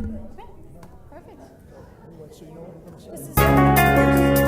Okay, perfect. Anyway, so you know what I'm going to say. This is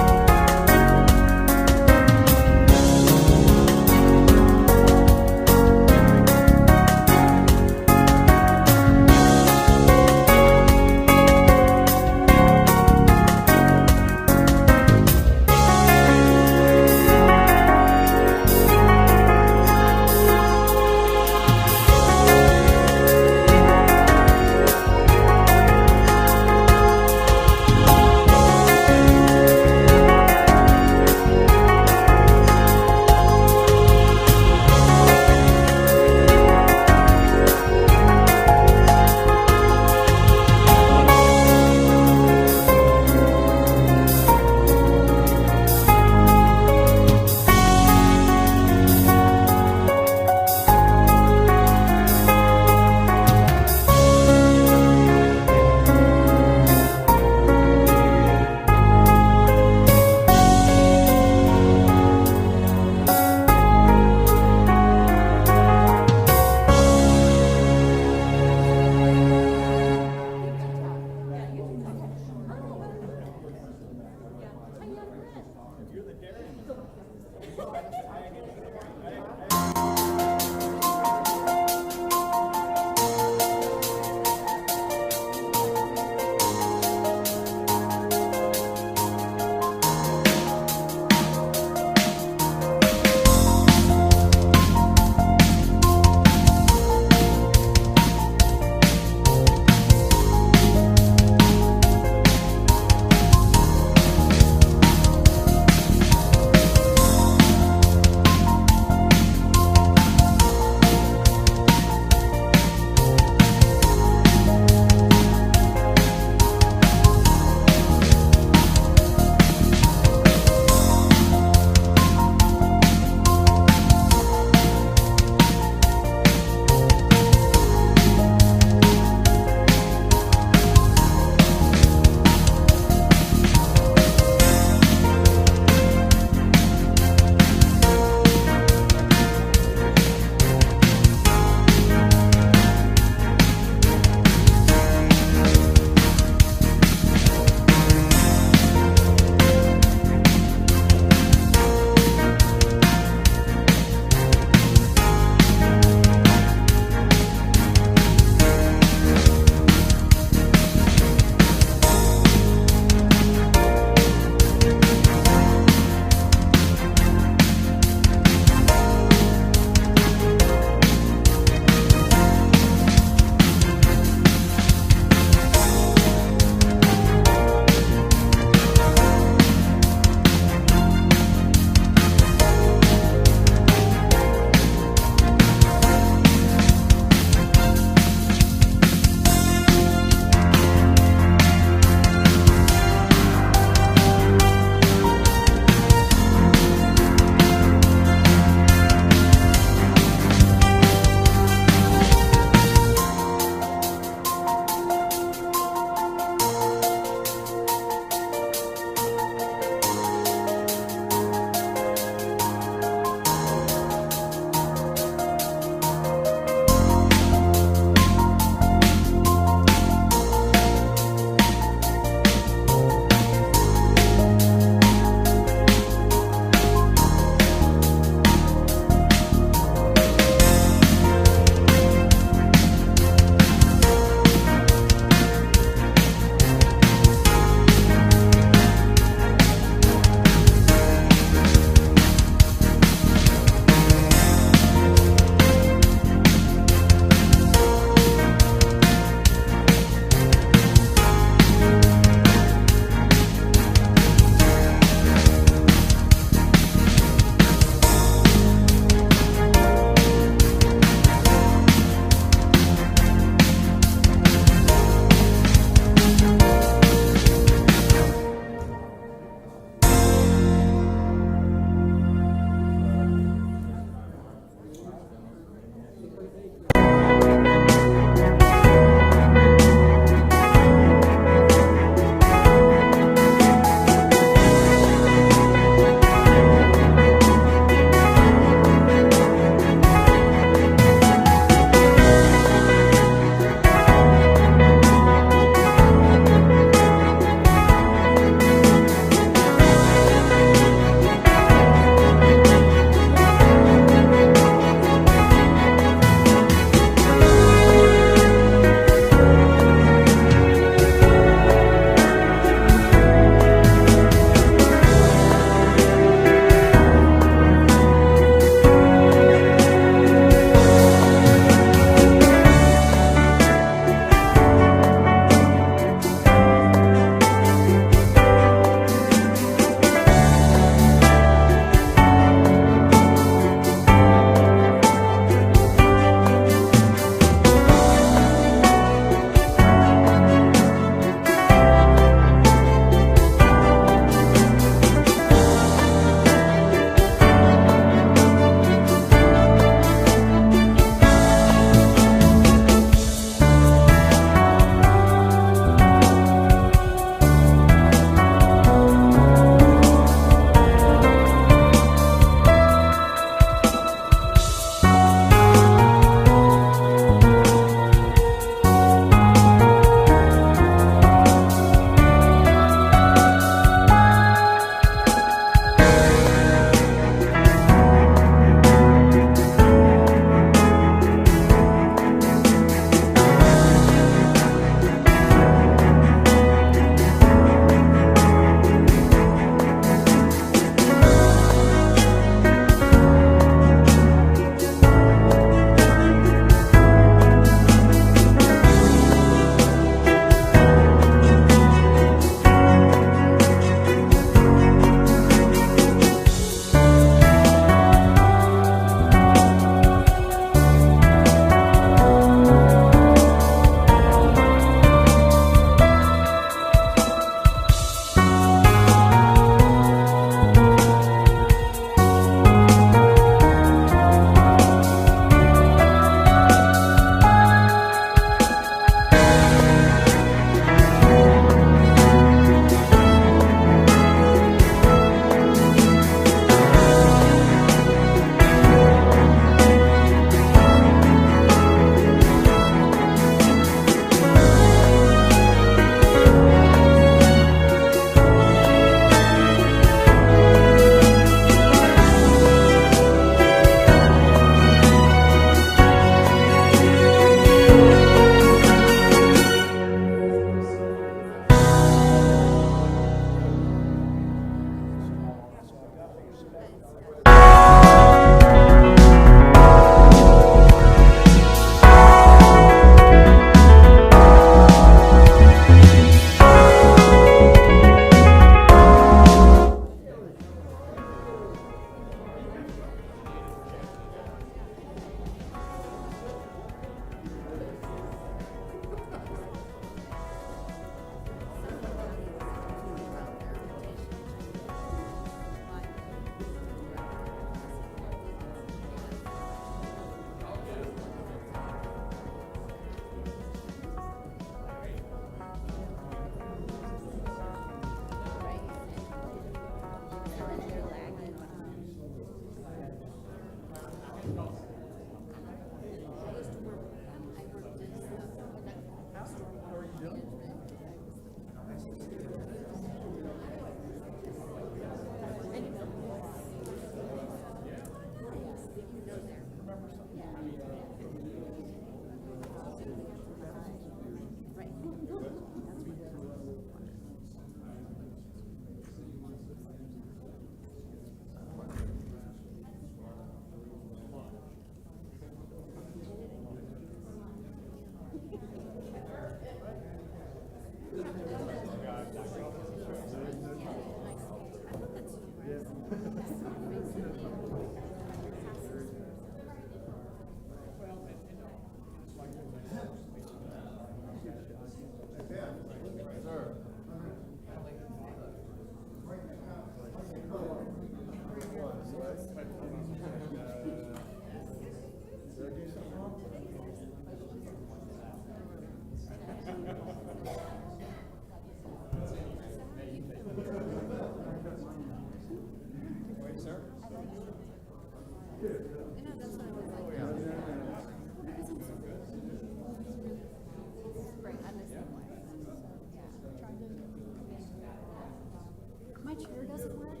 My chair doesn't work.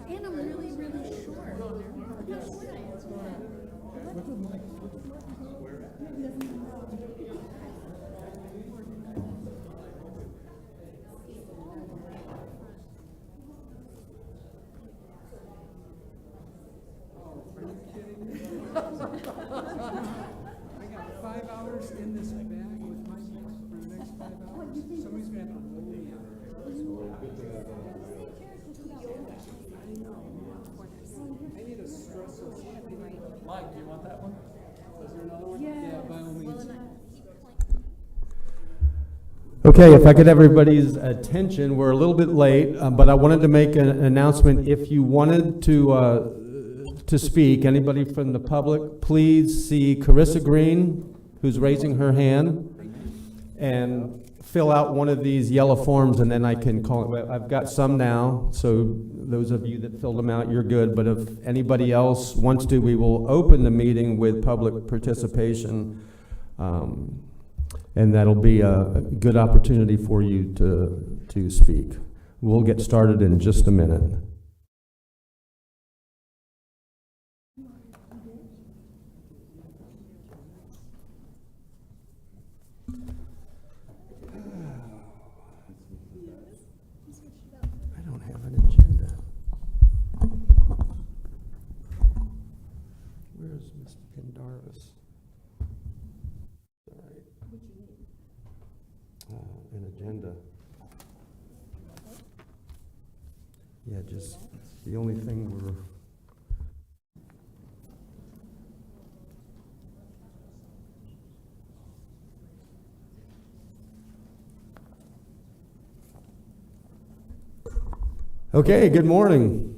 And I'm really, really short. Look how short I am. I got 5 hours in this bag with my books for the next 5 hours. Somebody's going to have to hold me out. I need a stressor. Mike, do you want that one? Is there another one? Yeah, by all means. Okay, if I could have everybody's attention, we're a little bit late, but I wanted to make an announcement. If you wanted to speak, anybody from the public, please see Carissa Green, who's raising her hand, and fill out one of these yellow forms, and then I can call it. I've got some now, so those of you that filled them out, you're good, but if anybody else wants to, we will open the meeting with public participation. And that'll be a good opportunity for you to speak. We'll get started in just a minute. I don't have an agenda. Where is Mr. Pendarvis? An agenda. Yeah, just the only thing we're... Okay, good morning.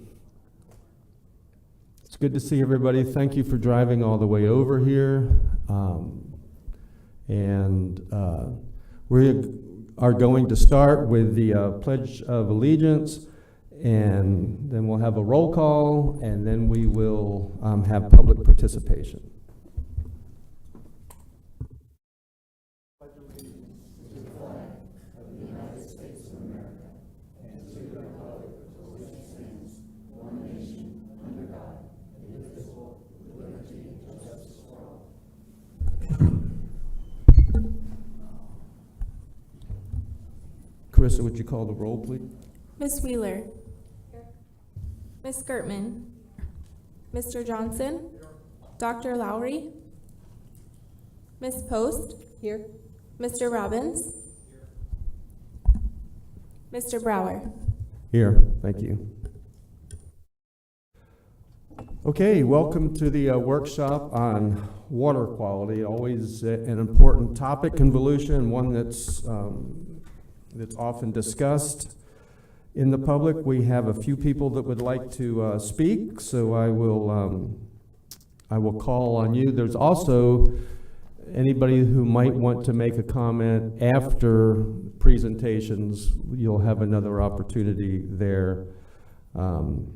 It's good to see everybody. Thank you for driving all the way over here. We are going to start with the Pledge of Allegiance, and then we'll have a roll call, and then we will have public participation. Carissa, would you call the roll, please? Ms. Wheeler. Ms. Gertman. Mr. Johnson. Dr. Lowry. Ms. Post. Here. Mr. Robbins. Mr. Brower. Here, thank you. Okay, welcome to the workshop on water quality. Always an important topic in Volusia, and one that's often discussed in the public. We have a few people that would like to speak, so I will call on you. There's also anybody who might want to make a comment after presentations. You'll have another opportunity there. So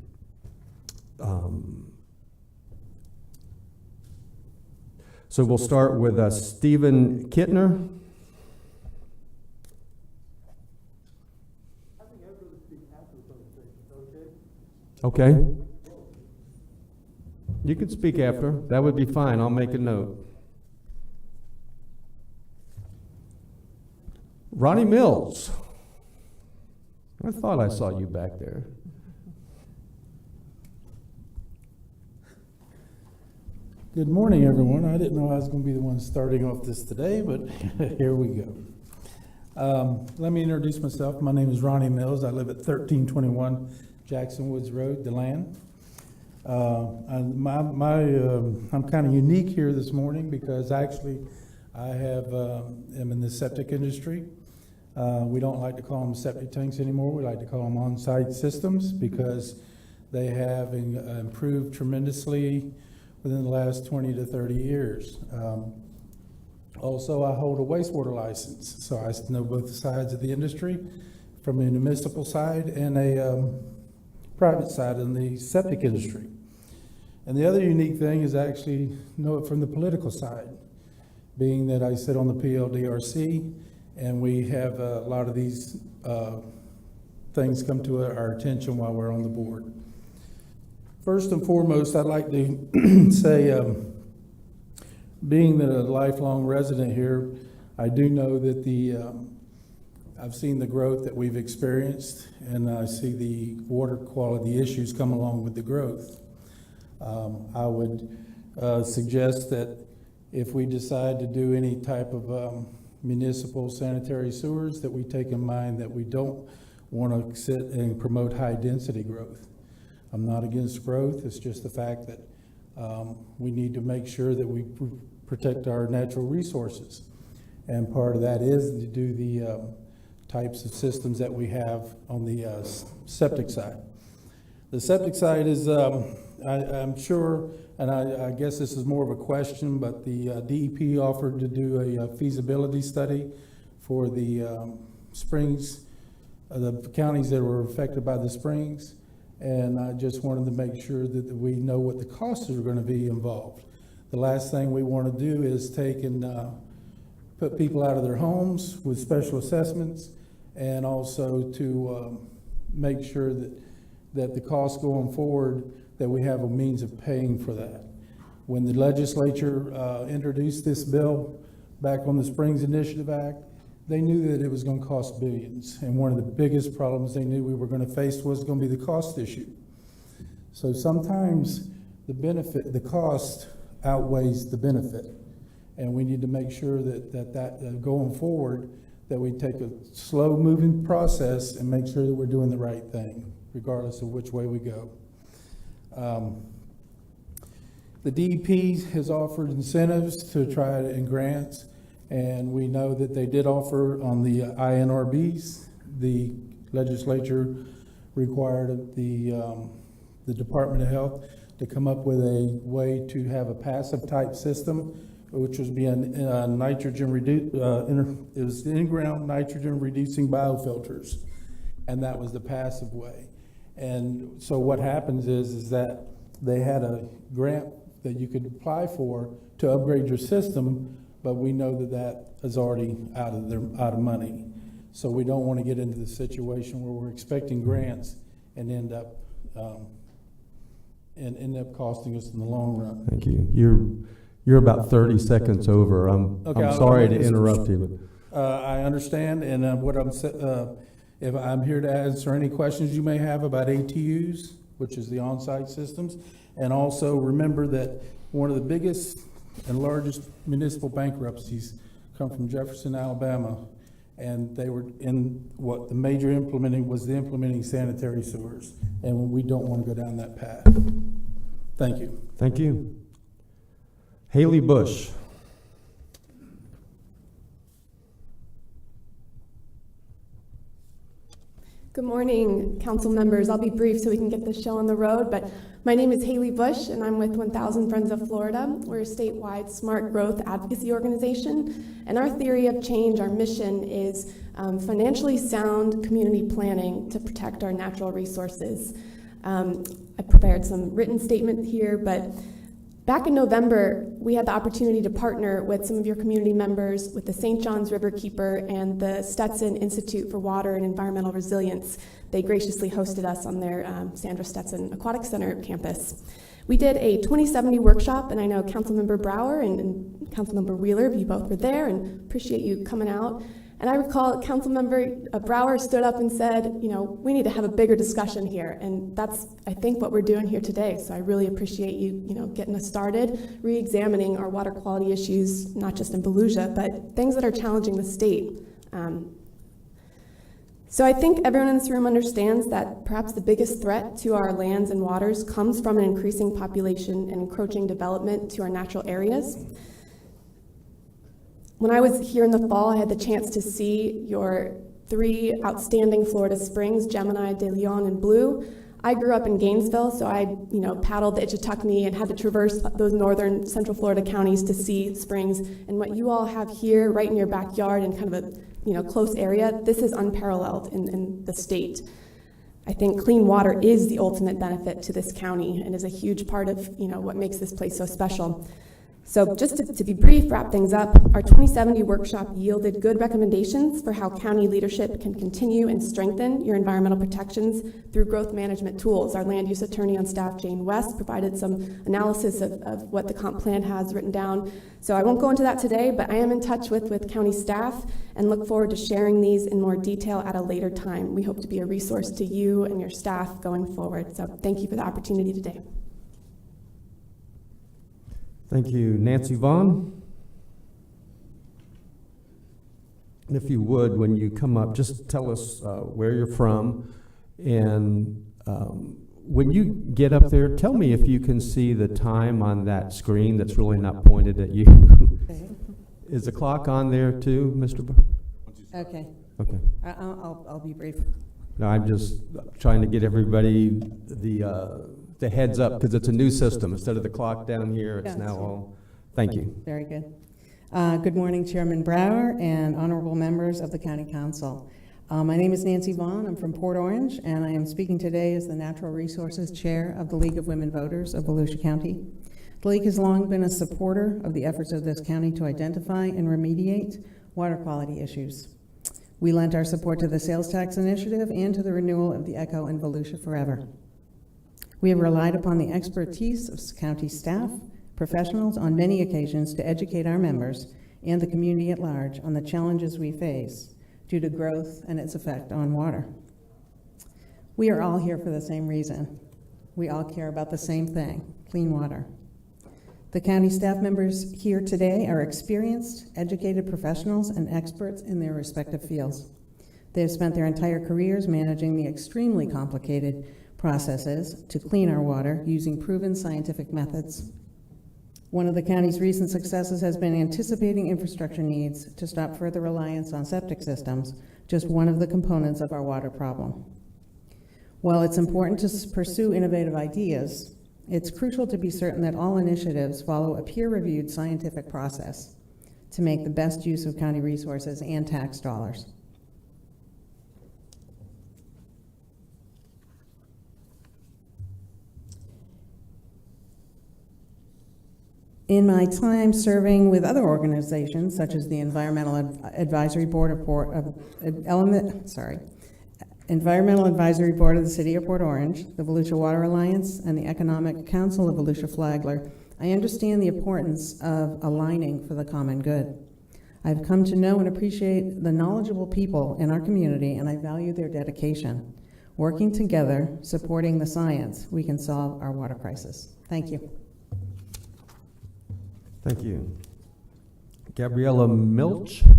we'll start with Stephen Kittner. Okay. You can speak after. That would be fine. I'll make a note. Ronnie Mills. I thought I saw you back there. Good morning, everyone. I didn't know I was going to be the one starting off this today, but here we go. Let me introduce myself. My name is Ronnie Mills. I live at 1321 Jackson Woods Road, DeLand. I'm kind of unique here this morning because actually I am in the septic industry. We don't like to call them septic tanks anymore. We like to call them on-site systems because they have improved tremendously within the last 20 to 30 years. Also, I hold a wastewater license, so I know both sides of the industry, from a municipal side and a private side in the septic industry. And the other unique thing is I actually know it from the political side, being that I sit on the PLDRC, and we have a lot of these things come to our attention while we're on the board. First and foremost, I'd like to say, being that a lifelong resident here, I do know that I've seen the growth that we've experienced, and I see the water quality issues come along with the growth. I would suggest that if we decide to do any type of municipal sanitary sewers, that we take in mind that we don't want to sit and promote high-density growth. I'm not against growth. It's just the fact that we need to make sure that we protect our natural resources. And part of that is to do the types of systems that we have on the septic side. The septic side is, I'm sure, and I guess this is more of a question, but the DEP offered to do a feasibility study for the springs, the counties that were affected by the springs. And I just wanted to make sure that we know what the costs are going to be involved. The last thing we want to do is take and put people out of their homes with special assessments, and also to make sure that the costs going forward, that we have a means of paying for that. When the legislature introduced this bill back on the Springs Initiative Act, they knew that it was going to cost billions, and one of the biggest problems they knew we were going to face was going to be the cost issue. So sometimes the cost outweighs the benefit, and we need to make sure that going forward, that we take a slow-moving process and make sure that we're doing the right thing, regardless of which way we go. The DEP has offered incentives to try and grants, and we know that they did offer on the INRBs. The legislature required the Department of Health to come up with a way to have a passive type system, which was being nitrogen it was in-ground nitrogen reducing biofilters, and that was the passive way. And so what happens is that they had a grant that you could apply for to upgrade your system, but we know that is already out of money. So we don't want to get into the situation where we're expecting grants and end up costing us in the long run. Thank you. You're about 30 seconds over. I'm sorry to interrupt you. I understand, and if I'm here to answer any questions you may have about ATUs, which is the on-site systems, and also remember that one of the biggest and largest municipal bankruptcies come from Jefferson, Alabama, and they were in what the major implementing sanitary sewers, and we don't want to go down that path. Thank you. Thank you. Haley Bush. Good morning, council members. I'll be brief so we can get this show on the road, but my name is Haley Bush, and I'm with 1000 Friends of Florida. We're a statewide smart growth advocacy organization, and our theory of change, our mission, is financially sound community planning to protect our natural resources. I prepared some written statement here, but back in November, we had the opportunity to partner with some of your community members, with the St. John's River Keeper and the Stetson Institute for Water and Environmental Resilience. They graciously hosted us on their Sandra Stetson Aquatic Center campus. We did a 2070 workshop, and I know Councilmember Brower and Councilmember Wheeler, you both were there, and appreciate you coming out. And I recall Councilmember Brower stood up and said, you know, we need to have a bigger discussion here, and that's, I think, what we're doing here today. So I really appreciate you, getting us started, re-examining our water quality issues, not just in Volusia, but things that are challenging the state. So I think everyone in this room understands that perhaps the biggest threat to our lands and waters comes from an increasing population and encroaching development to our natural areas. When I was here in the fall, I had the chance to see your 3 outstanding Florida springs, Gemini, De Leon, and Blue. I grew up in Gainesville, so I paddled the Ichetucknee and had to traverse those northern central Florida counties to see springs. And what you all have here right in your backyard in kind of a close area, this is unparalleled in the state. I think clean water is the ultimate benefit to this county and is a huge part of what makes this place so special. So just to be brief, wrap things up, our 2070 workshop yielded good recommendations for how county leadership can continue and strengthen your environmental protections through growth management tools. Our land use attorney on staff, Jane West, provided some analysis of what the comp plan has written down. So I won't go into that today, but I am in touch with county staff and look forward to sharing these in more detail at a later time. We hope to be a resource to you and your staff going forward. So thank you for the opportunity today. Thank you. Nancy Vaughn? And if you would, when you come up, just tell us where you're from, and when you get up there, tell me if you can see the time on that screen that's really not pointed at you. Okay. Is the clock on there too, Mr. Okay. Okay. I'll be brief. No, I'm just trying to get everybody the heads up, because it's a new system. Instead of the clock down here, it's now all. Thank you. Very good. Good morning, Chairman Brower and honorable members of the County Council. My name is Nancy Vaughn. I'm from Port Orange, and I am speaking today as the Natural Resources Chair of the League of Women Voters of Volusia County. The League has long been a supporter of the efforts of this county to identify and remediate water quality issues. We lent our support to the sales tax initiative and to the renewal of the ECHO in Volusia Forever. We have relied upon the expertise of county staff, professionals on many occasions to educate our members and the community at large on the challenges we face due to growth and its effect on water. We are all here for the same reason. We all care about the same thing, clean water. The county staff members here today are experienced, educated professionals and experts in their respective fields. They have spent their entire careers managing the extremely complicated processes to clean our water using proven scientific methods. One of the county's recent successes has been anticipating infrastructure needs to stop further reliance on septic systems, just one of the components of our water problem. While it's important to pursue innovative ideas, it's crucial to be certain that all initiatives follow a peer-reviewed scientific process to make the best use of county resources and tax dollars. In my time serving with other organizations, such as the Environmental Advisory Board of Environmental Advisory Board of the City of Port Orange, the Volusia Water Alliance, and the Economic Council of Volusia Flagler, I understand the importance of aligning for the common good. I've come to know and appreciate the knowledgeable people in our community, and I value their dedication. Working together, supporting the science, we can solve our water crisis. Thank you. Thank you. Gabriella Milch? Do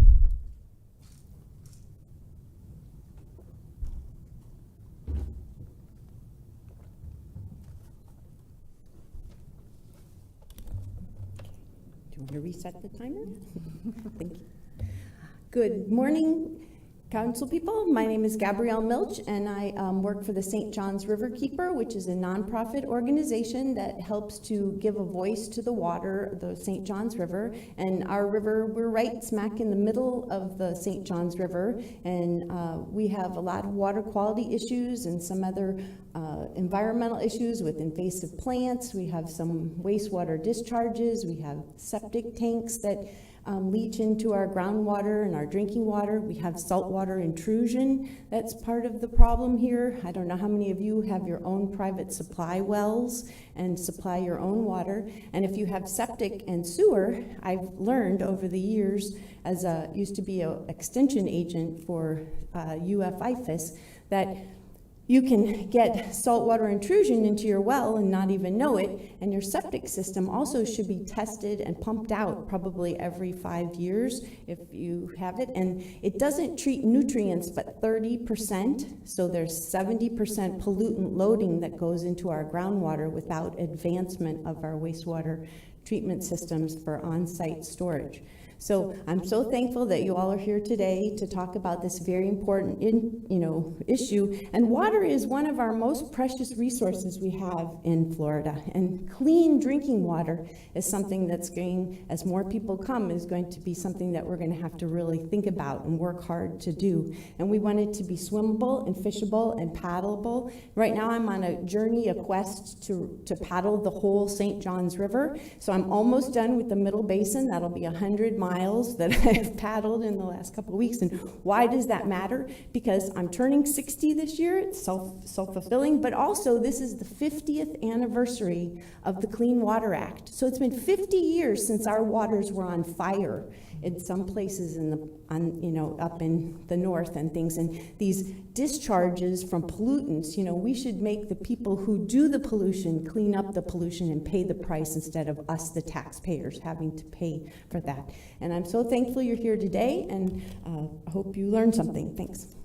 you want to reset the timer? Thank you. Good morning, Council people, my name is Gabrielle Milch, and I work for the St. John's River Keeper, which is a nonprofit organization that helps to give a voice to the water, the St. John's River. And our river, we're right smack in the middle of the St. John's River, and we have a lot of water quality issues and some other environmental issues with invasive plants. We have some wastewater discharges. We have septic tanks that leach into our groundwater and our drinking water. We have saltwater intrusion. That's part of the problem here. I don't know how many of you have your own private supply wells and supply your own water. And if you have septic and sewer, I've learned over the years, as used to be an extension agent for UFIFIS, that you can get saltwater intrusion into your well and not even know it, and your septic system also should be tested and pumped out probably every 5 years if you have it. And it doesn't treat nutrients but 30%, so there's 70% pollutant loading that goes into our groundwater without advancement of our wastewater treatment systems for on-site storage. So I'm so thankful that you all are here today to talk about this very important issue. And water is one of our most precious resources we have in Florida. And clean drinking water is something that's going, as more people come, is going to be something that we're going to have to really think about and work hard to do. And we want it to be swimmable and fishable and paddleable. Right now I'm on a journey, a quest to paddle the whole St. John's River. So I'm almost done with the Middle Basin. That'll be 100 miles that I've paddled in the last couple of weeks. And why does that matter? Because I'm turning 60 this year. It's self-fulfilling, but also this is the 50th anniversary of the Clean Water Act. So it's been 50 years since our waters were on fire in some places in up in the north and things. And these discharges from pollutants, we should make the people who do the pollution clean up the pollution and pay the price instead of us, the taxpayers, having to pay for that. And I'm so thankful you're here today, and I hope you learned something. Thanks.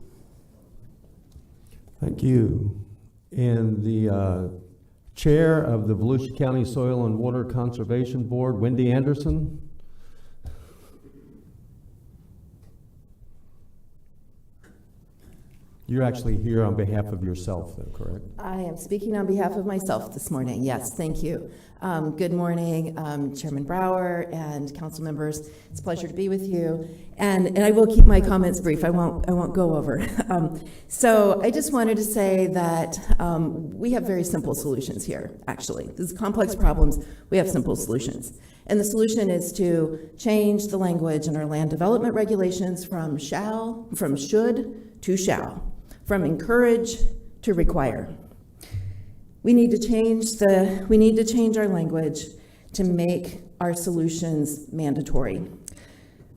Thank you. And the chair of the Volusia County Soil and Water Conservation Board, Wendy Anderson. You're actually here on behalf of yourself, though, correct? I am speaking on behalf of myself this morning. Yes, thank you. Good morning, Chairman Brower and council members. It's a pleasure to be with you. And I will keep my comments brief. I won't go over. So I just wanted to say that we have very simple solutions here, actually. These complex problems, we have simple solutions. And the solution is to change the language in our land development regulations from should to shall, from encourage to require. We need to change our language to make our solutions mandatory.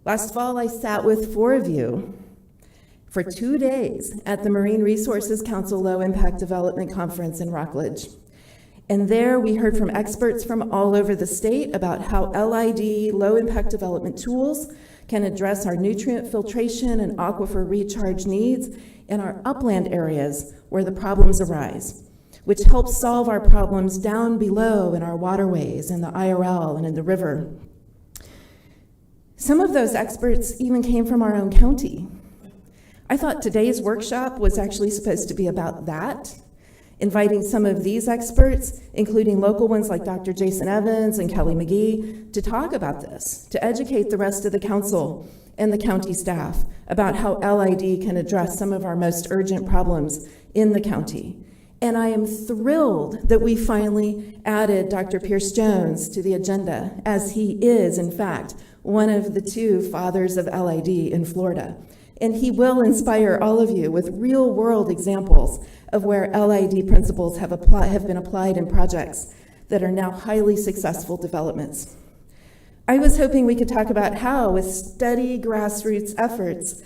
Last fall, I sat with 4 of you for 2 days at the Marine Resources Council Low Impact Development Conference in Rockledge. And there we heard from experts from all over the state about how LID, low impact development tools, can address our nutrient filtration and aquifer recharge needs in our upland areas where the problems arise, which helps solve our problems down below in our waterways, in the IRL, and in the river. Some of those experts even came from our own county. I thought today's workshop was actually supposed to be about that, inviting some of these experts, including local ones like Dr. Jason Evans and Kelly McGee, to talk about this, to educate the rest of the council and the county staff about how LID can address some of our most urgent problems in the county. And I am thrilled that we finally added Dr. Pierce Jones to the agenda, as he is, in fact, one of the 2 fathers of LID in Florida. And he will inspire all of you with real-world examples of where LID principles have been applied in projects that are now highly successful developments. I was hoping we could talk about how, with steady grassroots efforts,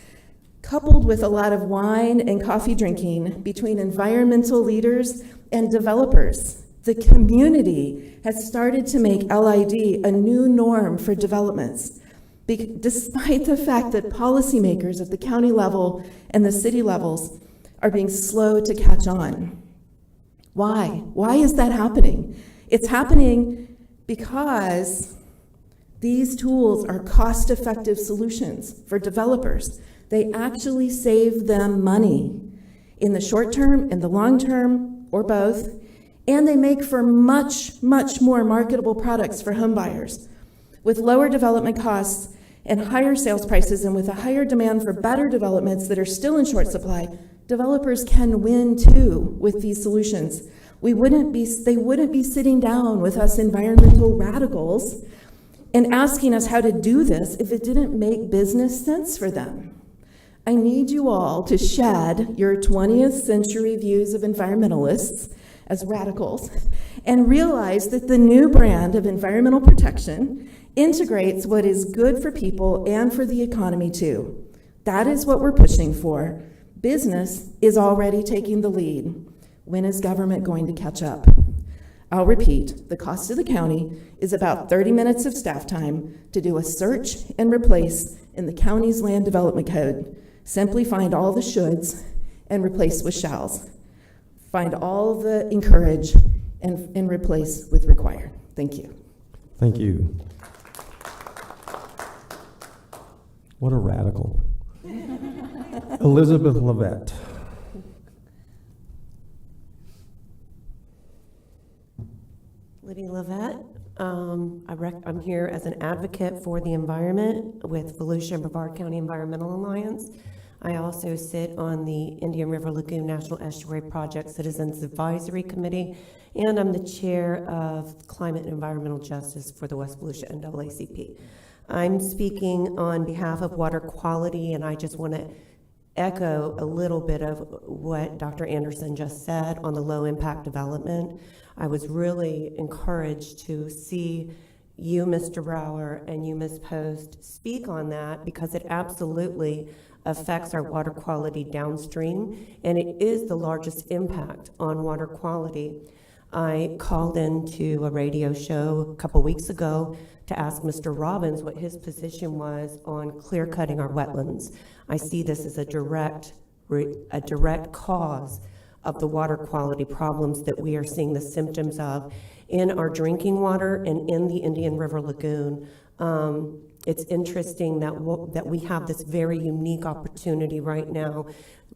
coupled with a lot of wine and coffee drinking between environmental leaders and developers, the community has started to make LID a new norm for developments, despite the fact that policymakers at the county level and the city levels are being slow to catch on. Why? Why is that happening? It's happening because these tools are cost-effective solutions for developers. They actually save them money in the short term, in the long term, or both, and they make for much, much more marketable products for home buyers. With lower development costs and higher sales prices, and with a higher demand for better developments that are still in short supply, developers can win too with these solutions. They wouldn't be sitting down with us environmental radicals and asking us how to do this if it didn't make business sense for them. I need you all to shed your 20th century views of environmentalists as radicals and realize that the new brand of environmental protection integrates what is good for people and for the economy too. That is what we're pushing for. Business is already taking the lead. When is government going to catch up? I'll repeat, the cost to the county is about 30 minutes of staff time to do a search and replace in the county's land development code. Simply find all the shoulds and replace with shalls. Find all the encourage and replace with require. Thank you. Thank you. What a radical. Elizabeth Levette. Lydia Levette. I'm here as an advocate for the environment with Volusia and Brevard County Environmental Alliance. I also sit on the Indian River Lagoon National Estuary Project Citizens Advisory Committee, and I'm the chair of Climate and Environmental Justice for the West Volusia NAACP. I'm speaking on behalf of water quality, and I just want to echo a little bit of what Dr. Anderson just said on the low impact development. I was really encouraged to see you, Mr. Brower, and you, Ms. Post, speak on that, because it absolutely affects our water quality downstream, and it is the largest impact on water quality. I called into a radio show a couple weeks ago to ask Mr. Robbins what his position was on clear cutting our wetlands. I see this as a direct cause of the water quality problems that we are seeing the symptoms of in our drinking water and in the Indian River Lagoon. It's interesting that we have this very unique opportunity right now.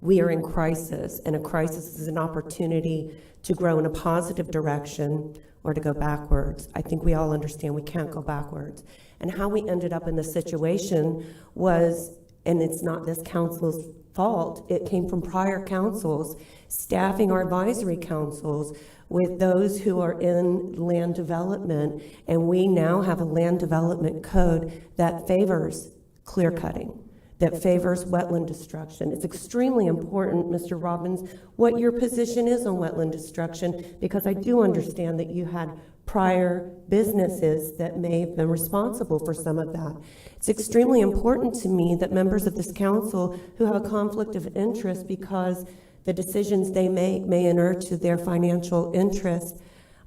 We are in crisis, and a crisis is an opportunity to grow in a positive direction or to go backwards. I think we all understand we can't go backwards. And how we ended up in this situation was, and it's not this council's fault, it came from prior councils staffing our advisory councils with those who are in land development, and we now have a land development code that favors clear cutting, that favors wetland destruction. It's extremely important, Mr. Robbins, what your position is on wetland destruction, because I do understand that you had prior businesses that may have been responsible for some of that. It's extremely important to me that members of this council who have a conflict of interest because the decisions they make may inure to their financial interest,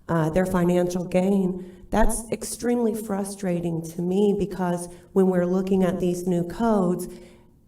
their financial gain. That's extremely frustrating to me, because when we're looking at these new codes,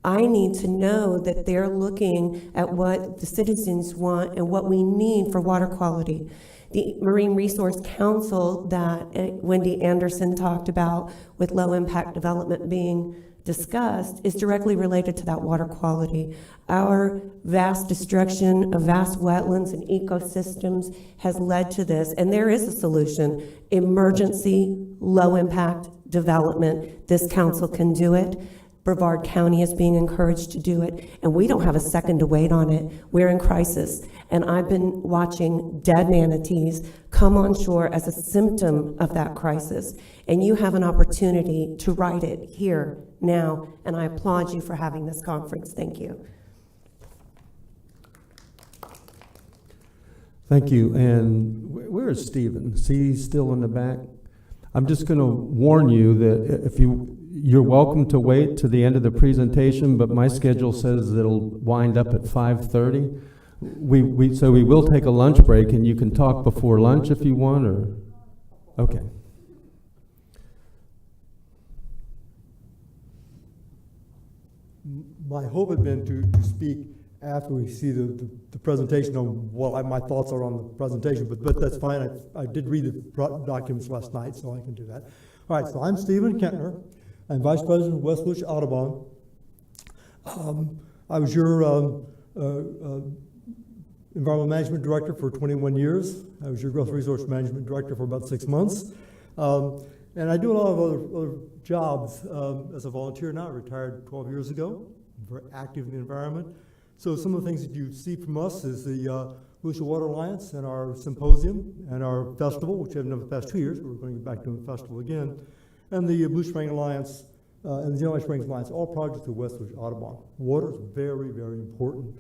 I need to know that they're looking at what the citizens want and what we need for water quality. The Marine Resource Council that Wendy Anderson talked about with low impact development being discussed is directly related to that water quality. Our vast destruction of vast wetlands and ecosystems has led to this, and there is a solution: emergency low impact development. This council can do it. Brevard County is being encouraged to do it, and we don't have a second to wait on it. We're in crisis, and I've been watching dead manatees come on shore as a symptom of that crisis, and you have an opportunity to right it here, now, and I applaud you for having this conference. Thank you. Thank you. And where is Stephen? Is he still in the back? I'm just going to warn you that if you're welcome to wait to the end of the presentation, but my schedule says it'll wind up at 5:30. So we will take a lunch break, and you can talk before lunch if you want, or okay. My hope had been to speak after we see the presentation on what my thoughts are on the presentation, but that's fine. I did read the documents last night, so I can do that. All right, so I'm Stephen Kentner. I'm Vice President of West Volusia Audubon. I was your environmental management director for 21 years. I was your growth resource management director for about 6 months. And I do a lot of other jobs as a volunteer now. I retired 12 years ago. I'm very active in the environment. So some of the things that you see from us is the Volusia Water Alliance and our symposium and our festival, which we haven't done for the past 2 years, but we're going to get back to the festival again, and the Blue Spring Alliance and the Gemini Springs Alliance, all projects of West Volusia Audubon. Water is very, very important.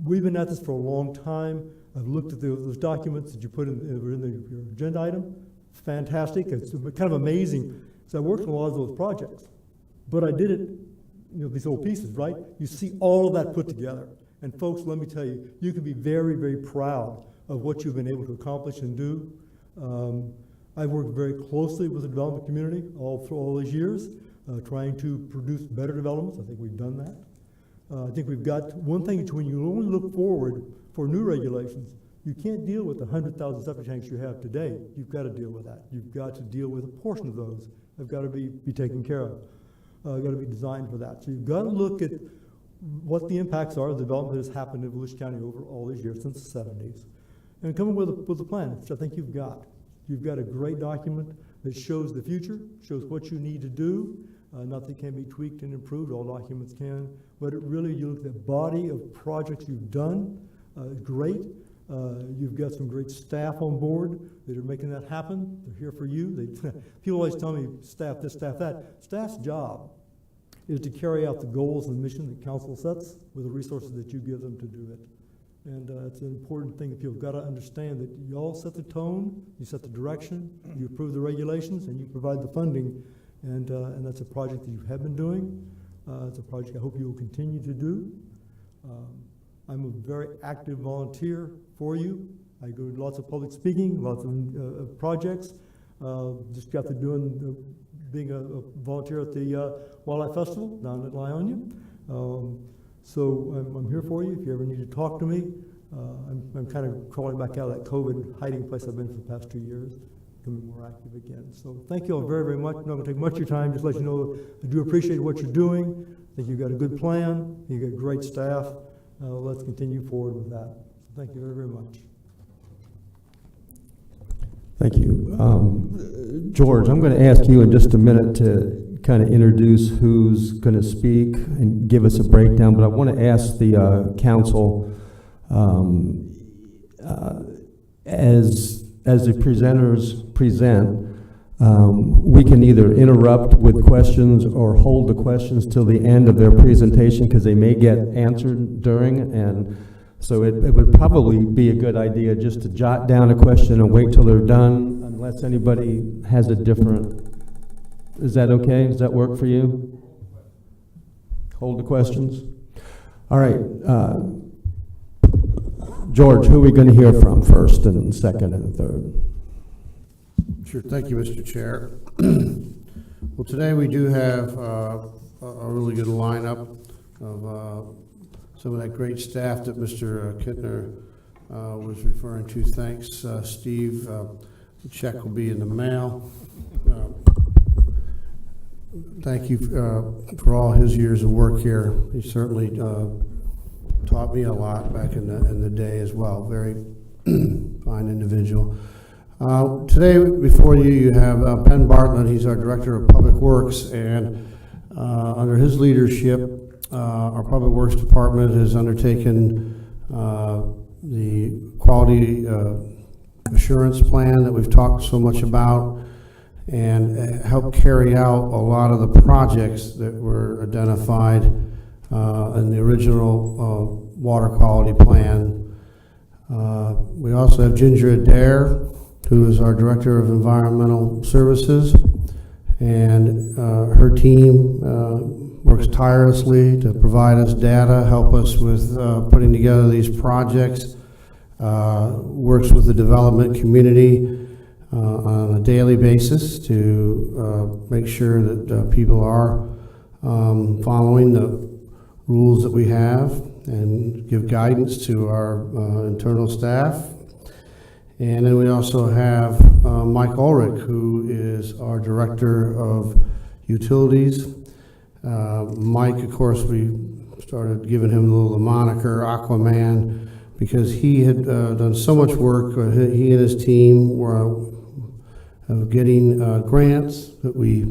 We've been at this for a long time. I've looked at those documents that you put in your agenda item. Fantastic. It's kind of amazing. So I worked on a lot of those projects, but I did it, these old pieces, right? You see all of that put together. And folks, let me tell you, you can be very, very proud of what you've been able to accomplish and do. I've worked very closely with the development community all through all these years, trying to produce better developments. I think we've done that. I think we've got one thing, when you only look forward for new regulations, you can't deal with the 100,000 septic tanks you have today. You've got to deal with that. You've got to deal with a portion of those. They've got to be taken care of. Got to be designed for that. So you've got to look at what the impacts are of the development that has happened in Volusia County over all these years, since the 70s. And come up with a plan, which I think you've got. You've got a great document that shows the future, shows what you need to do. Nothing can be tweaked and improved, all documents can. But it really, you look at the body of projects you've done, great. You've got some great staff on board that are making that happen. They're here for you. People always tell me, staff this, staff that. Staff's job is to carry out the goals and mission that council sets with the resources that you give them to do it. And it's an important thing that people have got to understand, that you all set the tone, you set the direction, you approve the regulations, and you provide the funding. And that's a project that you have been doing. It's a project I hope you will continue to do. I'm a very active volunteer for you. I go to lots of public speaking, lots of projects. Just got to being a volunteer at the Wildlife Festival down at Lyonia. So I'm here for you if you ever need to talk to me. I'm kind of crawling back out of that COVID hiding place I've been for the past 2 years, becoming more active again. So thank you all very, very much. I'm not going to take much of your time, just let you know I do appreciate what you're doing. I think you've got a good plan. You've got great staff. Let's continue forward with that. So thank you very, very much. Thank you. George, I'm going to ask you in just a minute to kind of introduce who's going to speak and give us a breakdown, but I want to ask the council, as the presenters present, we can either interrupt with questions or hold the questions till the end of their presentation, because they may get answered during, and so it would probably be a good idea just to jot down a question and wait till they're done, unless anybody has a different. Is that okay? Does that work for you? Hold the questions? All right. George, who are we going to hear from first and second and third? Sure. Thank you, Mr. Chair. Well, today we do have a really good lineup of some of that great staff that Mr. Kittner was referring to. Thanks, Steve. The check will be in the mail. Thank you for all his years of work here. He certainly taught me a lot back in the day as well. Very fine individual. Today before you have Penn Bartlett. He's our Director of Public Works, and under his leadership, our Public Works Department has undertaken the quality assurance plan that we've talked so much about, and help carry out a lot of the projects that were identified in the original water quality plan. We also have Ginger Adair, who is our Director of Environmental Services, and her team works tirelessly to provide us data, help us with putting together these projects, works with the development community on a daily basis to make sure that people are following the rules that we have and give guidance to our internal staff. And then we also have Mike Ulrich, who is our Director of Utilities. Mike, of course, we started giving him the moniker Aquaman because he had done so much work. He and his team were getting grants that we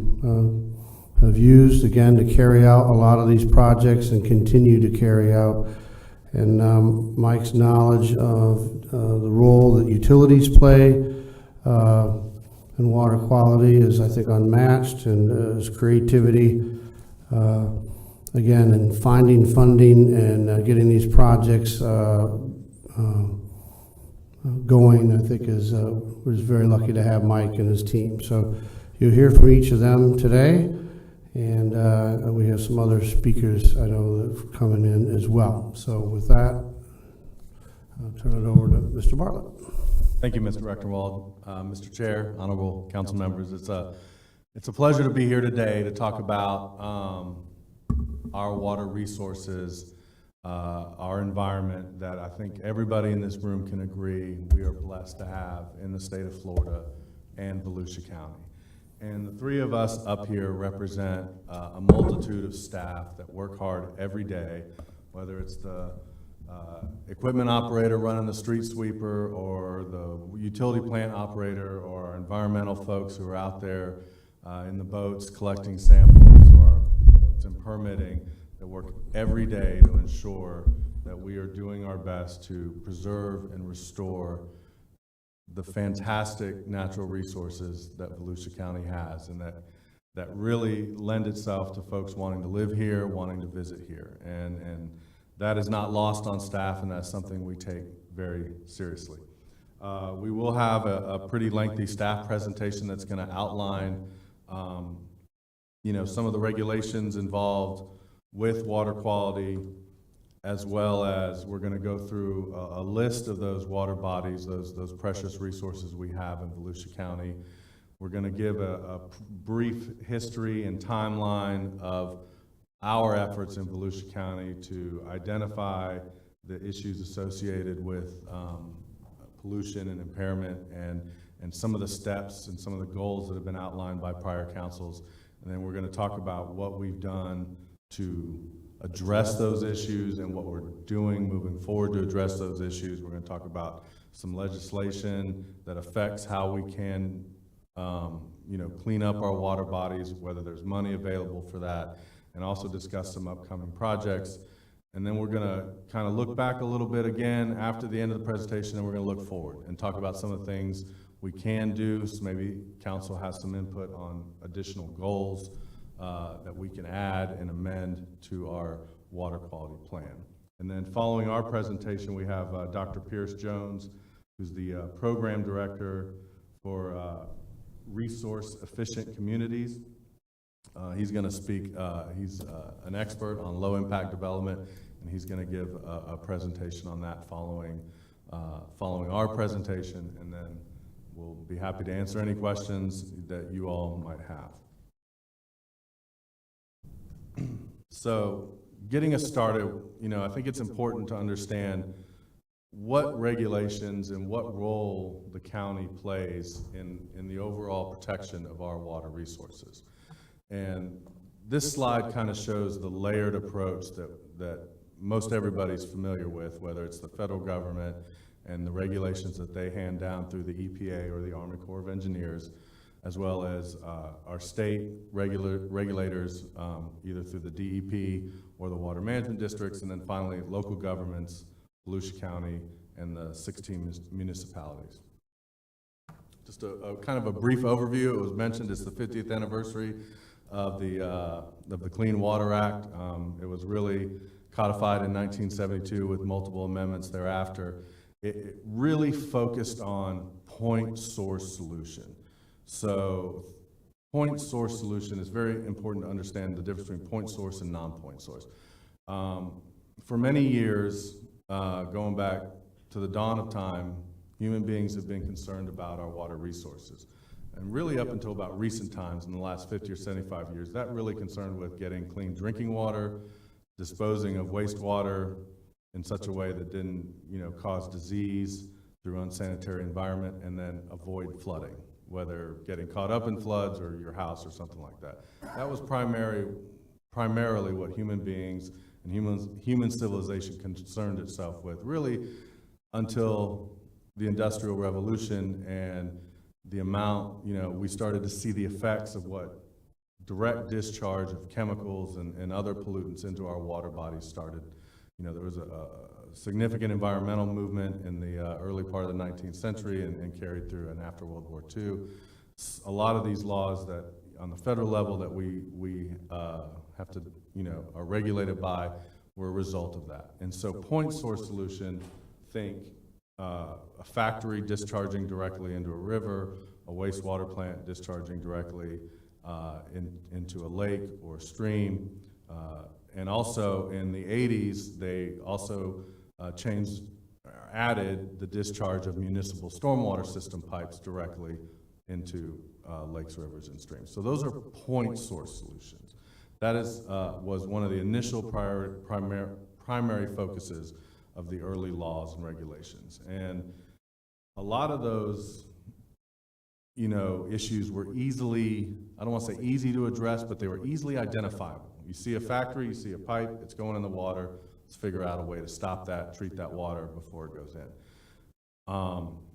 have used, again, to carry out a lot of these projects and continue to carry out. And Mike's knowledge of the role that utilities play in water quality is, I think, unmatched, and his creativity, again, in finding funding and getting these projects going, I think we're very lucky to have Mike and his team. So you'll hear from each of them today, and we have some other speakers I know that are coming in as well. So with that, I'll turn it over to Mr. Bartlett. Thank you, Mr. Rectorwald. Mr. Chair, honorable council members, it's a pleasure to be here today to talk about our water resources, our environment that I think everybody in this room can agree we are blessed to have in the state of Florida and Volusia County. And the three of us up here represent a multitude of staff that work hard every day, whether it's the equipment operator running the street sweeper, or the utility plant operator, or our environmental folks who are out there in the boats collecting samples, or our folks in permitting that work every day to ensure that we are doing our best to preserve and restore the fantastic natural resources that Volusia County has, and that really lend itself to folks wanting to live here, wanting to visit here. And that is not lost on staff, and that's something we take very seriously. We will have a pretty lengthy staff presentation that's going to outline some of the regulations involved with water quality, as well as we're going to go through a list of those water bodies, those precious resources we have in Volusia County. We're going to give a brief history and timeline of our efforts in Volusia County to identify the issues associated with pollution and impairment, and some of the steps and some of the goals that have been outlined by prior councils. And then we're going to talk about what we've done to address those issues and what we're doing moving forward to address those issues. We're going to talk about some legislation that affects how we can clean up our water bodies, whether there's money available for that, and also discuss some upcoming projects. And then we're going to kind of look back a little bit again after the end of the presentation, and we're going to look forward and talk about some of the things we can do. So maybe council has some input on additional goals that we can add and amend to our water quality plan. And then following our presentation, we have Dr. Pierce Jones, who's the program director for Resource Efficient Communities. He's going to speak. He's an expert on low impact development, and he's going to give a presentation on that following our presentation, and then we'll be happy to answer any questions that you all might have. So getting us started, I think it's important to understand what regulations and what role the county plays in the overall protection of our water resources. And this slide kind of shows the layered approach that most everybody's familiar with, whether it's the federal government and the regulations that they hand down through the EPA or the Army Corps of Engineers, as well as our state regulators, either through the DEP or the water management districts, and then finally local governments, Volusia County, and the 16 municipalities. Just a kind of a brief overview. It was mentioned it's the 50th anniversary of the Clean Water Act. It was really codified in 1972 with multiple amendments thereafter. It really focused on point source solution. So point source solution is very important to understand the difference between point source and non-point source. For many years, going back to the dawn of time, human beings have been concerned about our water resources. And really up until about recent times, in the last 50 or 75 years, that really concerned with getting clean drinking water, disposing of wastewater in such a way that didn't cause disease through unsanitary environment, and then avoid flooding, whether getting caught up in floods or your house or something like that. That was primarily what human beings and human civilization concerned itself with, really until the Industrial Revolution and the amount, we started to see the effects of what direct discharge of chemicals and other pollutants into our water bodies started. There was a significant environmental movement in the early part of the 19th century and carried through and after World War II. A lot of these laws that on the federal level that we have to, are regulated by were a result of that. And so point source solution, think a factory discharging directly into a river, a wastewater plant discharging directly into a lake or a stream. And also in the 80s, they also added the discharge of municipal stormwater system pipes directly into lakes, rivers, and streams. So those are point source solutions. That was one of the initial primary focuses of the early laws and regulations. And a lot of those issues were easily, I don't want to say easy to address, but they were easily identifiable. You see a factory, you see a pipe, it's going in the water, let's figure out a way to stop that, treat that water before it goes in.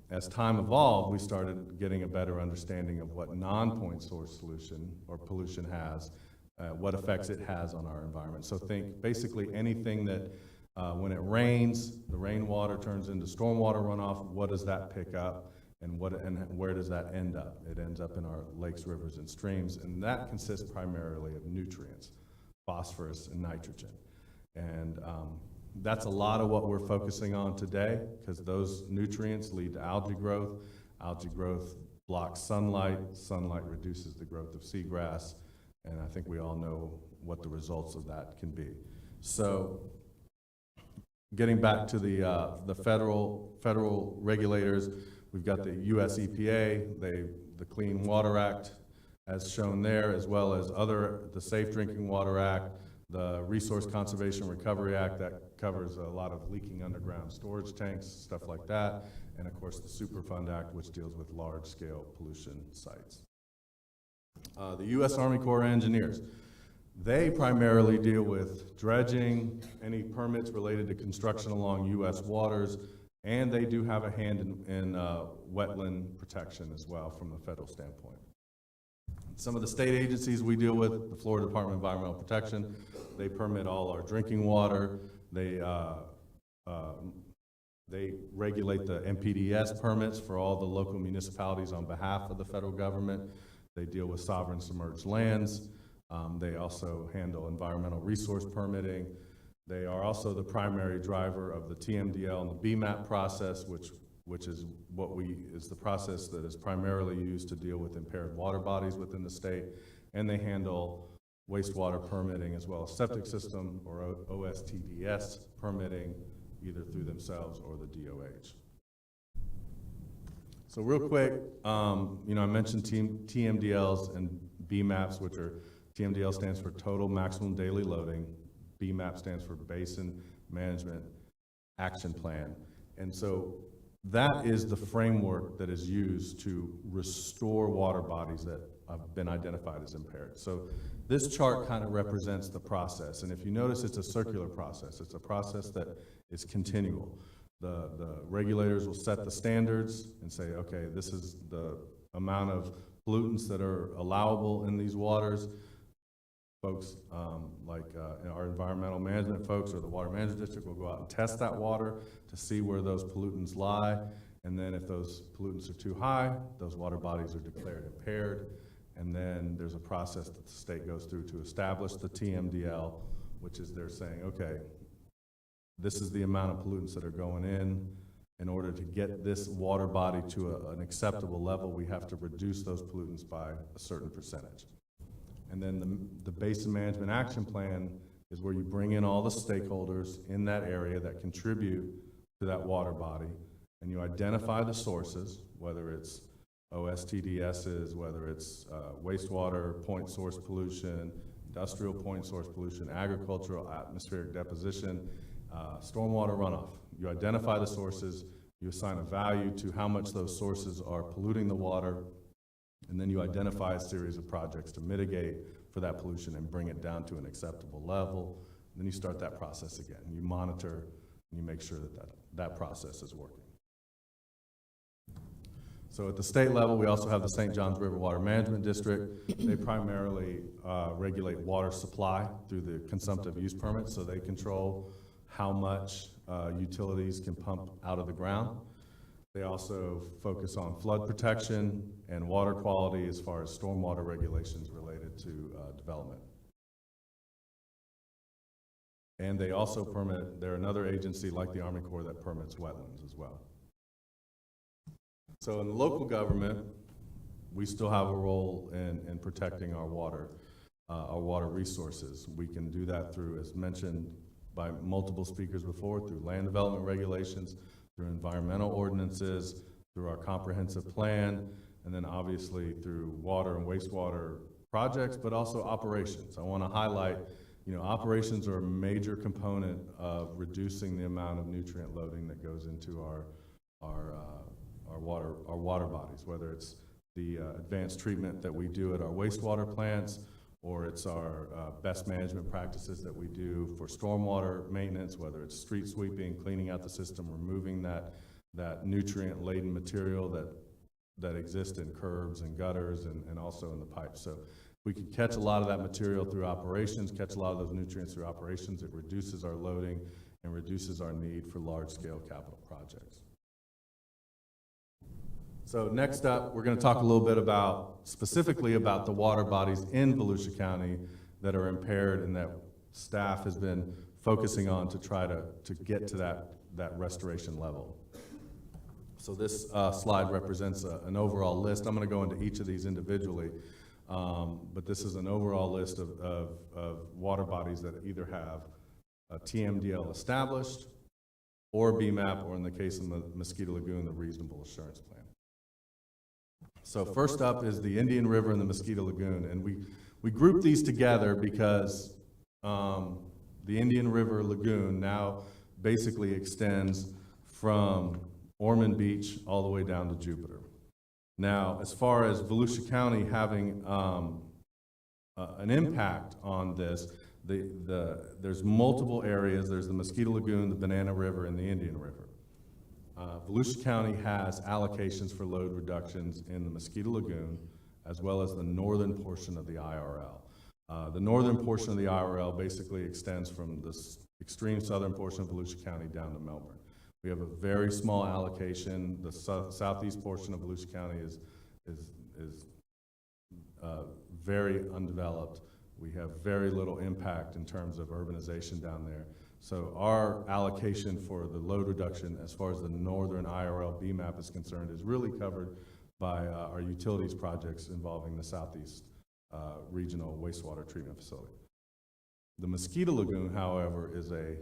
As time evolved, we started getting a better understanding of what non-point source solution or pollution has, what effects it has on our environment. So think basically anything that when it rains, the rainwater turns into stormwater runoff, what does that pick up? And where does that end up? It ends up in our lakes, rivers, and streams, and that consists primarily of nutrients, phosphorus and nitrogen. And that's a lot of what we're focusing on today, because those nutrients lead to algae growth. Algae growth blocks sunlight. Sunlight reduces the growth of seagrass, and I think we all know what the results of that can be. So getting back to the federal regulators, we've got the US EPA, the Clean Water Act as shown there, as well as the Safe Drinking Water Act, the Resource Conservation Recovery Act that covers a lot of leaking underground storage tanks, stuff like that, and of course the Superfund Act, which deals with large-scale pollution sites. The U.S. Army Corps of Engineers, they primarily deal with dredging, any permits related to construction along U.S. waters, and they do have a hand in wetland protection as well from the federal standpoint. Some of the state agencies we deal with, the Florida Department of Environmental Protection, they permit all our drinking water. They regulate the MPDS permits for all the local municipalities on behalf of the federal government. They deal with sovereign submerged lands. They also handle environmental resource permitting. They are also the primary driver of the TMDL and the BMAP process, which is is the process that is primarily used to deal with impaired water bodies within the state, and they handle wastewater permitting as well as septic system or OSTDS permitting, either through themselves or the DOH. So real quick, I mentioned TMDLs and BMAPs, which are, TMDL stands for Total Maximum Daily Loading, BMAP stands for Basin Management Action Plan. And so that is the framework that is used to restore water bodies that have been identified as impaired. So this chart kind of represents the process. And if you notice, it's a circular process. It's a process that is continual. The regulators will set the standards and say, okay, this is the amount of pollutants that are allowable in these waters. Folks our environmental management folks or the water management district will go out and test that water to see where those pollutants lie. And then if those pollutants are too high, those water bodies are declared impaired. And then there's a process that the state goes through to establish the TMDL, which is they're saying, okay, this is the amount of pollutants that are going in. In order to get this water body to an acceptable level, we have to reduce those pollutants by a certain percentage. And then the Basin Management Action Plan is where you bring in all the stakeholders in that area that contribute to that water body, and you identify the sources, whether it's OSTDSs, whether it's wastewater point source pollution, industrial point source pollution, agricultural atmospheric deposition, stormwater runoff. You identify the sources, you assign a value to how much those sources are polluting the water, and then you identify a series of projects to mitigate for that pollution and bring it down to an acceptable level. Then you start that process again. You monitor and you make sure that that process is working. So at the state level, we also have the St. Johns River Water Management District. They primarily regulate water supply through the consumptive use permit, so they control how much utilities can pump out of the ground. They also focus on flood protection and water quality as far as stormwater regulations related to development. And they also permit, they're another agency like the Army Corps that permits wetlands as well. So in the local government, we still have a role in protecting our water resources. We can do that through, as mentioned by multiple speakers before, through land development regulations, through environmental ordinances, through our comprehensive plan, and then obviously through water and wastewater projects, but also operations. I want to highlight, operations are a major component of reducing the amount of nutrient loading that goes into our water bodies, whether it's the advanced treatment that we do at our wastewater plants, or it's our best management practices that we do for stormwater maintenance, whether it's street sweeping, cleaning out the system, removing that nutrient-laden material that exists in curbs and gutters and also in the pipes. So we can catch a lot of that material through operations, catch a lot of those nutrients through operations. It reduces our loading and reduces our need for large-scale capital projects. So next up, we're going to talk a little bit specifically about the water bodies in Volusia County that are impaired and that staff has been focusing on to try to get to that restoration level. So this slide represents an overall list. I'm going to go into each of these individually, but this is an overall list of water bodies that either have a TMDL established or BMAP, or in the case of Mosquito Lagoon, the Reasonable Assurance Plan. So first up is the Indian River and the Mosquito Lagoon, and we group these together because the Indian River Lagoon now basically extends from Ormond Beach all the way down to Jupiter. Now, as far as Volusia County having an impact on this, there's multiple areas. There's the Mosquito Lagoon, the Banana River, and the Indian River. Volusia County has allocations for load reductions in the Mosquito Lagoon, as well as the northern portion of the IRL. The northern portion of the IRL basically extends from the extreme southern portion of Volusia County down to Melbourne. We have a very small allocation. The southeast portion of Volusia County is very undeveloped. We have very little impact in terms of urbanization down there. So our allocation for the load reduction as far as the northern IRL BMAP is concerned is really covered by our utilities projects involving the Southeast Regional Wastewater Treatment Facility. The Mosquito Lagoon, however, is a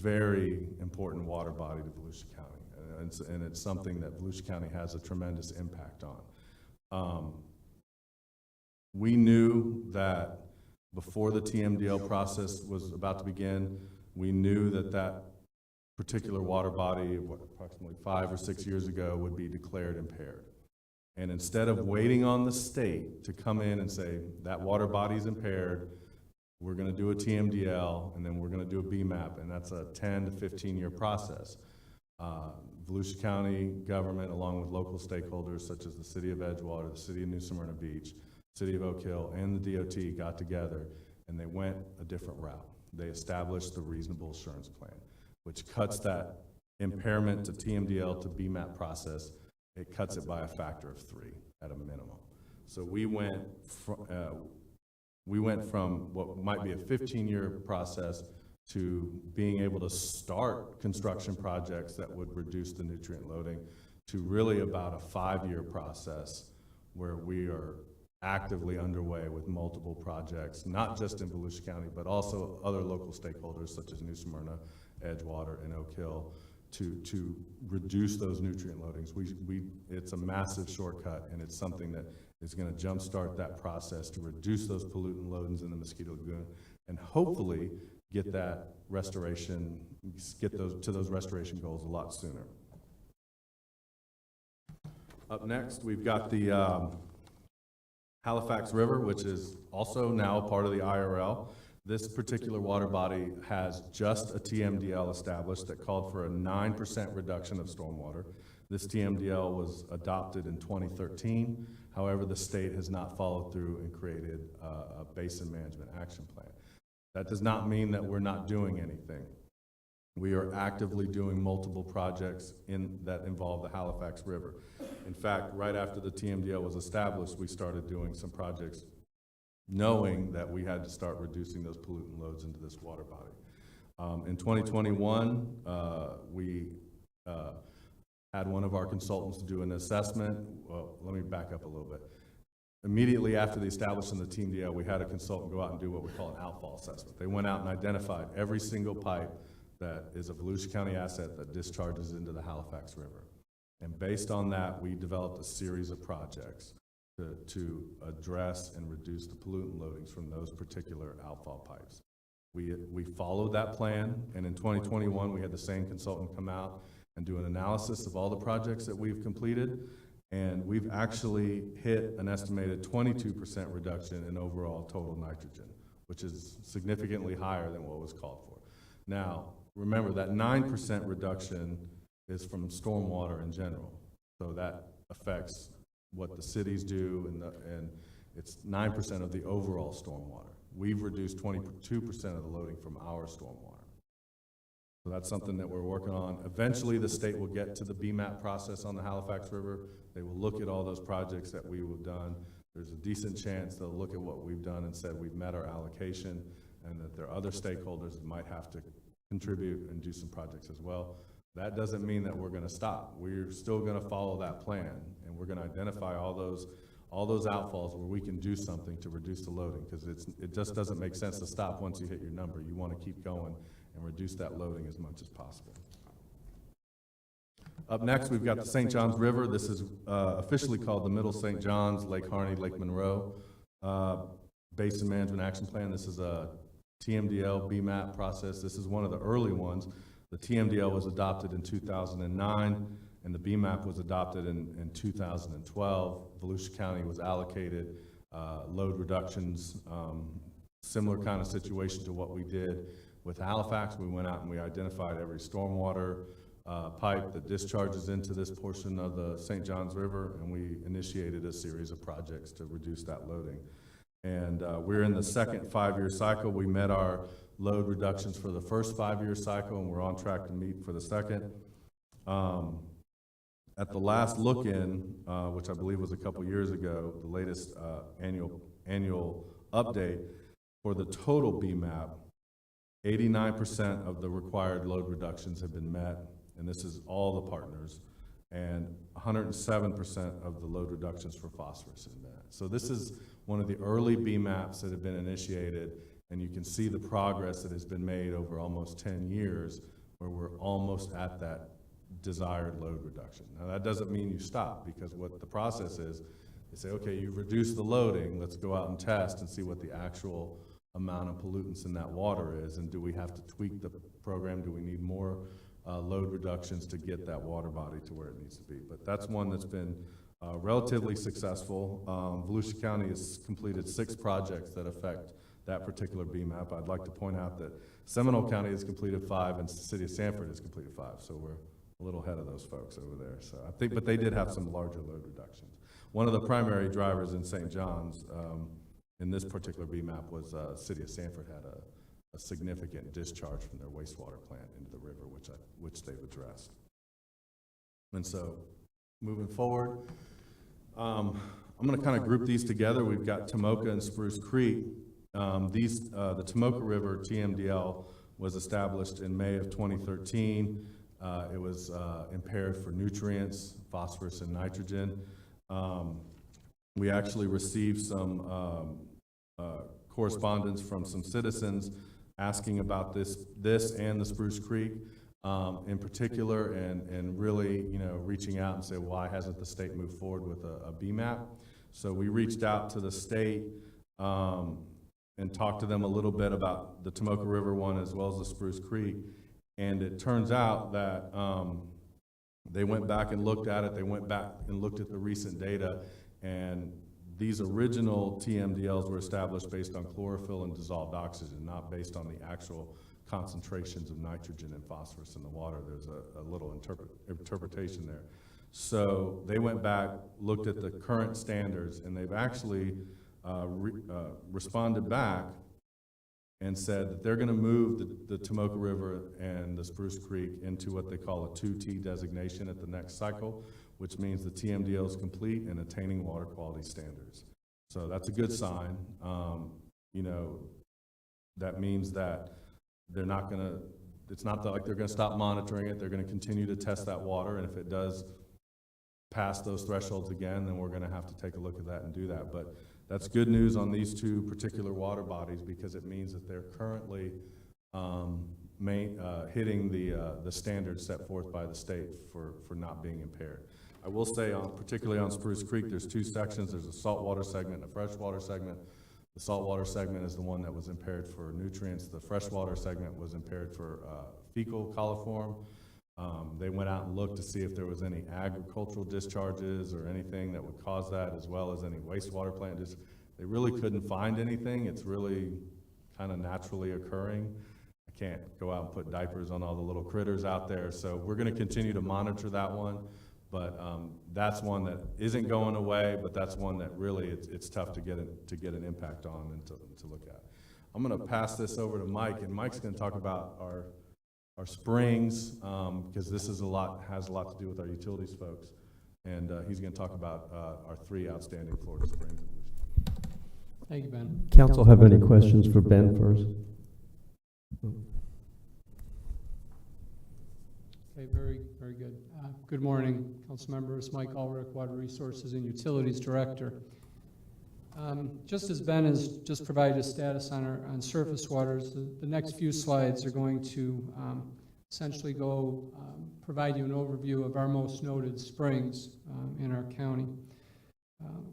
very important water body to Volusia County, and it's something that Volusia County has a tremendous impact on. We knew that before the TMDL process was about to begin, we knew that particular water body, approximately 5 or 6 years ago, would be declared impaired. And instead of waiting on the state to come in and say, that water body is impaired, we're going to do a TMDL, and then we're going to do a BMAP, and that's a 10 to 15-year process. Volusia County government, along with local stakeholders such as the City of Edgewater, the City of New Smyrna Beach, City of Oak Hill, and the DOT got together, and they went a different route. They established the Reasonable Assurance Plan, which cuts that impairment to TMDL to BMAP process. It cuts it by a factor of 3 at a minimum. So we went from what might be a 15-year process to being able to start construction projects that would reduce the nutrient loading to really about a 5-year process where we are actively underway with multiple projects, not just in Volusia County, but also other local stakeholders such as New Smyrna, Edgewater, and Oak Hill to reduce those nutrient loadings. It's a massive shortcut, and it's something that is going to jumpstart that process to reduce those pollutant loadings in the Mosquito Lagoon and hopefully get that restoration, get those restoration goals a lot sooner. Up next, we've got the Halifax River, which is also now a part of the IRL. This particular water body has just a TMDL established that called for a 9% reduction of stormwater. This TMDL was adopted in 2013. However, the state has not followed through and created a basin management action plan. That does not mean that we're not doing anything. We are actively doing multiple projects that involve the Halifax River. In fact, right after the TMDL was established, we started doing some projects knowing that we had to start reducing those pollutant loads into this water body. In 2021, we had one of our consultants do an assessment. Well, let me back up a little bit. Immediately after the establishment of the TMDL, we had a consultant go out and do what we call an outfall assessment. They went out and identified every single pipe that is a Volusia County asset that discharges into the Halifax River. And based on that, we developed a series of projects to address and reduce the pollutant loadings from those particular outfall pipes. We followed that plan, and in 2021, we had the same consultant come out and do an analysis of all the projects that we've completed, and we've actually hit an estimated 22% reduction in overall total nitrogen, which is significantly higher than what was called for. Now, remember that 9% reduction is from stormwater in general, so that affects what the cities do, and it's 9% of the overall stormwater. We've reduced 22% of the loading from our stormwater. So that's something that we're working on. Eventually, the state will get to the BMAP process on the Halifax River. They will look at all those projects that we have done. There's a decent chance they'll look at what we've done and said we've met our allocation, and that there are other stakeholders that might have to contribute and do some projects as well. That doesn't mean that we're going to stop. We're still going to follow that plan, and we're going to identify all those outfalls where we can do something to reduce the loading, because it just doesn't make sense to stop once you hit your number. You want to keep going and reduce that loading as much as possible. Up next, we've got the St. Johns River. This is officially called the Middle St. Johns, Lake Harney, Lake Monroe Basin Management Action Plan. This is a TMDL BMAP process. This is one of the early ones. The TMDL was adopted in 2009, and the BMAP was adopted in 2012. Volusia County was allocated load reductions, similar kind of situation to what we did with Halifax. We went out and we identified every stormwater pipe that discharges into this portion of the St. Johns River, and we initiated a series of projects to reduce that loading. And we're in the second 5-year cycle. We met our load reductions for the first 5-year cycle, and we're on track to meet for the second. At the last look-in, which I believe was a couple years ago, the latest annual update for the total BMAP, 89% of the required load reductions have been met, and this is all the partners, and 107% of the load reductions for phosphorus is met. So this is one of the early BMAPs that have been initiated, and you can see the progress that has been made over almost 10 years, where we're almost at that desired load reduction. Now that doesn't mean you stop, because what the process is, they say, okay, you've reduced the loading, let's go out and test and see what the actual amount of pollutants in that water is, and do we have to tweak the program? Do we need more load reductions to get that water body to where it needs to be? But that's one that's been relatively successful. Volusia County has completed 6 projects that affect that particular BMAP. I'd like to point out that Seminole County has completed 5, and the city of Sanford has completed 5, so we're a little ahead of those folks over there. So I think, but they did have some larger load reductions. One of the primary drivers in St. John's in this particular BMAP was city of Sanford had a significant discharge from their wastewater plant into the river, which they've addressed. And so moving forward, I'm going to kind of group these together. We've got Tomoka and Spruce Creek. The Tomoka River TMDL was established in May of 2013. It was impaired for nutrients, phosphorus, and nitrogen. We actually received some correspondence from some citizens asking about this and the Spruce Creek in particular, and really, reaching out and say, why hasn't the state moved forward with a BMAP? So we reached out to the state and talked to them a little bit about the Tomoka River one as well as the Spruce Creek. And it turns out that they went back and looked at it. They went back and looked at the recent data, and these original TMDLs were established based on chlorophyll and dissolved oxygen, not based on the actual concentrations of nitrogen and phosphorus in the water. There's a little interpretation there. So they went back, looked at the current standards, and they've actually responded back and said that they're going to move the Tomoka River and the Spruce Creek into what they call a 2T designation at the next cycle, which means the TMDL is complete and attaining water quality standards. So that's a good sign. You know, that means that they're not going to, it's not like they're going to stop monitoring it. They're going to continue to test that water, and if it does pass those thresholds again, then we're going to have to take a look at that and do that. But that's good news on these two particular water bodies, because it means that they're currently hitting the standards set forth by the state for not being impaired. I will say, particularly on Spruce Creek, there's two sections. There's a saltwater segment and a freshwater segment. The saltwater segment is the one that was impaired for nutrients. The freshwater segment was impaired for fecal coliform. They went out and looked to see if there was any agricultural discharges or anything that would cause that, as well as any wastewater plant. They really couldn't find anything. It's really kind of naturally occurring. I can't go out and put diapers on all the little critters out there. So we're going to continue to monitor that one. But that's one that isn't going away, but that's one that really it's tough to get an impact on and to look at. I'm going to pass this over to Mike, and Mike's going to talk about our springs, because this is has a lot to do with our utilities folks, and he's going to talk about our 3 outstanding Florida springs. Thank you, Ben. Council have any questions for Ben first? Okay, very good. Good morning, council members. Mike Ulrich, Water Resources and Utilities Director. Just as Ben has just provided a status on surface waters, the next few slides are going to essentially provide you an overview of our most noted springs in our county.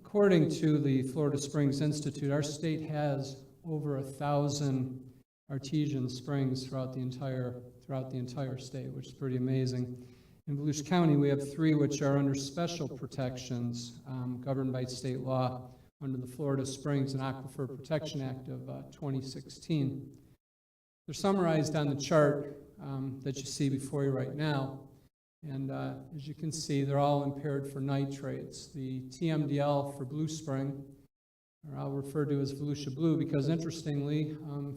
According to the Florida Springs Institute, our state has over 1,000 artesian springs throughout the entire state, which is pretty amazing. In Volusia County, we have 3 which are under special protections governed by state law under the Florida Springs and Aquifer Protection Act of 2016. They're summarized on the chart that you see before you right now. And as you can see, they're all impaired for nitrates. The TMDL for Blue Spring, or I'll refer to as Volusia Blue, because interestingly,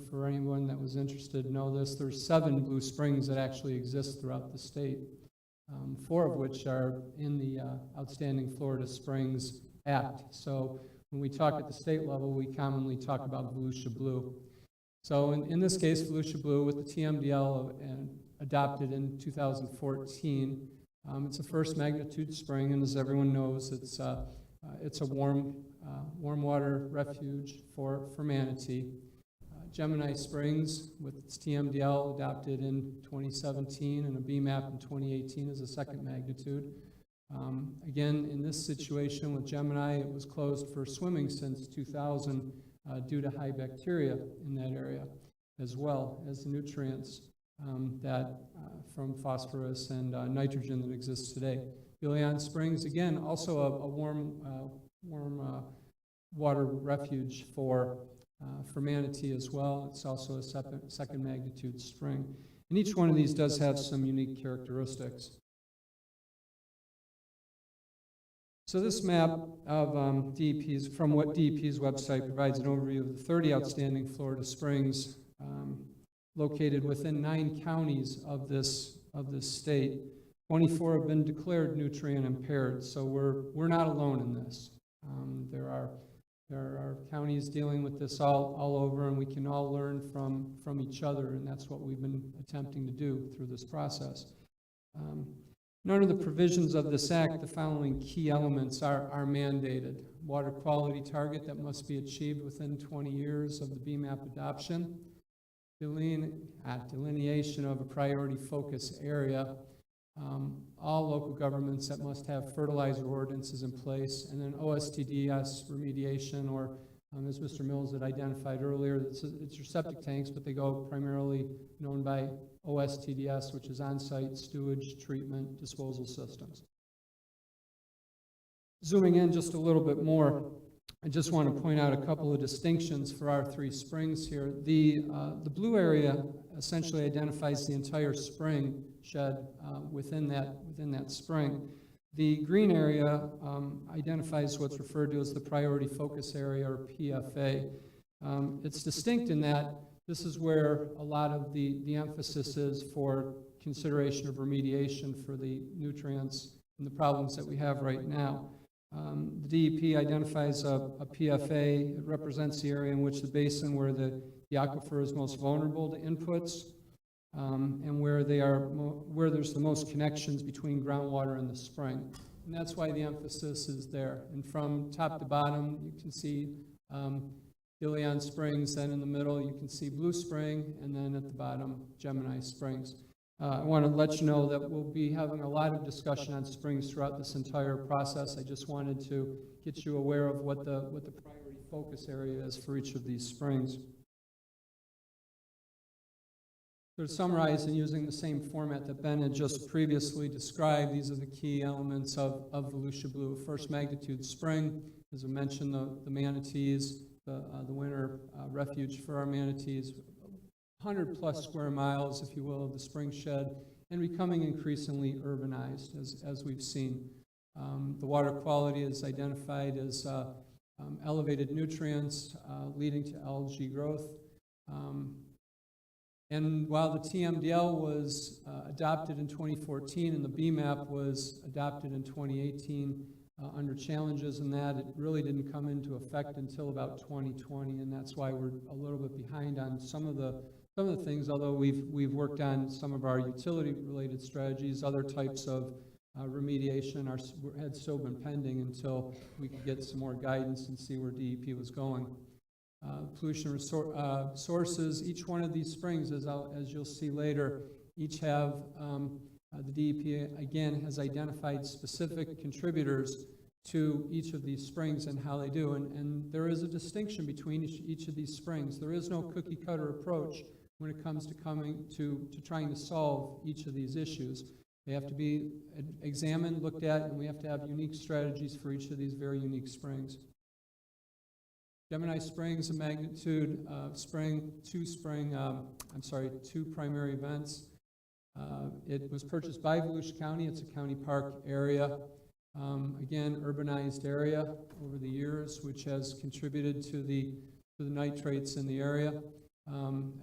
for anyone that was interested to know this, there's 7 Blue Springs that actually exist throughout the state, 4 of which are in the Outstanding Florida Springs Act. So when we talk at the state level, we commonly talk about Volusia Blue. So in this case, Volusia Blue with the TMDL adopted in 2014. It's a first magnitude spring, and as everyone knows, it's a warm water refuge for manatee. Gemini Springs with its TMDL adopted in 2017 and a BMAP in 2018 is a second magnitude. Again, in this situation with Gemini, it was closed for swimming since 2000 due to high bacteria in that area, as well as the nutrients from phosphorus and nitrogen that exists today. Ilion Springs, again, also a warm water refuge for manatee as well. It's also a second magnitude spring. And each one of these does have some unique characteristics. So this map of DEP's, from what DEP's website, provides an overview of the 30 outstanding Florida springs located within 9 counties of this state. 24 have been declared nutrient impaired, so we're not alone in this. There are counties dealing with this all over, and we can all learn from each other, and that's what we've been attempting to do through this process. Under the provisions of this act, the following key elements are mandated. Water quality target that must be achieved within 20 years of the BMAP adoption. Delineation of a priority focus area. All local governments that must have fertilizer ordinances in place, and then OSTDS remediation, or as Mr. Mills had identified earlier, it's your septic tanks, but they go primarily known by OSTDS, which is on-site sewage treatment disposal systems. Zooming in just a little bit more, I just want to point out a couple of distinctions for our three springs here. The blue area essentially identifies the entire spring shed within that spring. The green area identifies what's referred to as the priority focus area, or PFA. It's distinct in that this is where a lot of the emphasis is for consideration of remediation for the nutrients and the problems that we have right now. The DEP identifies a PFA. It represents the area in which the basin where the aquifer is most vulnerable to inputs, and where there's the most connections between groundwater and the spring. And that's why the emphasis is there. And from top to bottom, you can see Ilion Springs, then in the middle you can see Blue Spring, and then at the bottom, Gemini Springs. I want to let you know that we'll be having a lot of discussion on springs throughout this entire process. I just wanted to get you aware of what the priority focus area is for each of these springs. So to summarize, and using the same format that Ben had just previously described, these are the key elements of Volusia Blue. First magnitude spring, as I mentioned, the manatees, the winter refuge for our manatees, 100+ square miles, if you will, of the spring shed, and becoming increasingly urbanized, as we've seen. The water quality is identified as elevated nutrients leading to algae growth. And while the TMDL was adopted in 2014 and the BMAP was adopted in 2018, under challenges in that, it really didn't come into effect until about 2020, and that's why we're a little bit behind on some of the things, although we've worked on some of our utility-related strategies. Other types of remediation had still been pending until we could get some more guidance and see where DEP was going. Pollution sources, each one of these springs, as you'll see later, each have, the DEP again has identified specific contributors to each of these springs and how they do, and there is a distinction between each of these springs. There is no cookie cutter approach when it comes to trying to solve each of these issues. They have to be examined, looked at, and we have to have unique strategies for each of these very unique springs. Gemini Springs, a magnitude two primary events. It was purchased by Volusia County. It's a county park area. Again, urbanized area over the years, which has contributed to the nitrates in the area.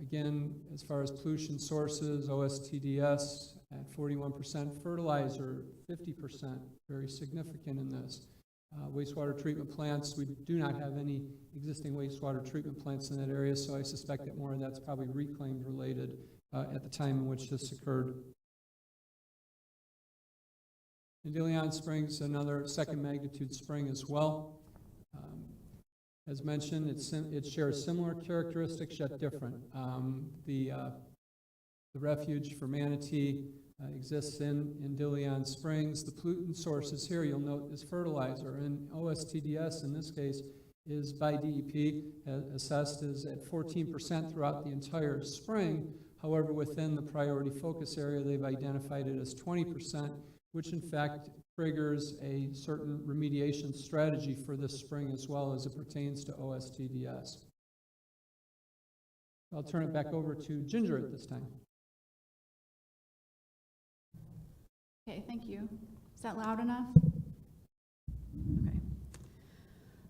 Again, as far as pollution sources, OSTDS at 41%, fertilizer 50%, very significant in this. Wastewater treatment plants, we do not have any existing wastewater treatment plants in that area, so I suspect that more of that's probably reclaimed related at the time in which this occurred. And Ilion Springs, another second magnitude spring as well. As mentioned, it shares similar characteristics yet different. The refuge for manatee exists in Ilion Springs. The pollutant sources here, you'll note, is fertilizer, and OSTDS in this case is by DEP assessed as at 14% throughout the entire spring. However, within the priority focus area, they've identified it as 20%, which in fact triggers a certain remediation strategy for this spring as well as it pertains to OSTDS. I'll turn it back over to Ginger at this time. Okay, thank you. Is that loud enough? Okay.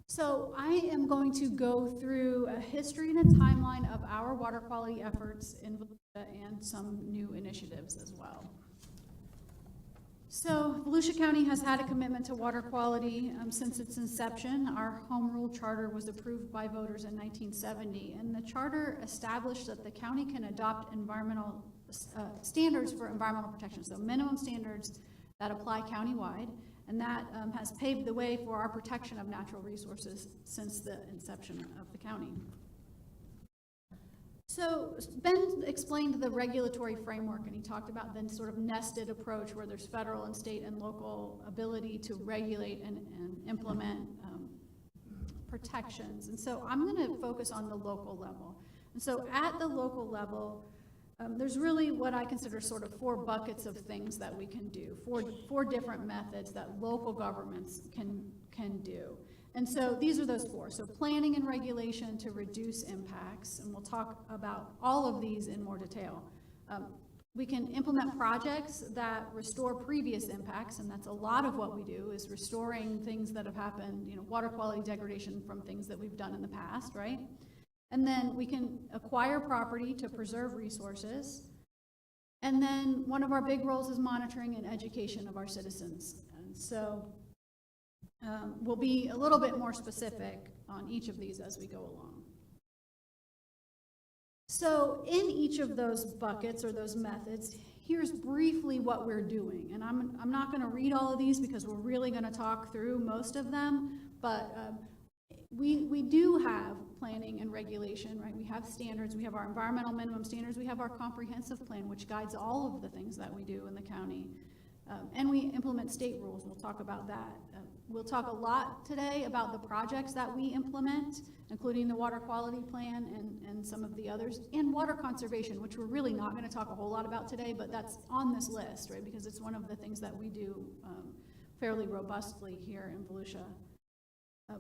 So I am going to go through a history and a timeline of our water quality efforts in Volusia and some new initiatives as well. So Volusia County has had a commitment to water quality since its inception. Our home rule charter was approved by voters in 1970, and the charter established that the county can adopt environmental standards for environmental protection, so minimum standards that apply countywide, and that has paved the way for our protection of natural resources since the inception of the county. So Ben explained the regulatory framework, and he talked about the sort of nested approach where there's federal and state and local ability to regulate and implement protections. And so I'm going to focus on the local level. And so at the local level, there's really what I consider sort of 4 buckets of things that we can do, four different methods that local governments can do. And so these are those four. So planning and regulation to reduce impacts, and we'll talk about all of these in more detail. We can implement projects that restore previous impacts, and that's a lot of what we do, is restoring things that have happened, water quality degradation from things that we've done in the past, right? And then we can acquire property to preserve resources. And then one of our big roles is monitoring and education of our citizens. And so we'll be a little bit more specific on each of these as we go along. So in each of those buckets or those methods, here's briefly what we're doing. And I'm not going to read all of these because we're really going to talk through most of them, but we do have planning and regulation, right? We have standards, we have our environmental minimum standards, we have our comprehensive plan, which guides all of the things that we do in the county. And we implement state rules. We'll talk about that. We'll talk a lot today about the projects that we implement, including the water quality plan and some of the others, and water conservation, which we're really not going to talk a whole lot about today, but that's on this list, right? Because it's one of the things that we do fairly robustly here in Volusia.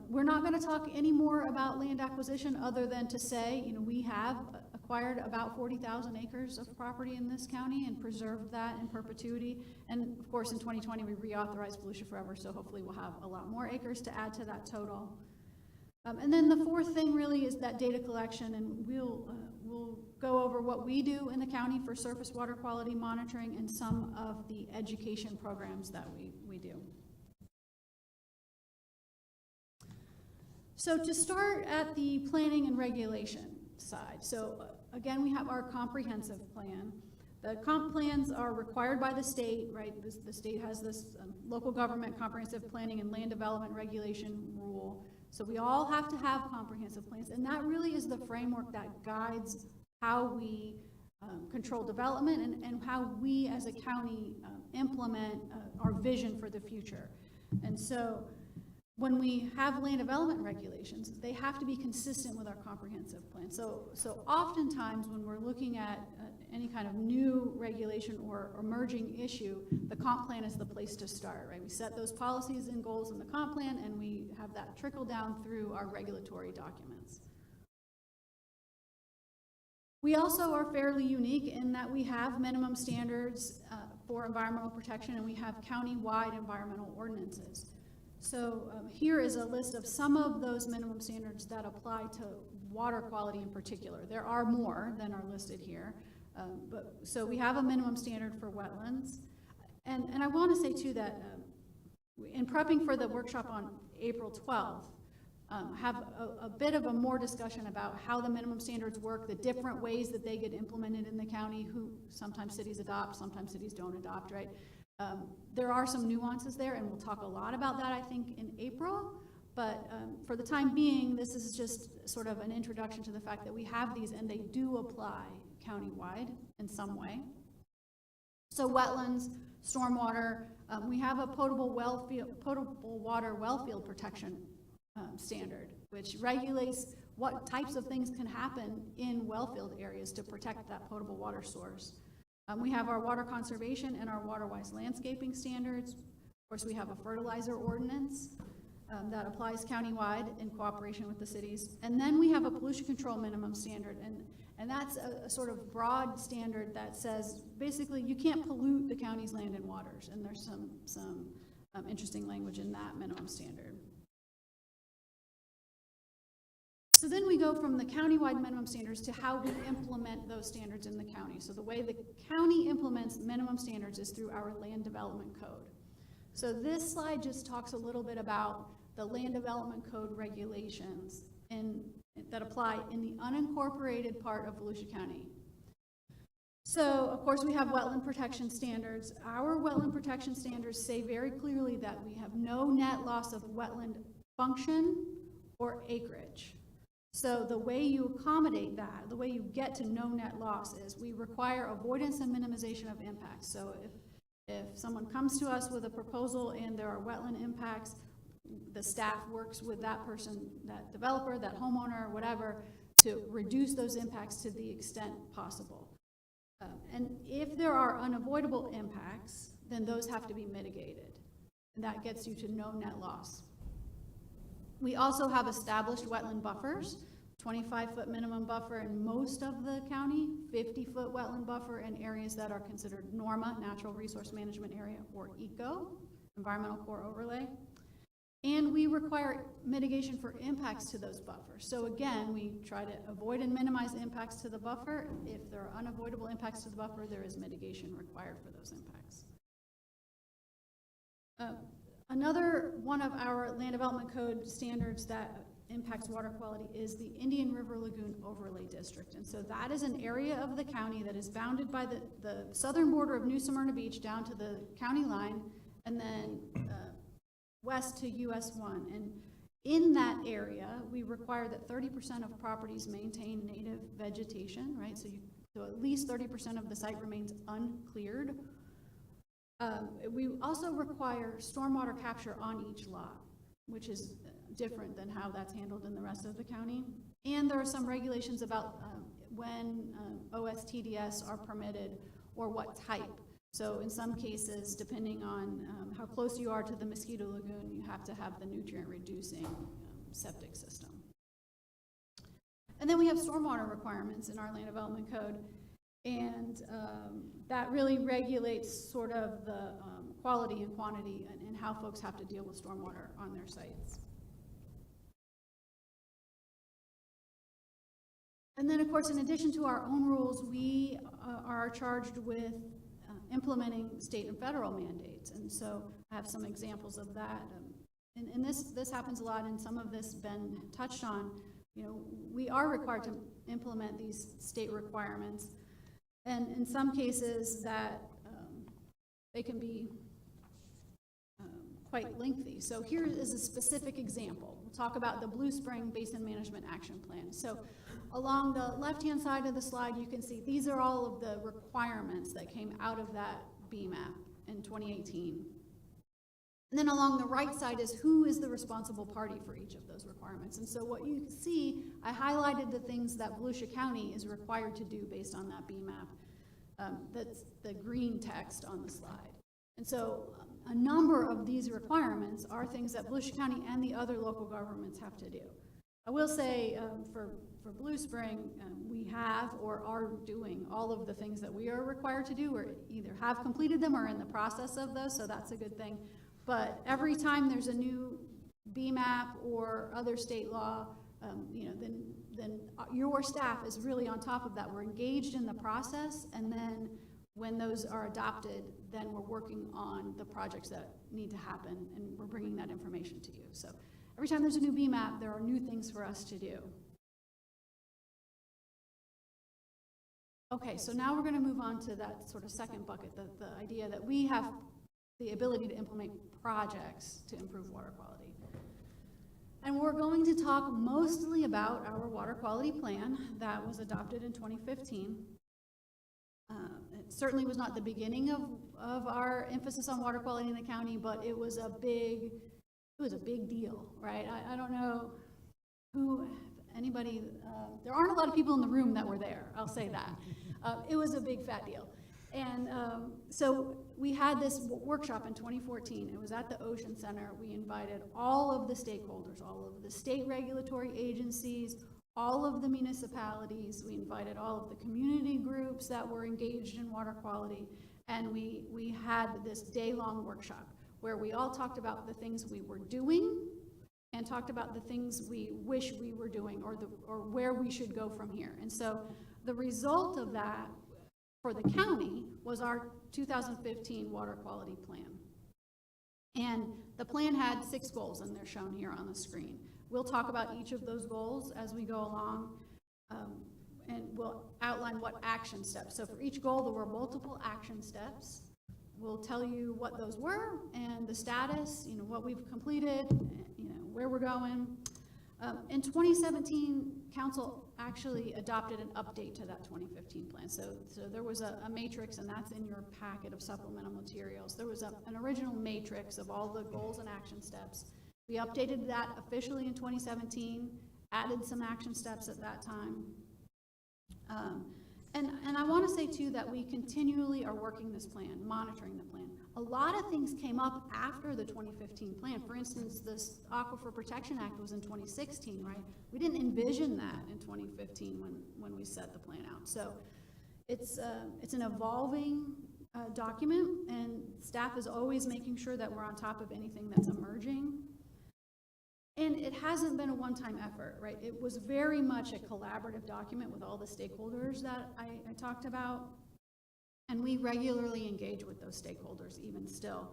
We're not going to talk any more about land acquisition other than to say, we have acquired about 40,000 acres of property in this county and preserved that in perpetuity. And of course, in 2020, we reauthorized Volusia Forever, so hopefully we'll have a lot more acres to add to that total. And then the fourth thing really is that data collection, and we'll go over what we do in the county for surface water quality monitoring and some of the education programs that we do. So to start at the planning and regulation side, so again, we have our comprehensive plan. The comp plans are required by the state, right? The state has this local government comprehensive planning and land development regulation rule. So we all have to have comprehensive plans, and that really is the framework that guides how we control development and how we as a county implement our vision for the future. And so when we have land development regulations, they have to be consistent with our comprehensive plan. So oftentimes when we're looking at any kind of new regulation or emerging issue, the comp plan is the place to start, right? We set those policies and goals in the comp plan, and we have that trickle down through our regulatory documents. We also are fairly unique in that we have minimum standards for environmental protection, and we have county-wide environmental ordinances. So here is a list of some of those minimum standards that apply to water quality in particular. There are more than are listed here. So we have a minimum standard for wetlands. And I want to say too that in prepping for the workshop on April 12th, have a bit of a more discussion about how the minimum standards work, the different ways that they get implemented in the county, who sometimes cities adopt, sometimes cities don't adopt, right? There are some nuances there, and we'll talk a lot about that, I think, in April. But for the time being, this is just sort of an introduction to the fact that we have these, and they do apply countywide in some way. So wetlands, stormwater, we have a potable water wellfield protection standard, which regulates what types of things can happen in wellfield areas to protect that potable water source. We have our water conservation and our water-wise landscaping standards. Of course, we have a fertilizer ordinance that applies countywide in cooperation with the cities. And then we have a pollution control minimum standard, and that's a sort of broad standard that says basically you can't pollute the county's land and waters, and there's some interesting language in that minimum standard. So then we go from the countywide minimum standards to how we implement those standards in the county. So the way the county implements minimum standards is through our land development code. So this slide just talks a little bit about the land development code regulations that apply in the unincorporated part of Volusia County. So of course we have wetland protection standards. Our wetland protection standards say very clearly that we have no net loss of wetland function or acreage. So the way you accommodate that, the way you get to no net loss is we require avoidance and minimization of impacts. So if someone comes to us with a proposal and there are wetland impacts, the staff works with that person, that developer, that homeowner, whatever, to reduce those impacts to the extent possible. And if there are unavoidable impacts, then those have to be mitigated. And that gets you to no net loss. We also have established wetland buffers, 25-foot minimum buffer in most of the county, 50-foot wetland buffer in areas that are considered NORMA, Natural Resource Management Area, or ECO, Environmental Core Overlay. And we require mitigation for impacts to those buffers. So again, we try to avoid and minimize impacts to the buffer. If there are unavoidable impacts to the buffer, there is mitigation required for those impacts. Another one of our Land Development Code standards that impacts water quality is the Indian River Lagoon Overlay District. And so that is an area of the county that is bounded by the southern border of New Smyrna Beach down to the county line, and then west to US 1. And in that area, we require that 30% of properties maintain native vegetation, right? So at least 30% of the site remains uncleared. We also require stormwater capture on each lot, which is different than how that's handled in the rest of the county. And there are some regulations about when OSTDS are permitted or what type. So in some cases, depending on how close you are to the Mosquito Lagoon, you have to have the nutrient reducing septic system. And then we have stormwater requirements in our land development code. And that really regulates sort of the quality and quantity and how folks have to deal with stormwater on their sites. And then, of course, in addition to our own rules, we are charged with implementing state and federal mandates. And so I have some examples of that. And this happens a lot, and some of this Ben touched on. You know, we are required to implement these state requirements. And in some cases that they can be quite lengthy. So here is a specific example. We'll talk about the Blue Spring Basin Management Action Plan. So along the left-hand side of the slide, you can see these are all of the requirements that came out of that BMAP in 2018. And then along the right side is who is the responsible party for each of those requirements. And so what you see, I highlighted the things that Volusia County is required to do based on that BMAP. That's the green text on the slide. And so a number of these requirements are things that Volusia County and the other local governments have to do. I will say for Blue Spring, we have or are doing all of the things that we are required to do, or either have completed them or in the process of those, so that's a good thing. But every time there's a new BMAP or other state law, you know, then your staff is really on top of that. We're engaged in the process, and then when those are adopted, then we're working on the projects that need to happen, and we're bringing that information to you. So every time there's a new BMAP, there are new things for us to do. Okay, so now we're going to move on to that sort of second bucket, the idea that we have the ability to implement projects to improve water quality. And we're going to talk mostly about our water quality plan that was adopted in 2015. It certainly was not the beginning of our emphasis on water quality in the county, but it was a big deal, right? I don't know anybody, there aren't a lot of people in the room that were there, I'll say that. It was a big fat deal. And so we had this workshop in 2014. It was at the Ocean Center. We invited all of the stakeholders, all of the state regulatory agencies, all of the municipalities. We invited all of the community groups that were engaged in water quality. And we had this day-long workshop where we all talked about the things we were doing and talked about the things we wish we were doing, or where we should go from here. And so the result of that for the county was our 2015 water quality plan. And the plan had 6 goals, and they're shown here on the screen. We'll talk about each of those goals as we go along, and we'll outline what action steps. So for each goal, there were multiple action steps. We'll tell you what those were and the status, you know, what we've completed, you know, where we're going. In 2017, Council actually adopted an update to that 2015 plan. So there was a matrix, and that's in your packet of supplemental materials. There was an original matrix of all the goals and action steps. We updated that officially in 2017, added some action steps at that time. And I want to say too that we continually are working this plan, monitoring the plan. A lot of things came up after the 2015 plan. For instance, this Aquifer Protection Act was in 2016, right? We didn't envision that in 2015 when we set the plan out. So it's an evolving document, and staff is always making sure that we're on top of anything that's emerging. And it hasn't been a one-time effort, right? It was very much a collaborative document with all the stakeholders that I talked about. And we regularly engage with those stakeholders even still.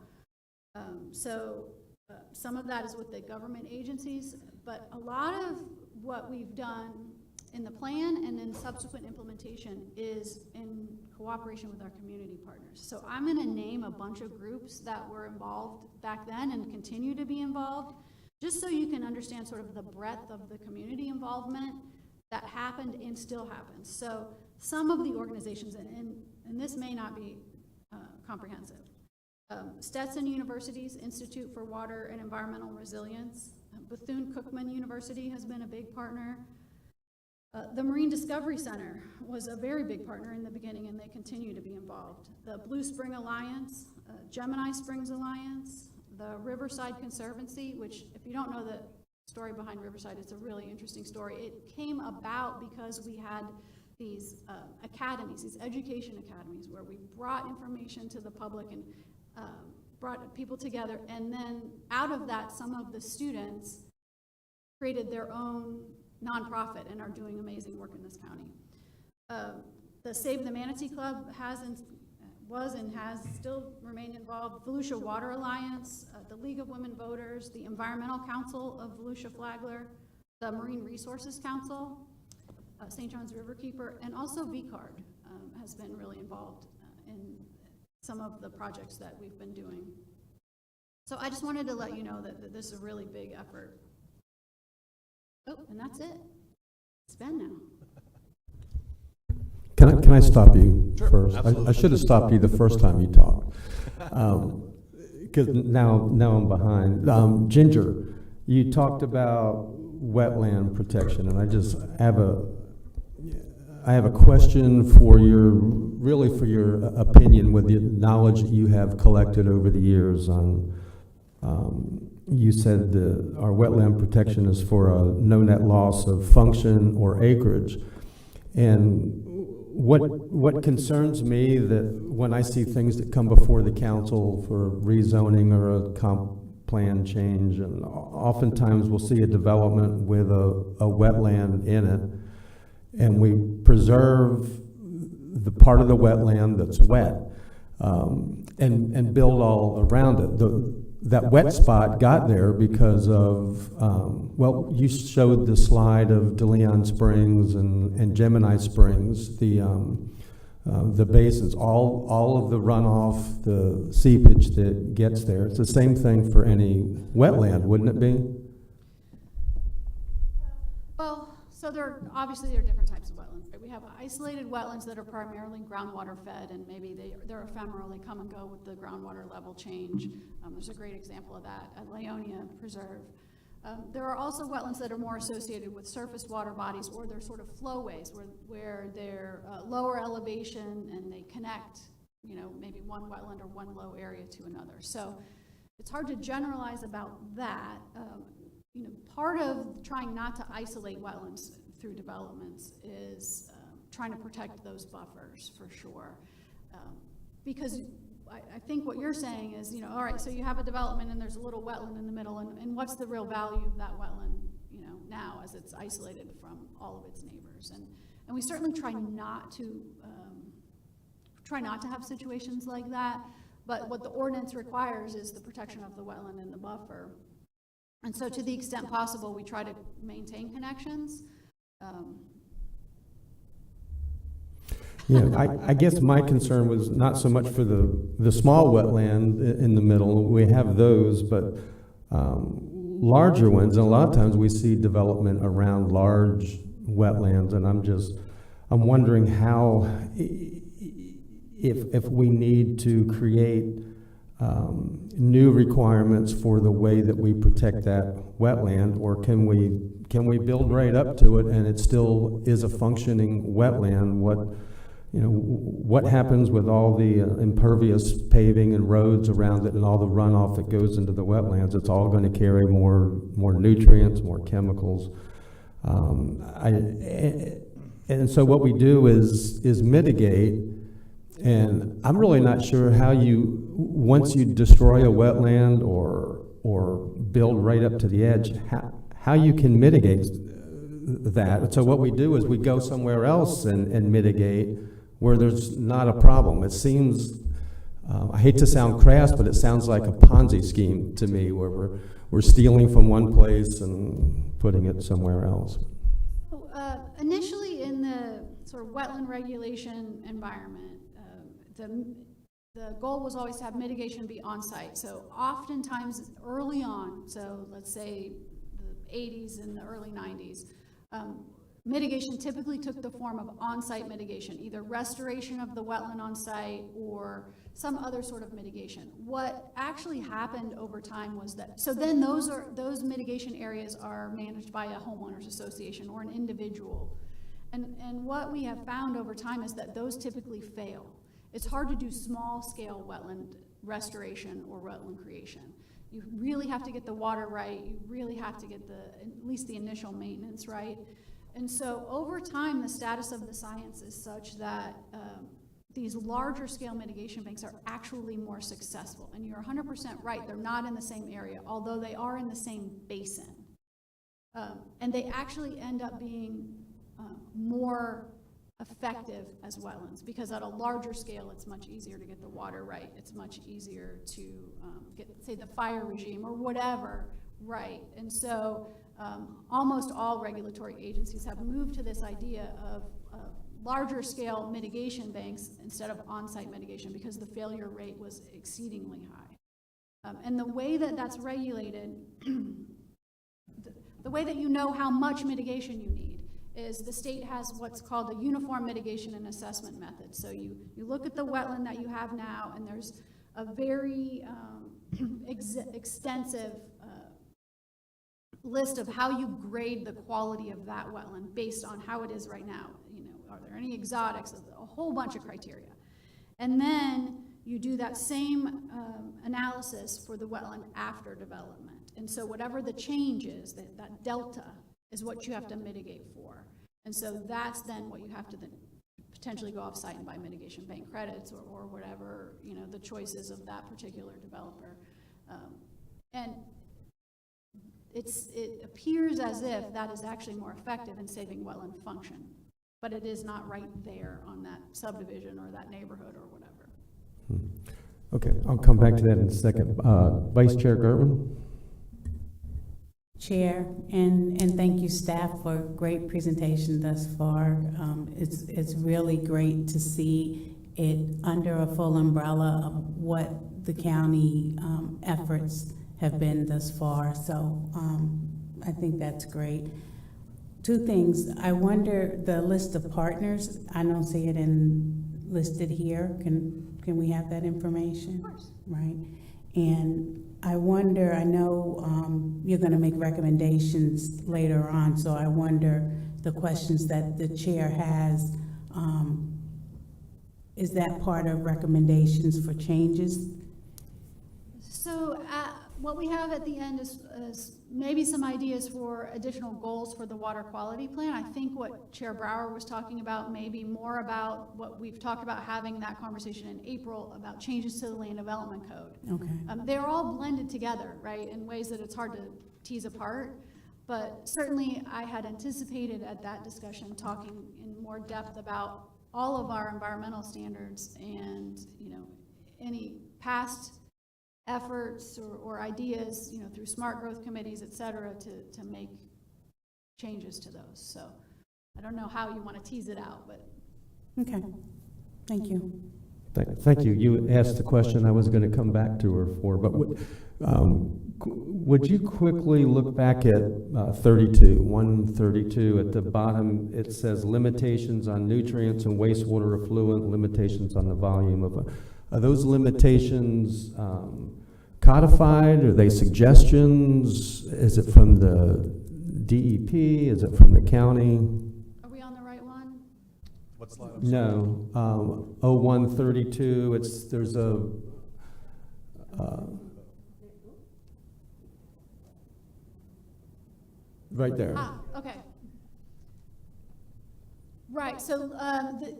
Some of that is with the government agencies, but a lot of what we've done in the plan and in subsequent implementation is in cooperation with our community partners. So I'm going to name a bunch of groups that were involved back then and continue to be involved, just so you can understand sort of the breadth of the community involvement that happened and still happens. So some of the organizations, and this may not be comprehensive, Stetson University's Institute for Water and Environmental Resilience, Bethune-Cookman University has been a big partner. The Marine Discovery Center was a very big partner in the beginning, and they continue to be involved. The Blue Spring Alliance, Gemini Springs Alliance, the Riverside Conservancy, which if you don't know the story behind Riverside, it's a really interesting story. It came about because we had these academies, these education academies, where we brought information to the public and brought people together, and then out of that, some of the students created their own nonprofit and are doing amazing work in this county. The Save the Manatee Club was and has still remained involved. Volusia Water Alliance, the League of Women Voters, the Environmental Council of Volusia Flagler, the Marine Resources Council, St. John's Riverkeeper, and also VCARD has been really involved in some of the projects that we've been doing. So I just wanted to let you know that this is a really big effort. Oh, and that's it. It's Ben now. Can I stop you first? Absolutely. I should have stopped you the first time you talked. Because now I'm behind. Ginger, you talked about wetland protection, and I just have a question for your opinion with the knowledge that you have collected over the years on, you said that our wetland protection is for a no net loss of function or acreage. And what concerns me that when I see things that come before the council for rezoning or a comp plan change, and oftentimes we'll see a development with a wetland in it, and we preserve the part of the wetland that's wet, and build all around it. That wet spot got there because of, well, you showed the slide of DeLeon Springs and Gemini Springs, the basins, all of the runoff, the seepage that gets there. It's the same thing for any wetland, wouldn't it be? Well, so there are different types of wetlands, right? We have isolated wetlands that are primarily groundwater fed, and maybe they're ephemeral, they come and go with the groundwater level change. There's a great example of that at Leonia Preserve. There are also wetlands that are more associated with surface water bodies, or they're sort of flowways where they're lower elevation and they connect, maybe one wetland or one low area to another. So it's hard to generalize about that. Part of trying not to isolate wetlands through developments is trying to protect those buffers for sure. Because I think what you're saying is, all right, so you have a development and there's a little wetland in the middle, and what's the real value of that wetland, now as it's isolated from all of its neighbors? And we certainly try not to have situations like that, but what the ordinance requires is the protection of the wetland and the buffer. And so to the extent possible, we try to maintain connections. Yeah, I guess my concern was not so much for the small wetland in the middle. We have those, but larger ones, and a lot of times we see development around large wetlands, and I'm wondering how, if we need to create new requirements for the way that we protect that wetland, or can we build right up to it and it still is a functioning wetland? you know, what happens with all the impervious paving and roads around it and all the runoff that goes into the wetlands? It's all going to carry more nutrients, more chemicals. And so what we do is mitigate, and I'm really not sure how you, once you destroy a wetland or build right up to the edge, how you can mitigate that. So what we do is we go somewhere else and mitigate where there's not a problem. It seems, I hate to sound crass, but it sounds like a Ponzi scheme to me, where we're stealing from one place and putting it somewhere else. Initially, in the sort of wetland regulation environment, the goal was always to have mitigation be on-site. So oftentimes early on, so let's say the 80s and the early 90s, mitigation typically took the form of on-site mitigation, either restoration of the wetland on-site or some other sort of mitigation. What actually happened over time was that, so then those mitigation areas are managed by a homeowners association or an individual. And what we have found over time is that those typically fail. It's hard to do small-scale wetland restoration or wetland creation. You really have to get the water right. You really have to get at least the initial maintenance right. And so over time, the status of the science is such that these larger scale mitigation banks are actually more successful. And you're 100% right, they're not in the same area, although they are in the same basin. And they actually end up being more effective as wetlands, because at a larger scale, it's much easier to get the water right. It's much easier to get, say, the fire regime or whatever right. And so almost all regulatory agencies have moved to this idea of larger scale mitigation banks instead of on-site mitigation, because the failure rate was exceedingly high. And the way that that's regulated, the way that you know how much mitigation you need is the state has what's called a uniform mitigation and assessment method. So you look at the wetland that you have now, and there's a very extensive list of how you grade the quality of that wetland based on how it is right now. You know, are there any exotics? A whole bunch of criteria. And then you do that same analysis for the wetland after development. And so whatever the change is, that delta is what you have to mitigate for. And so that's then what you have to then potentially go off-site and buy mitigation bank credits or whatever, you know, the choices of that particular developer. And it appears as if that is actually more effective in saving wetland function, but it is not right there on that subdivision or that neighborhood or whatever. Okay, I'll come back to that in a second. Vice Chair Gertman. Chair, and thank you staff for a great presentation thus far. It's really great to see it under a full umbrella of what the county efforts have been thus far. So I think that's great. Two things. I wonder, the list of partners, I don't see it listed here. Can we have that information? Of course. Right. And I wonder, I know you're going to make recommendations later on, so I wonder the questions that the chair has, is that part of recommendations for changes? So what we have at the end is maybe some ideas for additional goals for the water quality plan. I think what Chair Brower was talking about may be more about what we've talked about having that conversation in April about changes to the land development code. Okay. They're all blended together, right, in ways that it's hard to tease apart. But certainly I had anticipated at that discussion talking in more depth about all of our environmental standards and, you know, any past efforts or ideas, you know, through smart growth committees, et cetera, to make changes to those. So I don't know how you want to tease it out, but. Okay, thank you. Thank you. You asked the question I was going to come back to her for, but would you quickly look back at 132 at the bottom? It says limitations on nutrients and wastewater effluent, limitations on the volume of are those limitations codified? Are they suggestions? Is it from the DEP? Is it from the county? Are we on the right one? What slide? No, 0132, there's a, right there. Okay. Right, so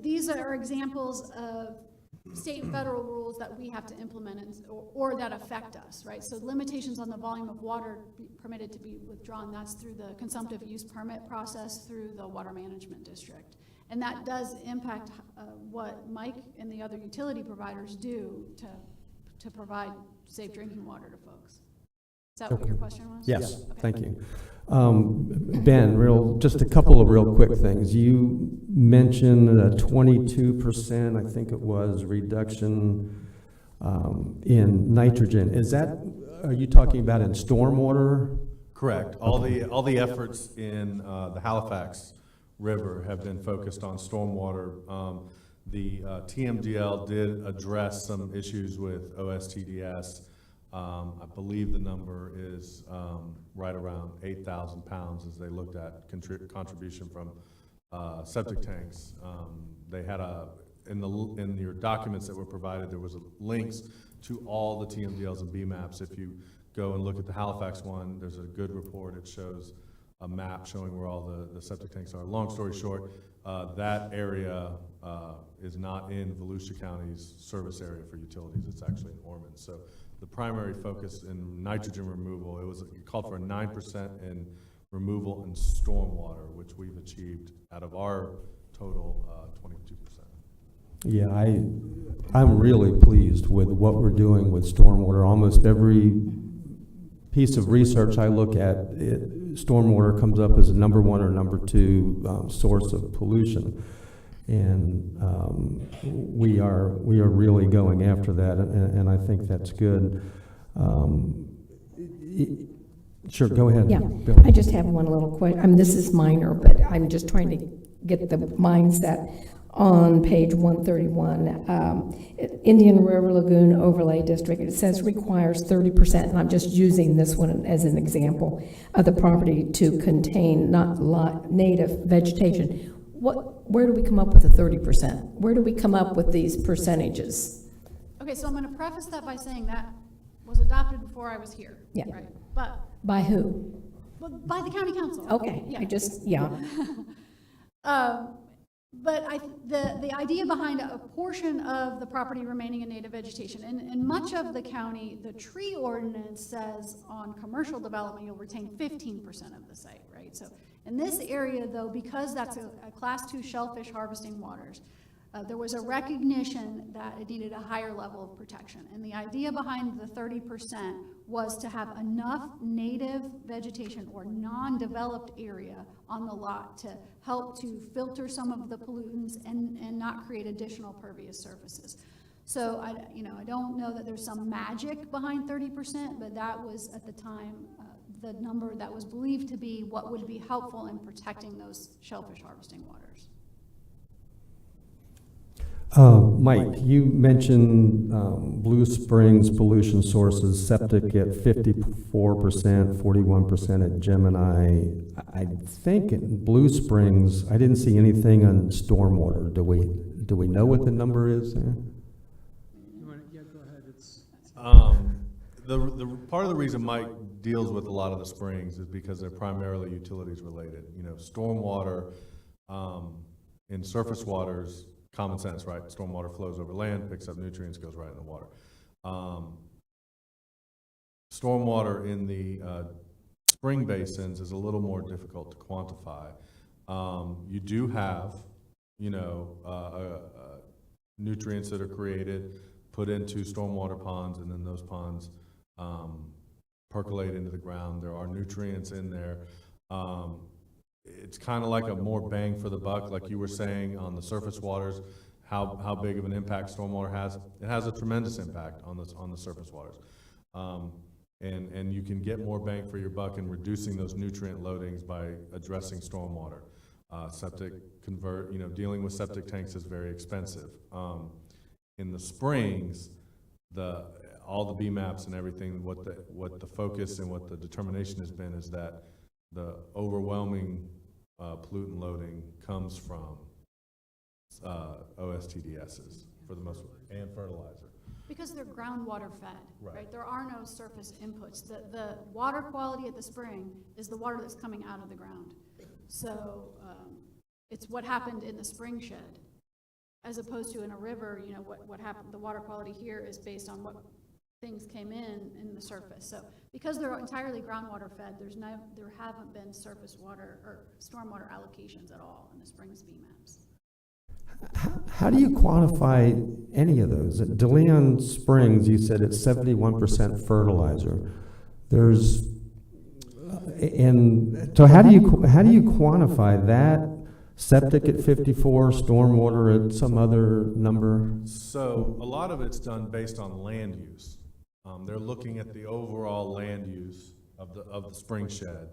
these are examples of state and federal rules that we have to implement or that affect us, right? So limitations on the volume of water permitted to be withdrawn, that's through the consumptive use permit process through the water management district. And that does impact what Mike and the other utility providers do to provide safe drinking water to folks. Is that what your question was? Yes, Okay. thank you. Ben, just a couple of real quick things. You mentioned a 22%, I think it was, reduction in nitrogen. Are you talking about in stormwater? Correct. All the efforts in the Halifax River have been focused on stormwater. The TMDL did address some issues with OSTDS. I believe the number is right around 8,000 pounds as they looked at contribution from septic tanks. They had in your documents that were provided, there was links to all the TMDLs and BMAPs. If you go and look at the Halifax one, there's a good report. It shows a map showing where all the septic tanks are. Long story short, that area is not in Volusia County's service area for utilities. It's actually in Ormond. So the primary focus in nitrogen removal, it called for a 9% in removal in stormwater, which we've achieved out of our total 22%. Yeah, I'm really pleased with what we're doing with stormwater. Almost every piece of research I look at, stormwater comes up as a number 1 or number 2 source of pollution. And we are really going after that, and I think that's good. Sure, go ahead. Yeah, Bill. I just have one little question. I mean, this is minor, but I'm just trying to get the mindset. On page 131, Indian River Lagoon Overlay District, it says requires 30%, and I'm just using this one as an example, of the property to contain native vegetation. Where do we come up with the 30%? Where do we come up with these percentages? Okay, so I'm going to preface that by saying that was adopted before I was here. Yeah. Right. But By who? well, by the county council. Okay, Yeah. But the idea behind a portion of the property remaining in native vegetation, in much of the county, the tree ordinance says on commercial development, you'll retain 15% of the site, right? So in this area, though, because that's a class 2 shellfish harvesting waters, there was a recognition that it needed a higher level of protection. And the idea behind the 30% was to have enough native vegetation or non-developed area on the lot to help to filter some of the pollutants and not create additional pervious surfaces. So I don't know that there's some magic behind 30%, but that was at the time the number that was believed to be what would be helpful in protecting those shellfish harvesting waters. Mike, you mentioned Blue Springs pollution sources, septic at 54%, 41% at Gemini. I think in Blue Springs, I didn't see anything on stormwater. Do we know what the number is there? Yeah, go ahead. The part of the reason Mike deals with a lot of the springs is because they're primarily utilities related. Stormwater in surface waters, common sense, right? Stormwater flows over land, picks up nutrients, goes right in the water. Stormwater in the spring basins is a little more difficult to quantify. You do have, nutrients that are created, put into stormwater ponds, and then those ponds percolate into the ground. There are nutrients in there. It's kind of like a more bang for the buck, like you were saying on the surface waters, how big of an impact stormwater has. It has a tremendous impact on the surface waters. And you can get more bang for your buck in reducing those nutrient loadings by addressing stormwater. Dealing with septic tanks is very expensive. In the springs, all the BMAPs and everything, what the focus and what the determination has been is that the overwhelming pollutant loading comes from OSTDSs for the most, and fertilizer. Because they're groundwater fed, Right. right? There are no surface inputs. The water quality at the spring is the water that's coming out of the ground. So it's what happened in the spring shed, as opposed to in a river. You know, what happened, the water quality here is based on what things came in the surface. So because they're entirely groundwater fed, there haven't been surface water or stormwater allocations at all in the Springs BMAPs. How do you quantify any of those? At DeLeon Springs, you said it's 71% fertilizer. There's, and so how do you quantify that? Septic at 54, stormwater at some other number? So a lot of it's done based on land use. They're looking at the overall land use of the spring shed.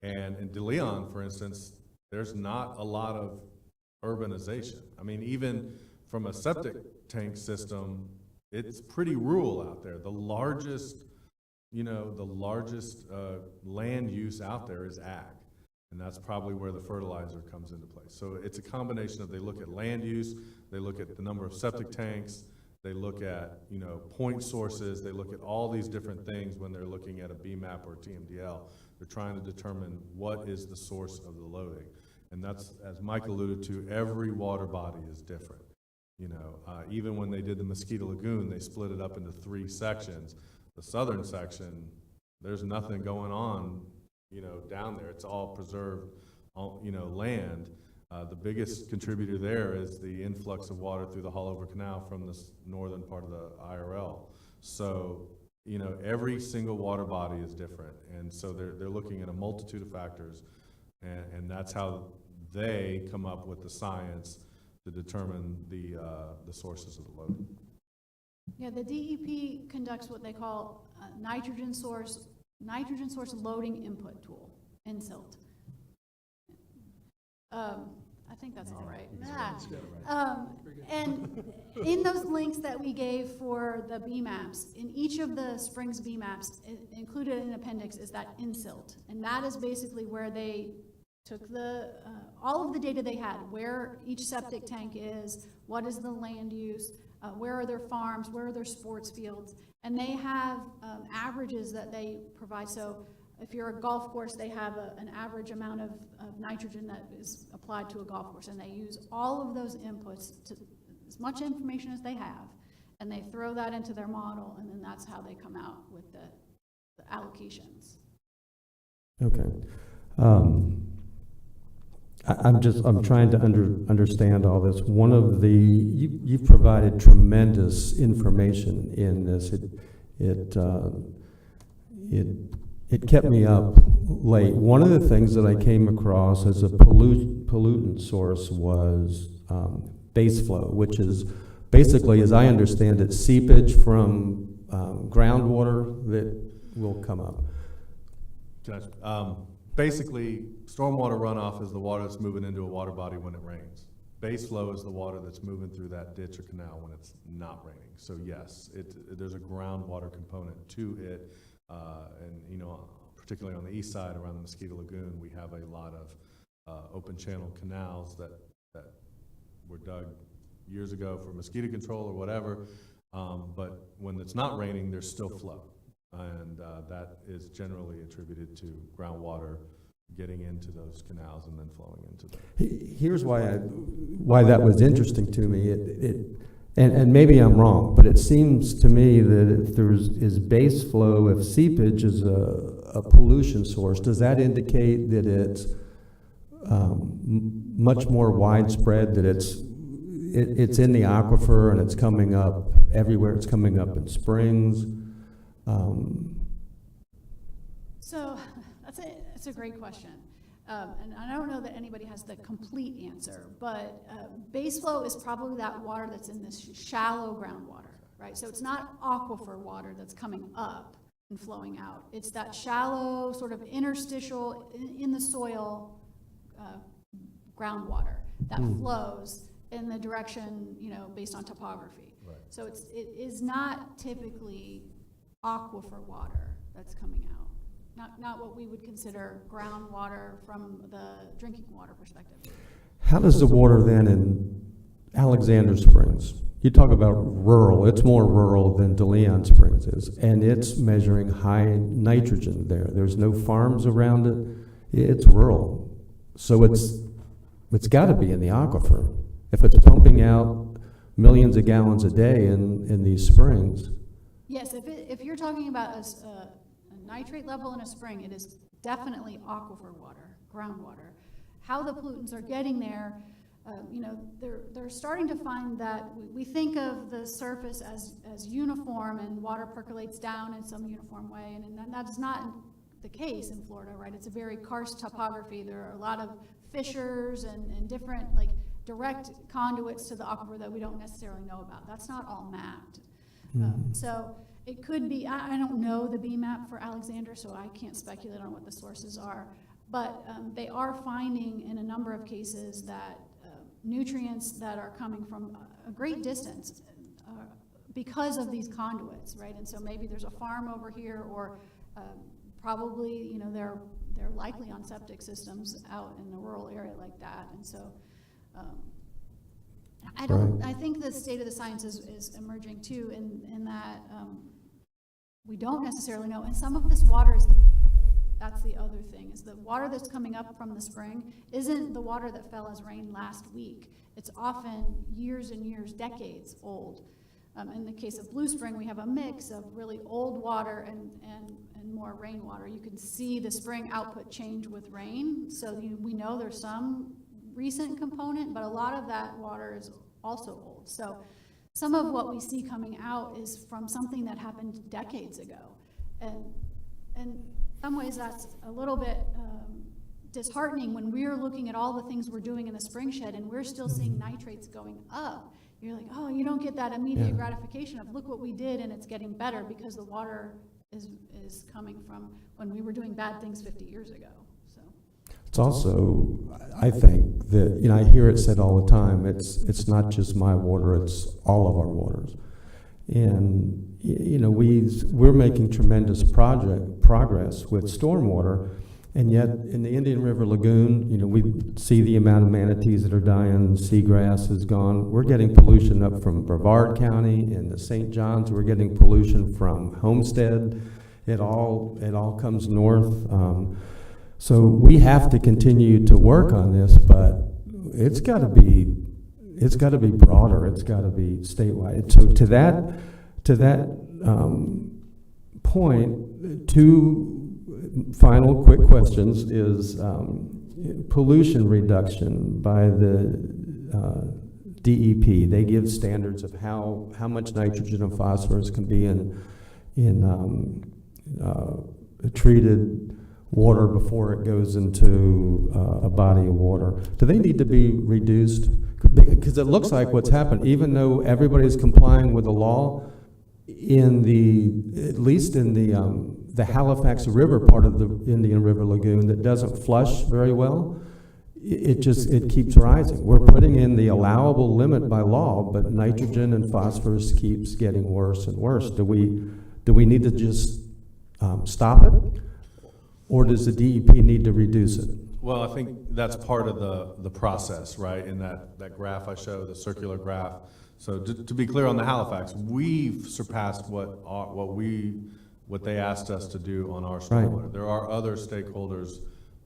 And in DeLeon, for instance, there's not a lot of urbanization. I mean, even from a septic tank system, it's pretty rural out there. The largest land use out there is ag. And that's probably where the fertilizer comes into place. So it's a combination of, they look at land use, they look at the number of septic tanks, they look at, point sources, they look at all these different things when they're looking at a BMAP or TMDL. They're trying to determine what is the source of the loading. And that's, as Mike alluded to, every water body is different. Even when they did the Mosquito Lagoon, they split it up into 3 sections. The southern section, there's nothing going on down there. It's all preserved, land. The biggest contributor there is the influx of water through the Haulover Canal from the northern part of the IRL. So, every single water body is different. And so they're looking at a multitude of factors, and that's how they come up with the science to determine the sources of the load. Yeah, the DEP conducts what they call nitrogen source loading input tool, NSILT. I think that's all right. And in those links that we gave for the BMAPs, in each of the Springs BMAPs, included in appendix is that NSILT. And that is basically where they took all of the data they had, where each septic tank is, what is the land use, where are their farms, where are their sports fields, and they have averages that they provide. So if you're a golf course, they have an average amount of nitrogen that is applied to a golf course, and they use all of those inputs, to as much information as they have, and they throw that into their model, and then that's how they come out with the allocations. Okay. I'm trying to understand all this. One of the, you've provided tremendous information in this. It kept me up late. One of the things that I came across as a pollutant source was base flow, which is basically, as I understand it, seepage from groundwater that will come up. Basically, stormwater runoff is the water that's moving into a water body when it rains. Base flow is the water that's moving through that ditch or canal when it's not raining. So yes, there's a groundwater component to it. And particularly on the east side around the Mosquito Lagoon, we have a lot of open channel canals that were dug years ago for mosquito control or whatever. But when it's not raining, there's still flow. And that is generally attributed to groundwater getting into those canals and then flowing into them. Here's why that was interesting to me. And maybe I'm wrong, but it seems to me that if is base flow, if seepage is a pollution source, does that indicate that it's much more widespread, that it's in the aquifer and it's coming up everywhere? It's coming up in springs. So that's a great question. And I don't know that anybody has the complete answer, but base flow is probably that water that's in this shallow groundwater, right? So it's not aquifer water that's coming up and flowing out. It's that shallow sort of interstitial in the soil groundwater that flows in the direction, based on topography. Right. So it is not typically aquifer water that's coming out. Not what we would consider groundwater from the drinking water perspective. How does the water then Alexander Springs. You talk about rural, it's more rural than DeLeon Springs is, and it's measuring high nitrogen there. There's no farms around it. It's rural. So it's got to be in the aquifer. If it's pumping out millions of gallons a day in these springs. Yes, if you're talking about a nitrate level in a spring, it is definitely aquifer water, groundwater. How the pollutants are getting there, you know, they're starting to find that we think of the surface as uniform and water percolates down in some uniform way, and that is not the case in Florida, right? It's a very karst topography. There are a lot of fissures and different like direct conduits to the aquifer that we don't necessarily know about. That's not all mapped. So it could be, I don't know the BMAP for Alexander, so I can't speculate on what the sources are, but they are finding in a number of cases that nutrients that are coming from a great distance because of these conduits, right? And so maybe there's a farm over here, or probably, you know, they're likely on septic systems out in a rural area like that. And so I think the state of the science is emerging too in that we don't necessarily know. And some of this water is, that's the other thing, is the water that's coming up from the spring isn't the water that fell as rain last week. It's often years and years, decades old. In the case of Blue Spring, we have a mix of really old water and more rainwater. You can see the spring output change with rain. So we know there's some recent component, but a lot of that water is also old. So some of what we see coming out is from something that happened decades ago. And in some ways that's a little bit disheartening when we're looking at all the things we're doing in the spring shed and we're still seeing nitrates going up. You're like, oh, you don't get that immediate gratification of look what we did and it's getting better because the water is coming from when we were doing bad things 50 years ago. So It's also, I think that, you know, I hear it said all the time, it's not just my water, it's all of our waters. And, you know, we're making tremendous progress with stormwater, and yet in the Indian River Lagoon, you know, we see the amount of manatees that are dying, seagrass is gone. We're getting pollution up from Brevard County and the St. Johns. We're getting pollution from Homestead. It all comes north. So we have to continue to work on this, but it's got to be broader. It's got to be statewide. So to that point, two final quick questions is pollution reduction by the DEP. They give standards of how much nitrogen and phosphorus can be in treated water before it goes into a body of water. Do they need to be reduced? Because it looks like what's happened, even though everybody's complying with the law, at least in the Halifax River part of the Indian River Lagoon that doesn't flush very well, it keeps rising. We're putting in the allowable limit by law, but nitrogen and phosphorus keeps getting worse and worse. Do we need to just stop it? Or does the DEP need to reduce it? Well, I think that's part of the process, right? In that graph I showed, the circular graph. So to be clear on the Halifax, we've surpassed what they asked us to do on our stormwater. Right. There are other stakeholders,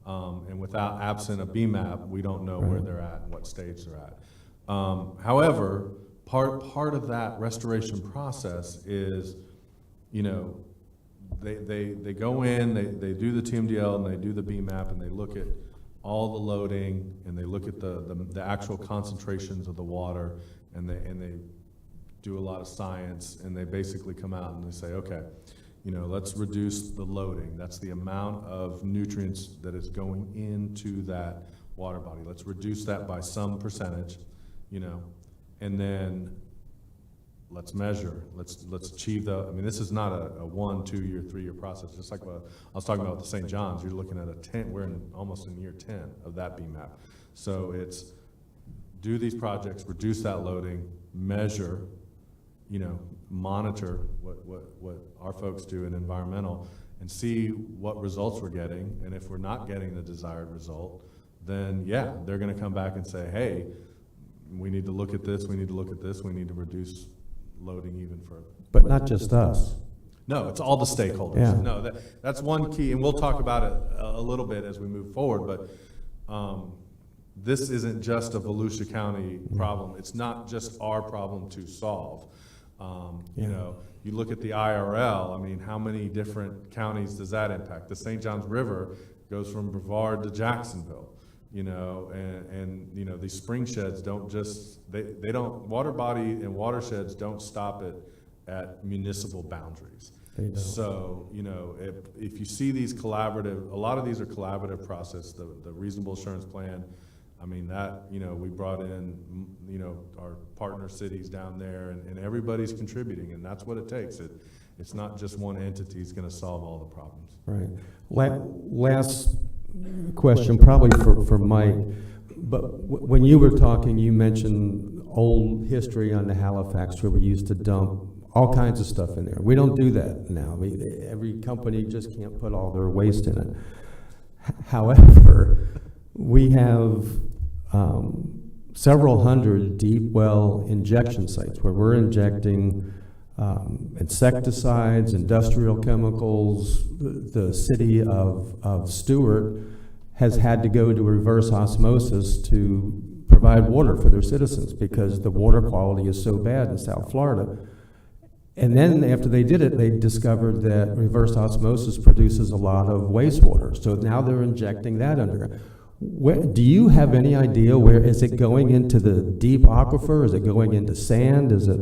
and without absent a BMAP, we don't know where they're at and what stage they're at. However, part of that restoration process is, you know, they go in, they do the TMDL and they do the BMAP and they look at all the loading and they look at the actual concentrations of the water and they do a lot of science and they basically come out and they say, okay, you know, let's reduce the loading. That's the amount of nutrients that is going into that water body. Let's reduce that by some percentage, you know, and then let's measure, let's achieve I mean, this is not a 1, 2 year, 3 year process. Just like what I was talking about with the St. John's, you're looking at we're almost in year 10 of that BMAP. So it's do these projects, reduce that loading, measure, you know, monitor what our folks do in environmental and see what results we're getting. And if we're not getting the desired result, then yeah, they're gonna come back and say, hey, we need to look at this, we need to look at this, we need to reduce loading even further. But not just us. No, it's all the stakeholders. Yeah. No, that's one key, and we'll talk about it a little bit as we move forward, but this isn't just a Volusia County problem. It's not just our problem to solve. You know, you look at the IRL, I mean, how many different counties does that impact? The St. Johns River goes from Brevard to Jacksonville, you know, and you know, these spring sheds don't just, they don't, water body and watersheds don't stop at municipal boundaries. So, you know, if you see these collaborative, a lot of these are collaborative process, the reasonable assurance plan, I mean, that, you know, we brought in, you know, our partner cities down there, and everybody's contributing, and that's what it takes. It's not just one entity is going to solve all the problems. Right. Last question, probably for Mike, but when you were talking, you mentioned old history on the Halifax River. We used to dump all kinds of stuff in there. We don't do that now. Every company just can't put all their waste in it. However, we have several hundred deep well injection sites where we're injecting insecticides, industrial chemicals. The city of Stewart has had to go to reverse osmosis to provide water for their citizens because the water quality is so bad in South Florida. And then after they did it, they discovered that reverse osmosis produces a lot of wastewater. So now they're injecting that under. Do you have any idea where, is it going into the deep aquifer? Is it going into sand? Is it,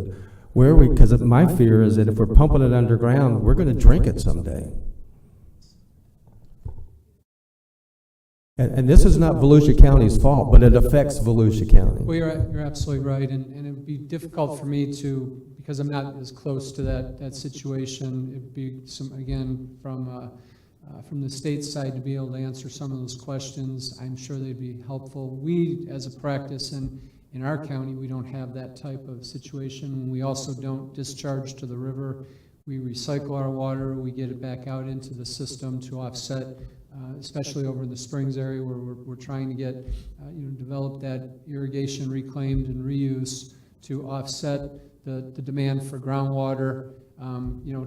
where are we, because my fear is that if we're pumping it underground, we're going to drink it someday. And this is not Volusia County's fault, but it affects Volusia County. Well, you're absolutely right, and it'd be difficult for me to, because I'm not as close to that situation, it'd be again, from the state side to be able to answer some of those questions. I'm sure they'd be helpful. We, as a practice in our county, we don't have that type of situation. We also don't discharge to the river. We recycle our water, we get it back out into the system to offset, especially over in the Springs area where we're trying to get, develop that irrigation reclaimed and reuse to offset the demand for groundwater,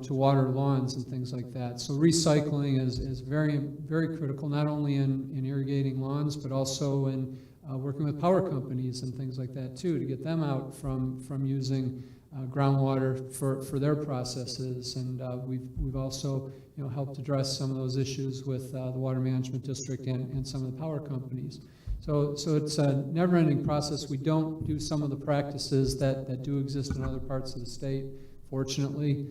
to water lawns and things like that. So recycling is very, very critical, not only in irrigating lawns, but also in working with power companies and things like that too, to get them out from using groundwater for their processes. And we've also helped address some of those issues with the Water Management District and some of the power companies. So it's a never-ending process. We don't do some of the practices that do exist in other parts of the state, fortunately.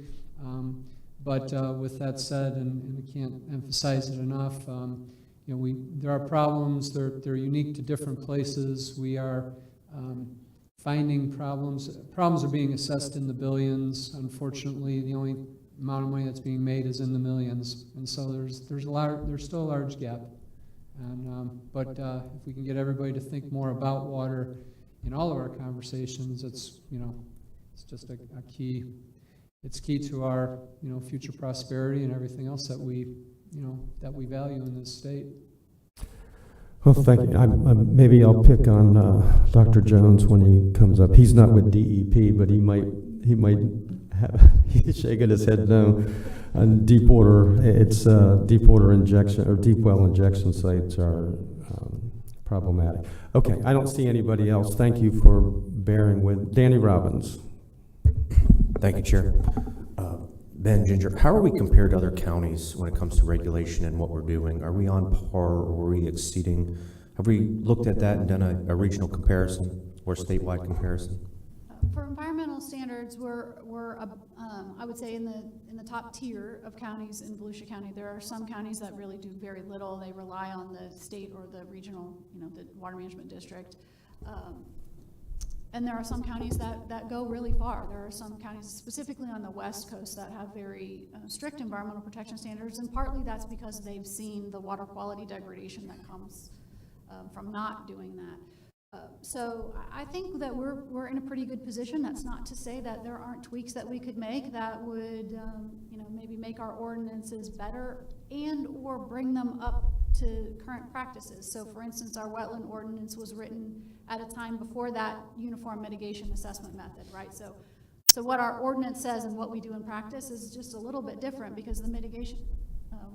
But with that said, and I can't emphasize it enough, there are problems. They're unique to different places. We are finding problems. Problems are being assessed in the billions. Unfortunately, the only amount of money that's being made is in the millions, and so there's still a large gap. And but if we can get everybody to think more about water in all of our conversations, it's just a key. It's key to our future prosperity and everything else that we value in this state. Well, thank you. Maybe I'll pick on Dr. Jones when he comes up. He's not with DEP, but he might have, he's shaking his head no. On deep water, it's deep water injection or deep well injection sites are problematic. Okay, I don't see anybody else. Thank you for bearing with. Danny Robbins. Thank you, Chair. Ben Ginger, how are we compared to other counties when it comes to regulation and what we're doing? Are we on par or are we exceeding? Have we looked at that and done a regional comparison or statewide comparison? For environmental standards, we're I would say in the top tier of counties in Volusia County. There are some counties that really do very little. They rely on the state or the regional, the Water Management District. And there are some counties that go really far. There are some counties, specifically on the West Coast, that have very strict environmental protection standards, and partly that's because they've seen the water quality degradation that comes from not doing that. So I think that we're in a pretty good position. That's not to say that there aren't tweaks that we could make that would, maybe make our ordinances better and or bring them up to current practices. So for instance, our wetland ordinance was written at a time before that uniform mitigation assessment method, right? So what our ordinance says and what we do in practice is just a little bit different because the mitigation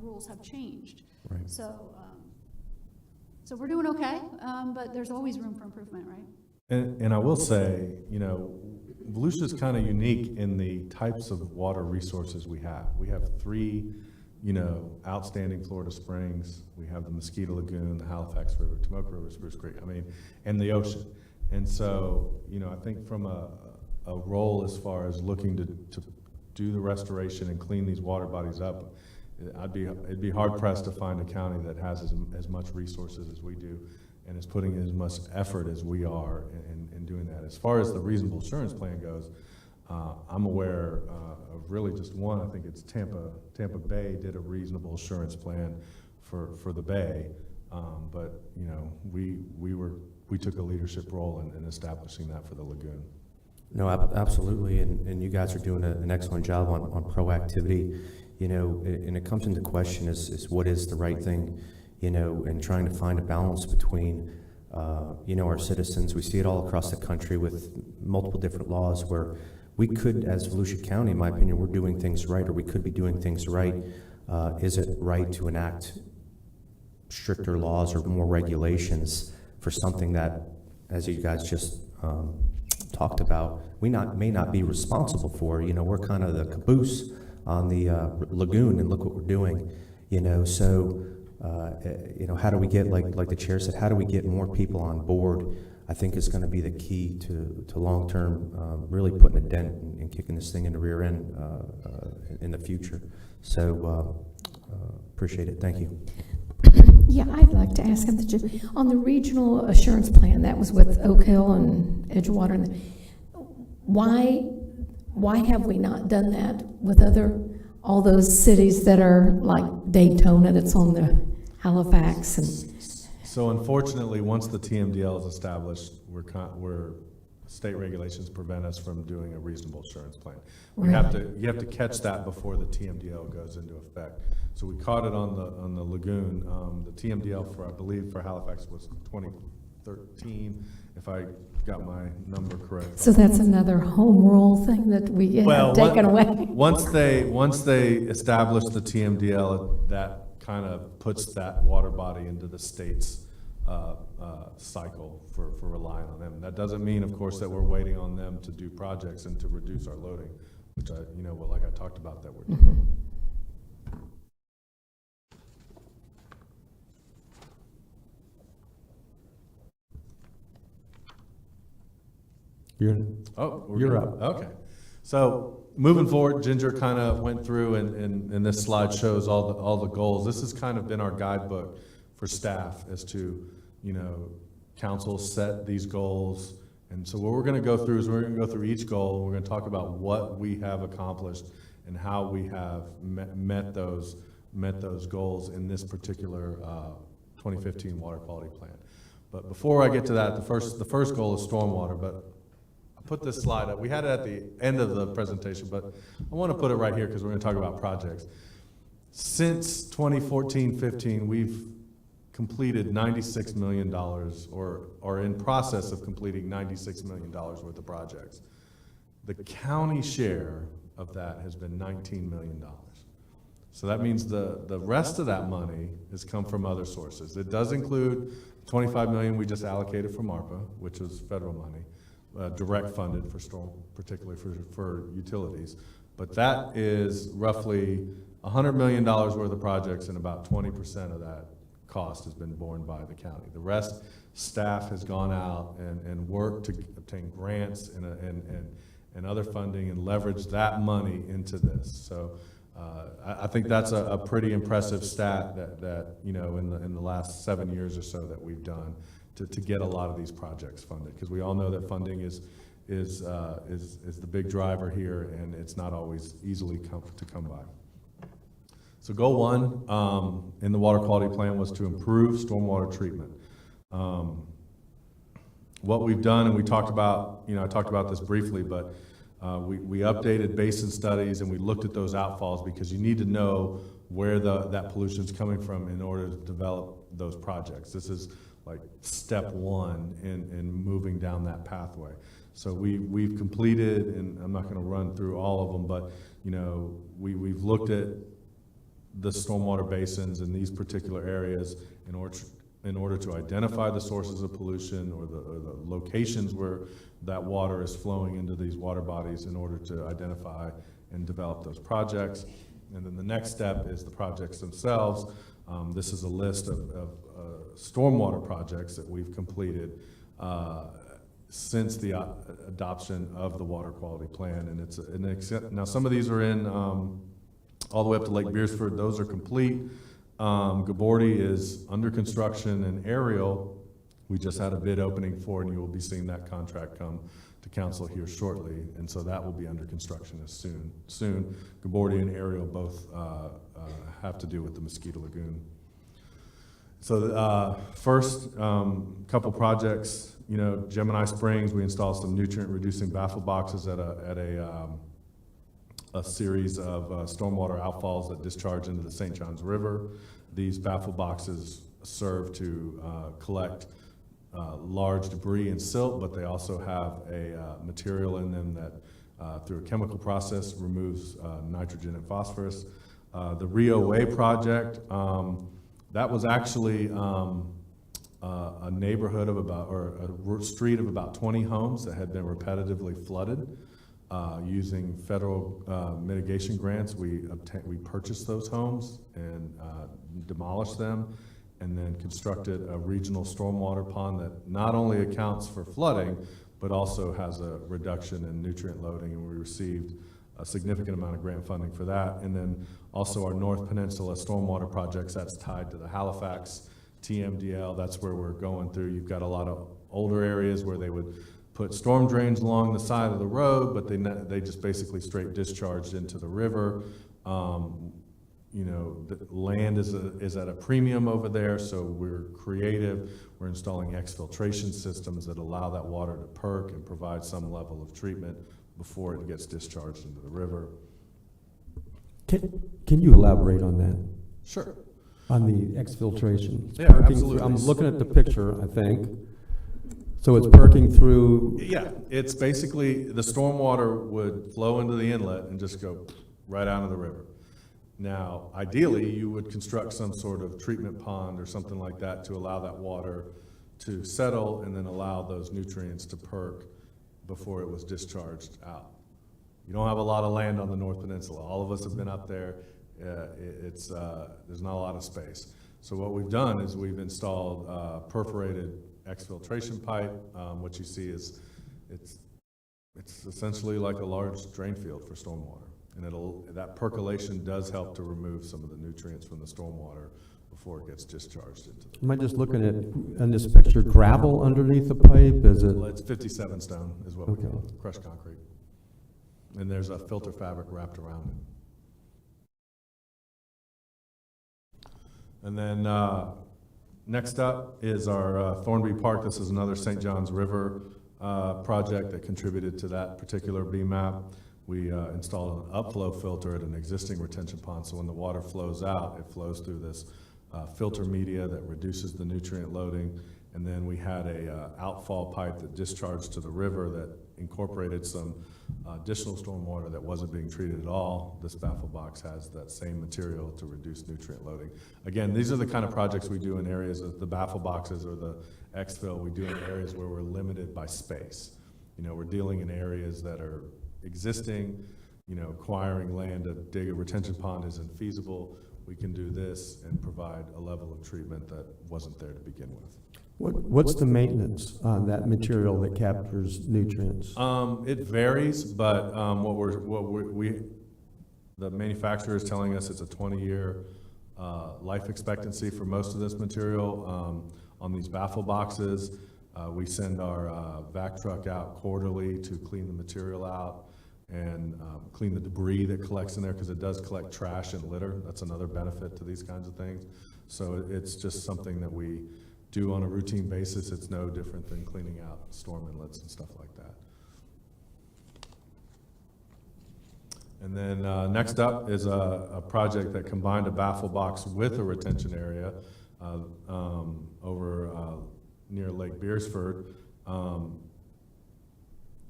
rules have changed. Right. So we're doing okay, but there's always room for improvement, right? And I will say, you know, Volusia is kind of unique in the types of water resources we have. We have 3, you know, outstanding Florida springs. We have the Mosquito Lagoon, the Halifax River, Tomoka River, Spruce Creek, I mean, and the ocean. And so, you know, I think from a role as far as looking to do the restoration and clean these water bodies up, it'd be hard pressed to find a county that has as much resources as we do and is putting as much effort as we are in doing that. As far as the reasonable assurance plan goes, I'm aware of really just one. I think it's Tampa Bay did a reasonable assurance plan for the Bay, but you know we took a leadership role in establishing that for the lagoon. No, absolutely, and you guys are doing an excellent job on proactivity. You know, and it comes into question is what is the right thing, you know, and trying to find a balance between, you know, our citizens. We see it all across the country with multiple different laws where we could, as Volusia County, in my opinion, we're doing things right, or we could be doing things right. Is it right to enact stricter laws or more regulations for something that, as you guys just talked about, we may not be responsible for? You know, we're kind of the caboose on the lagoon, and look what we're doing. You know, so you know, how do we get, like the chair said, how do we get more people on board? I think is going to be the key to long-term really putting a dent and kicking this thing in the rear end in the future. So appreciate it. Thank you. Yeah, I'd like to ask him on the regional assurance plan that was with Oak Hill and Edgewater. Why have we not done that with all those cities that are like Daytona, that's on the Halifax and? So unfortunately, once the TMDL is established, state regulations prevent us from doing a reasonable assurance plan. You have to catch that before the TMDL goes into effect. So we caught it on the lagoon. The TMDL I believe for Halifax was 2013, if I got my number correct. So that's another home rule thing that we have taken away. Once they establish the TMDL, that kind of puts that water body into the state's cycle for relying on them. That doesn't mean, of course, that we're waiting on them to do projects and to reduce our loading, which like I talked about, that we're doing. Mm-hmm. You're up. Okay. So moving forward, Ginger kind of went through, and this slide shows all the goals. This has kind of been our guidebook for staff as to, you know, council set these goals. And so what we're going to go through is we're going to go through each goal. We're going to talk about what we have accomplished and how we have met those goals in this particular 2015 water quality plan. But before I get to that, the first goal is stormwater. But I put this slide up. We had it at the end of the presentation, but I want to put it right here because we're going to talk about projects. Since 2014-15, we've completed $96 million, or are in process of completing $96 million worth of projects. The county share of that has been $19 million. So that means the rest of that money has come from other sources. It does include $25 million we just allocated from ARPA, which is federal money, direct funded for storm, particularly for utilities. But that is roughly $100 million worth of projects, and about 20% of that cost has been borne by the county. The rest, staff has gone out and worked to obtain grants and other funding and leverage that money into this. So I think that's a pretty impressive stat that you know, in the last 7 years or so that we've done to get a lot of these projects funded, because we all know that funding is the big driver here, and it's not always easily to come by. So goal one in the water quality plan was to improve stormwater treatment. What we've done, and we talked about, I talked about this briefly, but we updated basin studies and we looked at those outfalls, because you need to know where that pollution's coming from in order to develop those projects. This is like step one in moving down that pathway. So we've completed, and I'm not going to run through all of them, but you know, we've looked at the stormwater basins in these particular areas in order to identify the sources of pollution or the locations where that water is flowing into these water bodies in order to identify and develop those projects. And then the next step is the projects themselves. This is a list of stormwater projects that we've completed since the adoption of the water quality plan. And now some of these are in all the way up to Lake Beersford. Those are complete. Gabordi is under construction, and Ariel, we just had a bid opening for, and you will be seeing that contract come to council here shortly, and so that will be under construction as soon. Gabordi and Ariel both have to do with the Mosquito Lagoon. So first couple projects, you know, Gemini Springs, we installed some nutrient reducing baffle boxes at a series of stormwater outfalls that discharge into the St. Johns River. These baffle boxes serve to collect large debris and silt, but they also have a material in them that through a chemical process removes nitrogen and phosphorus. The Rio Way project, that was actually a neighborhood of a street of about 20 homes that had been repetitively flooded. Using federal mitigation grants, we purchased those homes and demolished them, and then constructed a regional stormwater pond that not only accounts for flooding, but also has a reduction in nutrient loading, and we received a significant amount of grant funding for that. And then also our North Peninsula stormwater projects, that's tied to the Halifax TMDL. That's where we're going through. You've got a lot of older areas where they would put storm drains along the side of the road, but they just basically straight discharged into the river. You know, the land is at a premium over there, so we're creative. We're installing exfiltration systems that allow that water to perk and provide some level of treatment before it gets discharged into the river. Can you elaborate on that? Sure. On the exfiltration? Yeah, absolutely. I'm looking at the picture, I think. So it's perking through? Yeah, it's basically the stormwater would flow into the inlet and just go right out of the river. Now, ideally, you would construct some sort of treatment pond or something like that to allow that water to settle and then allow those nutrients to perk before it was discharged out. You don't have a lot of land on the North Peninsula. All of us have been up there. There's not a lot of space. So what we've done is we've installed perforated exfiltration pipe. What you see is it's essentially like a large drain field for stormwater. And that percolation does help to remove some of the nutrients from the stormwater before it gets discharged into the. Am I just looking at, in this picture, gravel underneath the pipe? Is it? Well, it's 57 stone is what we call it, crushed concrete. And there's a filter fabric wrapped around it. And then next up is our Thornbee Park. This is another St. Johns River project that contributed to that particular BMAP. We installed an upflow filter at an existing retention pond, so when the water flows out, it flows through this filter media that reduces the nutrient loading. And then we had a outfall pipe that discharged to the river that incorporated some additional stormwater that wasn't being treated at all. This baffle box has that same material to reduce nutrient loading. Again, these are the kind of projects we do in areas of the baffle boxes or the exfil. We do in areas where we're limited by space. You know, we're dealing in areas that are existing, you know, acquiring land to dig a retention pond isn't feasible. We can do this and provide a level of treatment that wasn't there to begin with. What's the maintenance on that material that captures nutrients? It varies, but the manufacturer is telling us it's a 20-year life expectancy for most of this material. On these baffle boxes, we send our vac truck out quarterly to clean the material out and clean the debris that collects in there, because it does collect trash and litter. That's another benefit to these kinds of things. So it's just something that we do on a routine basis. It's no different than cleaning out storm inlets and stuff like that. And then next up is a project that combined a baffle box with a retention area over near Lake Beersford.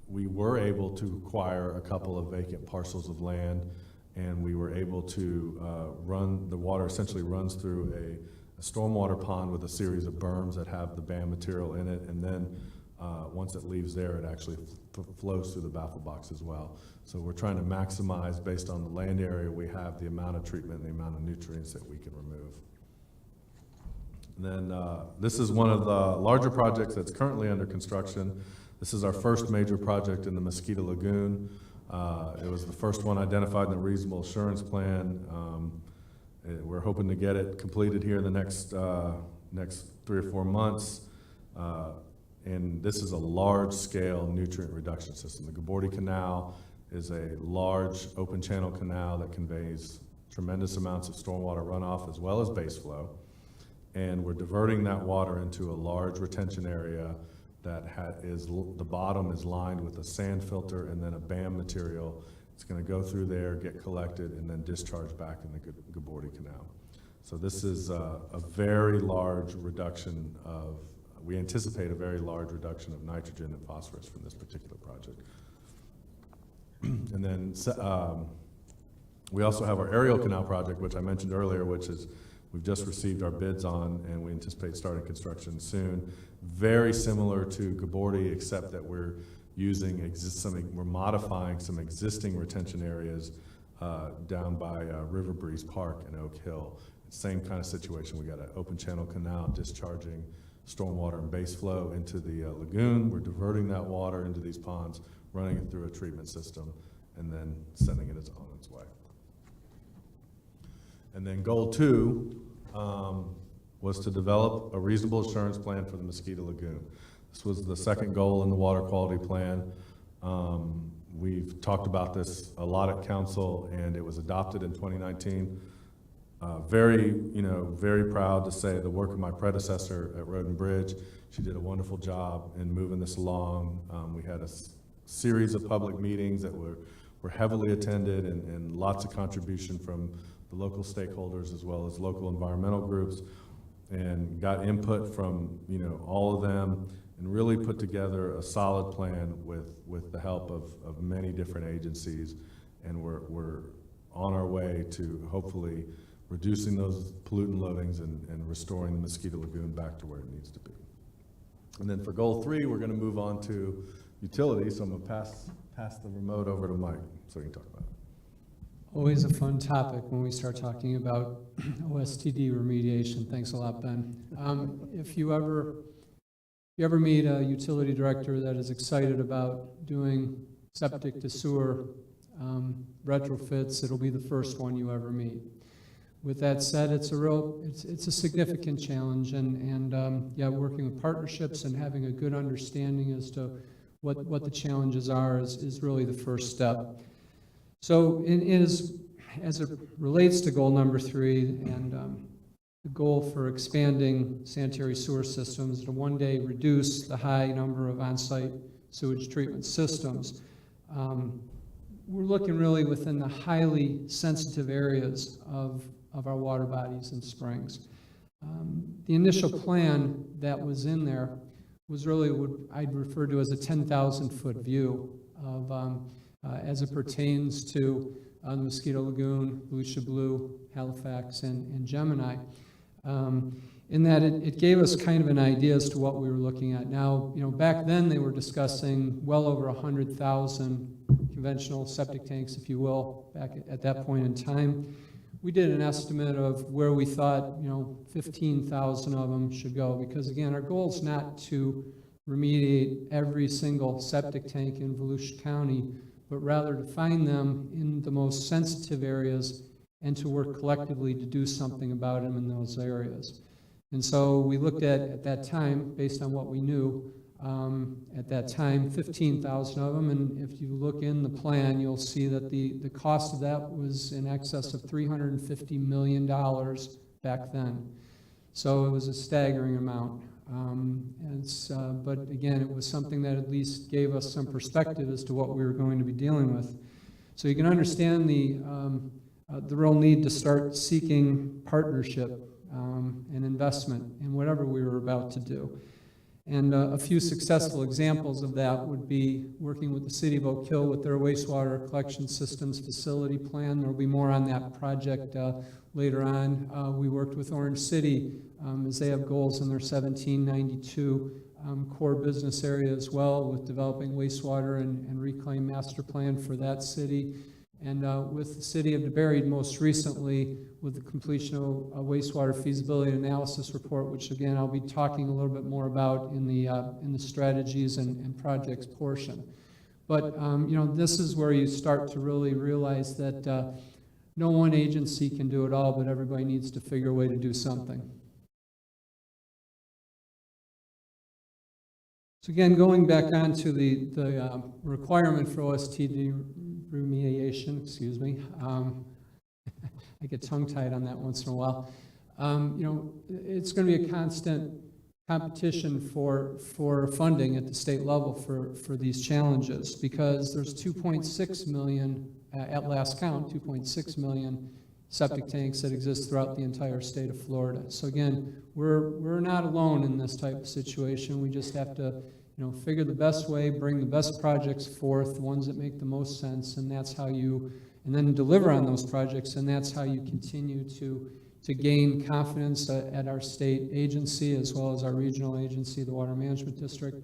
We were able to acquire a couple of vacant parcels of land, and we were able to the water essentially runs through a stormwater pond with a series of berms that have the BAM material in it, and then once it leaves there, it actually flows through the baffle box as well. So we're trying to maximize, based on the land area we have, the amount of treatment and the amount of nutrients that we can remove. And then this is one of the larger projects that's currently under construction. This is our first major project in the Mosquito Lagoon. It was the first one identified in the reasonable assurance plan. We're hoping to get it completed here in the next 3 or 4 months. And this is a large-scale nutrient reduction system. The Gabordi Canal is a large open channel canal that conveys tremendous amounts of stormwater runoff as well as base flow. And we're diverting that water into a large retention area that the bottom is lined with a sand filter and then a BAM material. It's going to go through there, get collected, and then discharge back in the Gabordi Canal. So this is a very large reduction of, we anticipate a very large reduction of nitrogen and phosphorus from this particular project. And then we also have our aerial canal project, which I mentioned earlier, which is we've just received our bids on, and we anticipate starting construction soon. Very similar to Gabordi, except that we're using we're modifying some existing retention areas down by River Breeze Park and Oak Hill. Same kind of situation. We got an open channel canal discharging stormwater and base flow into the lagoon. We're diverting that water into these ponds, running it through a treatment system, and then sending it on its way. And then goal 2 was to develop a reasonable assurance plan for the Mosquito Lagoon. This was the second goal in the water quality plan. We've talked about this a lot at council, and it was adopted in 2019. Very proud to say the work of my predecessor at Road and Bridge. She did a wonderful job in moving this along. We had a series of public meetings that were heavily attended, and lots of contribution from the local stakeholders as well as local environmental groups, and got input from all of them, and really put together a solid plan with the help of many different agencies. And we're on our way to hopefully reducing those pollutant loadings and restoring the Mosquito Lagoon back to where it needs to be. And then for goal 3, we're going to move on to utilities. So I'm going to pass the remote over to Mike so he can talk about it. Always a fun topic when we start talking about OSTD remediation. Thanks a lot, Ben. If you ever meet a utility director that is excited about doing septic to sewer retrofits, it'll be the first one you ever meet. With that said, it's a significant challenge, and working with partnerships and having a good understanding as to what the challenges are is really the first step. So as it relates to goal number 3 and the goal for expanding sanitary sewer systems to one day reduce the high number of on-site sewage treatment systems, we're looking really within the highly sensitive areas of our water bodies and springs. The initial plan that was in there was really what I'd refer to as a 10,000-foot view of as it pertains to the Mosquito Lagoon, Volusia Blue, Halifax, and Gemini. In that it gave us kind of an idea as to what we were looking at. Now, back then they were discussing well over 100,000 conventional septic tanks, if you will, back at that point in time. We did an estimate of where we thought, 15,000 of them should go, because again, our goal is not to remediate every single septic tank in Volusia County, but rather to find them in the most sensitive areas and to work collectively to do something about them in those areas. And so we looked at that time, based on what we knew, at that time, 15,000 of them, and if you look in the plan, you'll see that the cost of that was in excess of $350 million back then. So it was a staggering amount. But again, it was something that at least gave us some perspective as to what we were going to be dealing with. So you can understand the real need to start seeking partnership and investment in whatever we were about to do. And a few successful examples of that would be working with the City of Oak Hill with their wastewater collection systems facility plan. There will be more on that project later on. We worked with Orange City as they have goals in their 1792 core business area as well, with developing wastewater and reclaim master plan for that city. And with the City of DeBary most recently with the completion of a wastewater feasibility analysis report, which again I'll be talking a little bit more about in the strategies and projects portion. But you know, this is where you start to really realize that no one agency can do it all, but everybody needs to figure a way to do something. So again, going back on to the requirement for OSTD remediation, excuse me. I get tongue-tied on that once in a while. You know, it's going to be a constant competition for funding at the state level for these challenges, because there's 2.6 million, at last count, 2.6 million septic tanks that exist throughout the entire state of Florida. So again, we're not alone in this type of situation. We just have to, you know, figure the best way, bring the best projects forth, the ones that make the most sense, and that's how you, and then deliver on those projects, and that's how you continue to gain confidence at our state agency as well as our regional agency, the Water Management District.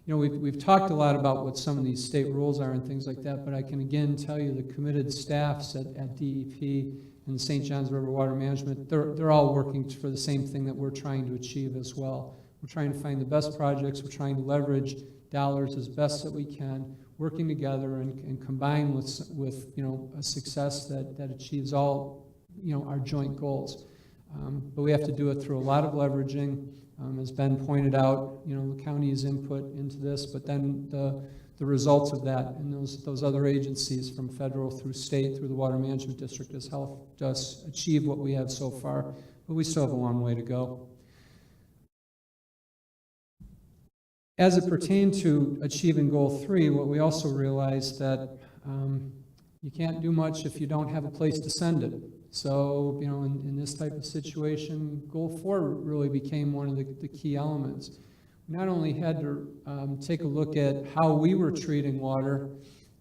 You know, we've talked a lot about what some of these state rules are and things like that, but I can again tell you the committed staffs at DEP and St. Johns River Water Management, they're all working for the same thing that we're trying to achieve as well. We're trying to find the best projects, we're trying to leverage dollars as best that we can, working together and combine with you know, a success that achieves all, you know, our joint goals. But we have to do it through a lot of leveraging. As Ben pointed out, you know, the county's input into this, but then the results of that and those other agencies from federal through state through the Water Management District has helped us achieve what we have so far, but we still have a long way to go. As it pertained to achieving Goal 3, what we also realized that you can't do much if you don't have a place to send it. So, you know, in this type of situation, Goal 4 really became one of the key elements. We not only had to take a look at how we were treating water,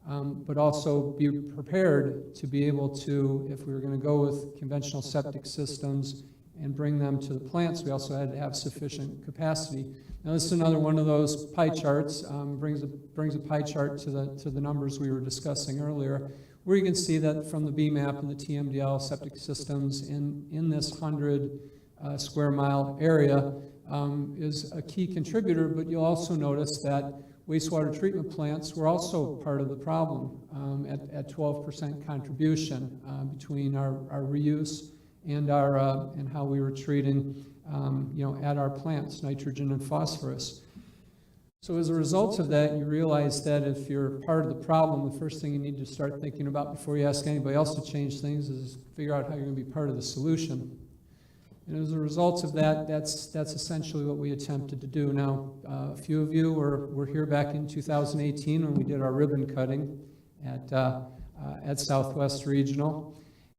but also be prepared to be able to, if we were going to go with conventional septic systems and bring them to the plants, we also had to have sufficient capacity. Now, this is another one of those pie charts, brings a pie chart to the numbers we were discussing earlier, where you can see that from the BMAP and the TMDL septic systems in this 100 square mile area is a key contributor, but you'll also notice that wastewater treatment plants were also part of the problem at 12% contribution between our reuse and and how we were treating you know, at our plants, nitrogen and phosphorus. So as a result of that, you realize that if you're part of the problem, the first thing you need to start thinking about before you ask anybody else to change things is figure out how you're going to be part of the solution. And as a result of that, that's essentially what we attempted to do. Now, a few of you were here back in 2018 when we did our ribbon cutting at Southwest Regional.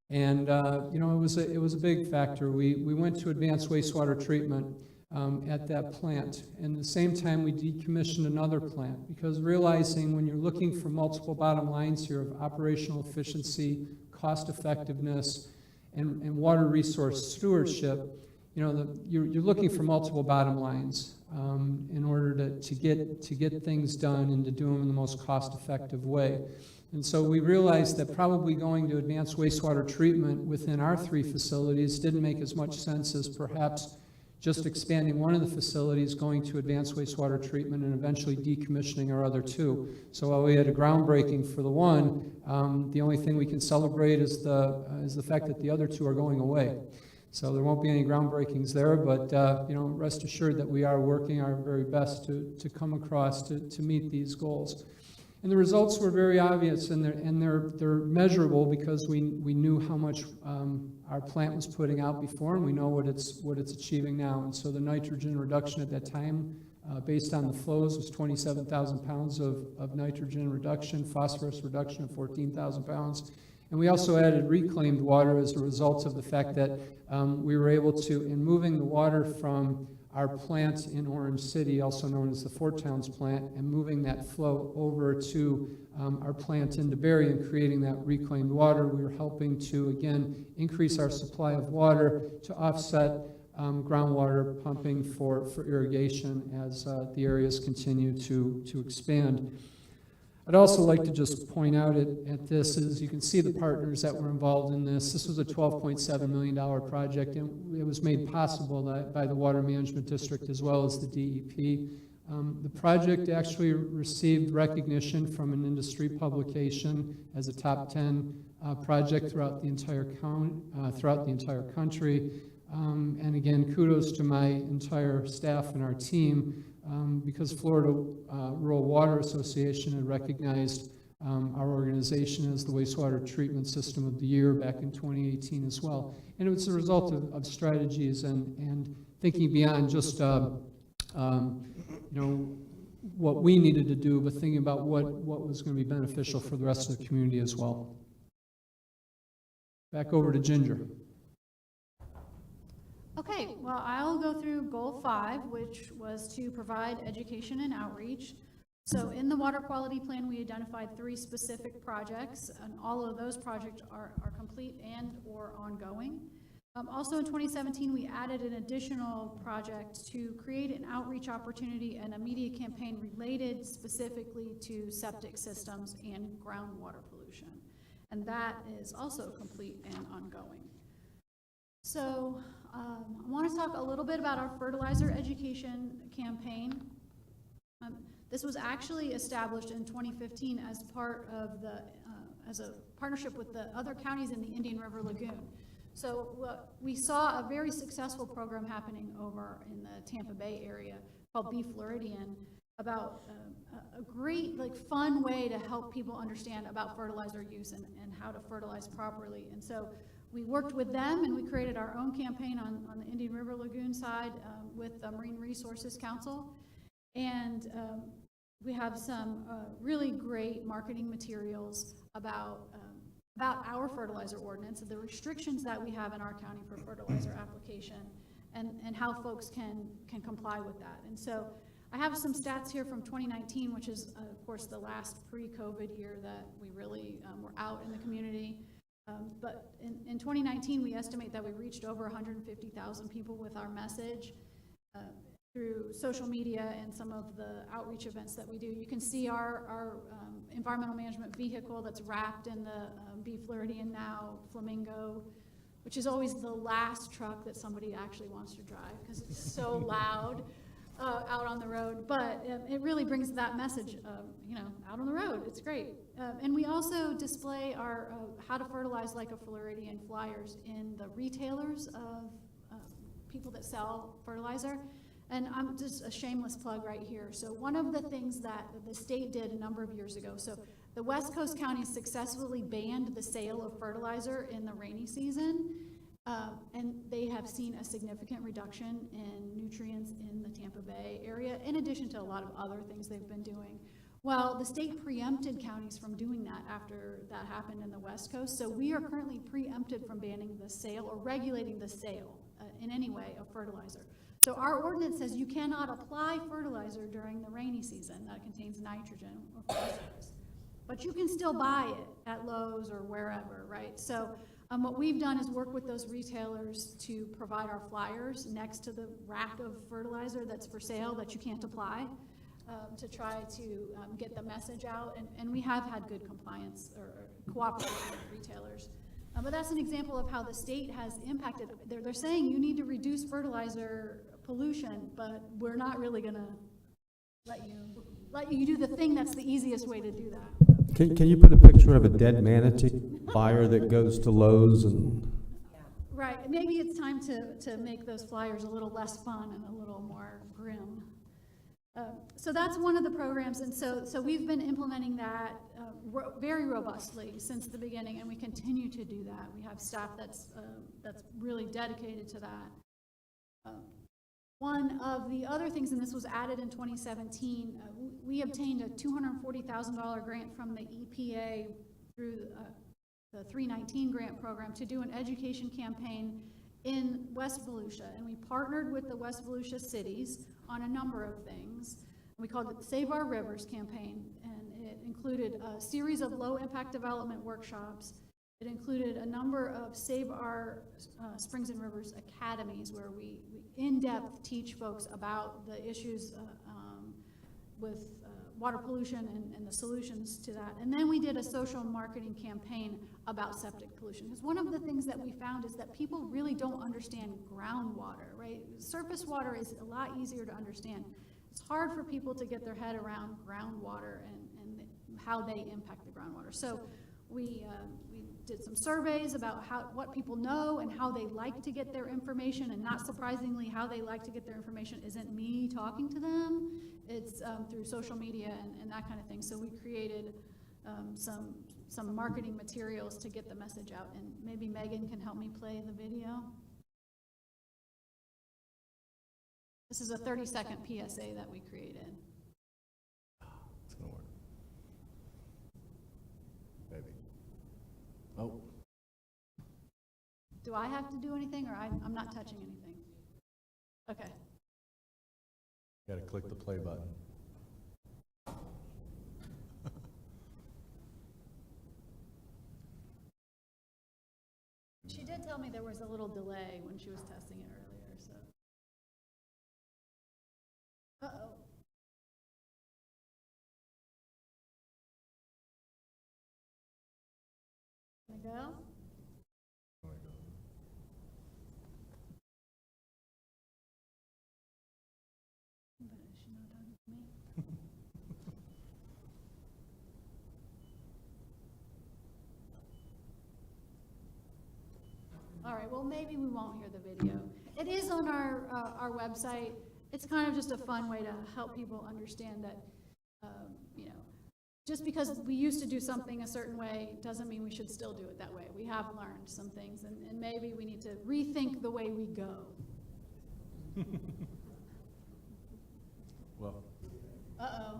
And you know, it was a big factor. We went to advanced wastewater treatment at that plant. And at the same time, we decommissioned another plant, because realizing when you're looking for multiple bottom lines here of operational efficiency, cost effectiveness, and water resource stewardship, you know, you're looking for multiple bottom lines in order to get things done and to do them in the most cost effective way. And so we realized that probably going to advanced wastewater treatment within our 3 facilities didn't make as much sense as perhaps just expanding one of the facilities, going to advanced wastewater treatment, and eventually decommissioning our other 2. So while we had a groundbreaking for the one, the only thing we can celebrate is the fact that the other 2 are going away. So there won't be any groundbreakings there, but you know, rest assured that we are working our very best to come across to meet these goals. And the results were very obvious, and they're measurable, because we knew how much our plant was putting out before, and we know what it's achieving now. And so the nitrogen reduction at that time based on the flows was 27,000 pounds of nitrogen reduction, phosphorus reduction of 14,000 pounds. And we also added reclaimed water as a result of the fact that we were able to, in moving the water from our plant in Orange City, also known as the Fort Towns plant, and moving that flow over to our plant in DeBerry and creating that reclaimed water, we were helping to, again, increase our supply of water to offset groundwater pumping for irrigation as the areas continue to expand. I'd also like to just point out at this is you can see the partners that were involved in this. This was a $12.7 million project, and it was made possible by the Water Management District as well as the DEP. The project actually received recognition from an industry publication as a top 10 project throughout the entire country. And again, kudos to my entire staff and our team. Because Florida Rural Water Association had recognized our organization as the Wastewater Treatment System of the Year back in 2018 as well. And it was a result of strategies and thinking beyond just what we needed to do, but thinking about what was going to be beneficial for the rest of the community as well. Back over to Ginger. Okay, well, I'll go through goal 5, which was to provide education and outreach. So in the water quality plan, we identified 3 specific projects, and all of those projects are complete and or ongoing. Also in 2017, we added an additional project to create an outreach opportunity and a media campaign related specifically to septic systems and groundwater pollution. And that is also complete and ongoing. So I want to talk a little bit about our fertilizer education campaign. This was actually established in 2015 as part of as a partnership with the other counties in the Indian River Lagoon. So we saw a very successful program happening over in the Tampa Bay area called Be Floridian about a great, fun way to help people understand about fertilizer use and how to fertilize properly. And so we worked with them and we created our own campaign on the Indian River Lagoon side with the Marine Resources Council. And we have some really great marketing materials about our fertilizer ordinance, the restrictions that we have in our county for fertilizer application, and how folks can comply with that. And so I have some stats here from 2019, which is, of course, the last pre-COVID year that we really were out in the community. But in 2019, we estimate that we reached over 150,000 people with our message through social media and some of the outreach events that we do. You can see our environmental management vehicle that's wrapped in the Be Floridian Now Flamingo, which is always the last truck that somebody actually wants to drive because it's so loud out on the road. But it really brings that message, out on the road. It's great. And we also display our How to Fertilize Like a Floridian flyers in the retailers of people that sell fertilizer. And I'm just a shameless plug right here. So one of the things that the state did a number of years ago, so the West Coast counties successfully banned the sale of fertilizer in the rainy season, and they have seen a significant reduction in nutrients in the Tampa Bay area, in addition to a lot of other things they've been doing. Well, the state preempted counties from doing that after that happened in the West Coast, so we are currently preempted from banning the sale or regulating the sale in any way of fertilizer. So our ordinance says you cannot apply fertilizer during the rainy season that contains nitrogen or phosphorus, but you can still buy it at Lowe's or wherever, right? So what we've done is work with those retailers to provide our flyers next to the rack of fertilizer that's for sale that you can't apply to try to get the message out. And we have had good compliance or cooperation with retailers. But that's an example of how the state has impacted. They're saying you need to reduce fertilizer pollution, but we're not really going to let you do the thing that's the easiest way to do that. Can you put a picture of a dead manatee flyer that goes to Lowe's and? Right. Maybe it's time to make those flyers a little less fun and a little more grim. So that's one of the programs, and so we've been implementing that very robustly since the beginning, and we continue to do that. We have staff that's really dedicated to that. One of the other things, and this was added in 2017, we obtained a $240,000 grant from the EPA through the 319 grant program to do an education campaign in West Volusia, and we partnered with the West Volusia cities on a number of things. We called it the Save Our Rivers campaign, and it included a series of low-impact development workshops. It included a number of Save Our Springs and Rivers academies where we in-depth teach folks about the issues with water pollution and the solutions to that. And then we did a social marketing campaign about septic pollution. Because one of the things that we found is that people really don't understand groundwater, right? Surface water is a lot easier to understand. It's hard for people to get their head around groundwater and how they impact the groundwater. So we did some surveys about what people know and how they like to get their information, and not surprisingly, how they like to get their information isn't me talking to them. It's through social media and that kind of thing. So we created some marketing materials to get the message out, and maybe Megan can help me play the video. This is a 30-second PSA that we created. It's gonna work. Maybe. Oh. Do I have to do anything, or I'm not touching anything? Okay. You gotta click the play button. She did tell me there was a little delay when she was testing it earlier, so. Uh-oh. Can I go? But is she not talking to me? All right, well, maybe we won't hear the video. It is on our website. It's kind of just a fun way to help people understand that, you know, just because we used to do something a certain way doesn't mean we should still do it that way. We have learned some things, and maybe we need to rethink the way we go. Well. Uh-oh.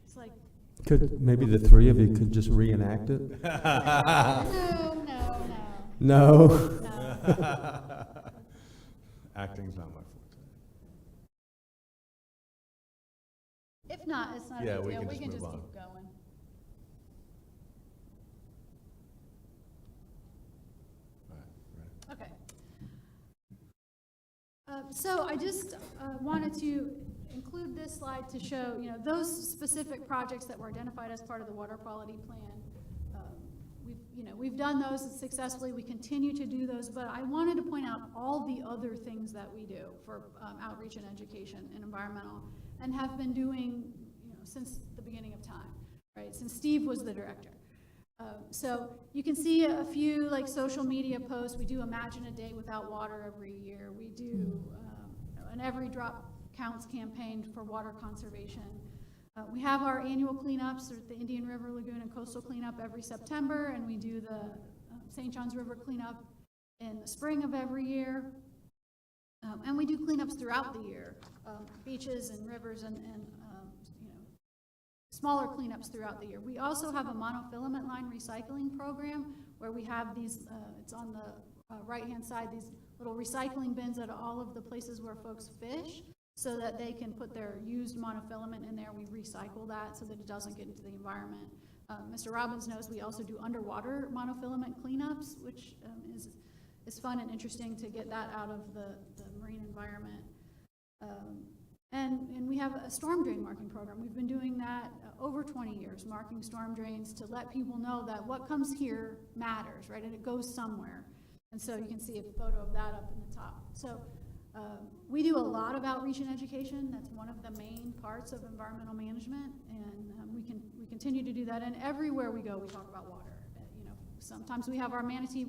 It's like. Could maybe the three of you could just reenact it? No. No. Acting's not my forte. If not, it's not a Yeah, big we deal. can We just can just move on. keep going. All right, ready? Okay. So I just wanted to include this slide to show, you know, those specific projects that were identified as part of the water quality plan. We've done those successfully. We continue to do those, but I wanted to point out all the other things that we do for outreach and education and environmental, and have been doing, you know, since the beginning of time, right? Since Steve was the director. So you can see a few like social media posts. We do Imagine a Day Without Water every year. We do an Every Drop Counts campaign for water conservation. We have our annual cleanups at the Indian River Lagoon and Coastal Cleanup every September, and we do the St. John's River cleanup in the spring of every year. And we do cleanups throughout the year, beaches and rivers and you know, smaller cleanups throughout the year. We also have a monofilament line recycling program where we have these, it's on the right-hand side, these little recycling bins at all of the places where folks fish, so that they can put their used monofilament in there. We recycle that so that it doesn't get into the environment. Mr. Robbins knows we also do underwater monofilament cleanups, which is fun and interesting to get that out of the marine environment. And we have a storm drain marking program. We've been doing that over 20 years, marking storm drains to let people know that what comes here matters, right? And it goes somewhere. And so you can see a photo of that up in the top. So we do a lot of outreach and education. That's one of the main parts of environmental management, and we continue to do that. And everywhere we go, we talk about water. You know, sometimes we have our manatee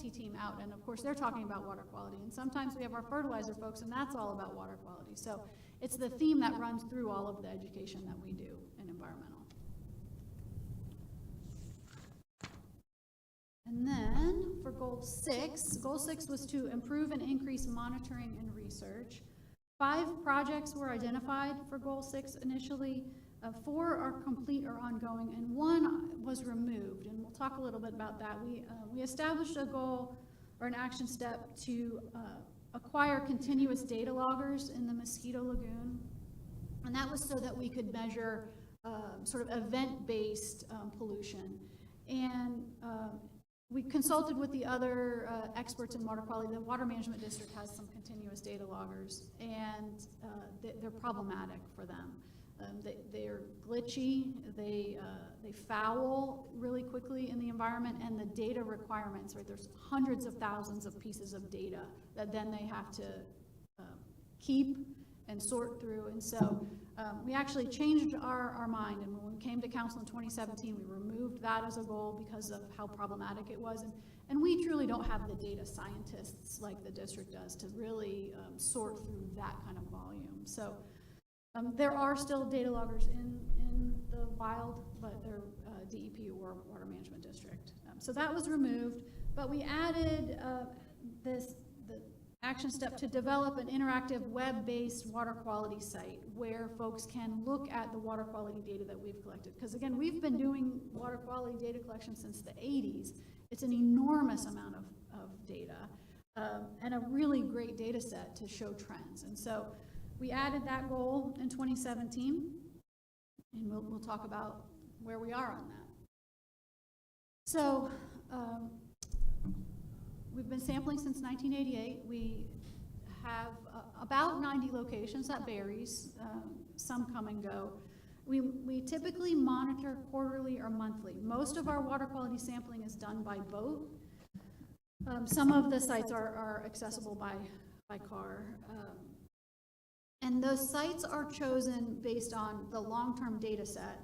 team out, and of course they're talking about water quality. And sometimes we have our fertilizer folks, and that's all about water quality. So it's the theme that runs through all of the education that we do in environmental. And then for goal six was to improve and increase monitoring and research. 5 projects were identified for goal 6 initially. 4 are complete or ongoing, and 1 was removed, and we'll talk a little bit about that. We established a goal or an action step to acquire continuous data loggers in the Mosquito Lagoon, and that was so that we could measure sort of event-based pollution. And we consulted with the other experts in water quality. The Water Management District has some continuous data loggers, and they're problematic for them. They're glitchy, they foul really quickly in the environment, and the data requirements, right, there's hundreds of thousands of pieces of data that then they have to keep and sort through. And so we actually changed our mind, and when we came to council in 2017, we removed that as a goal because of how problematic it was. And we truly don't have the data scientists like the district does to really sort through that kind of volume. So there are still data loggers in the wild, but they're DEP or Water Management District. So that was removed, but we added the action step to develop an interactive web-based water quality site where folks can look at the water quality data that we've collected. Because again, we've been doing water quality data collection since the 80s. It's an enormous amount of data and a really great data set to show trends. And so we added that goal in 2017, and we'll talk about where we are on that. So we've been sampling since 1988. We have about 90 locations. That varies. Some come and go. We typically monitor quarterly or monthly. Most of our water quality sampling is done by boat. Some of the sites are accessible by car. And those sites are chosen based on the long-term data set,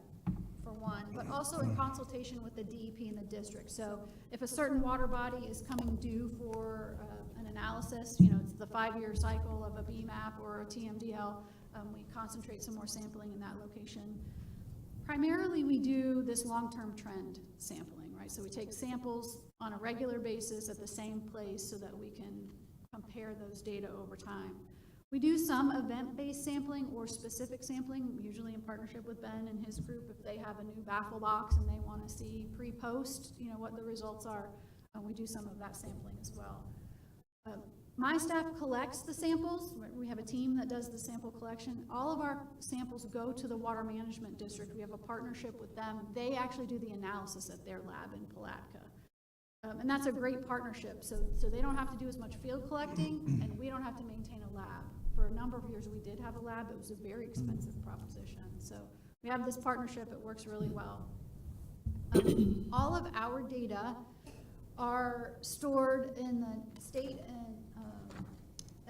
for one, but also in consultation with the DEP and the district. So if a certain water body is coming due for an analysis, you know, it's the 5-year cycle of a BMAP or a TMDL, we concentrate some more sampling in that location. Primarily, we do this long-term trend sampling, right? So we take samples on a regular basis at the same place so that we can compare those data over time. We do some event-based sampling or specific sampling, usually in partnership with Ben and his group. If they have a new baffle box and they want to see pre-post, you know, what the results are, we do some of that sampling as well. My staff collects the samples. We have a team that does the sample collection. All of our samples go to the Water Management District. We have a partnership with them. They actually do the analysis at their lab in Palatka. And that's a great partnership. So they don't have to do as much field collecting, and we don't have to maintain a lab. For a number of years, we did have a lab. It was a very expensive proposition. So we have this partnership. It works really well. All of our data are stored in the state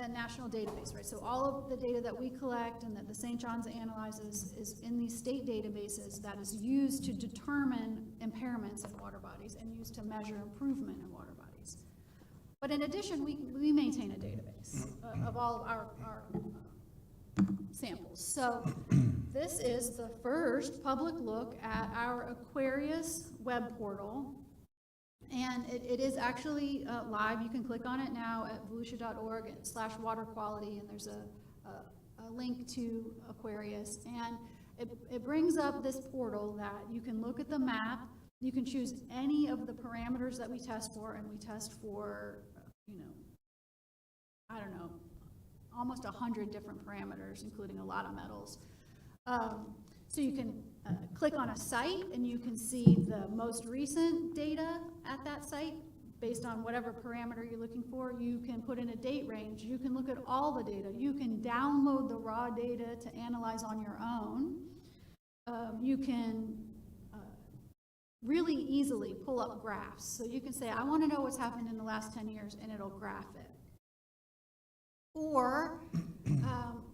and national database, right? So all of the data that we collect and that the St. John's analyzes is in these state databases that is used to determine impairments in water bodies and used to measure improvement in water bodies. But in addition, we maintain a database of all of our samples. So this is the first public look at our Aquarius web portal. And it is actually live. You can click on it now at volusia.org/water quality, and there's a link to Aquarius. And it brings up this portal that you can look at the map. You can choose any of the parameters that we test for, and we test for, you know, I don't know, almost 100 different parameters, including a lot of metals. So you can click on a site and you can see the most recent data at that site based on whatever parameter you're looking for. You can put in a date range. You can look at all the data. You can download the raw data to analyze on your own. You can really easily pull up graphs. So you can say, I want to know what's happened in the last 10 years, and it'll graph it. Or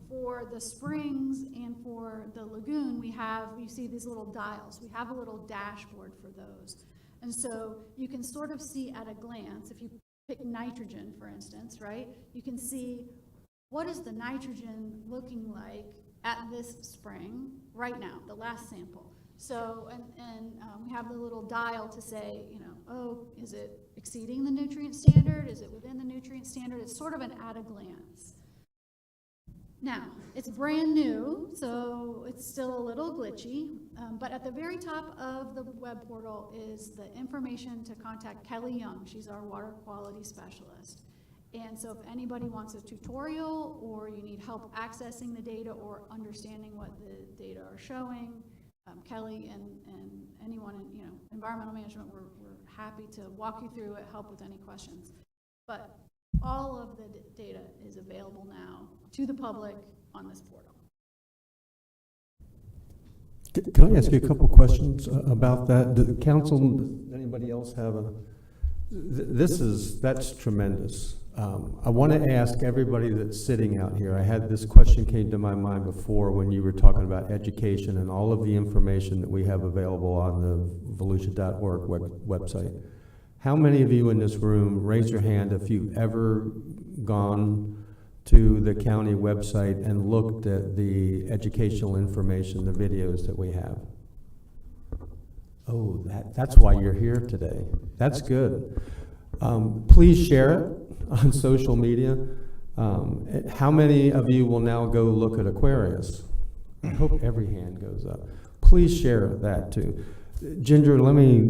for the springs and for the lagoon, you see these little dials. We have a little dashboard for those. And so you can sort of see at a glance, if you pick nitrogen, for instance, right? You can see what is the nitrogen looking like at this spring right now, the last sample. So, we have the little dial to say, oh, is it exceeding the nutrient standard? Is it within the nutrient standard? It's sort of an at a glance. Now, it's brand new, so it's still a little glitchy, but at the very top of the web portal is the information to contact Kelly Young. She's our water quality specialist. And so if anybody wants a tutorial, or you need help accessing the data or understanding what the data are showing, Kelly and anyone in environmental management, we're happy to walk you through it, help with any questions. But all of the data is available now to the public on this portal. Can I ask you a couple questions about that? The council, does anybody else have a, that's tremendous. I want to ask everybody that's sitting out here, I had this question came to my mind before when you were talking about education and all of the information that we have available on the volusia.org website. How many of you in this room, raise your hand if you've ever gone to the county website and looked at the educational information, the videos that we have? Oh, that's why you're here today. That's good. Please share it on social media. How many of you will now go look at Aquarius? I hope every hand goes up. Please share that too. Ginger, let me,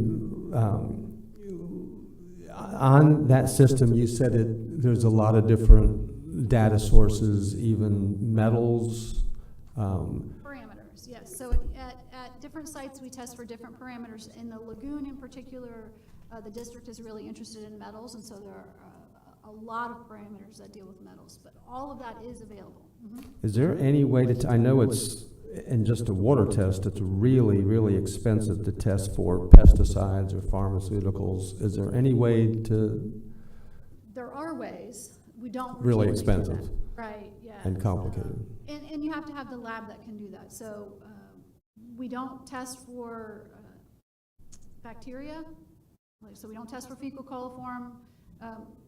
on that system, you said there's a lot of different data sources, even metals. Parameters, yes. So at different sites, we test for different parameters. In the lagoon in particular, the district is really interested in metals, and so there are a lot of parameters that deal with metals, but all of that is available. Mm-hmm. Is there any way to, I know it's, in just a water test, it's really, really expensive to test for pesticides or pharmaceuticals. Is there any way to? There are ways. We don't really expensive. Right, yeah. And complicated. And you have to have the lab that can do that. So we don't test for bacteria. So we don't test for fecal coliform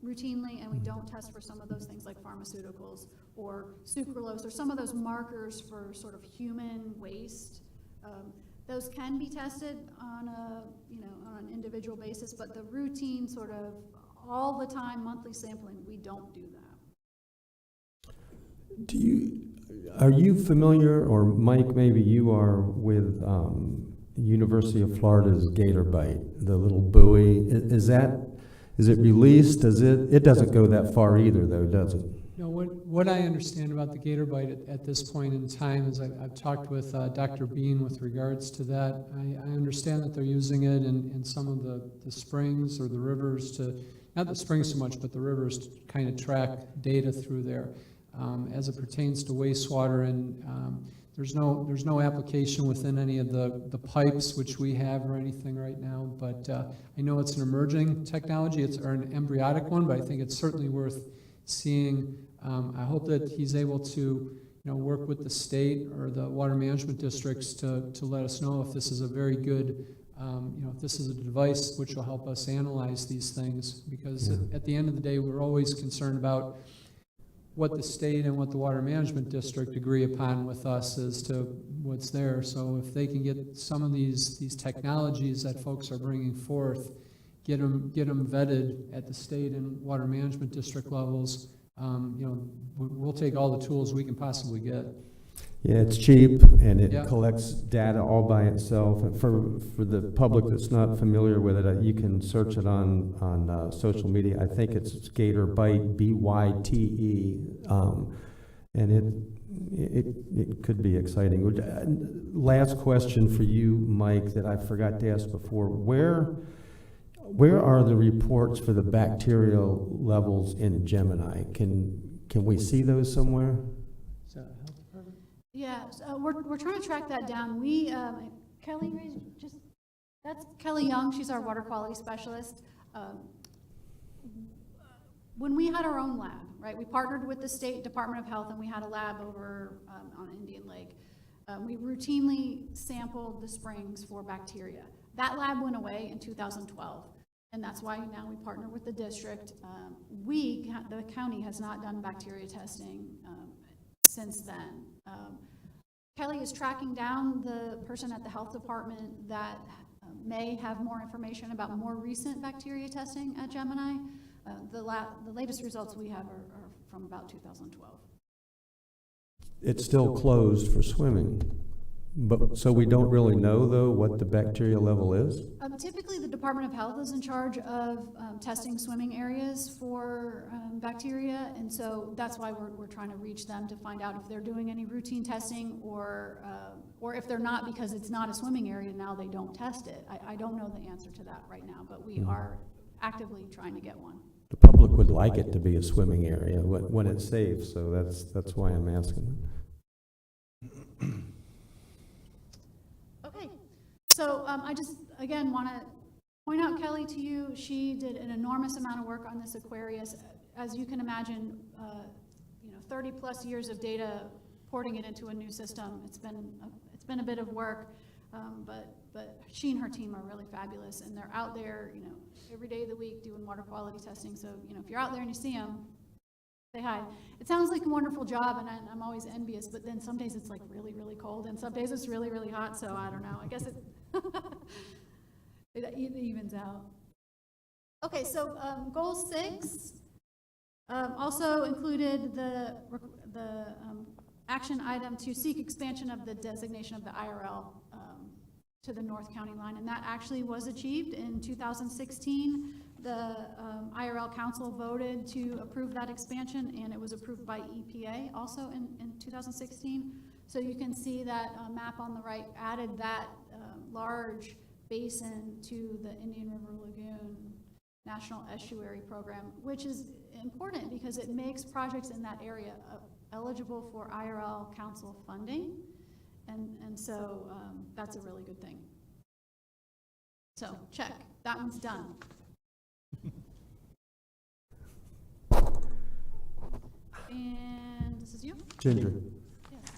routinely, and we don't test for some of those things like pharmaceuticals or sucralose or some of those markers for sort of human waste. Those can be tested on on an individual basis, but the routine sort of all the time monthly sampling, we don't do that. Are you familiar, or Mike, maybe you are, with University of Florida's gator bite, the little buoy? Is it released? It doesn't go that far either, though, does it? No, what I understand about the gator bite at this point in time is I've talked with Dr. Bean with regards to that. I understand that they're using it in some of the springs or the rivers to, not the springs so much, but the rivers to kind of track data through there as it pertains to wastewater. And there's no application within any of the pipes which we have or anything right now, but I know it's an emerging technology, or an embryonic one, but I think it's certainly worth seeing. I hope that he's able to work with the state or the water management districts to let us know if this is a very good, if this is a device which will help us analyze these things, because at the end of the day, we're always concerned about what the state and what the water management district agree upon with us as to what's there. So if they can get some of these technologies that folks are bringing forth, get them vetted at the state and water management district levels, we'll take all the tools we can possibly get. Yeah, it's cheap, and it collects data all by itself. And for the public that's not familiar with it, you can search it on social media. I think it's Gator Bite, B-Y-T-E, and it could be exciting. Last question for you, Mike, that I forgot to ask before. Where are the reports for the bacterial levels in Gemini? Can we see those somewhere? Yeah, we're trying to track that down. We, Kelly, that's Kelly Young. She's our water quality specialist. When we had our own lab, right, we partnered with the State Department of Health, and we had a lab over on Indian Lake. We routinely sampled the springs for bacteria. That lab went away in 2012, and that's why now we partner with the district. The county has not done bacteria testing since then. Kelly is tracking down the person at the health department that may have more information about more recent bacteria testing at Gemini. The latest results we have are from about 2012. It's still closed for swimming, but, so we don't really know, though, what the bacteria level is? Typically, the Department of Health is in charge of testing swimming areas for bacteria, and so that's why we're trying to reach them to find out if they're doing any routine testing, or if they're not, because it's not a swimming area now, they don't test it. I don't know the answer to that right now, but we are actively trying to get one. The public would like it to be a swimming area when it's safe, so that's why I'm asking. Okay, so I just, again, want to point out Kelly to you. She did an enormous amount of work on this Aquarius. As you can imagine, 30 plus years of data, porting it into a new system. It's been a bit of work, but she and her team are really fabulous, and they're out there, every day of the week doing water quality testing. So, if you're out there and you see them, say hi. It sounds like a wonderful job, and I'm always envious, but then some days it's like really, really cold, and some days it's really, really hot, so I don't know. I guess it evens out. Okay, so goal 6 also included the action item to seek expansion of the designation of the IRL to the North County line, and that actually was achieved in 2016. The IRL Council voted to approve that expansion, and it was approved by EPA also in 2016. So you can see that map on the right added that large basin to the Indian River Lagoon National Estuary Program, which is important because it makes projects in that area eligible for IRL Council funding, and so that's a really good thing. So check, that one's done. And this is you? Ginger. Yes.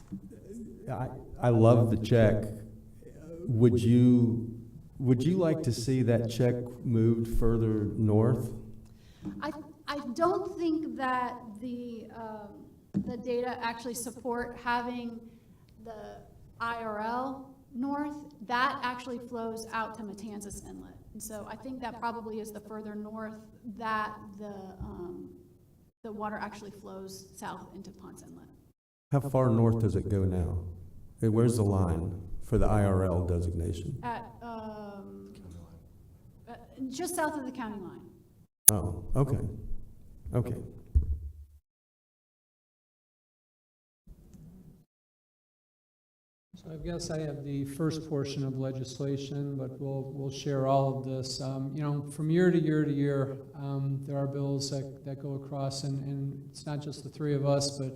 I love the check. Would you like to see that check moved further north? I don't think that the data actually support having the IRL north. That actually flows out to Matanzas Inlet. And so I think that probably is the further north that the water actually flows south into Ponce Inlet. How far north does it go now? Where's the line for the IRL designation? At just south of the county line. Oh, okay. Okay. So I guess I have the first portion of legislation, but we'll share all of this. From year to year to year, there are bills that go across, and it's not just the three of us, but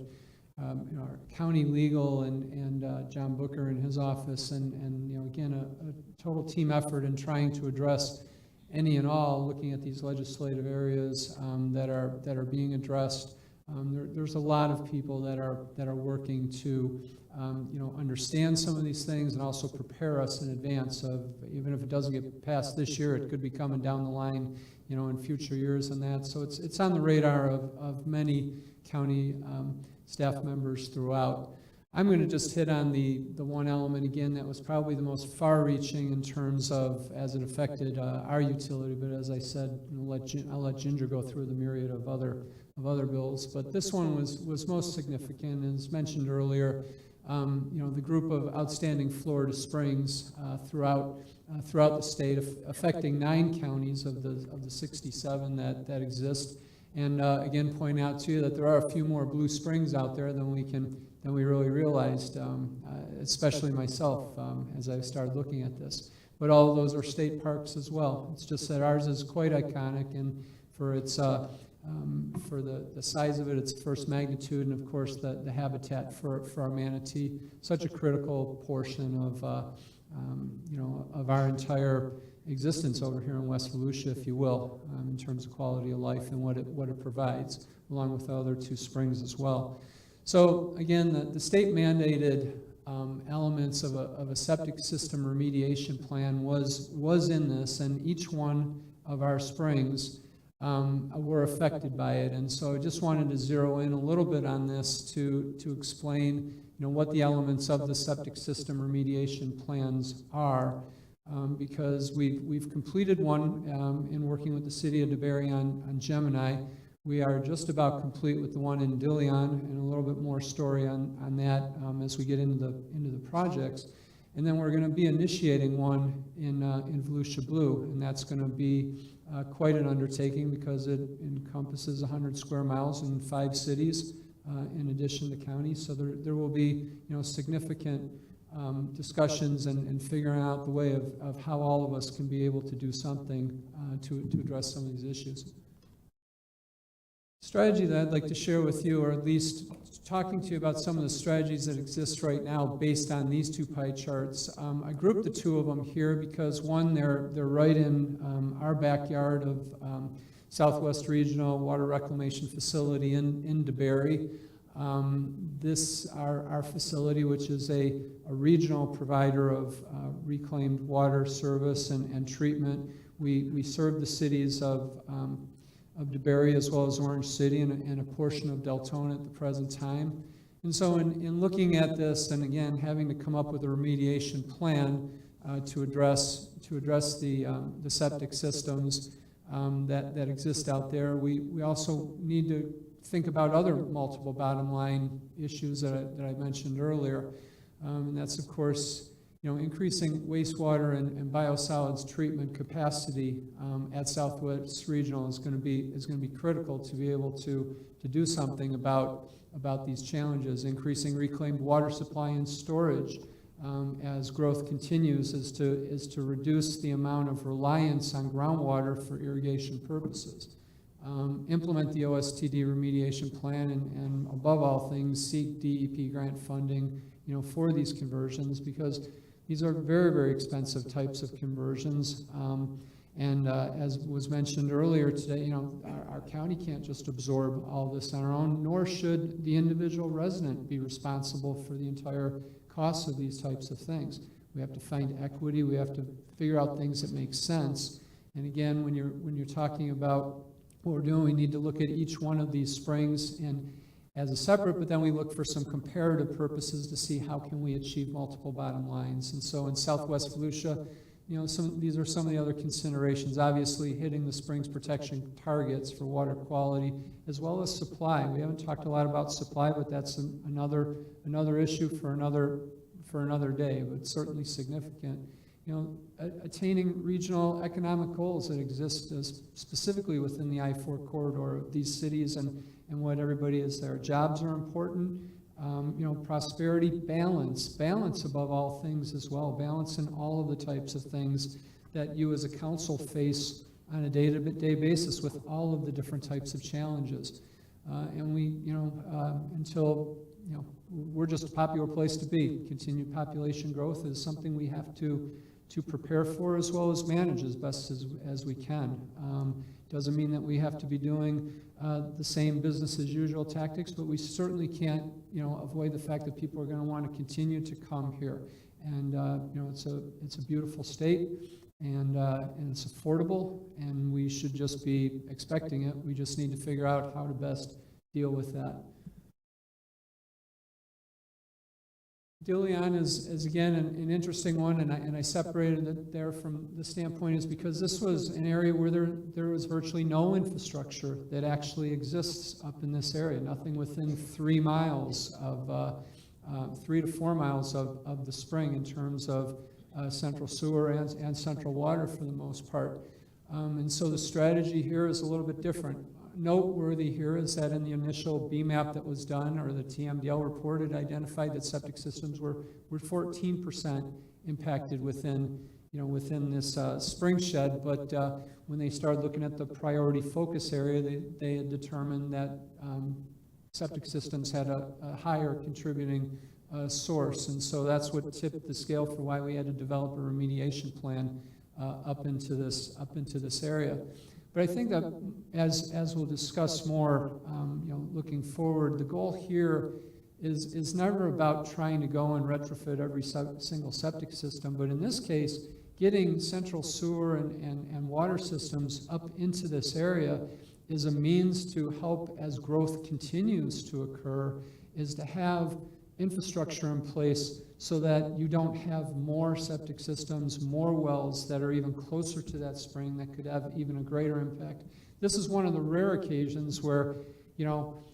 our county legal and John Booker in his office, and again, a total team effort in trying to address any and all, looking at these legislative areas that are being addressed. There's a lot of people that are working to understand some of these things and also prepare us in advance of, even if it doesn't get passed this year, it could be coming down the line, in future years and that. So it's on the radar of many county staff members throughout. I'm going to just hit on the one element again that was probably the most far-reaching in terms of as it affected our utility. But as I said, I'll let Ginger go through the myriad of other bills. But this one was most significant, as mentioned earlier. The group of outstanding Florida springs throughout the state, affecting 9 counties of the 67 that exist. And again, point out to you that there are a few more blue springs out there than we really realized, especially myself as I started looking at this. But all of those are state parks as well. It's just that ours is quite iconic, and for its for the size of it, its first magnitude, and of course the habitat for our manatee, such a critical portion of of our entire existence over here in West Volusia, if you will, in terms of quality of life and what it provides, along with the other 2 springs as well. So again, the state mandated elements of a septic system remediation plan was in this, and each one of our springs were affected by it. And so I just wanted to zero in a little bit on this to explain, what the elements of the septic system remediation plans are, because we've completed one in working with the city of DeBerry on Gemini. We are just about complete with the one in Dilion, and a little bit more story on that as we get into the projects. And then we're going to be initiating one in Volusia Blue, and that's going to be quite an undertaking because it encompasses 100 square miles in 5 cities in addition to counties. So there will be significant discussions and figuring out the way of how all of us can be able to do something to address some of these issues. Strategy that I'd like to share with you, or at least talking to you about some of the strategies that exist right now based on these 2 pie charts. I grouped the 2 of them here because one, they're right in our backyard of Southwest Regional Water Reclamation Facility in DeBerry. Our facility, which is a regional provider of reclaimed water service and treatment, we serve the cities of DeBerry as well as Orange City and a portion of Deltona at the present time. And so in looking at this, and again, having to come up with a remediation plan to address the septic systems that exist out there, we also need to think about other multiple bottom line issues that I mentioned earlier. And that's, of course, increasing wastewater and biosolids treatment capacity at Southwest Regional is going to be critical to be able to do something about these challenges. Increasing reclaimed water supply and storage as growth continues is to reduce the amount of reliance on groundwater for irrigation purposes. Implement the OSTD remediation plan and above all things seek DEP grant funding for these conversions, because these are very, very expensive types of conversions. As was mentioned earlier today, our county can't just absorb all this on our own, nor should the individual resident be responsible for the entire cost of these types of things. We have to find equity. We have to figure out things that make sense. And again, when you're talking about what we're doing, we need to look at each one of these springs and as a separate, but then we look for some comparative purposes to see how can we achieve multiple bottom lines. And so in Southwest Volusia, these are some of the other considerations. Obviously, hitting the springs protection targets for water quality as well as supply. We haven't talked a lot about supply, but that's another issue for another day, but certainly significant. Attaining regional economic goals that exist specifically within the I-4 corridor of these cities and what everybody is there. Jobs are important. Prosperity, balance above all things as well. Balance in all of the types of things that you as a council face on a day-to-day basis with all of the different types of challenges. And we, until, we're just a popular place to be. Continued population growth is something we have to prepare for as well as manage as best as we can. Doesn't mean that we have to be doing the same business as usual tactics, but we certainly can't, avoid the fact that people are going to want to continue to come here. And it's a beautiful state, and it's affordable, and we should just be expecting it. We just need to figure out how to best deal with that. Dilion is again an interesting one, and I separated it there from the standpoint is because this was an area where there was virtually no infrastructure that actually exists up in this area. Nothing within 3 miles of 3 to 4 miles of the spring in terms of central sewer and central water for the most part. And so the strategy here is a little bit different. Noteworthy here is that in the initial BMAP that was done, or the TMDL report, it identified that septic systems were 14% impacted within this spring shed. But when they started looking at the priority focus area, they had determined that septic systems had a higher contributing source, and so that's what tipped the scale for why we had to develop a remediation plan up into this area. But I think that as we'll discuss more, looking forward, the goal here is never about trying to go and retrofit every single septic system, but in this case, getting central sewer and water systems up into this area is a means to help as growth continues to occur, is to have infrastructure in place so that you don't have more septic systems, more wells that are even closer to that spring that could have even a greater impact. This is one of the rare occasions where, you know,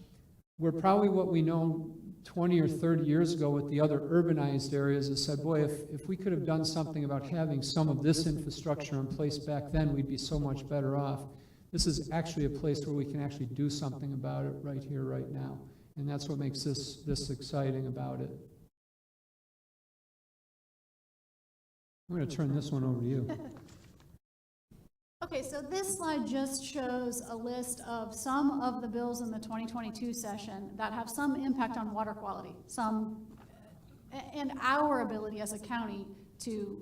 we're probably what we know 20 or 30 years ago with the other urbanized areas has said, boy, if we could have done something about having some of this infrastructure in place back then, we'd be so much better off. This is actually a place where we can actually do something about it right here, right now. And that's what makes this exciting about it. I'm going to turn this one over to you. Okay, so this slide just shows a list of some of the bills in the 2022 session that have some impact on water quality, and our ability as a county to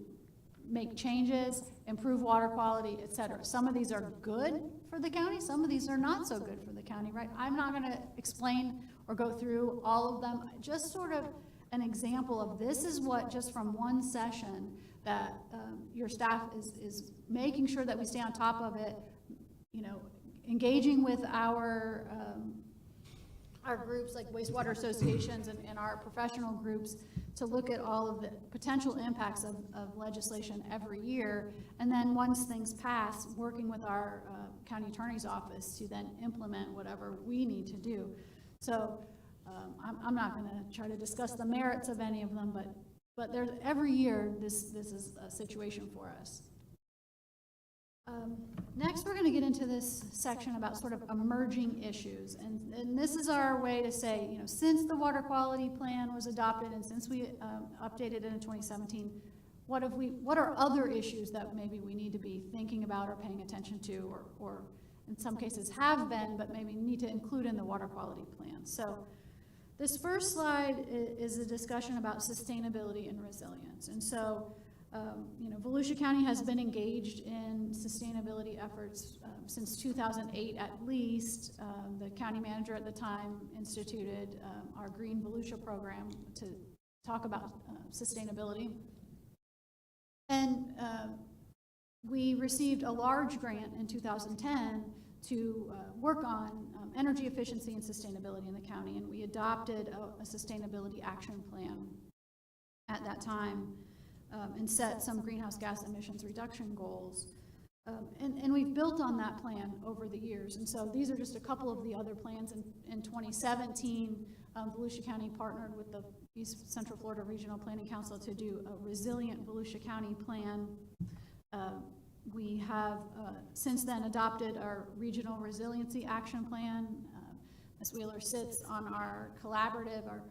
make changes, improve water quality, et cetera. Some of these are good for the county, some of these are not so good for the county, right? I'm not going to explain or go through all of them, just sort of an example of this is what, just from one session, that your staff is making sure that we stay on top of it, you know, engaging with our groups like wastewater associations and our professional groups to look at all of the potential impacts of legislation every year, and then once things pass, working with our county attorney's office to then implement whatever we need to do. So I'm not going to try to discuss the merits of any of them, but there's every year this is a situation for us. Next, we're going to get into this section about sort of emerging issues, and this is our way to say, you know, since the water quality plan was adopted and since we updated it in 2017, what are other issues that maybe we need to be thinking about or paying attention to, or in some cases have been, but maybe need to include in the water quality plan. So this first slide is a discussion about sustainability and resilience. And so, you know, Volusia County has been engaged in sustainability efforts since 2008 at least. The county manager at the time instituted our Green Volusia program to talk about sustainability. And we received a large grant in 2010 to work on energy efficiency and sustainability in the county, and we adopted a sustainability action plan at that time and set some greenhouse gas emissions reduction goals. And we've built on that plan over the years, and so these are just a couple of the other plans. In 2017, Volusia County partnered with the East Central Florida Regional Planning Council to do a resilient Volusia County plan. We have since then adopted our Regional Resiliency Action Plan. Ms. Wheeler sits on our collaborative, our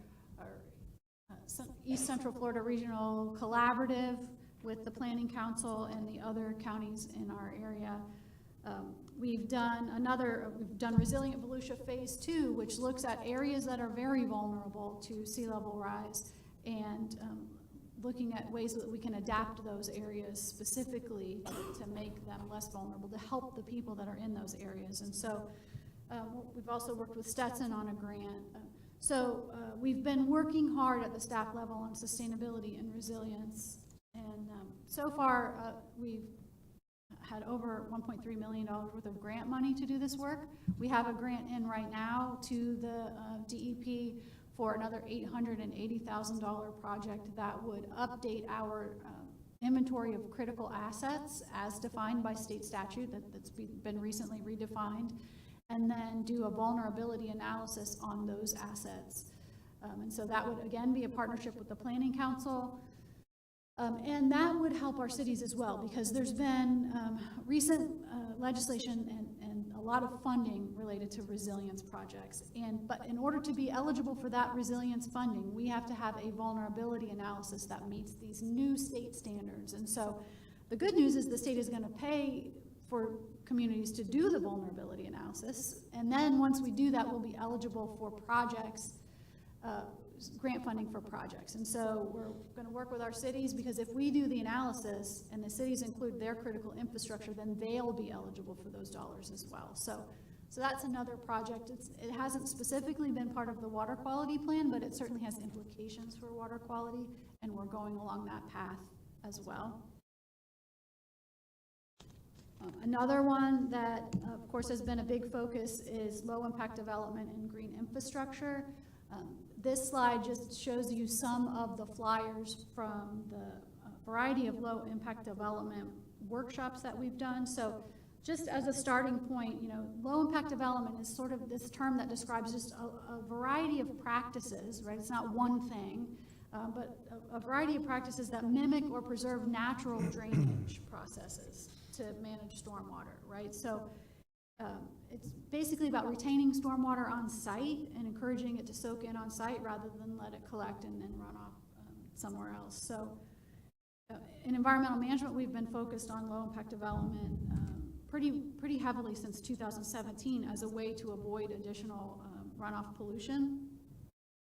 East Central Florida Regional Collaborative with the Planning Council and the other counties in our area. We've done Resilient Volusia Phase 2, which looks at areas that are very vulnerable to sea level rise, and looking at ways that we can adapt those areas specifically to make them less vulnerable, to help the people that are in those areas. And so we've also worked with Stetson on a grant. So we've been working hard at the staff level on sustainability and resilience. And so far, we've had over $1.3 million worth of grant money to do this work. We have a grant in right now to the DEP for another $880,000 project that would update our inventory of critical assets as defined by state statute that's been recently redefined, and then do a vulnerability analysis on those assets. And so that would again be a partnership with the Planning Council. And that would help our cities as well, because there's been recent legislation and a lot of funding related to resilience projects. But in order to be eligible for that resilience funding, we have to have a vulnerability analysis that meets these new state standards. And so the good news is the state is going to pay for communities to do the vulnerability analysis. And then once we do that, we'll be eligible for projects, grant funding for projects. And so we're going to work with our cities, because if we do the analysis and the cities include their critical infrastructure, then they'll be eligible for those dollars as well. So that's another project. It hasn't specifically been part of the water quality plan, but it certainly has implications for water quality, and we're going along that path as well. Another one that, of course, has been a big focus is low-impact development and green infrastructure. This slide just shows you some of the flyers from the variety of low-impact development workshops that we've done. So just as a starting point, you know, low-impact development is sort of this term that describes just a variety of practices, right? It's not one thing, but a variety of practices that mimic or preserve natural drainage processes to manage stormwater, right? So it's basically about retaining stormwater on site and encouraging it to soak in on site rather than let it collect and then run off somewhere else. So in environmental management, we've been focused on low-impact development pretty heavily since 2017 as a way to avoid additional runoff pollution.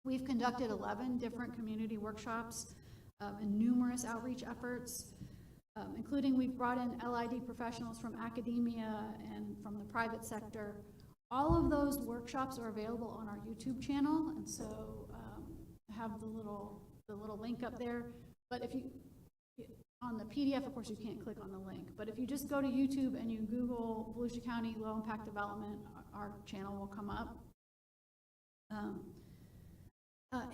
We've conducted 11 different community workshops and numerous outreach efforts, including we've brought in LID professionals from academia and from the private sector. All of those workshops are available on our YouTube channel, and so I have the little link up there. But if you, on the PDF, of course, you can't click on the link, but if you just go to YouTube and you Google Volusia County Low Impact Development, our channel will come up.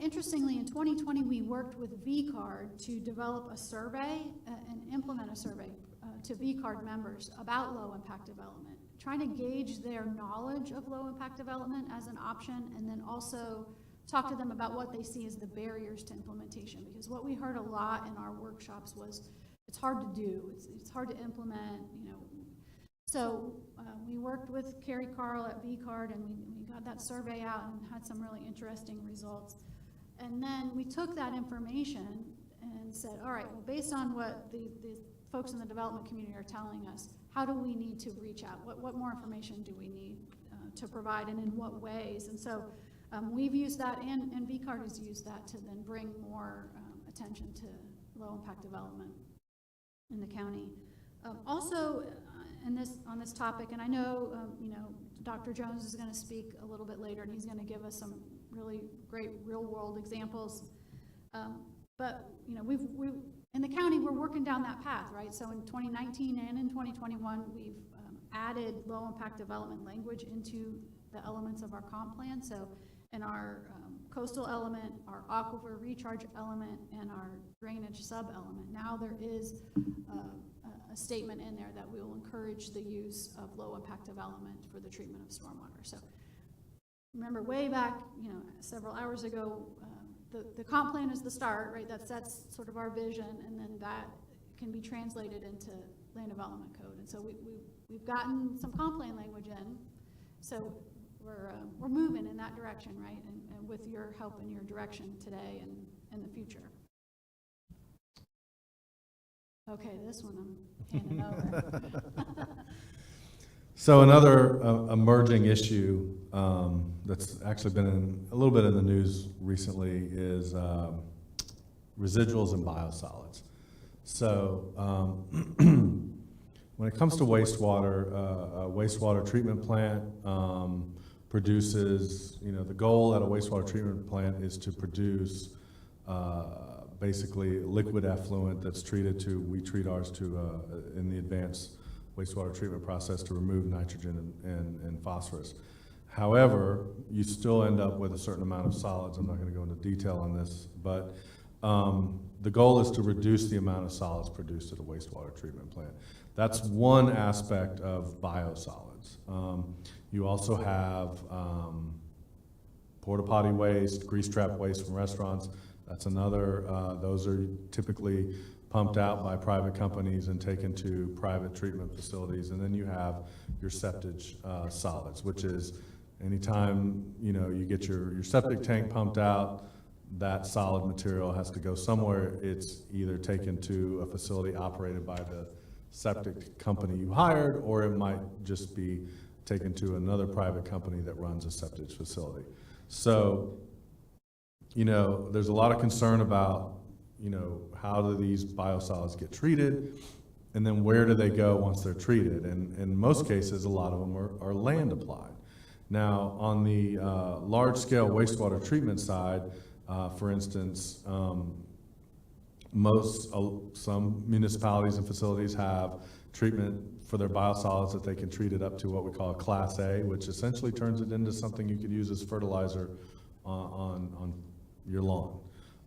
Interestingly, in 2020, we worked with VCARD to develop a survey and implement a survey to VCARD members about low impact development, trying to gauge their knowledge of low impact development as an option, and then also talk to them about what they see as the barriers to implementation. Because what we heard a lot in our workshops was it's hard to do, it's hard to implement, you know. So we worked with Carrie Carl at VCARD, and we got that survey out and had some really interesting results. And then we took that information and said, all right, well, based on what the folks in the development community are telling us, how do we need to reach out? What more information do we need to provide, and in what ways? And so we've used that, and VCARD has used that to then bring more attention to low impact development in the county. Also, on this topic, and I know you know, Dr. Jones is going to speak a little bit later, and he's going to give us some really great real world examples. But you know, we've in the county, we're working down that path, right? So in 2019 and in 2021, we've added low impact development language into the elements of our comp plan. So in our coastal element, our aquifer recharge element, and our drainage sub element, now there is a statement in there that we will encourage the use of low impact development for the treatment of stormwater. So remember, way back, you know, several hours ago, the comp plan is the start, right? That's sort of our vision, and then that can be translated into land development code. And so we've gotten some comp plan language in, so we're moving in that direction, right? And with your help and your direction today and in the future. Okay, this one I'm handing over. So another emerging issue that's actually been a little bit in the news recently is residuals and biosolids. So when it comes to wastewater, a wastewater treatment plant produces, you know, the goal at a wastewater treatment plant is to produce basically liquid effluent that's treated to, we treat ours to in the advanced wastewater treatment process to remove nitrogen and phosphorus. However, you still end up with a certain amount of solids. I'm not going to go into detail on this, but the goal is to reduce the amount of solids produced at a wastewater treatment plant. That's one aspect of biosolids. You also have porta potty waste, grease trap waste from restaurants. That's another, those are typically pumped out by private companies and taken to private treatment facilities. And then you have your septic solids, which is anytime, you know, you get your septic tank pumped out, that solid material has to go somewhere. It's either taken to a facility operated by the septic company you hired, or it might just be taken to another private company that runs a septic facility. So, you know, there's a lot of concern about, you know, how do these biosolids get treated, and then where do they go once they're treated? And in most cases, a lot of them are land applied. Now, on the large-scale wastewater treatment side, for instance, some municipalities and facilities have treatment for their biosolids that they can treat it up to what we call a Class A, which essentially turns it into something you could use as fertilizer on your lawn.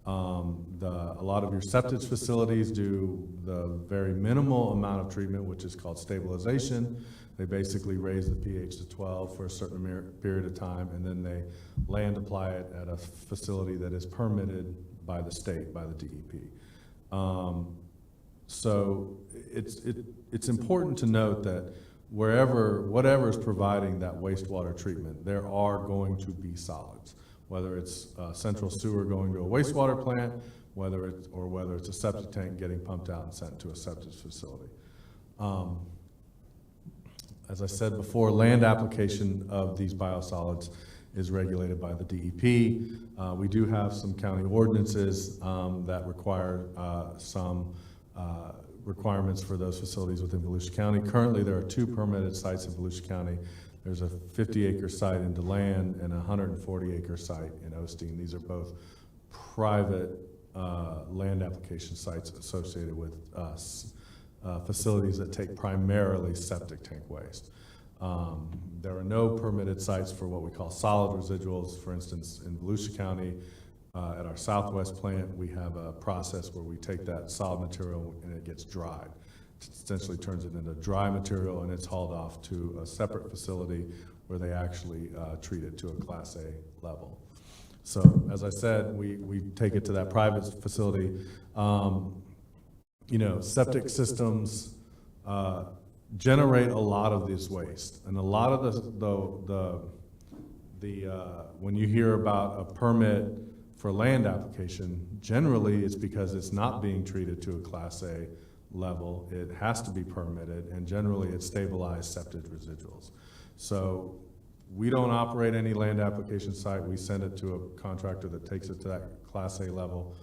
A lot of your septic facilities do the very minimal amount of treatment, which is called stabilization. They basically raise the pH to 12 for a certain period of time, and then they land apply it at a facility that is permitted by the state, by the DEP. So it's important to note that whatever is providing that wastewater treatment, there are going to be solids, whether it's central sewer going to a wastewater plant, whether it's a septic tank getting pumped out and sent to a septic facility. As I said before, land application of these biosolids is regulated by the DEP. We do have some county ordinances that require some requirements for those facilities within Volusia County. Currently, there are 2 permitted sites in Volusia County. There's a 50-acre site in DeLand and a 140-acre site in Osteen. These are both private land application sites associated with facilities that take primarily septic tank waste. There are no permitted sites for what we call solid residuals. For instance, in Volusia County, at our Southwest plant, we have a process where we take that solid material and it gets dried. It essentially turns it into dry material, and it's hauled off to a separate facility where they actually treat it to a Class A level. So, as I said, we take it to that private facility. Septic systems generate a lot of this waste, and a lot of when you hear about a permit for land application, generally it's because it's not being treated to a Class A level. It has to be permitted, and generally it's stabilized septic residuals. So we don't operate any land application site. We send it to a contractor that takes it to that Class A level.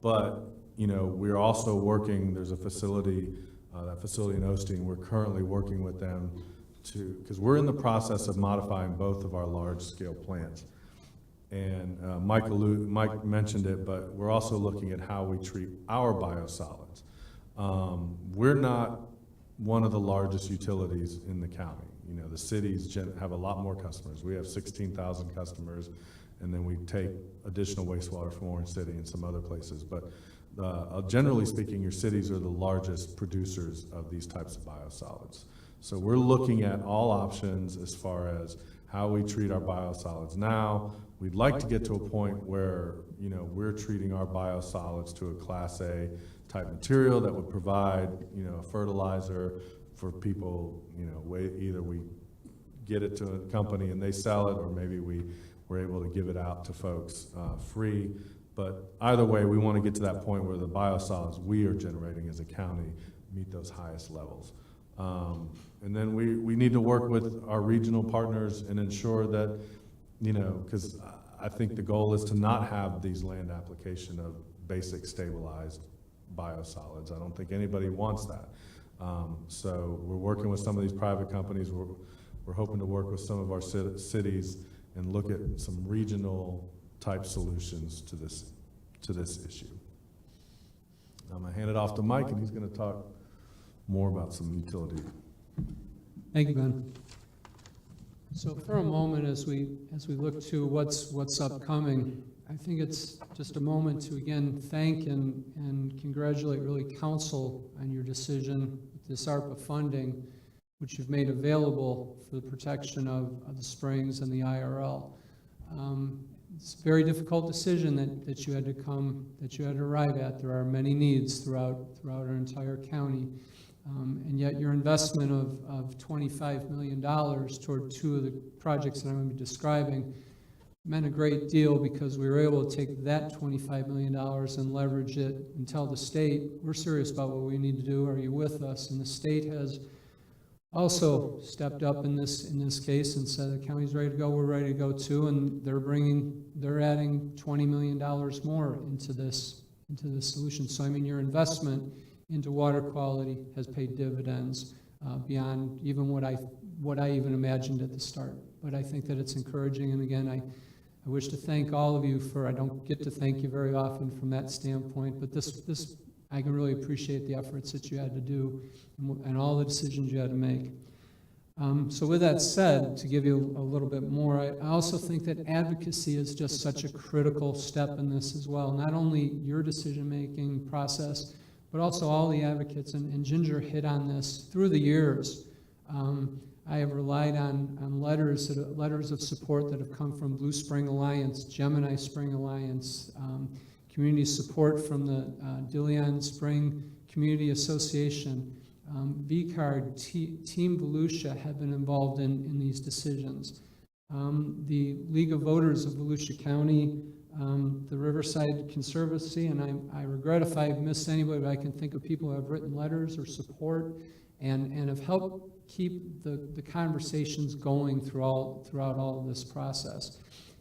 But we're also working, there's a facility, that facility in Osteen, we're currently working with them because we're in the process of modifying both of our large scale plants. And Mike mentioned it, but we're also looking at how we treat our biosolids. We're not one of the largest utilities in the county. The cities have a lot more customers. We have 16,000 customers, and then we take additional wastewater from Orange City and some other places. But generally speaking, your cities are the largest producers of these types of biosolids. So we're looking at all options as far as how we treat our biosolids now. We'd like to get to a point where, we're treating our biosolids to a Class A type material that would provide, a fertilizer for people, either we get it to a company and they sell it, or maybe we're able to give it out to folks free. But either way, we want to get to that point where the biosolids we are generating as a county meet those highest levels. And then we need to work with our regional partners and ensure that, because I think the goal is to not have these land application of basic stabilized biosolids. I don't think anybody wants that. So we're working with some of these private companies. We're hoping to work with some of our cities and look at some regional type solutions to this issue. I'm gonna hand it off to Mike, and he's gonna talk more about some utility. Thank you, Ben. So for a moment, as we look to what's upcoming, I think it's just a moment to again thank and congratulate really council on your decision with this ARPA funding, which you've made available for the protection of the springs and the IRL. It's a very difficult decision that you had to arrive at. There are many needs throughout our entire county. And yet your investment of $25 million toward 2 of the projects that I'm going to be describing meant a great deal, because we were able to take that $25 million and leverage it and tell the state, we're serious about what we need to do. Are you with us? And the state has also stepped up in this case and said the county's ready to go, we're ready to go too, and they're adding $20 million more into this solution. So I mean, your investment into water quality has paid dividends beyond even what I even imagined at the start. But I think that it's encouraging, and again, I wish to thank all of you for, I don't get to thank you very often from that standpoint, but this I can really appreciate the efforts that you had to do and all the decisions you had to make. So with that said, to give you a little bit more, I also think that advocacy is just such a critical step in this as well. Not only your decision-making process, but also all the advocates, and Ginger hit on this through the years. I have relied on letters of support that have come from Blue Spring Alliance, Gemini Spring Alliance, community support from the Dilian Spring Community Association, VCARD, Team Volusia have been involved in these decisions. The League of Voters of Volusia County, the Riverside Conservancy, and I regret if I've missed anybody, but I can think of people who have written letters or support and have helped keep the conversations going throughout all of this process.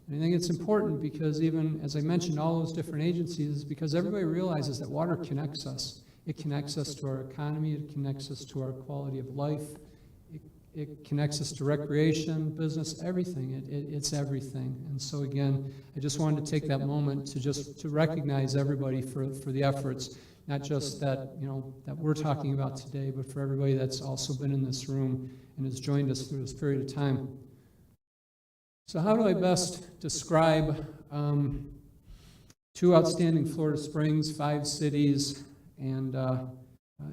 And I think it's important because even, as I mentioned, all those different agencies, because everybody realizes that water connects us. It connects us to our economy, it connects us to our quality of life, it connects us to recreation, business, everything. It's everything. And so again, I just wanted to take that moment to recognize everybody for the efforts, not just that, that we're talking about today, but for everybody that's also been in this room and has joined us through this period of time. So how do I best describe 2 outstanding Florida springs, 5 cities, and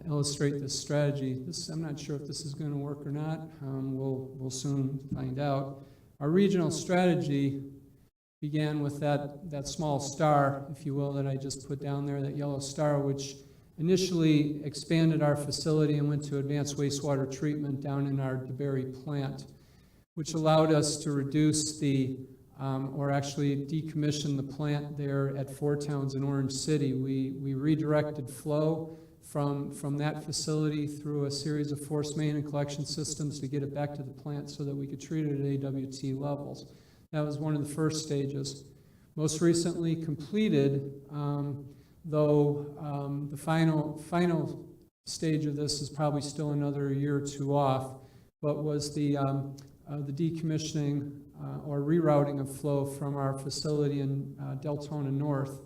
illustrate this strategy? I'm not sure if this is going to work or not. We'll soon find out. Our regional strategy began with that small star, if you will, that I just put down there, that yellow star, which initially expanded our facility and went to advanced wastewater treatment down in our DeBerry plant, which allowed us to reduce or actually decommission the plant there at 4 Towns in Orange City. We redirected flow from that facility through a series of force main and collection systems to get it back to the plant so that we could treat it at AWT levels. That was one of the first stages. Most recently completed, though the final stage of this is probably still another year or 2 off, but was the decommissioning or rerouting of flow from our facility in Deltona North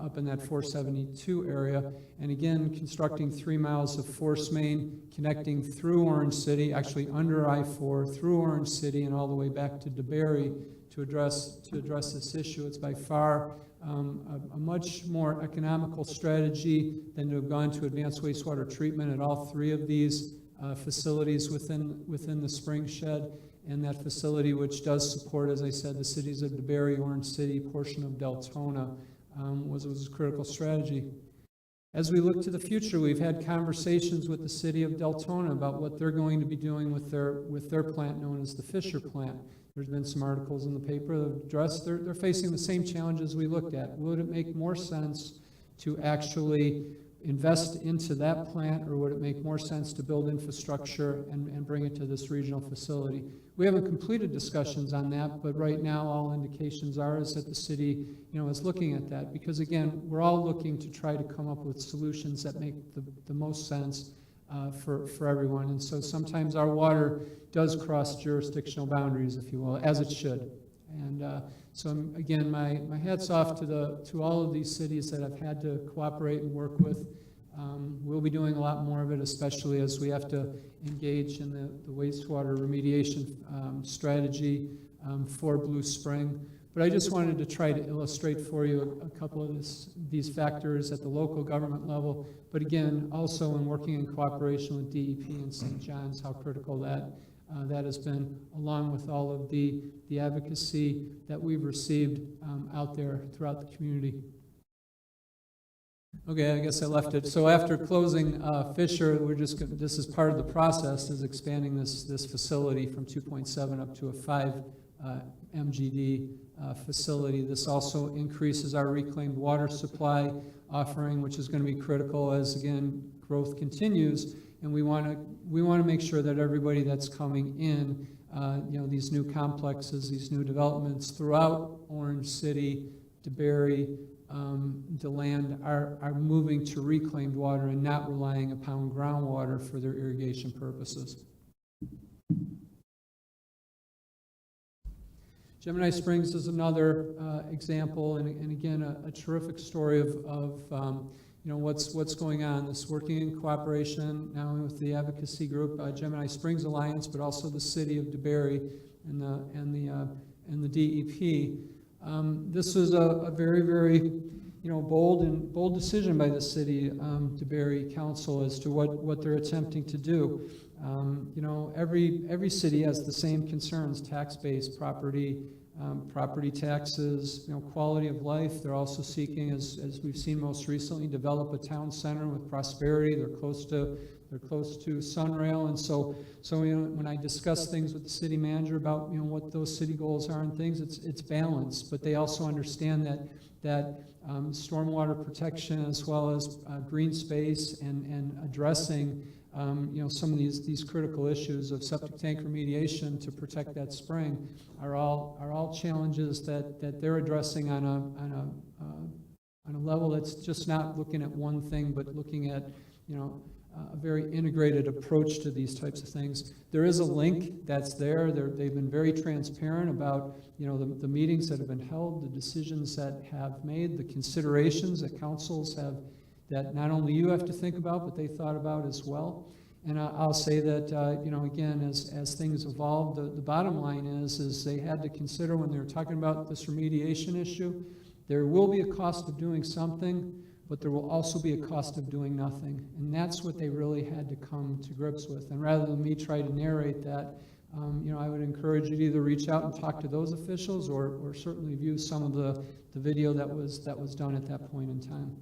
up in that 472 area, and again constructing 3 miles of force main connecting through Orange City, actually under I-4, through Orange City and all the way back to DeBerry to address this issue. It's by far a much more economical strategy than to have gone to advanced wastewater treatment at all 3 of these facilities within the spring shed, and that facility which does support, as I said, the cities of DeBerry, Orange City, portion of Deltona, was a critical strategy. As we look to the future, we've had conversations with the city of Deltona about what they're going to be doing with their plant known as the Fisher plant. There's been some articles in the paper that address they're facing the same challenges we looked at. Would it make more sense to actually invest into that plant, or would it make more sense to build infrastructure and bring it to this regional facility? We haven't completed discussions on that, but right now all indications is that the city, is looking at that, because again, we're all looking to try to come up with solutions that make the most sense for everyone. And so sometimes our water does cross jurisdictional boundaries, if you will, as it should. And so again, my hat's off to all of these cities that I've had to cooperate and work with. We'll be doing a lot more of it, especially as we have to engage in the wastewater remediation strategy for Blue Spring. But I just wanted to try to illustrate for you a couple of these factors at the local government level, but again, also in working in cooperation with DEP and St. John's, how critical that has been, along with all of the advocacy that we've received out there throughout the community. Okay, I guess I left it. So after closing Fisher, this is part of the process, is expanding this facility from 2.7 up to a 5 MGD facility. This also increases our reclaimed water supply offering, which is going to be critical as, again, growth continues. And we want to make sure that everybody that's coming in, these new complexes, these new developments throughout Orange City, DeBerry, DeLand are moving to reclaimed water and not relying upon groundwater for their irrigation purposes. Gemini Springs is another example, and again, a terrific story of what's going on. This working in cooperation not only with the advocacy group Gemini Springs Alliance, but also the city of DeBerry and the DEP. This was a very, very bold decision by the city DeBerry Council as to what they're attempting to do. Every city has the same concerns: tax-based property taxes, quality of life. They're also seeking, as we've seen most recently, develop a town center with prosperity. They're close to Sunrail, and so when I discuss things with the city manager about what those city goals are and things, it's balanced. But they also understand that stormwater protection as well as green space and addressing some of these critical issues of septic tank remediation to protect that spring are all challenges that they're addressing on a level that's just not looking at one thing, but looking at a very integrated approach to these types of things. There is a link that's there. They've been very transparent about the meetings that have been held, the decisions that have made, the considerations that councils have, that not only you have to think about, but they thought about as well. And I'll say that, again, as things evolve, the bottom line is they had to consider when they were talking about this remediation issue, there will be a cost of doing something, but there will also be a cost of doing nothing. And that's what they really had to come to grips with. And rather than me try to narrate that, I would encourage you to either reach out and talk to those officials or certainly view some of the video that was done at that point in time.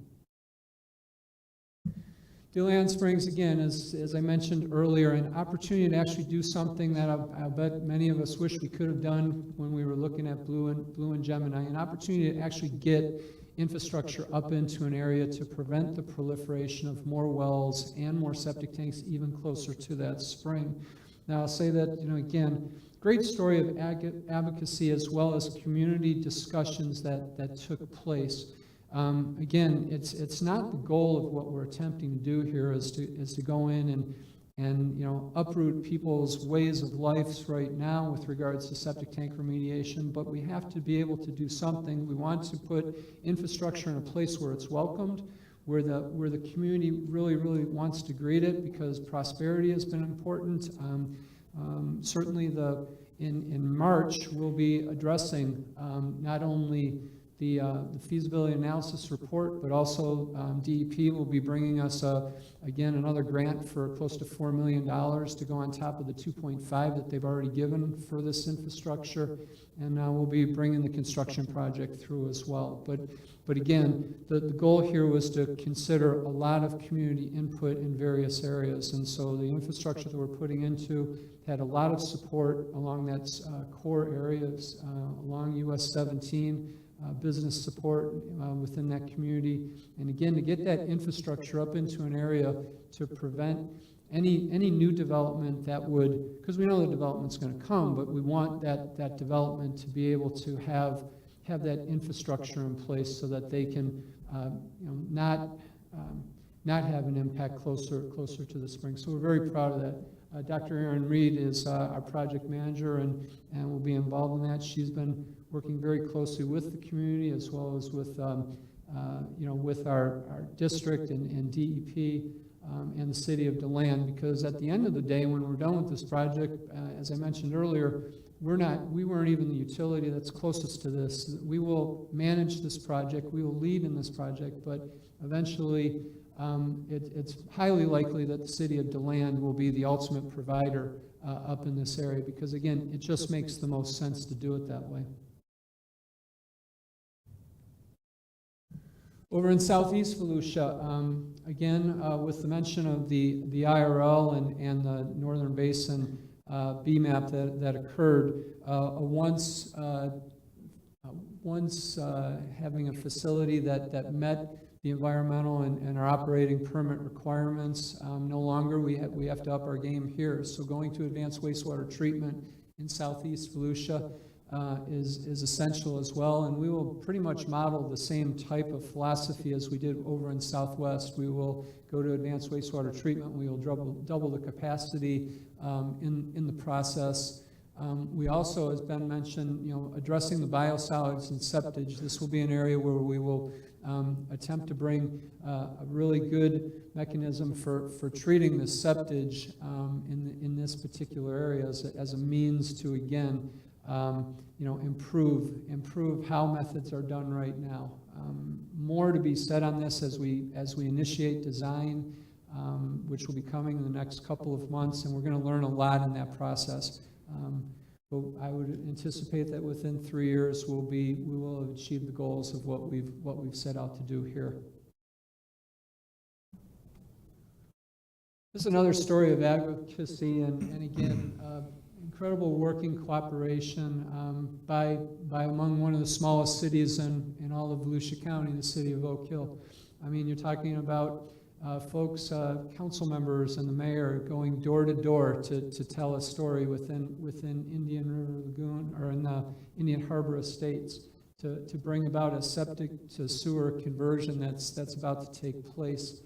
DeLand Springs, again, as I mentioned earlier, an opportunity to actually do something that I bet many of us wish we could have done when we were looking at Blue and Gemini, an opportunity to actually get infrastructure up into an area to prevent the proliferation of more wells and more septic tanks even closer to that spring. Now, I'll say that, again, great story of advocacy as well as community discussions that took place. Again, it's not the goal of what we're attempting to do here is to go in and uproot people's ways of life right now with regards to septic tank remediation, but we have to be able to do something. We want to put infrastructure in a place where it's welcomed, where the community really, really wants to greet it, because prosperity has been important. Certainly in March, we'll be addressing not only the feasibility analysis report, but also DEP will be bringing us, again, another grant for close to $4 million to go on top of the 2.5 that they've already given for this infrastructure, and we'll be bringing the construction project through as well. But again, the goal here was to consider a lot of community input in various areas, and so the infrastructure that we're putting into had a lot of support along that core areas, along US 17, business support within that community. And again, to get that infrastructure up into an area to prevent any new development that would, because we know the development's going to come, but we want that development to be able to have that infrastructure in place so that they can not have an impact closer to the spring. So we're very proud of that. Dr. Erin Reed is our project manager and will be involved in that. She's been working very closely with the community as well as with with our district and DEP and the city of DeLand, because at the end of the day, when we're done with this project, as I mentioned earlier, we weren't even the utility that's closest to this. We will manage this project, we will lead in this project, but eventually it's highly likely that the city of DeLand will be the ultimate provider up in this area, because again, it just makes the most sense to do it that way. Over in southeast Volusia, again, with the mention of the IRL and the Northern Basin BMAP that occurred, once having a facility that met the environmental and our operating permit requirements, no longer we have to up our game here. So going to advanced wastewater treatment in southeast Volusia is essential as well, and we will pretty much model the same type of philosophy as we did over in Southwest. We will go to advanced wastewater treatment. We will double the capacity in the process. We also, as Ben mentioned, addressing the biosolids and septage. This will be an area where we will attempt to bring a really good mechanism for treating the septage in this particular area as a means to, again, improve how methods are done right now. More to be said on this as we initiate design, which will be coming in the next couple of months, and we're going to learn a lot in that process. But I would anticipate that within 3 years we will have achieved the goals of what we've set out to do here. This is another story of advocacy and again, incredible working cooperation by among one of the smallest cities in all of Volusia County, the city of Oak Hill. I mean, you're talking about folks, council members and the mayor going door to door to tell a story within Indian River Lagoon or in the Indian Harbor Estates to bring about a septic to sewer conversion that's about to take place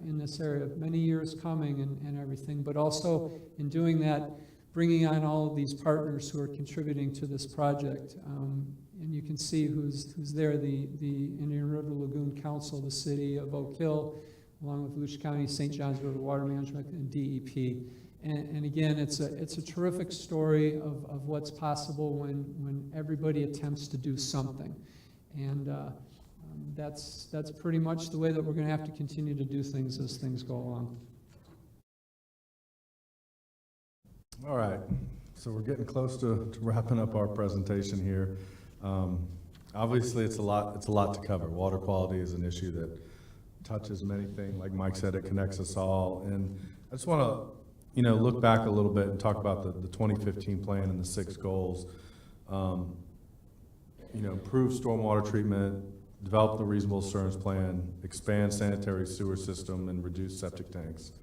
in this area. Many years coming and everything, but also in doing that, bringing on all of these partners who are contributing to this project. And you can see who's there, the Indian River Lagoon Council, the city of Oak Hill, along with Volusia County, St. Johns River Water Management, and DEP. And again, it's a terrific story of what's possible when everybody attempts to do something. And that's pretty much the way that we're going to have to continue to do things as things go along. All right, so we're getting close to wrapping up our presentation here. Obviously, it's a lot to cover. Water quality is an issue that touches many things. Like Mike said, it connects us all. And I just want to, look back a little bit and talk about the 2015 plan and the 6 goals. Improve stormwater treatment, develop the reasonable assurance plan, expand sanitary sewer system and reduce septic tanks,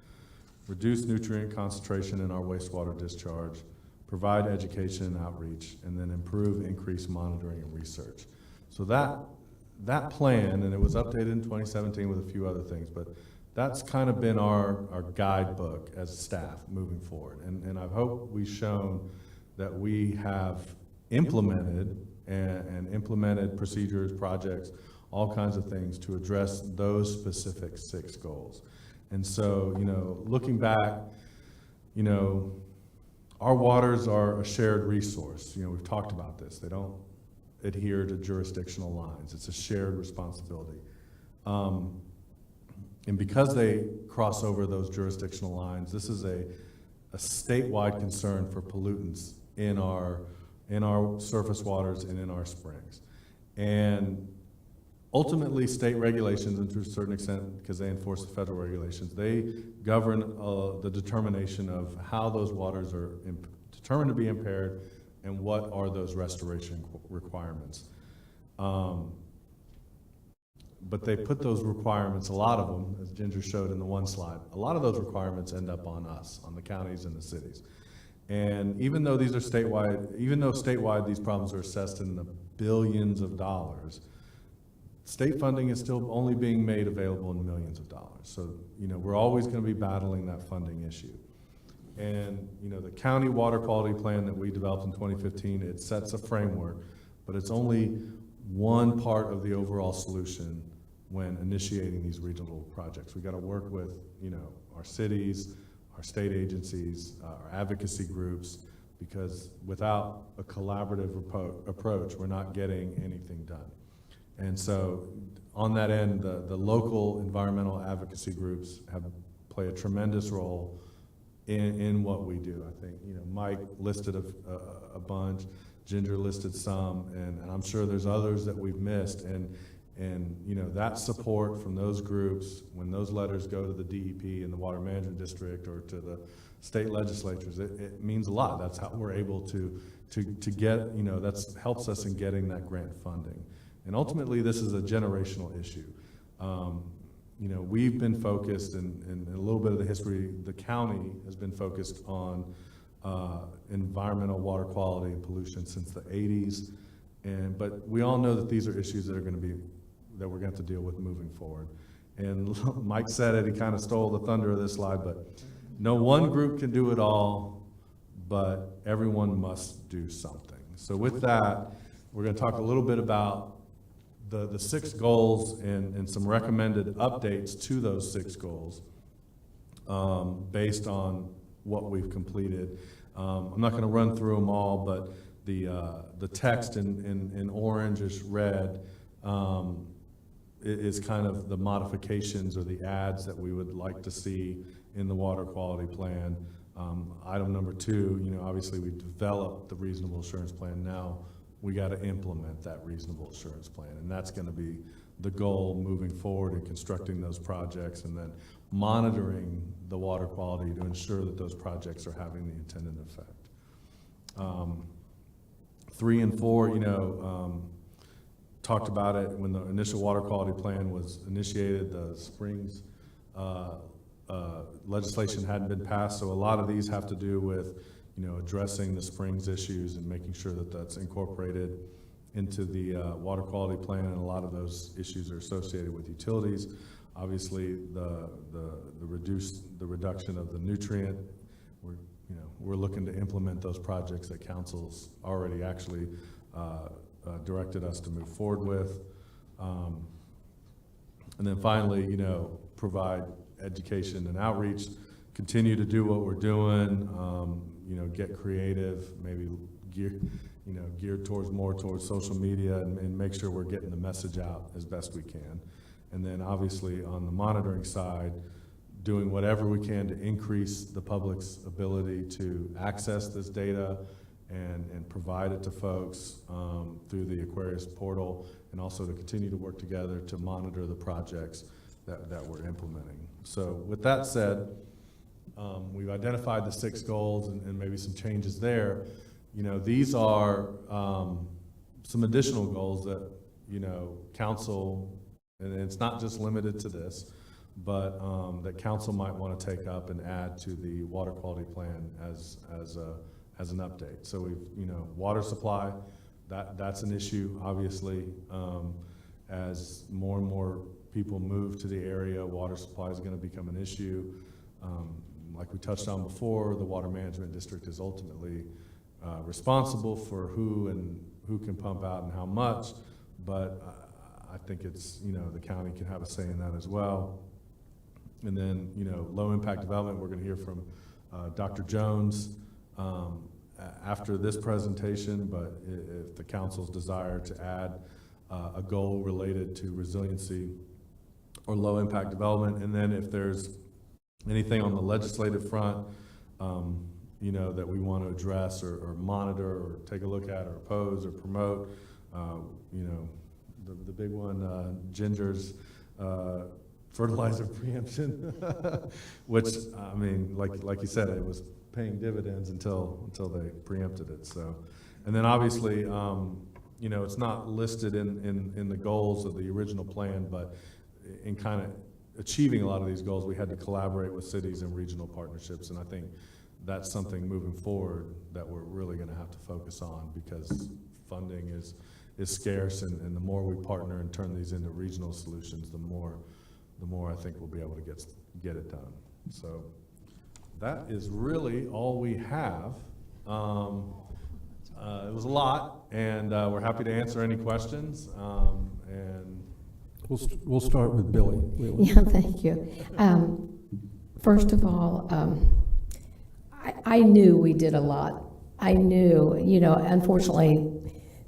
reduce nutrient concentration in our wastewater discharge, provide education and outreach, and then increase monitoring and research. So that plan, and it was updated in 2017 with a few other things, but that's kind of been our guidebook as staff moving forward. And I hope we've shown that we have implemented and implemented procedures, projects, all kinds of things to address those specific 6 goals. And so, looking back, our waters are a shared resource. We've talked about this. They don't adhere to jurisdictional lines. It's a shared responsibility. And because they cross over those jurisdictional lines, this is a statewide concern for pollutants in our surface waters and in our springs. And ultimately, state regulations, and to a certain extent, because they enforce the federal regulations, they govern the determination of how those waters are determined to be impaired and what are those restoration requirements. But they put those requirements, a lot of them, as Ginger showed in the one slide, a lot of those requirements end up on us, on the counties and the cities. And even though these are statewide, these problems are assessed in the billions of dollars, state funding is still only being made available in millions of dollars. So, we're always going to be battling that funding issue. And, the county water quality plan that we developed in 2015, it sets a framework, but it's only one part of the overall solution when initiating these regional projects. We got to work with, our cities, our state agencies, our advocacy groups, because without a collaborative approach, we're not getting anything done. And so on that end, the local environmental advocacy groups play a tremendous role in what we do. I think, Mike listed a bunch, Ginger listed some, and I'm sure there's others that we've missed. And that support from those groups, when those letters go to the DEP and the Water Management District or to the state legislatures, it means a lot. That's how we're able to get, that helps us in getting that grant funding. And ultimately, this is a generational issue. We've been focused, in a little bit of the history, the county has been focused on environmental water quality and pollution since the 80s. But we all know that these are issues that we're going to have to deal with moving forward. And Mike said it, he kind of stole the thunder of this slide, but no one group can do it all, but everyone must do something. So with that, we're going to talk a little bit about the 6 goals and some recommended updates to those 6 goals based on what we've completed. I'm not going to run through them all, but the text in orange-ish red is kind of the modifications or the adds that we would like to see in the water quality plan. Item number 2, you know, obviously we developed the reasonable assurance plan. Now we got to implement that reasonable assurance plan, and that's going to be the goal moving forward in constructing those projects and then monitoring the water quality to ensure that those projects are having the intended effect. 3 and 4, you know, talked about it when the initial water quality plan was initiated. The Springs legislation hadn't been passed, so a lot of these have to do with, you know, addressing the Springs issues and making sure that that's incorporated into the water quality plan, and a lot of those issues are associated with utilities. Obviously, the reduction of the nutrient, we're looking to implement those projects that council's already actually directed us to move forward with. And then finally, you know, provide education and outreach, continue to do what we're doing, you know, get creative, maybe geared towards social media, and make sure we're getting the message out as best we can. And then obviously on the monitoring side, doing whatever we can to increase the public's ability to access this data and provide it to folks through the Aquarius portal, and also to continue to work together to monitor the projects that we're implementing. So with that said, we've identified the 6 goals and maybe some changes there. You know, these are some additional goals that, you know, council, and it's not just limited to this, but that council might want to take up and add to the water quality plan as an update. So we've, you know, water supply, that's an issue, obviously. As more and more people move to the area, water supply is going to become an issue. Like we touched on before, the water management district is ultimately responsible for who can pump out and how much, but I think it's, you know, the county can have a say in that as well. And then, you know, low impact development, we're going to hear from Dr. Jones after this presentation, but if the council's desire to add a goal related to resiliency or low impact development, and then if there's anything on the legislative front, you know, that we want to address or monitor or take a look at or oppose or promote, you know, the big one, Ginger's fertilizer preemption, which, I mean, like you said, it was paying dividends until they preempted it. So, and then obviously, you know, it's not listed in the goals of the original plan, but in kind of achieving a lot of these goals, we had to collaborate with cities and regional partnerships, and I think that's something moving forward that we're really going to have to focus on, because funding is scarce, and the more we partner and turn these into regional solutions, the more I think we'll be able to get it done. So that is really all we have. It was a lot, and we're happy to answer any questions. And we'll start with Billy. Yeah, thank you. First of all, I knew we did a lot. I knew, you know, unfortunately,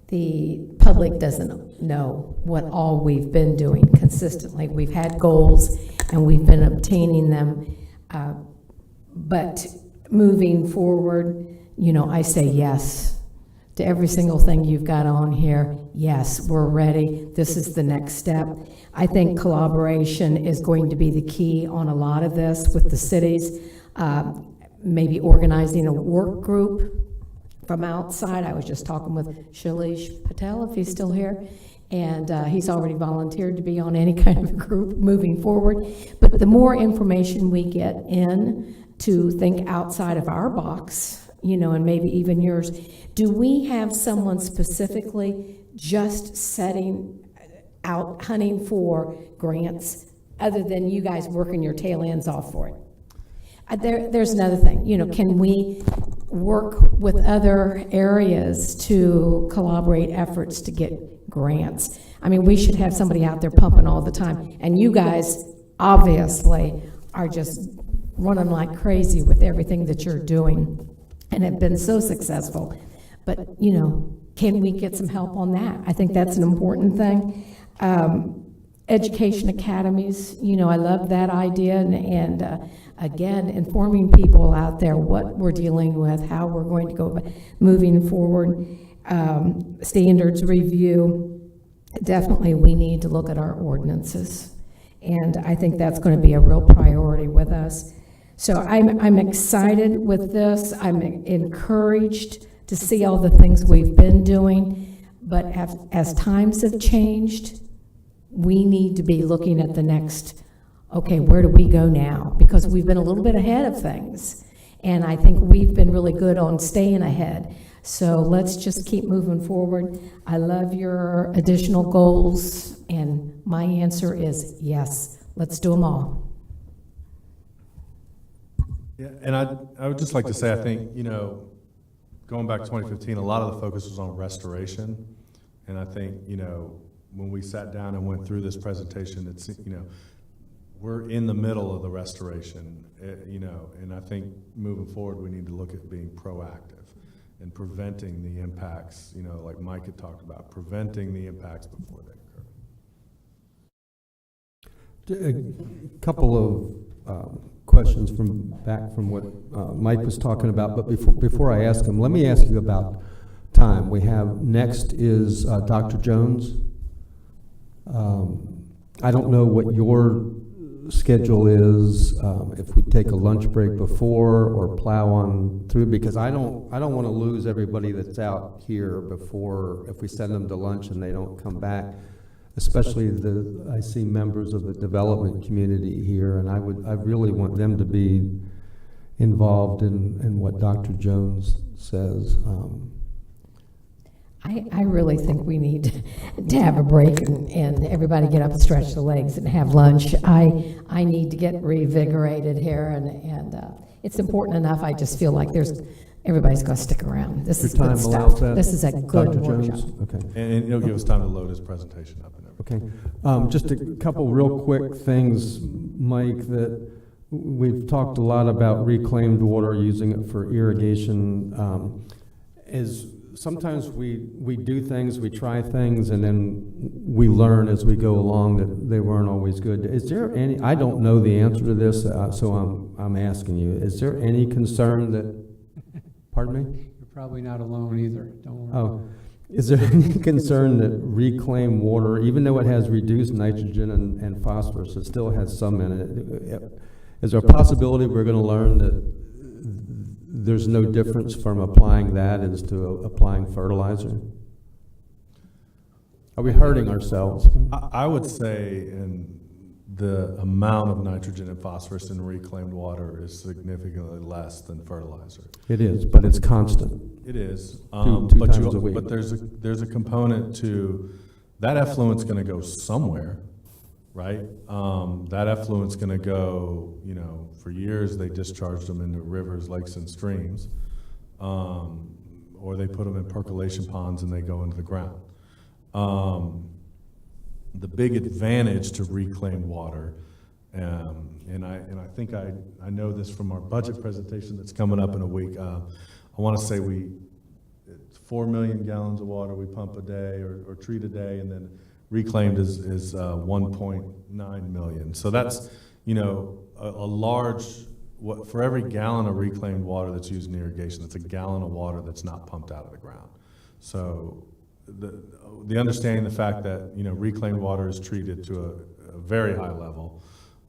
the public doesn't know what all we've been doing consistently. We've had goals and we've been obtaining them, but moving forward, you know, I say yes to every single thing you've got on here. Yes, we're ready. This is the next step. I think collaboration is going to be the key on a lot of this with the cities, maybe organizing a work group from outside. I was just talking with Shailesh Patel, if he's still here, and he's already volunteered to be on any kind of group moving forward. But the more information we get in to think outside of our box, you know, and maybe even yours, do we have someone specifically just setting out, hunting for grants, other than you guys working your tail ends off for it? There's another thing, you know, can we work with other areas to collaborate efforts to get grants? I mean, we should have somebody out there pumping all the time. And you guys obviously are just running like crazy with everything that you're doing and have been so successful. But, you know, can we get some help on that? I think that's an important thing. Education academies, you know, I love that idea, and again, informing people out there what we're dealing with, how we're going to go moving forward. Standards review, definitely we need to look at our ordinances, and I think that's going to be a real priority with us. So I'm excited with this. I'm encouraged to see all the things we've been doing, but as times have changed, we need to be looking at the next, okay, where do we go now? Because we've been a little bit ahead of things, and I think we've been really good on staying ahead. So let's just keep moving forward. I love your additional goals, and my answer is yes. Let's do them all. Yeah, and I would just like to say, I think, you know, going back to 2015, a lot of the focus was on restoration, and I think, you know, when we sat down and went through this presentation, it's, you know, we're in the middle of the restoration, you know, and I think moving forward, we need to look at being proactive and preventing the impacts, you know, like Mike had talked about, preventing the impacts before they occur. A couple of questions from what Mike was talking about, but before I ask him, let me ask you about time. We have, next is Dr. Jones. I don't know what your schedule is, if we take a lunch break before or plow on through, because I don't want to lose everybody that's out here before, if we send them to lunch and they don't come back, especially I see members of the development community here, and I really want them to be involved in what Dr. Jones says. I really think we need to have a break and everybody get up and stretch the legs and have lunch. I need to get revigorated here, and it's important enough. I just feel like everybody's going to stick around. This is good stuff. This is a good workshop. Okay. And it'll give us time to load his presentation up and everything. Okay. Just a couple real quick things, Mike, that we've talked a lot about reclaimed water, using it for irrigation. Sometimes we do things, we try things, and then we learn as we go along that they weren't always good. Is there any, I don't know the answer to this, so I'm asking you, is there any concern that, pardon me? You're probably not alone either, don't worry. Oh, is there any concern that reclaimed water, even though it has reduced nitrogen and phosphorus, it still has some in it? Is there a possibility we're going to learn that there's no difference from applying that as to applying fertilizer? Are we hurting ourselves? I would say, the amount of nitrogen and phosphorus in reclaimed water is significantly less than fertilizer. It is, but it's constant. It is, two times a week. but there's a component to that effluent's going to go somewhere, right? That effluent's going to go, you know, for years they discharged them into rivers, lakes, and streams, or they put them in percolation ponds and they go into the ground. The big advantage to reclaimed water, and I think I know this from our budget presentation that's coming up in a week. I want to say it's 4 million gallons of water we pump a day or treat a day, and then reclaimed is 1.9 million. So that's, you know, a large, for every gallon of reclaimed water that's used in irrigation, that's a gallon of water that's not pumped out of the ground. So the understanding the fact that, you know, reclaimed water is treated to a very high level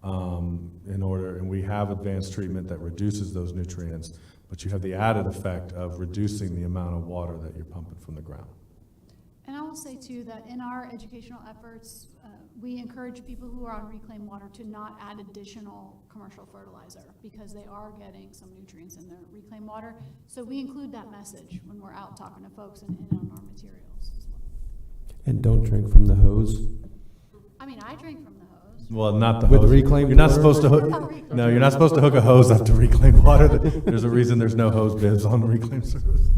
and we have advanced treatment that reduces those nutrients, but you have the added effect of reducing the amount of water that you're pumping from the ground. And I will say too that in our educational efforts, we encourage people who are on reclaimed water to not add additional commercial fertilizer because they are getting some nutrients in their reclaimed water. So we include that message when we're out talking to folks and on our materials as well. And don't drink from the hose. I mean, I drink from the hose. Well, not the With hose. reclaimed You're not water? supposed to hook. No, you're not supposed to hook a hose up to reclaimed water. There's a reason there's no hose bibs on reclaimed surface.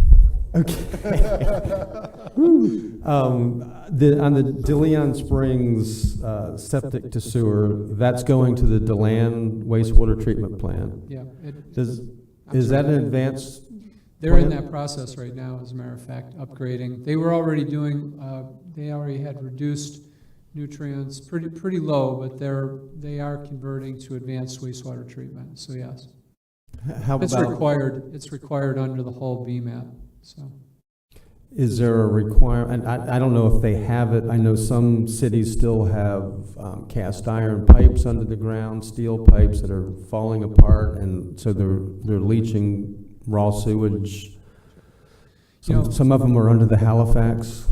Okay. On the DeLeon Springs septic to sewer, that's going to the DeLand wastewater treatment plant. Yeah. Is that an advanced? They're in that process right now, as a matter of fact, upgrading. They were already doing, they already had reduced nutrients pretty low, but they are converting to advanced wastewater treatment, so yes. How It's about, required, it's required under the whole BMAP, so. is there a requirement, I don't know if they have it, I know some cities still have cast iron pipes under the ground, steel pipes that are falling apart, and so they're leaching raw sewage. Some of them are under the Halifax.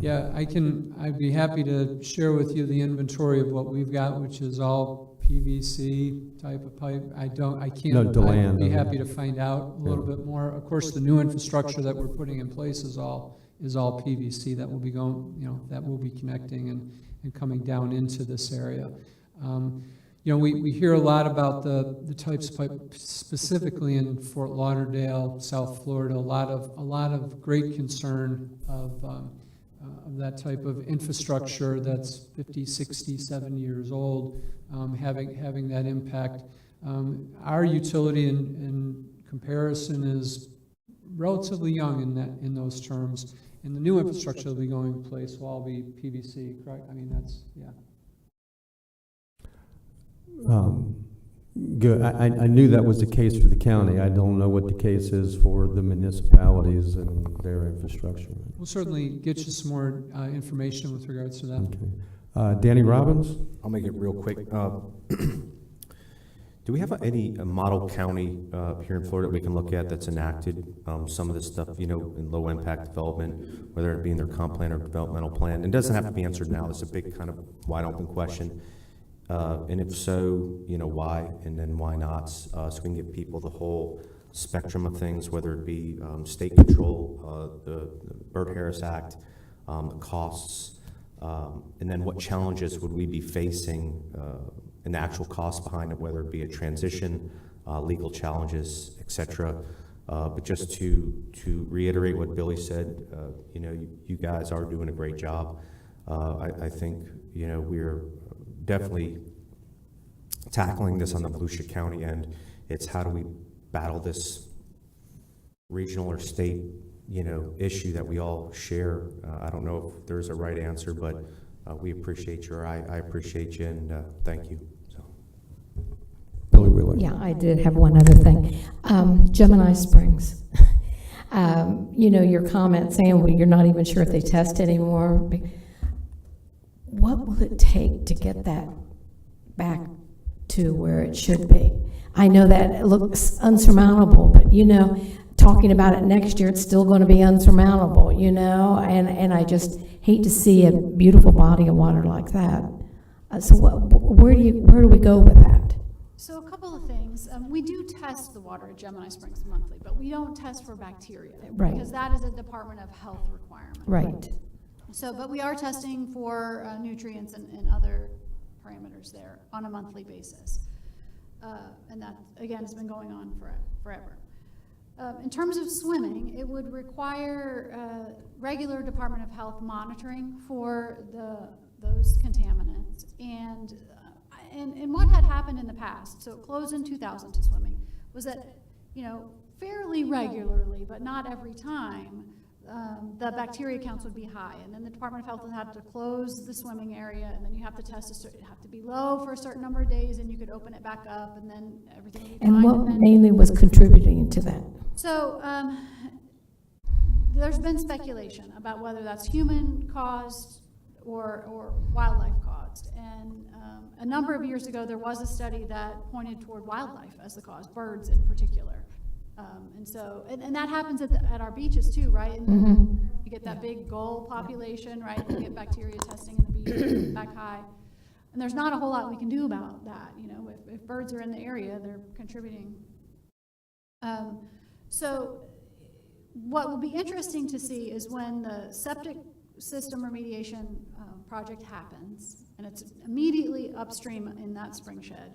Yeah, I'd be happy to share with you the inventory of what we've got, which is all PVC type of pipe. I can't. No, DeLand. I'd be happy to find out a little bit more. Of course, the new infrastructure that we're putting in place is all PVC that will be going, that will be connecting and coming down into this area. We hear a lot about the types of pipe, specifically in Fort Lauderdale, South Florida, a lot of great concern of that type of infrastructure that's 50, 60, 70 years old, having that impact. Our utility in comparison is relatively young in those terms, and the new infrastructure that will be going in place will all be PVC, correct? I mean, that's, yeah. Good. I knew that was the case for the county. I don't know what the case is for the municipalities and their infrastructure. We'll certainly get you some more information with regards to that. Okay. Danny Robbins? I'll make it real quick. Do we have any model county here in Florida that we can look at that's enacted some of this stuff, in low impact development, whether it be in their comp plan or developmental plan? It doesn't have to be answered now. It's a big kind of wide open question. And if so, why, and then why not? So we can give people the whole spectrum of things, whether it be state control, the Burt-Harris Act, the costs, and then what challenges would we be facing, and the actual cost behind it, whether it be a transition, legal challenges, et cetera. But just to reiterate what Billy said, you guys are doing a great job. I think, we're definitely tackling this on the Volusia County end. It's how do we battle this regional or state, issue that we all share. I don't know if there's a right answer, but we appreciate you, or I appreciate you, and thank you. So. Billy Wheeler. Yeah, I did have one other thing. Gemini Springs. Your comment saying, well, you're not even sure if they test anymore. What will it take to get that back to where it should be? I know that it looks unsurmountable, but talking about it next year, it's still going to be unsurmountable, and I just hate to see a beautiful body of water like that. So where do we go with that? So a couple of things. We do test the water at Gemini Springs monthly, but we don't test for bacteria. Right. Because that is a Department of Health requirement. Right. So, but we are testing for nutrients and other parameters there on a monthly basis. And that, again, has been going on forever. In terms of swimming, it would require regular Department of Health monitoring for those contaminants. And what had happened in the past, so it closed in 2000 to swimming, was that, fairly regularly, but not every time, the bacteria counts would be high, and then the Department of Health would have to close the swimming area, and then you have to test it have to be low for a certain number of days, and you could open it back up, and then everything would be fine. And what mainly was contributing to that? So there's been speculation about whether that's human caused or wildlife caused, and a number of years ago there was a study that pointed toward wildlife as the cause, birds in particular. And that happens at our beaches too, right? And Mm-hmm. you get that big gull population, right? You get bacteria testing in the beach back high. And there's not a whole lot we can do about that. If birds are in the area, they're contributing. So what will be interesting to see is when the septic system remediation project happens, and it's immediately upstream in that spring shed,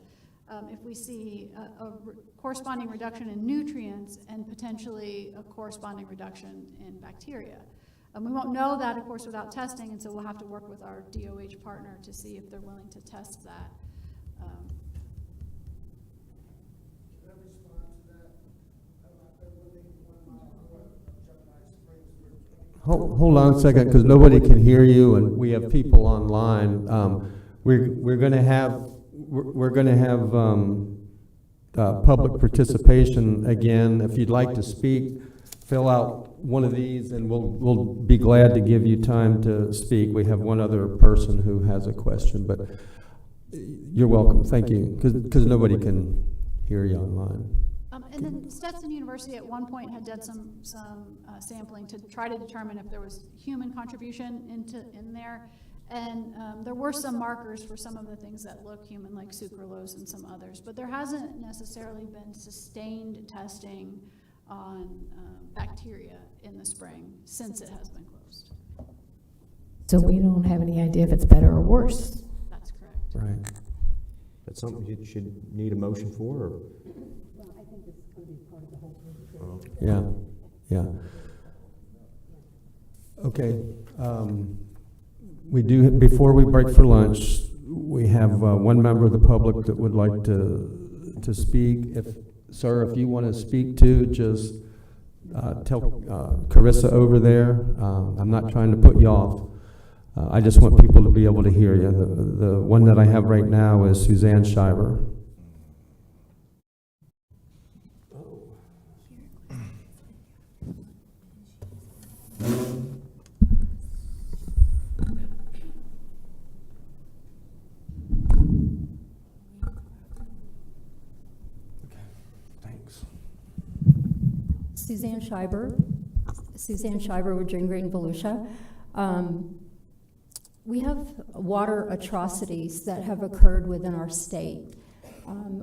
if we see a corresponding reduction in nutrients and potentially a corresponding reduction in bacteria. We won't know that, of course, without testing, and so we'll have to work with our DOH partner to see if they're willing to test that. Hold on a second, because nobody can hear you, and we have people online. We're going to have public participation again. If you'd like to speak, fill out one of these, and we'll be glad to give you time to speak. We have one other person who has a question, but you're welcome. Thank you, because nobody can hear you online. And then Stetson University at one point had done some sampling to try to determine if there was human contribution in there. And there were some markers for some of the things that look human, like sucralose and some others. But there hasn't necessarily been sustained testing on bacteria in the spring since it has been closed. So we don't have any idea if it's better or worse. That's correct. Right. That's something you should need a motion for, or? Yeah, yeah. Okay. We do, before we break for lunch, we have one member of the public that would like to speak. Sir, if you want to speak too, just tell Carissa over there. I'm not trying to put you off. I just want people to be able to hear you. The one that I have right now is Suzanne Shiver. Suzanne Shiver with Dream Green Volusia. We have water atrocities that have occurred within our state.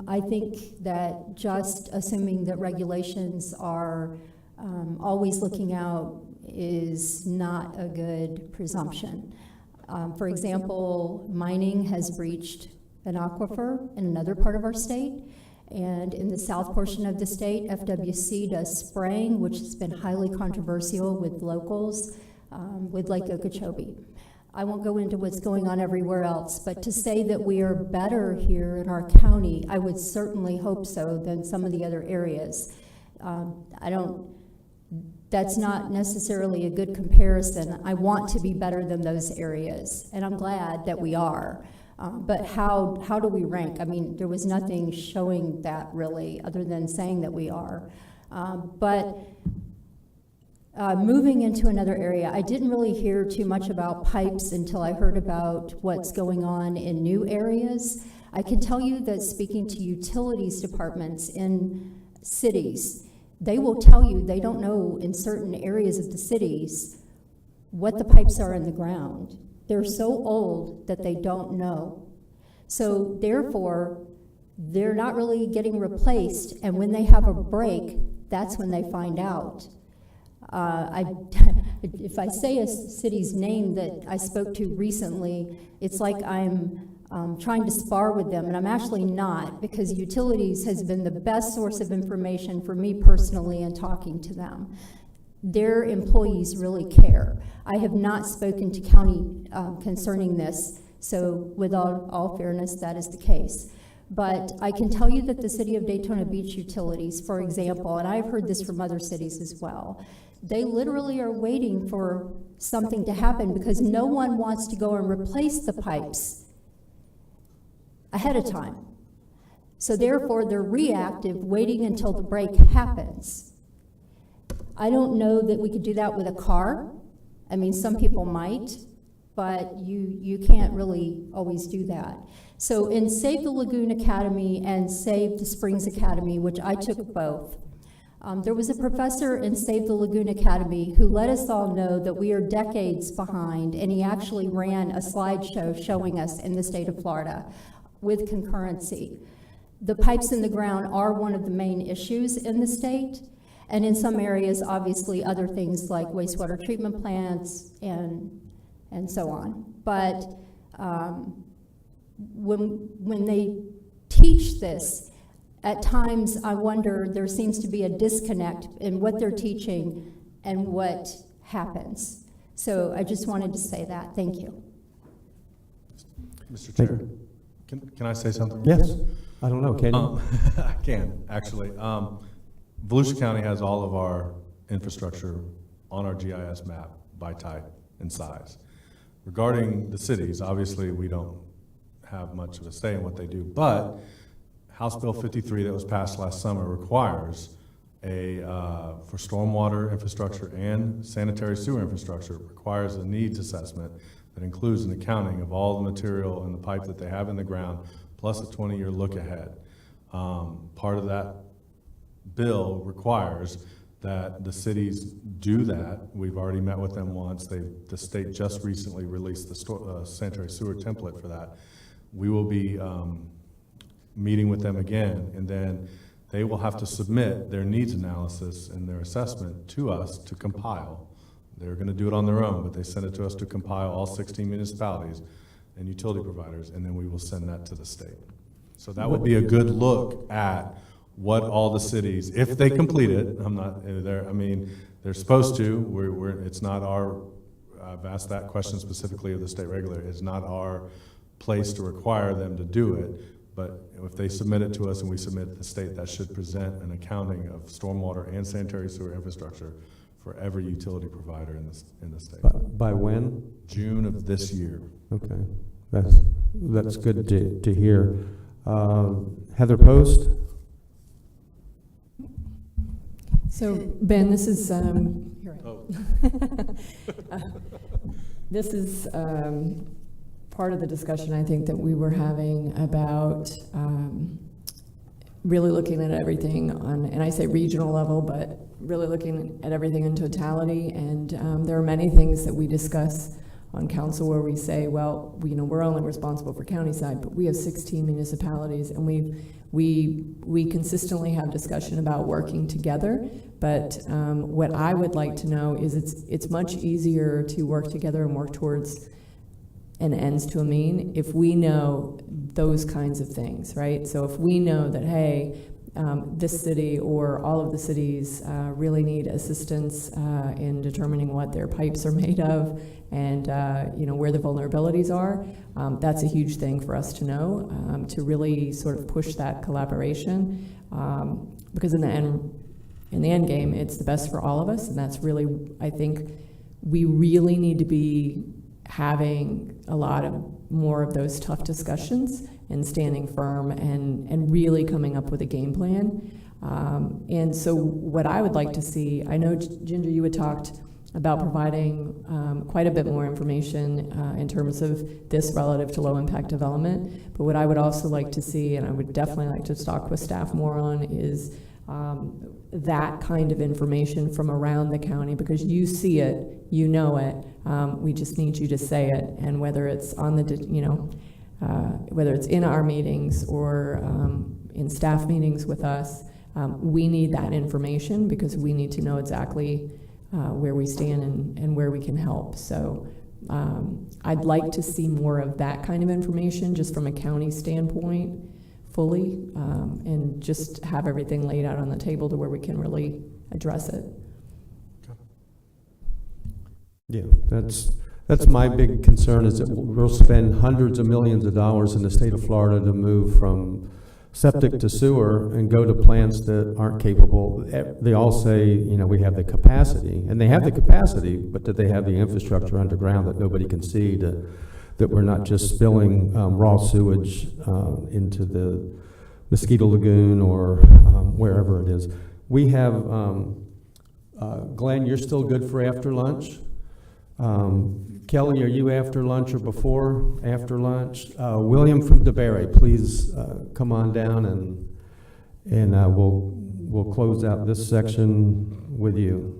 I think that just assuming that regulations are always looking out is not a good presumption. For example, mining has breached an aquifer in another part of our state. And in the south portion of the state, FWC does spraying, which has been highly controversial with locals, with Lake Okeechobee. I won't go into what's going on everywhere else, but to say that we are better here in our county, I would certainly hope so than some of the other areas. That's not necessarily a good comparison. I want to be better than those areas, and I'm glad that we are. But how do we rank? I mean, there was nothing showing that really, other than saying that we are. Moving into another area, I didn't really hear too much about pipes until I heard about what's going on in new areas. I can tell you that speaking to utilities departments in cities, they will tell you they don't know in certain areas of the cities what the pipes are in the ground. They're so old that they don't know. So therefore, they're not really getting replaced, and when they have a break, that's when they find out. If I say a city's name that I spoke to recently, it's like I'm trying to spar with them, and I'm actually not, because utilities has been the best source of information for me personally in talking to them. Their employees really care. I have not spoken to county concerning this, so with all fairness, that is the case. But I can tell you that the City of Daytona Beach Utilities, for example, and I've heard this from other cities as well, they literally are waiting for something to happen because no one wants to go and replace the pipes ahead of time. So therefore, they're reactive, waiting until the break happens. I don't know that we could do that with a car. I mean, some people might, but you can't really always do that. So in Save the Lagoon Academy and Save the Springs Academy, which I took both, there was a professor in Save the Lagoon Academy who let us all know that we are decades behind, and he actually ran a slideshow showing us in the state of Florida with concurrency. The pipes in the ground are one of the main issues in the state. And in some areas, obviously, other things like wastewater treatment plants and so on. But when they teach this, at times I wonder there seems to be a disconnect in what they're teaching and what happens. So I just wanted to say that. Thank you. Mr. Chair, can I say something? Yes. I don't know, can you? I can, actually. Volusia County has all of our infrastructure on our GIS map by type and size. Regarding the cities, obviously, we don't have much of a say in what they do, but House Bill 53 that was passed last summer requires for stormwater infrastructure and sanitary sewer infrastructure, requires a needs assessment that includes an accounting of all the material and the pipe that they have in the ground, plus a 20-year look ahead. Part of that bill requires that the cities do that. We've already met with them once. The state just recently released the sanitary sewer template for that. We will be meeting with them again, and then they will have to submit their needs analysis and their assessment to us to compile. They're going to do it on their own, but they send it to us to compile all 16 municipalities and utility providers, and then we will send that to the state. So that would be a good look at what all the cities, if they complete it, they're supposed to, it's not our, I've asked that question specifically of the state regulator, it's not our place to require them to do it, but if they submit it to us and we submit it to the state, that should present an accounting of stormwater and sanitary sewer infrastructure for every utility provider in the state. By when? June of this year. Okay, that's good to hear. Heather Post? So, Ben, this is, this is part of the discussion I think that we were having about really looking at everything on, and I say regional level, but really looking at everything in totality. And there are many things that we discuss on council where we say, well, we're only responsible for county side, but we have 16 municipalities, and we consistently have discussion about working together. But what I would like to know is it's much easier to work together and work towards an ends to a mean if we know those kinds of things, right? So if we know that, hey, this city or all of the cities really need assistance in determining what their pipes are made of and where the vulnerabilities are, that's a huge thing for us to know, to really sort of push that collaboration, because in the end game, it's the best for all of us, and that's really, I think, we really need to be having a lot of more of those tough discussions and standing firm and really coming up with a game plan. And so what I would like to see, I know, Ginger, you had talked about providing quite a bit more information in terms of this relative to low-impact development, but what I would also like to see, and I would definitely like to talk with staff more on, is that kind of information from around the county, because you see it, you know it, we just need you to say it, and whether it's on the, whether it's in our meetings or in staff meetings with us, we need that information because we need to know exactly where we stand and where we can help. So I'd like to see more of that kind of information just from a county standpoint fully, and just have everything laid out on the table to where we can really address it. Yeah, that's my big concern, is that we'll spend hundreds of millions of dollars in the state of Florida to move from septic to sewer and go to plants that aren't capable. They all say, we have the capacity, and they have the capacity, but that they have the infrastructure underground that nobody can see, that we're not just spilling raw sewage into the Mosquito Lagoon or wherever it is. We have, Glenn, you're still good for after lunch? Kelly, are you after lunch or before after lunch? William from DeBerry, please come on down and we'll close out this section with you.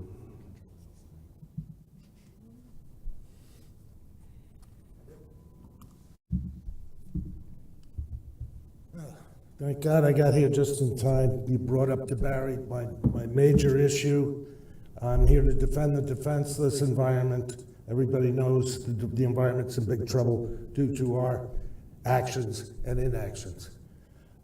Thank God I got here just in time. You brought up DeBerry, my major issue. I'm here to defend the defenseless environment. Everybody knows the environment's in big trouble due to our actions and inactions.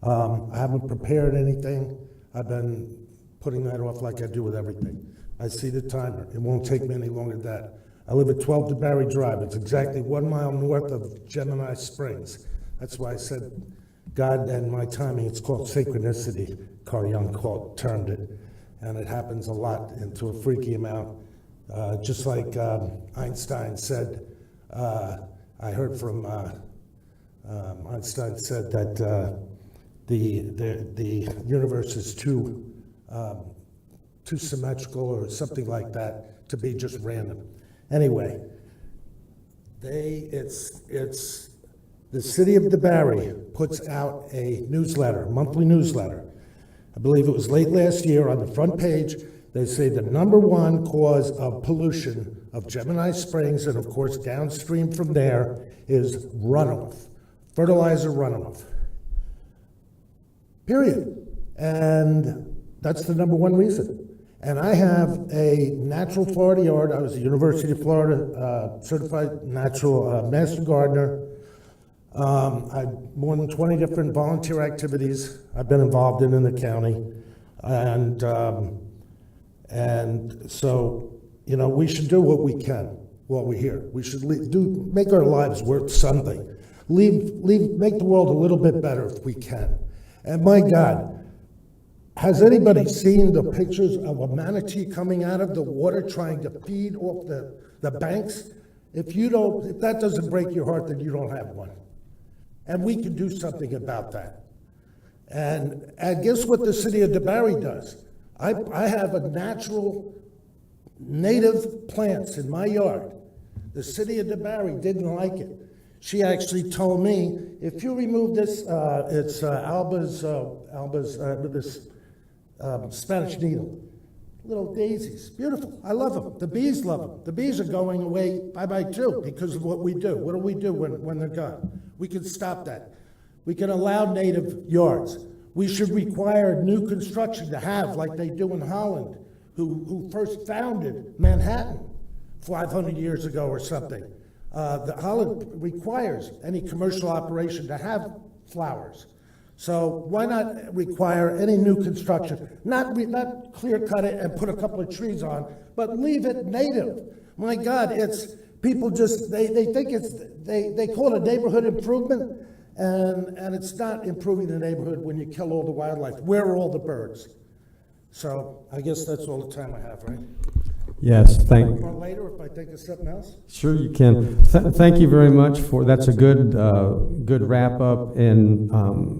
I haven't prepared anything. I've been putting that off like I do with everything. I see the timer. It won't take me any longer than that. I live at 12 DeBarry Drive. It's exactly 1 mile north of Gemini Springs. That's why I said God and my timing, it's called synchronicity, Carl Jung termed it. And it happens a lot and to a freaky amount. Just like Einstein said, I heard from Einstein said that the universe is too symmetrical or something like that to be just random. Anyway, it's the city of DeBarry puts out a newsletter, a monthly newsletter. I believe it was late last year. On the front page, they say the #1 cause of pollution of Gemini Springs, and of course downstream from there, is runoff, fertilizer runoff. Period. And that's the #1 reason. And I have a natural Florida yard. I was a University of Florida certified natural master gardener. I've more than 20 different volunteer activities I've been involved in the county. And so, you know, we should do what we can while we're here. We should make our lives worth something. Make the world a little bit better if we can. And my God, has anybody seen the pictures of a manatee coming out of the water trying to feed off the banks? If that doesn't break your heart, then you don't have one. And we can do something about that. And guess what the city of DeBarry does? I have a natural native plants in my yard. The city of DeBarry didn't like it. She actually told me, if you remove this, it's Alba's this Spanish needle, little daisies, beautiful. I love them. The bees love them. The bees are going away bye-bye too because of what we do. What do we do when they're gone? We can stop that. We can allow native yards. We should require new construction to have, like they do in Holland, who first founded Manhattan 500 years ago or something. Holland requires any commercial operation to have flowers. So why not require any new construction? Not clear cut it and put a couple of trees on, but leave it native. My God, it's people just they think they call it a neighborhood improvement, and it's not improving the neighborhood when you kill all the wildlife. Where are all the birds? So I guess that's all the time I have, right? Yes, thank. Or later if I think of something else. Sure, you can. Thank you very much for that's a good good wrap up. And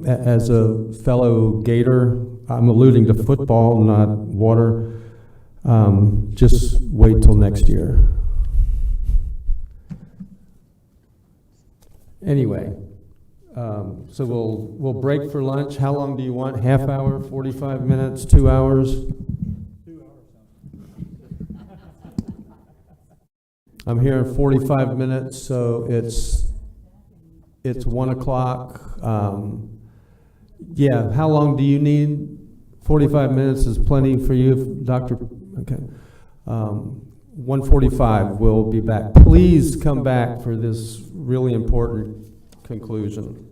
as a fellow Gator, I'm alluding to football, not water. Just wait till next year. Anyway, so we'll break for lunch. How long do you want? Half hour, 45 minutes, 2 hours? I'm here in 45 minutes, so it's 1 o'clock. Yeah, how long do you need? 45 minutes is plenty for you, Doctor. Okay. 1:45, we'll be back. Please come back for this really important conclusion.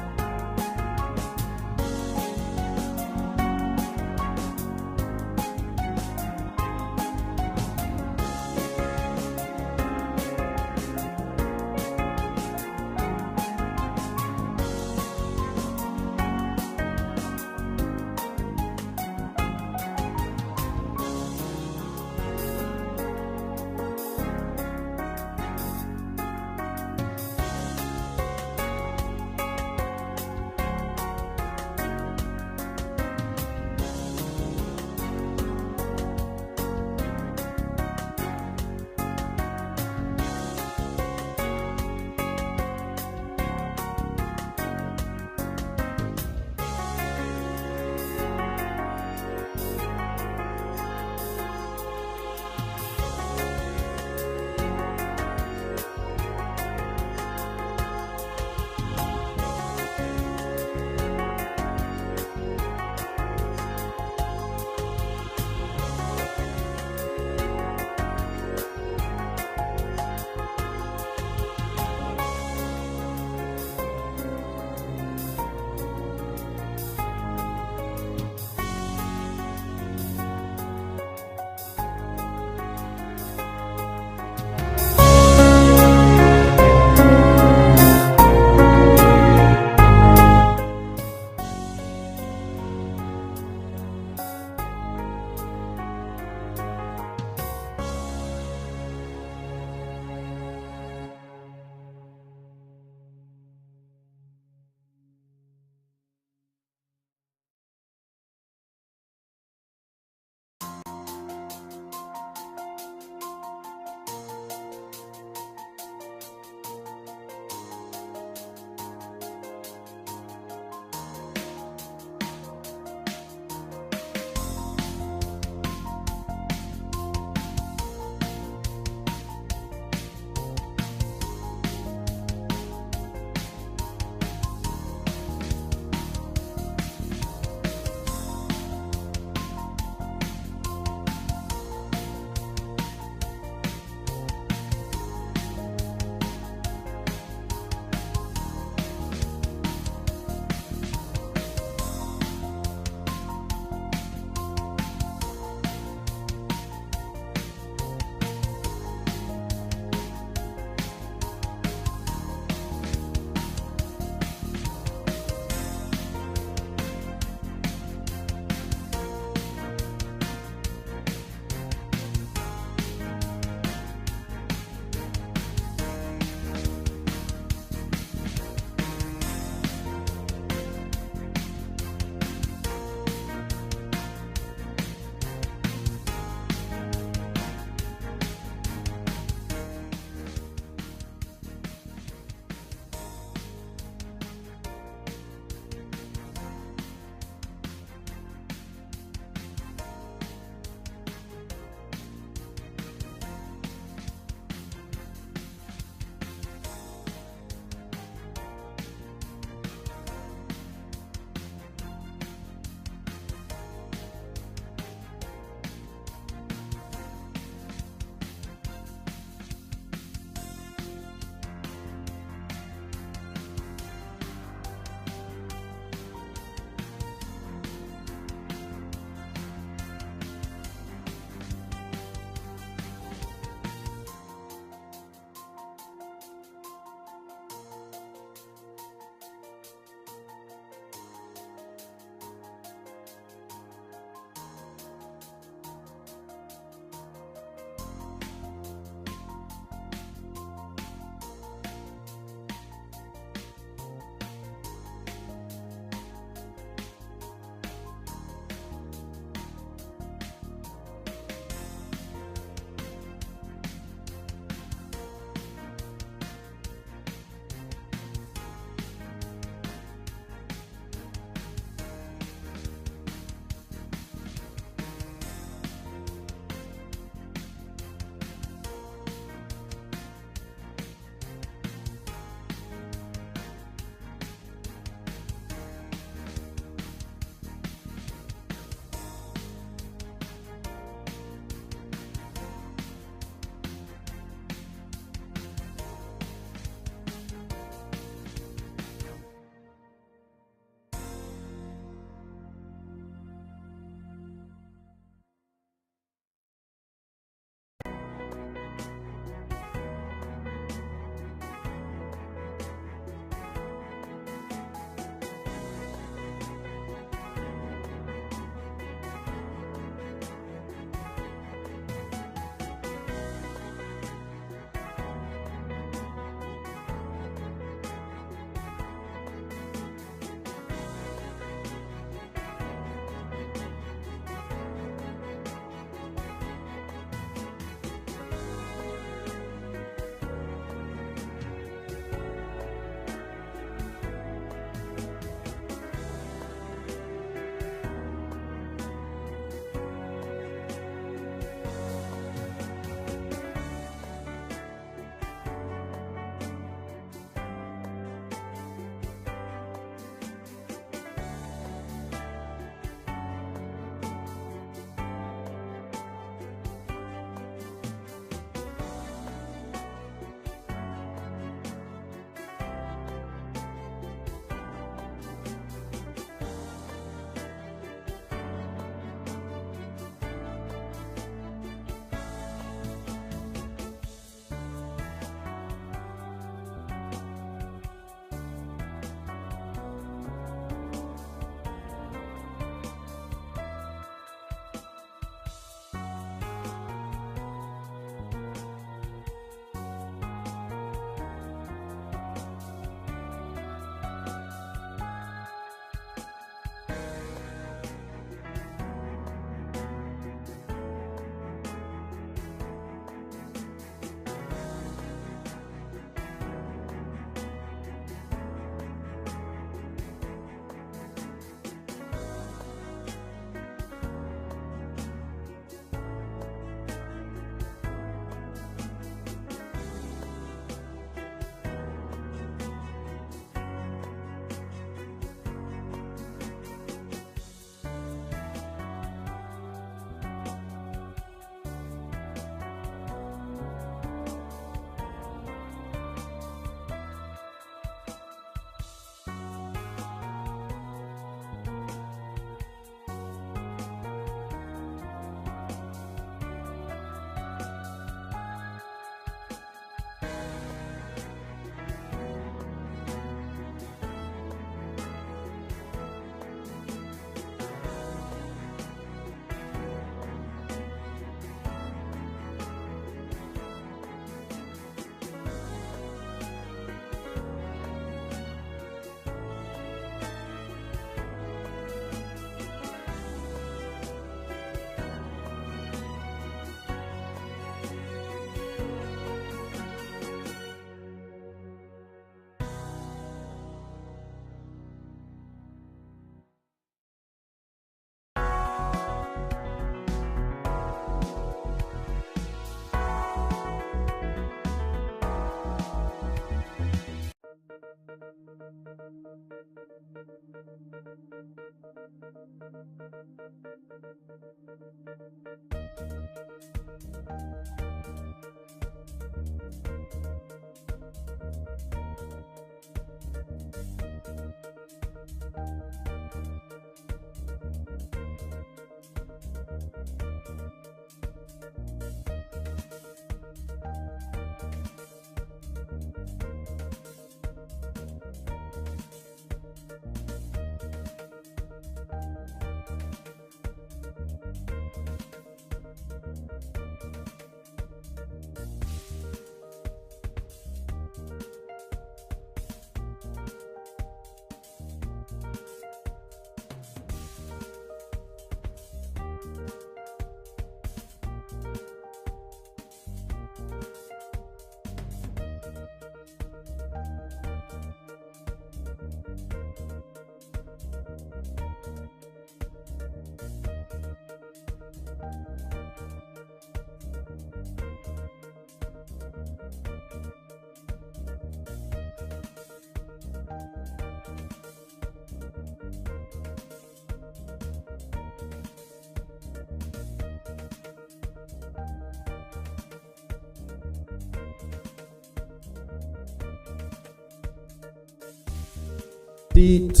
Seat.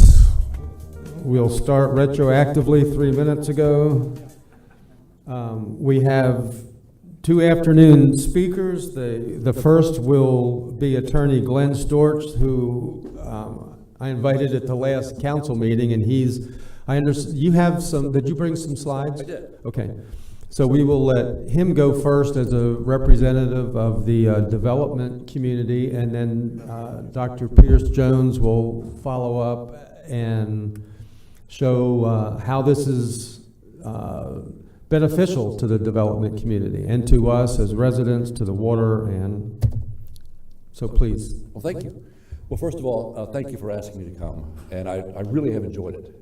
We'll start retroactively 3 minutes ago. We have 2 afternoon speakers. The first will be Attorney Glenn Storch, who I invited at the last council meeting, and I understand, you have some, did you bring some slides? I did. Okay. So we will let him go first as a representative of the development community, and then Dr. Pierce Jones will follow up and show how this is beneficial to the development community and to us as residents, to the water, and so please. Well, thank you. Well, first of all, thank you for asking me to come, and I really have enjoyed it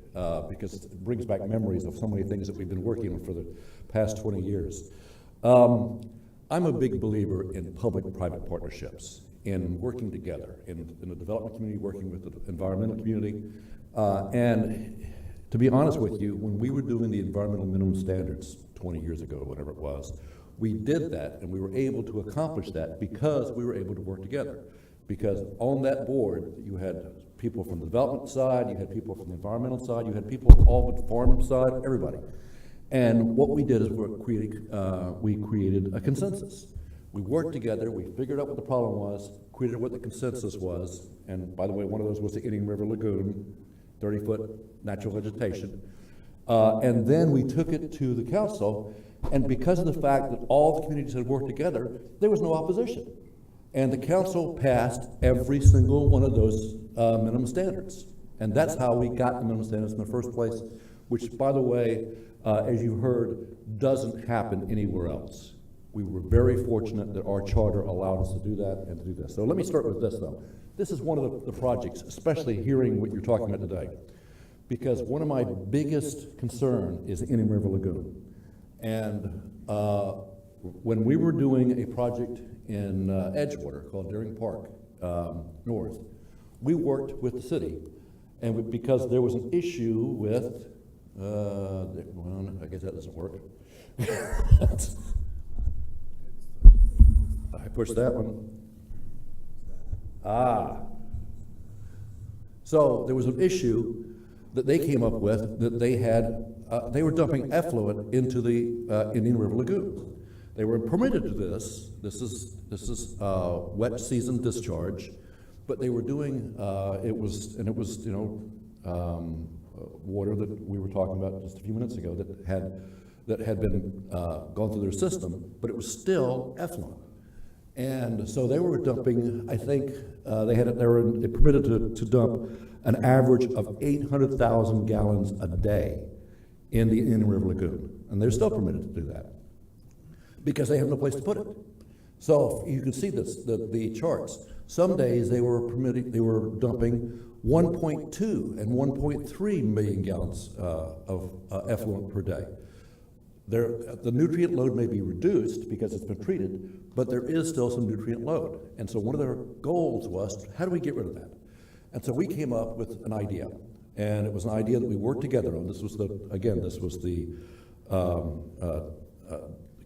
because it brings back memories of so many things that we've been working on for the past 20 years. I'm a big believer in public-private partnerships, in working together, in the development community, working with the environmental community, and to be honest with you, when we were doing the environmental minimum standards 20 years ago, whatever it was, we did that, and we were able to accomplish that because we were able to work together. Because on that board, you had people from the development side, you had people from the environmental side, you had people all the farm side, everybody. And what we did is we created a consensus. We worked together, we figured out what the problem was, created what the consensus was, and by the way, one of those was the Indian River Lagoon, 30-foot natural vegetation. And then we took it to the council, and because of the fact that all the communities had worked together, there was no opposition. And the council passed every single one of those minimum standards. And that's how we got the minimum standards in the first place, which, by the way, as you heard, doesn't happen anywhere else. We were very fortunate that our charter allowed us to do that and to do this. So let me start with this, though. This is one of the projects, especially hearing what you're talking about today, because one of my biggest concern is the Indian River Lagoon. And when we were doing a project in Edgewater called Deering Park North, we worked with the city, and because there was an issue with, well, I guess that doesn't work. I pushed that one. So there was an issue that they came up with that they had, they were dumping effluent into the Indian River Lagoon. They were permitted to this. This is wet season discharge, but they were doing it was you know water that we were talking about just a few minutes ago that had been gone through their system, but it was still effluent. And so they were dumping. I think they were permitted to dump an average of 800,000 gallons a day in the Indian River Lagoon, and they're still permitted to do that, because they have no place to put it. So you can see this, the charts. Some days they were dumping 1.2 and 1.3 million gallons of effluent per day. The nutrient load may be reduced because it's been treated, but there is still some nutrient load. And so one of their goals was, how do we get rid of that? And so we came up with an idea, and it was an idea that we worked together on. This was the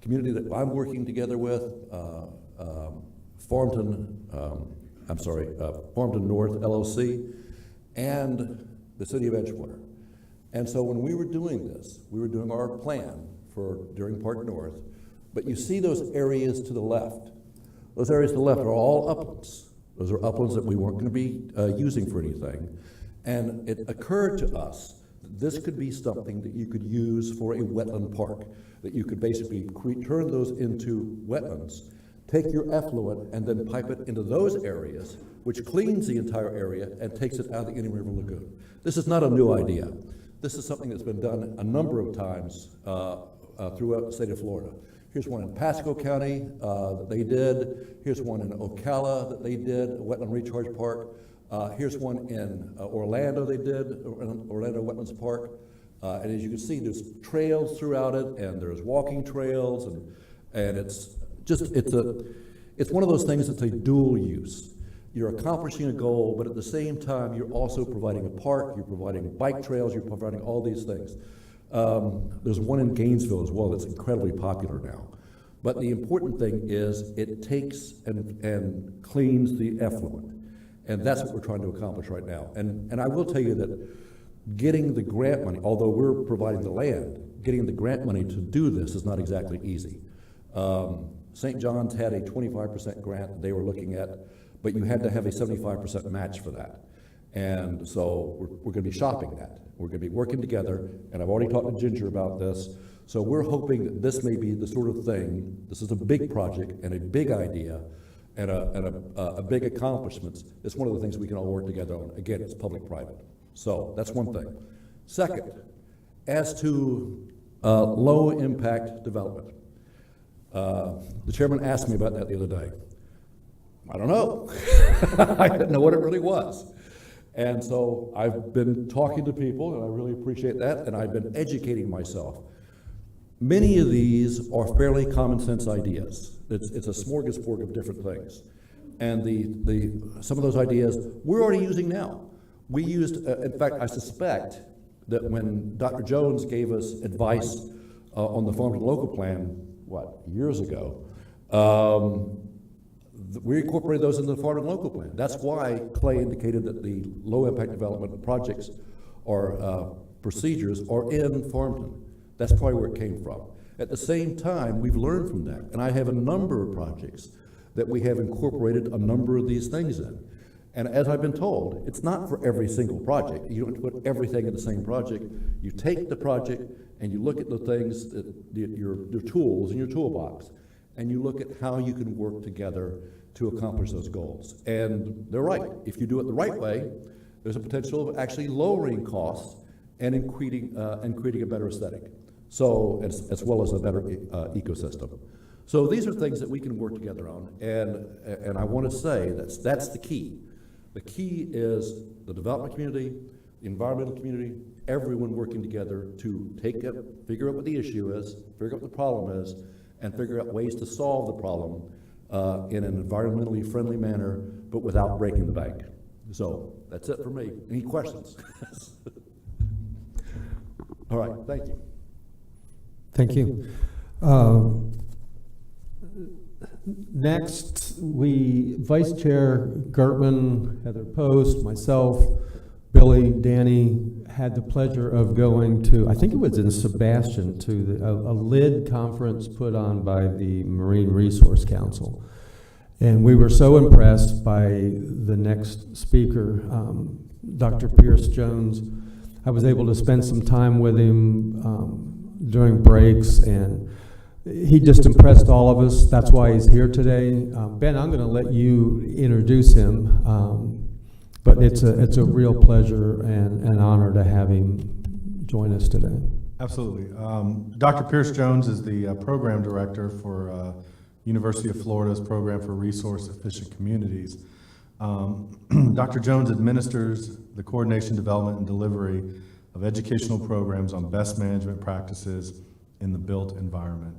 community that I'm working together with, Farmington North LLC, and the city of Edgewater. And so when we were doing this, we were doing our plan for during Park North, but you see those areas to the left. Those areas to the left are all uplands. Those are uplands that we weren't going to be using for anything. And it occurred to us that this could be something that you could use for a wetland park, that you could basically turn those into wetlands, take your effluent and then pipe it into those areas, which cleans the entire area and takes it out of the Indian River Lagoon. This is not a new idea. This is something that's been done a number of times throughout the state of Florida. Here's one in Pasco County that they did. Here's one in Ocala that they did, a wetland recharge park. Here's one in Orlando they did, Orlando Wetlands Park. And as you can see, there's trails throughout it, and there's walking trails, and it's one of those things that's a dual use. You're accomplishing a goal, but at the same time, you're also providing a park, you're providing bike trails, you're providing all these things. There's one in Gainesville as well that's incredibly popular now. But the important thing is it takes and cleans the effluent. And that's what we're trying to accomplish right now. And I will tell you that getting the grant money, although we're providing the land, getting the grant money to do this is not exactly easy. St. John's had a 25% grant that they were looking at, but you had to have a 75% match for that. And so we're going to be shopping that. We're going to be working together, and I've already talked to Ginger about this. So we're hoping that this may be the sort of thing, this is a big project and a big idea and a big accomplishment. It's one of the things we can all work together on. Again, it's public-private. So that's one thing. Second, as to low-impact development, the chairman asked me about that the other day. I don't know. I didn't know what it really was. And so I've been talking to people, and I really appreciate that, and I've been educating myself. Many of these are fairly common sense ideas. It's a smorgasbord of different things. And some of those ideas we're already using now. We used, in fact, I suspect that when Dr. Jones gave us advice on the Farm to Local Plan, years ago, we incorporated those into the Farm and Local Plan. That's why Clay indicated that the low-impact development projects or procedures are in Farmington. That's probably where it came from. At the same time, we've learned from that, and I have a number of projects that we have incorporated a number of these things in. And as I've been told, it's not for every single project. You don't put everything in the same project. You take the project and you look at the things, your tools in your toolbox, and you look at how you can work together to accomplish those goals. And they're right. If you do it the right way, there's a potential of actually lowering costs and creating a better aesthetic. So, as well as a better ecosystem. So these are things that we can work together on, and I want to say that's the key. The key is the development community, the environmental community, everyone working together to figure out what the issue is, figure out what the problem is, and figure out ways to solve the problem in an environmentally friendly manner, but without breaking the bank. So that's it for me. Any questions? All right, thank you. Thank you. Next, Vice Chair Gertman, Heather Post, myself, Billy, Danny, had the pleasure of going to, I think it was in Sebastian, to a LID conference put on by the Marine Resource Council. And we were so impressed by the next speaker, Dr. Pierce Jones. I was able to spend some time with him during breaks, and he just impressed all of us. That's why he's here today. Ben, I'm going to let you introduce him, but it's a real pleasure and an honor to have him join us today. Absolutely. Dr. Pierce Jones is the program director for University of Florida's Program for Resource Efficient Communities. Dr. Jones administers the coordination, development, and delivery of educational programs on best management practices in the built environment.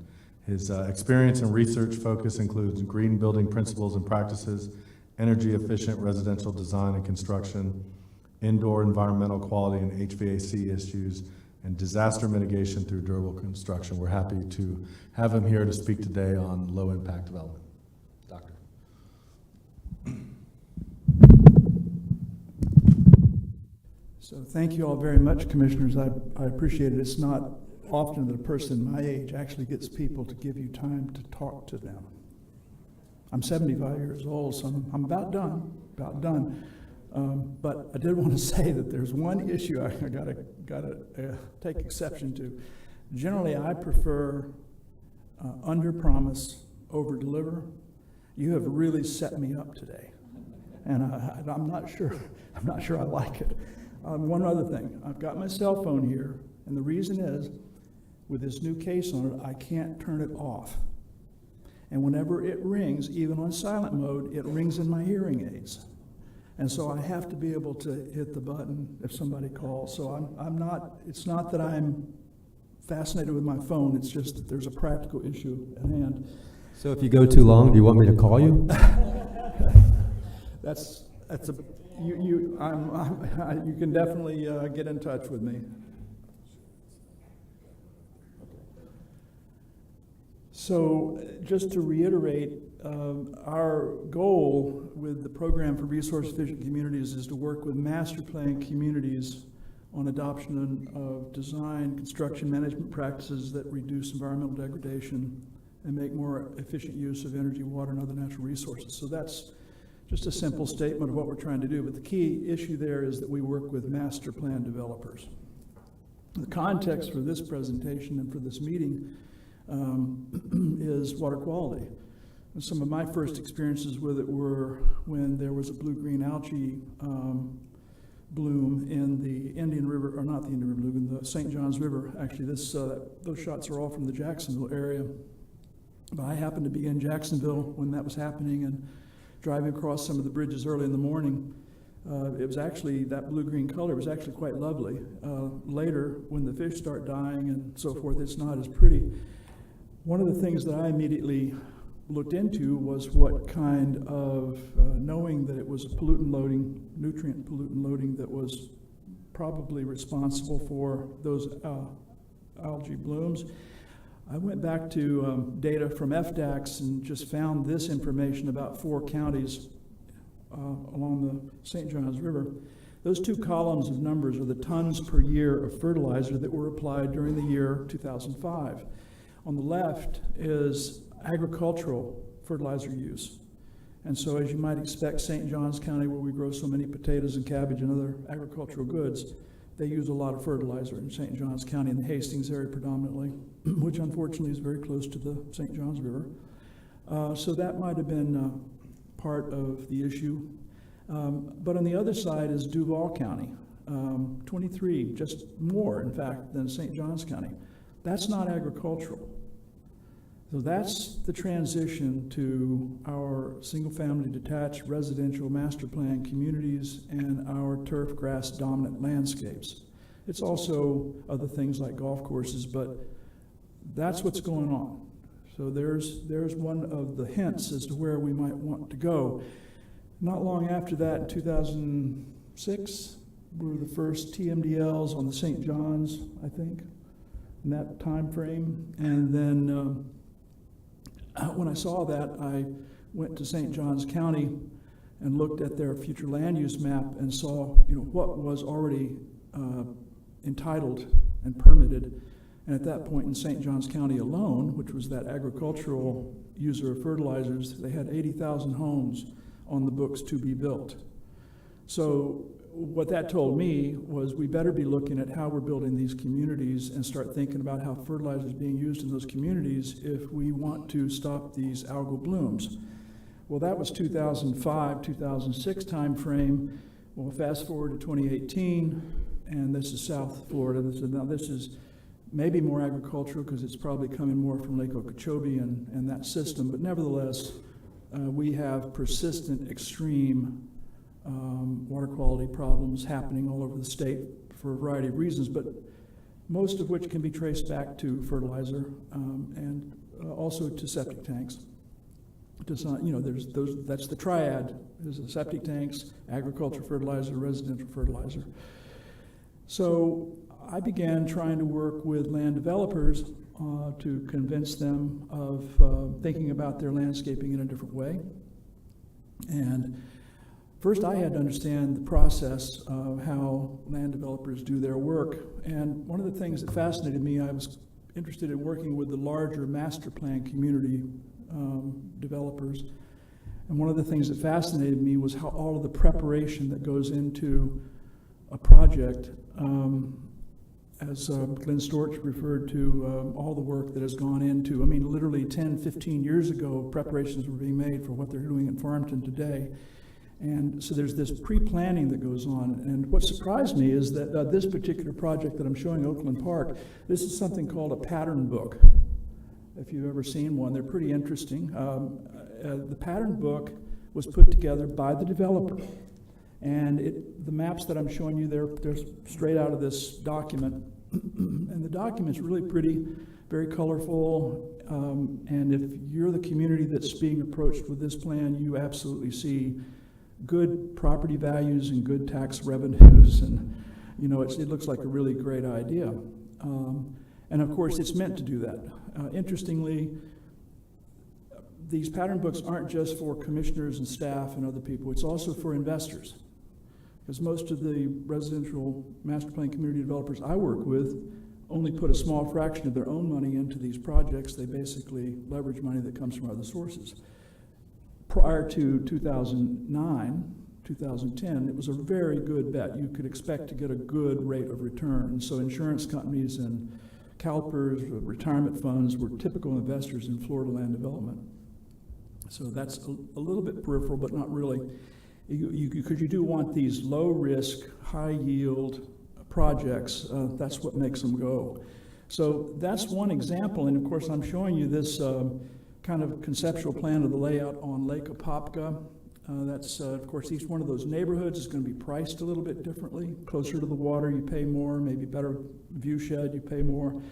His experience and research focus includes green building principles and practices energy efficient residential design and construction, indoor environmental quality and HVAC issues, and disaster mitigation through durable construction. We're happy to have him here to speak today on low impact development. Doctor. So thank you all very much, Commissioners. I appreciate it. It's not often that a person my age actually gets people to give you time to talk to them. I'm 75 years old, so I'm about done. But I did want to say that there's one issue I gotta take exception to. Generally, I prefer under promise, over deliver. You have really set me up today, and I'm not sure I like it. One other thing, I've got my cell phone here, and the reason is, with this new case on it, I can't turn it off. And whenever it rings, even on silent mode, it rings in my hearing aids. And so I have to be able to hit the button if somebody calls. So it's not that I'm fascinated with my phone, it's just that there's a practical issue at hand. So if you go too long, do you want me to call you? You can definitely get in touch with me. So just to reiterate, our goal with the Program for Resource Efficient Communities is to work with master plan communities on adoption of design, construction management practices that reduce environmental degradation and make more efficient use of energy, water, and other natural resources. So that's just a simple statement of what we're trying to do, but the key issue there is that we work with master plan developers. The context for this presentation and for this meeting is water quality. And some of my first experiences with it were when there was a blue-green algae bloom in the Indian River, or not the Indian River Lagoon, the St. Johns River. Actually, those shots are all from the Jacksonville area. But I happened to be in Jacksonville when that was happening and driving across some of the bridges early in the morning. It was actually, that blue-green color was actually quite lovely. Later, when the fish start dying and so forth, it's not as pretty. One of the things that I immediately looked into was what kind of, knowing that it was a pollutant loading, nutrient pollutant loading that was probably responsible for those algae blooms. I went back to data from FDACS and just found this information about 4 counties along the St. Johns River. Those 2 columns of numbers are the tons per year of fertilizer that were applied during the year 2005. On the left is agricultural fertilizer use. And so as you might expect, St. Johns County, where we grow so many potatoes and cabbage and other agricultural goods, they use a lot of fertilizer in St. Johns County, in the Hastings area predominantly, which unfortunately is very close to the St. Johns River. So that might have been part of the issue. But on the other side is Duval County, 23, just more, in fact, than St. Johns County. That's not agricultural. So that's the transition to our single-family detached residential master plan communities and our turf grass dominant landscapes. It's also other things like golf courses, but that's what's going on. So there's one of the hints as to where we might want to go. Not long after that, in 2006, were the first TMDLs on the St. Johns, I think, in that time frame. And then when I saw that, I went to St. Johns County and looked at their future land use map and saw, what was already entitled and permitted. And at that point in St. Johns County alone, which was that agricultural user of fertilizers, they had 80,000 homes on the books to be built. So what that told me was we better be looking at how we're building these communities and start thinking about how fertilizer is being used in those communities if we want to stop these algal blooms. Well, that was 2005, 2006 time frame. Well, fast forward to 2018, and this is South Florida. Now this is maybe more agricultural because it's probably coming more from Lake Okeechobee and that system, but nevertheless, we have persistent, extreme water quality problems happening all over the state for a variety of reasons, but most of which can be traced back to fertilizer and also to septic tanks. design, you know, that's the triad. There's the septic tanks, agriculture fertilizer, residential fertilizer. So I began trying to work with land developers to convince them of thinking about their landscaping in a different way. And first I had to understand the process of how land developers do their work. And one of the things that fascinated me, I was interested in working with the larger master plan community developers. And one of the things that fascinated me was how all of the preparation that goes into a project, as Glenn Storch referred to, all the work that has gone into, I mean, literally 10, 15 years ago, preparations were being made for what they're doing in Farmington today. And so there's this pre-planning that goes on. And what surprised me is that this particular project that I'm showing, Oakland Park, this is something called a pattern book. If you've ever seen one, they're pretty interesting. The pattern book was put together by the developer. And the maps that I'm showing you, they're straight out of this document. And the document's really pretty, very colorful. And if you're the community that's being approached with this plan, you absolutely see good property values and good tax revenues. And, you know, it looks like a really great idea. And of course, it's meant to do that. Interestingly, these pattern books aren't just for commissioners and staff and other people, it's also for investors. Because most of the residential master plan community developers I work with only put a small fraction of their own money into these projects. They basically leverage money that comes from other sources. Prior to 2009, 2010, it was a very good bet. You could expect to get a good rate of return. And so insurance companies and CalPERS, retirement funds were typical investors in Florida land development. So that's a little bit peripheral, but not really. Because you do want these low-risk, high-yield projects. That's what makes them go. So that's one example, and of course I'm showing you this kind of conceptual plan of the layout on Lake Apopka. That's, of course, each one of those neighborhoods is going to be priced a little bit differently. Closer to the water, you pay more, maybe better view shed, you pay more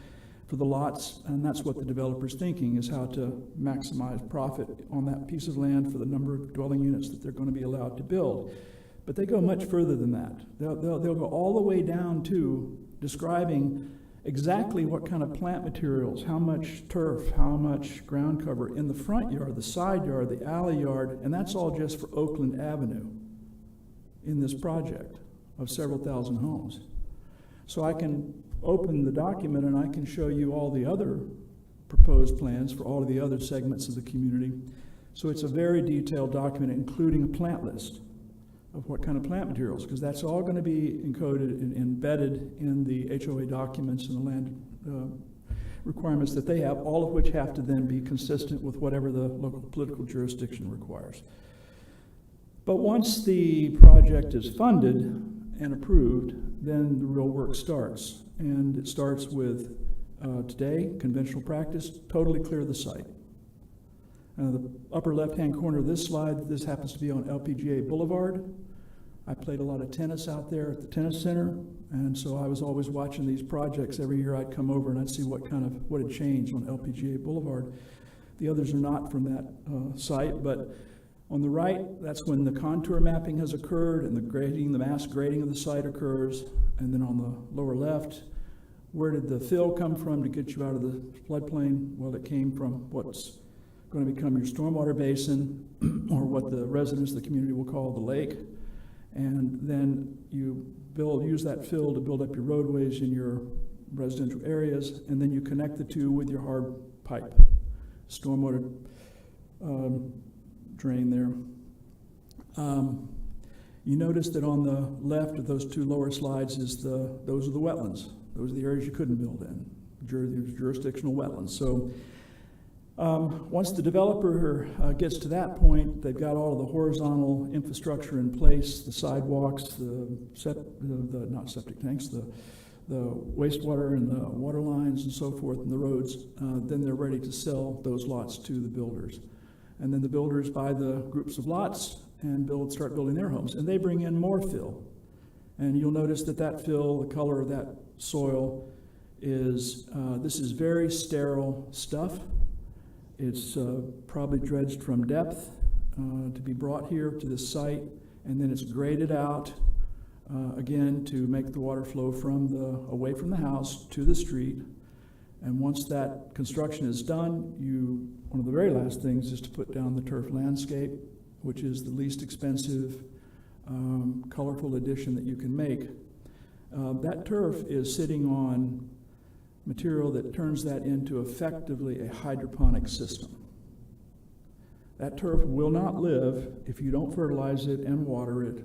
for the lots, and that's what the developer's thinking, is how to maximize profit on that piece of land for the number of dwelling units that they're going to be allowed to build. But they go much further than that. They'll go all the way down to describing exactly what kind of plant materials, how much turf, how much ground cover in the front yard, the side yard, the alley yard, and that's all just for Oakland Avenue in this project of several thousand homes. So I can open the document and I can show you all the other proposed plans for all of the other segments of the community. So it's a very detailed document, including a plant list of what kind of plant materials, because that's all going to be encoded and embedded in the HOA documents and the land requirements that they have, all of which have to then be consistent with whatever the local political jurisdiction requires. But once the project is funded and approved, then the real work starts. And it starts with, today, conventional practice, totally clear the site. The upper left-hand corner of this slide, this happens to be on LPGA Boulevard. I played a lot of tennis out there at the tennis center, and so I was always watching these projects. Every year I'd come over and I'd see what had changed on LPGA Boulevard. The others are not from that site, but on the right, that's when the contour mapping has occurred and the grading, the mass grading of the site occurs. And then on the lower left, where did the fill come from to get you out of the floodplain? Well, it came from what's going to become your stormwater basin, or what the residents of the community will call the lake. And then you use that fill to build up your roadways in your residential areas, and then you connect the two with your hard pipe, stormwater drain there. You notice that on the left of those two lower slides those are the wetlands. Those are the areas you couldn't build in, jurisdictional wetlands. So once the developer gets to that point, they've got all of the horizontal infrastructure in place, the sidewalks, not septic tanks, the wastewater and the water lines and so forth, and the roads, then they're ready to sell those lots to the builders. And then the builders buy the groups of lots and start building their homes. And they bring in more fill. And you'll notice that fill, the color of that soil is, this is very sterile stuff. It's probably dredged from depth to be brought here to this site, and then it's graded out again to make the water flow from away from the house to the street. And once that construction is done, one of the very last things is to put down the turf landscape, which is the least expensive, colorful addition that you can make. That turf is sitting on material that turns that into effectively a hydroponic system. That turf will not live if you don't fertilize it and water it.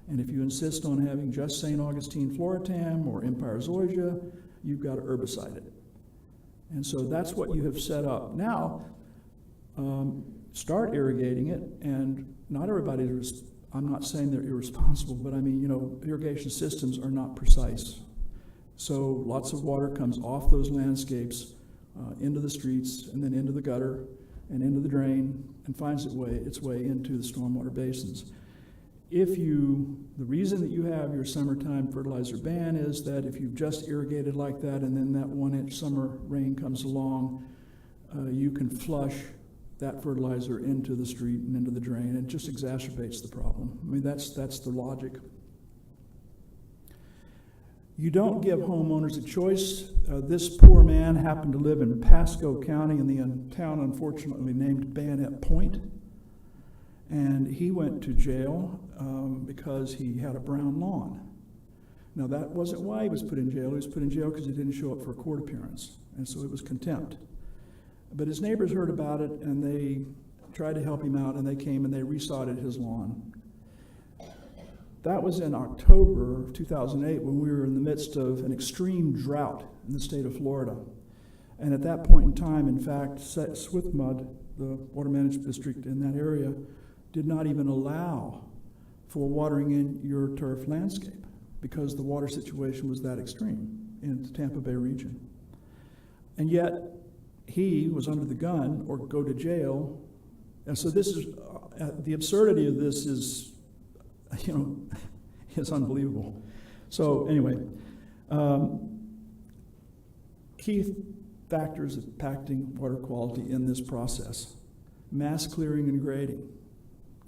And if you insist on having just St. Augustine Floratam or Empire Zoysia, you've got to herbicide it. And so that's what you have set up. Now, start irrigating it, and not everybody I'm not saying they're irresponsible, but I mean, you know, irrigation systems are not precise. So lots of water comes off those landscapes into the streets and then into the gutter and into the drain and finds its way into the stormwater basins. The reason that you have your summertime fertilizer ban is that if you've just irrigated like that and then that 1-inch summer rain comes along, you can flush that fertilizer into the street and into the drain. It just exacerbates the problem. I mean, that's the logic. You don't give homeowners a choice. This poor man happened to live in Pasco County in the town unfortunately named Bayonet Point. And he went to jail because he had a brown lawn. Now that wasn't why he was put in jail. He was put in jail because he didn't show up for a court appearance. And so it was contempt. But his neighbors heard about it and they tried to help him out, and they came and they resodded his lawn. That was in October of 2008 when we were in the midst of an extreme drought in the state of Florida. And at that point in time, in fact, Swiftmud, the water management district in that area, did not even allow for watering in your turf landscape because the water situation was that extreme in the Tampa Bay region. And yet, he was under the gun or go to jail. And so this is, the absurdity of this is, you know, it's unbelievable. So anyway, key factors impacting water quality in this process: mass clearing and grading.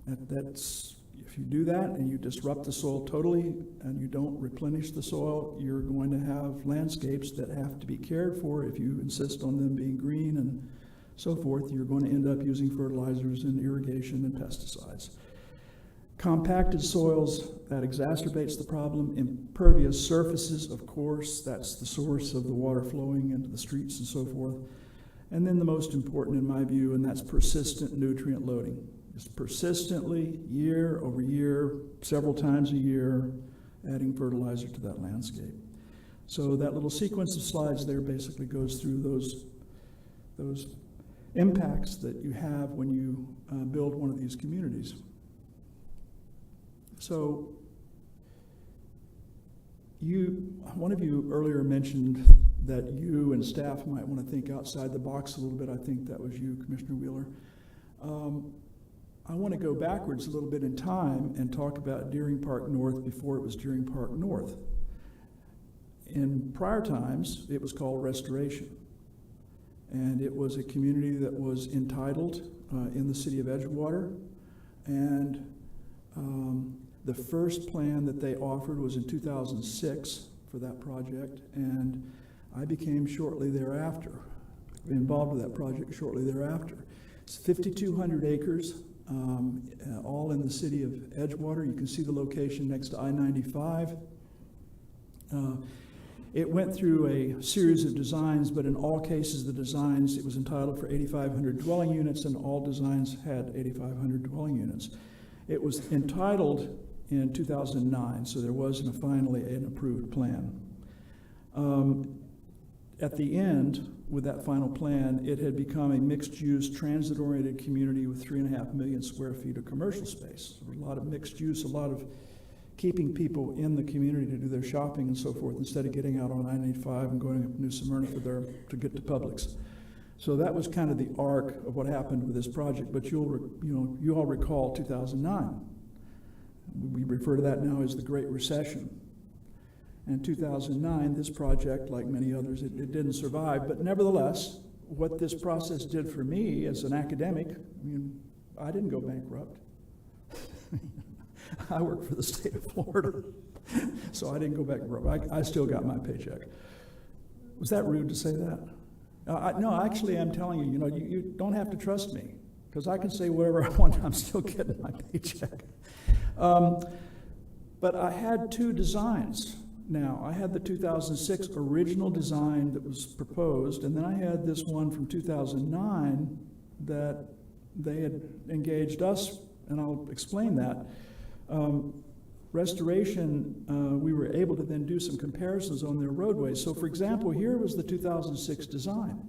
That's, if you do that and you disrupt the soil totally and you don't replenish the soil, you're going to have landscapes that have to be cared for. If you insist on them being green and so forth, you're going to end up using fertilizers and irrigation and pesticides. Compacted soils, that exacerbates the problem. Impervious surfaces, of course, that's the source of the water flowing into the streets and so forth. And then the most important in my view, and that's persistent nutrient loading. Just persistently, year over year, several times a year, adding fertilizer to that landscape. So that little sequence of slides there basically goes through those impacts that you have when you build one of these communities. So one of you earlier mentioned that you and staff might want to think outside the box a little bit. I think that was you, Commissioner Wheeler. I want to go backwards a little bit in time and talk about Deering Park North before it was Deering Park North. In prior times, it was called Restoration. And it was a community that was entitled in the city of Edgewater. And the first plan that they offered was in 2006 for that project. And I became shortly thereafter, involved with that project shortly thereafter. It's 5,200 acres, all in the city of Edgewater. You can see the location next to I-95. It went through a series of designs, but in all cases, the designs, it was entitled for 8,500 dwelling units, and all designs had 8,500 dwelling units. It was entitled in 2009, so there wasn't finally an approved plan. At the end, with that final plan, it had become a mixed-use, transit-oriented community with 3.5 million square feet of commercial space. There was a lot of mixed use, a lot of keeping people in the community to do their shopping and so forth, instead of getting out on I-95 and going up to New Smyrna to get to Publix. So that was kind of the arc of what happened with this project. But you all recall 2009. We refer to that now as the Great Recession. And 2009, this project, like many others, it didn't survive. But nevertheless, what this process did for me as an academic, I mean, I didn't go bankrupt. I work for the state of Florida, so I didn't go bankrupt. I still got my paycheck. Was that rude to say that? No, actually, I'm telling you, you don't have to trust me, because I can say whatever I want. I'm still getting my paycheck. But I had two designs. Now, I had the 2006 original design that was proposed, and then I had this one from 2009 that they had engaged us, and I'll explain that. Restoration, we were able to then do some comparisons on their roadways. So, for example, here was the 2006 design.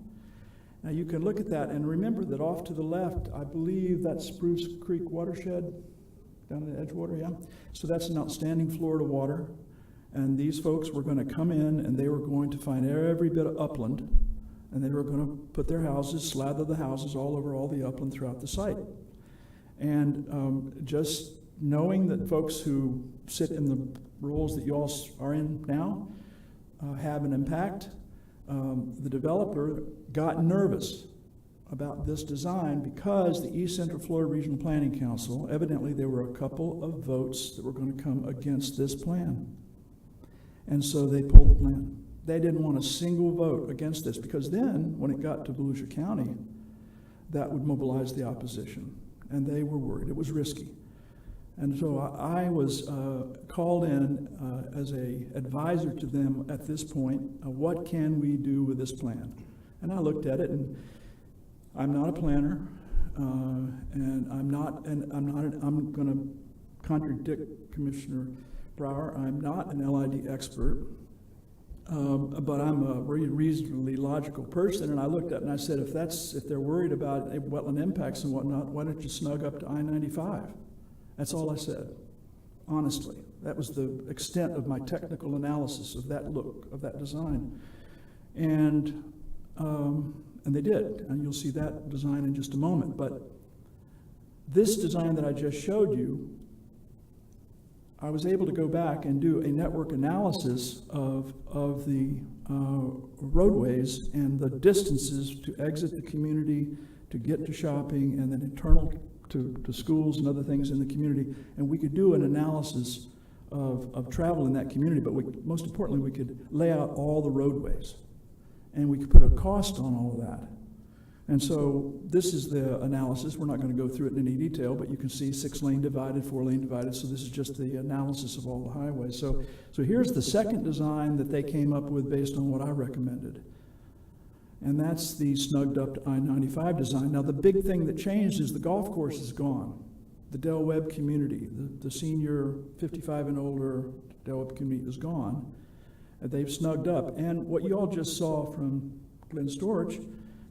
Now, you can look at that and remember that off to the left, I believe that's Spruce Creek watershed down in Edgewater, yeah? So that's an outstanding Florida water. And these folks were going to come in and they were going to find every bit of upland, and they were going to put their houses, slather the houses all over all the upland throughout the site. And just knowing that folks who sit in the roles that you all are in now have an impact, the developer got nervous about this design because the East Central Florida Regional Planning Council, evidently there were a couple of votes that were going to come against this plan. And so they pulled the plan. They didn't want a single vote against this, because then, when it got to Volusia County, that would mobilize the opposition. And they were worried. It was risky. And so I was called in as an advisor to them at this point. What can we do with this plan? And I looked at it, and I'm not a planner, and I'm going to contradict Commissioner Brower. I'm not an LID expert, but I'm a very reasonably logical person. And I looked at it and I said, if they're worried about wetland impacts and whatnot, why don't you snug up to I-95? That's all I said, honestly. That was the extent of my technical analysis of that look, of that design. And they did, and you'll see that design in just a moment. But this design that I just showed you, I was able to go back and do a network analysis of the roadways and the distances to exit the community, to get to shopping, and then internal to schools and other things in the community. And we could do an analysis of travel in that community, but most importantly, we could lay out all the roadways. And we could put a cost on all of that. And so this is the analysis. We're not going to go through it in any detail, but you can see 6-lane divided, 4-lane divided. So this is just the analysis of all the highways. So here's the second design that they came up with based on what I recommended. And that's the snugged up to I-95 design. Now the big thing that changed is the golf course is gone. The Del Webb community, the senior 55 and older Del Webb community is gone. They've snugged up. And what you all just saw from Glenn Storch,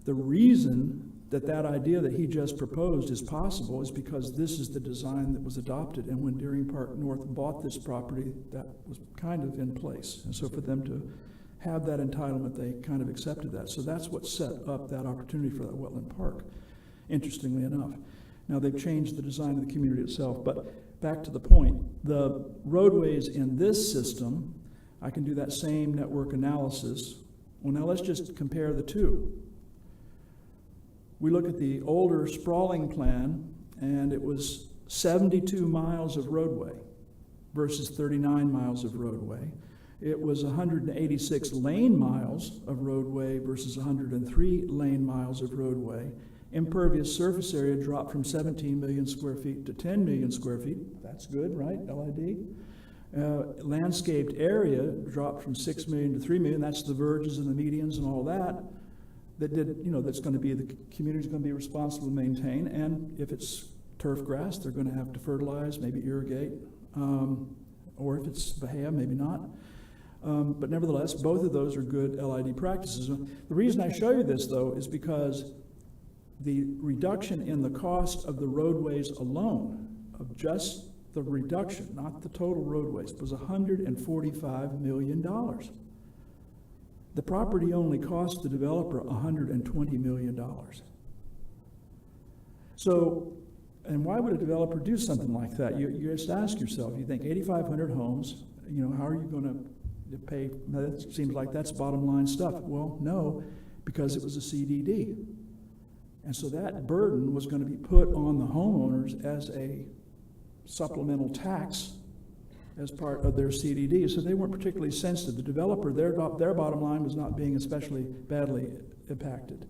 the reason that idea that he just proposed is possible is because this is the design that was adopted. And when Deering Park North bought this property, that was kind of in place. And so for them to have that entitlement, they kind of accepted that. So that's what set up that opportunity for that wetland park, interestingly enough. Now they've changed the design of the community itself, but back to the point, the roadways in this system, I can do that same network analysis. Well, now let's just compare the two. We look at the older sprawling plan, and it was 72 miles of roadway versus 39 miles of roadway. It was 186 lane miles of roadway versus 103 lane miles of roadway. Impervious surface area dropped from 17 million square feet to 10 million square feet. That's good, right, LID? Landscaped area dropped from 6 million to 3 million. That's the verges and the medians and all that. That's going to be, the community's going to be responsible to maintain. And if it's turf grass, they're going to have to fertilize, maybe irrigate. Or if it's bahia, maybe not. But nevertheless, both of those are good LID practices. The reason I show you this, though, is because the reduction in the cost of the roadways alone, of just the reduction, not the total roadways, was $145 million. The property only cost the developer $120 million. So, and why would a developer do something like that? You just ask yourself, you think 8,500 homes, how are you going to pay? That seems like that's bottom line stuff. Well, no, because it was a CDD. And so that burden was going to be put on the homeowners as a supplemental tax as part of their CDD. So they weren't particularly sensitive. The developer, their bottom line was not being especially badly impacted,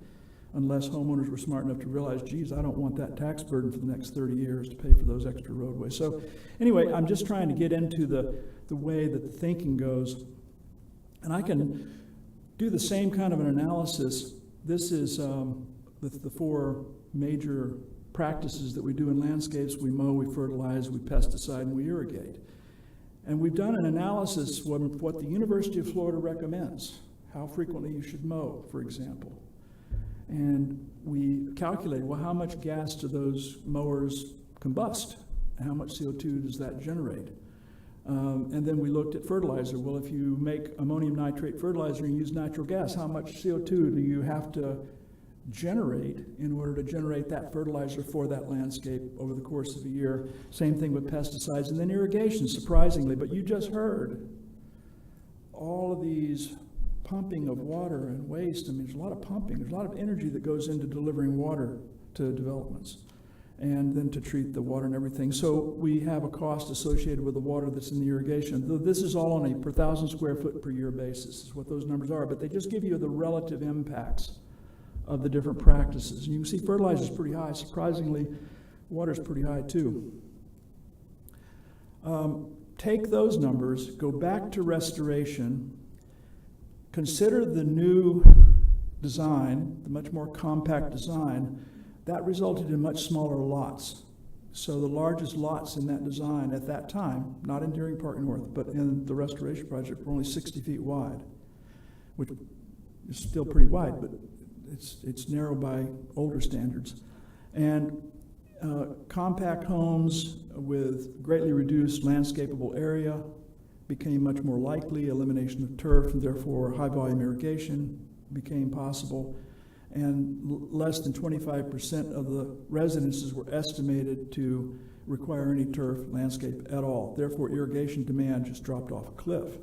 unless homeowners were smart enough to realize, geez, I don't want that tax burden for the next 30 years to pay for those extra roadways. So anyway, I'm just trying to get into the way that the thinking goes. And I can do the same kind of an analysis. This is the four major practices that we do in landscapes. We mow, we fertilize, we pesticide, and we irrigate. And we've done an analysis of what the University of Florida recommends, how frequently you should mow, for example. And we calculated, well, how much gas do those mowers combust? And how much CO2 does that generate? And then we looked at fertilizer. Well, if you make ammonium nitrate fertilizer and use natural gas, how much CO2 do you have to generate in order to generate that fertilizer for that landscape over the course of a year? Same thing with pesticides. And then irrigation, surprisingly. But you just heard all of these pumping of water and waste. I mean, there's a lot of pumping. There's a lot of energy that goes into delivering water to developments and then to treat the water and everything. So we have a cost associated with the water that's in the irrigation. This is all on a per 1,000 square foot per year basis is what those numbers are, but they just give you the relative impacts of the different practices. And you can see fertilizer is pretty high. Surprisingly, water is pretty high too. Take those numbers, go back to restoration, consider the new design, the much more compact design. That resulted in much smaller lots. So the largest lots in that design at that time, not in Deering Park North, but in the restoration project, were only 60 feet wide, which is still pretty wide, but it's narrow by older standards. And compact homes with greatly reduced landscapable area became much more likely. Elimination of turf and therefore high volume irrigation became possible. And less than 25% of the residences were estimated to require any turf landscape at all. Therefore, irrigation demand just dropped off a cliff.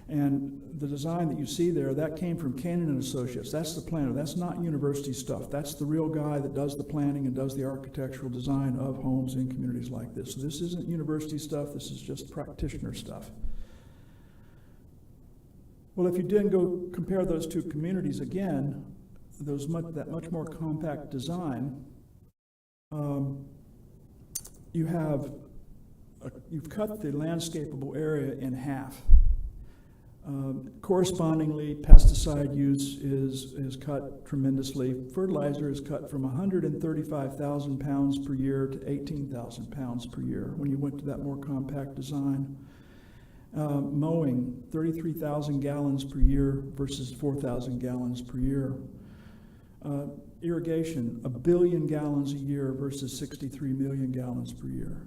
And the design that you see there, that came from Cannon and Associates. That's the planner. That's not university stuff. That's the real guy that does the planning and does the architectural design of homes in communities like this. So this isn't university stuff. This is just practitioner stuff. Well, if you didn't go compare those two communities again, that much more compact design, you've cut the landscapable area in half. Correspondingly, pesticide use is cut tremendously. Fertilizer is cut from 135,000 pounds per year to 18,000 pounds per year when you went to that more compact design. Mowing, 33,000 gallons per year versus 4,000 gallons per year. Irrigation, 1 billion gallons a year versus 63 million gallons per year.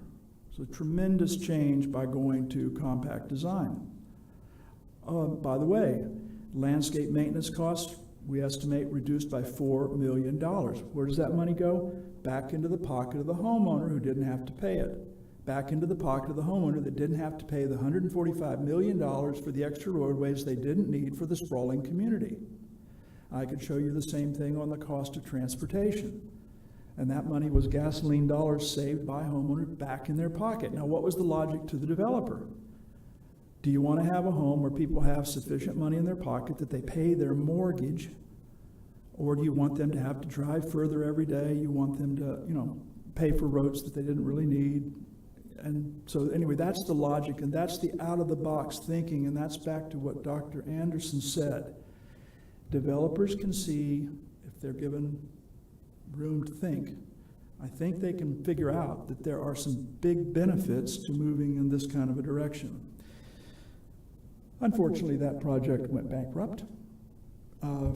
So tremendous change by going to compact design. By the way, landscape maintenance costs, we estimate, reduced by $4 million. Where does that money go? Back into the pocket of the homeowner who didn't have to pay it. Back into the pocket of the homeowner that didn't have to pay the $145 million for the extra roadways they didn't need for the sprawling community. I could show you the same thing on the cost of transportation. And that money was gasoline dollars saved by homeowners back in their pocket. Now, what was the logic to the developer? Do you want to have a home where people have sufficient money in their pocket that they pay their mortgage? Or do you want them to have to drive further every day? You want them to, pay for roads that they didn't really need? And so anyway, that's the logic, and that's the out-of-the-box thinking, and that's back to what Dr. Anderson said. Developers can see, if they're given room to think, I think they can figure out that there are some big benefits to moving in this kind of a direction. Unfortunately, that project went bankrupt.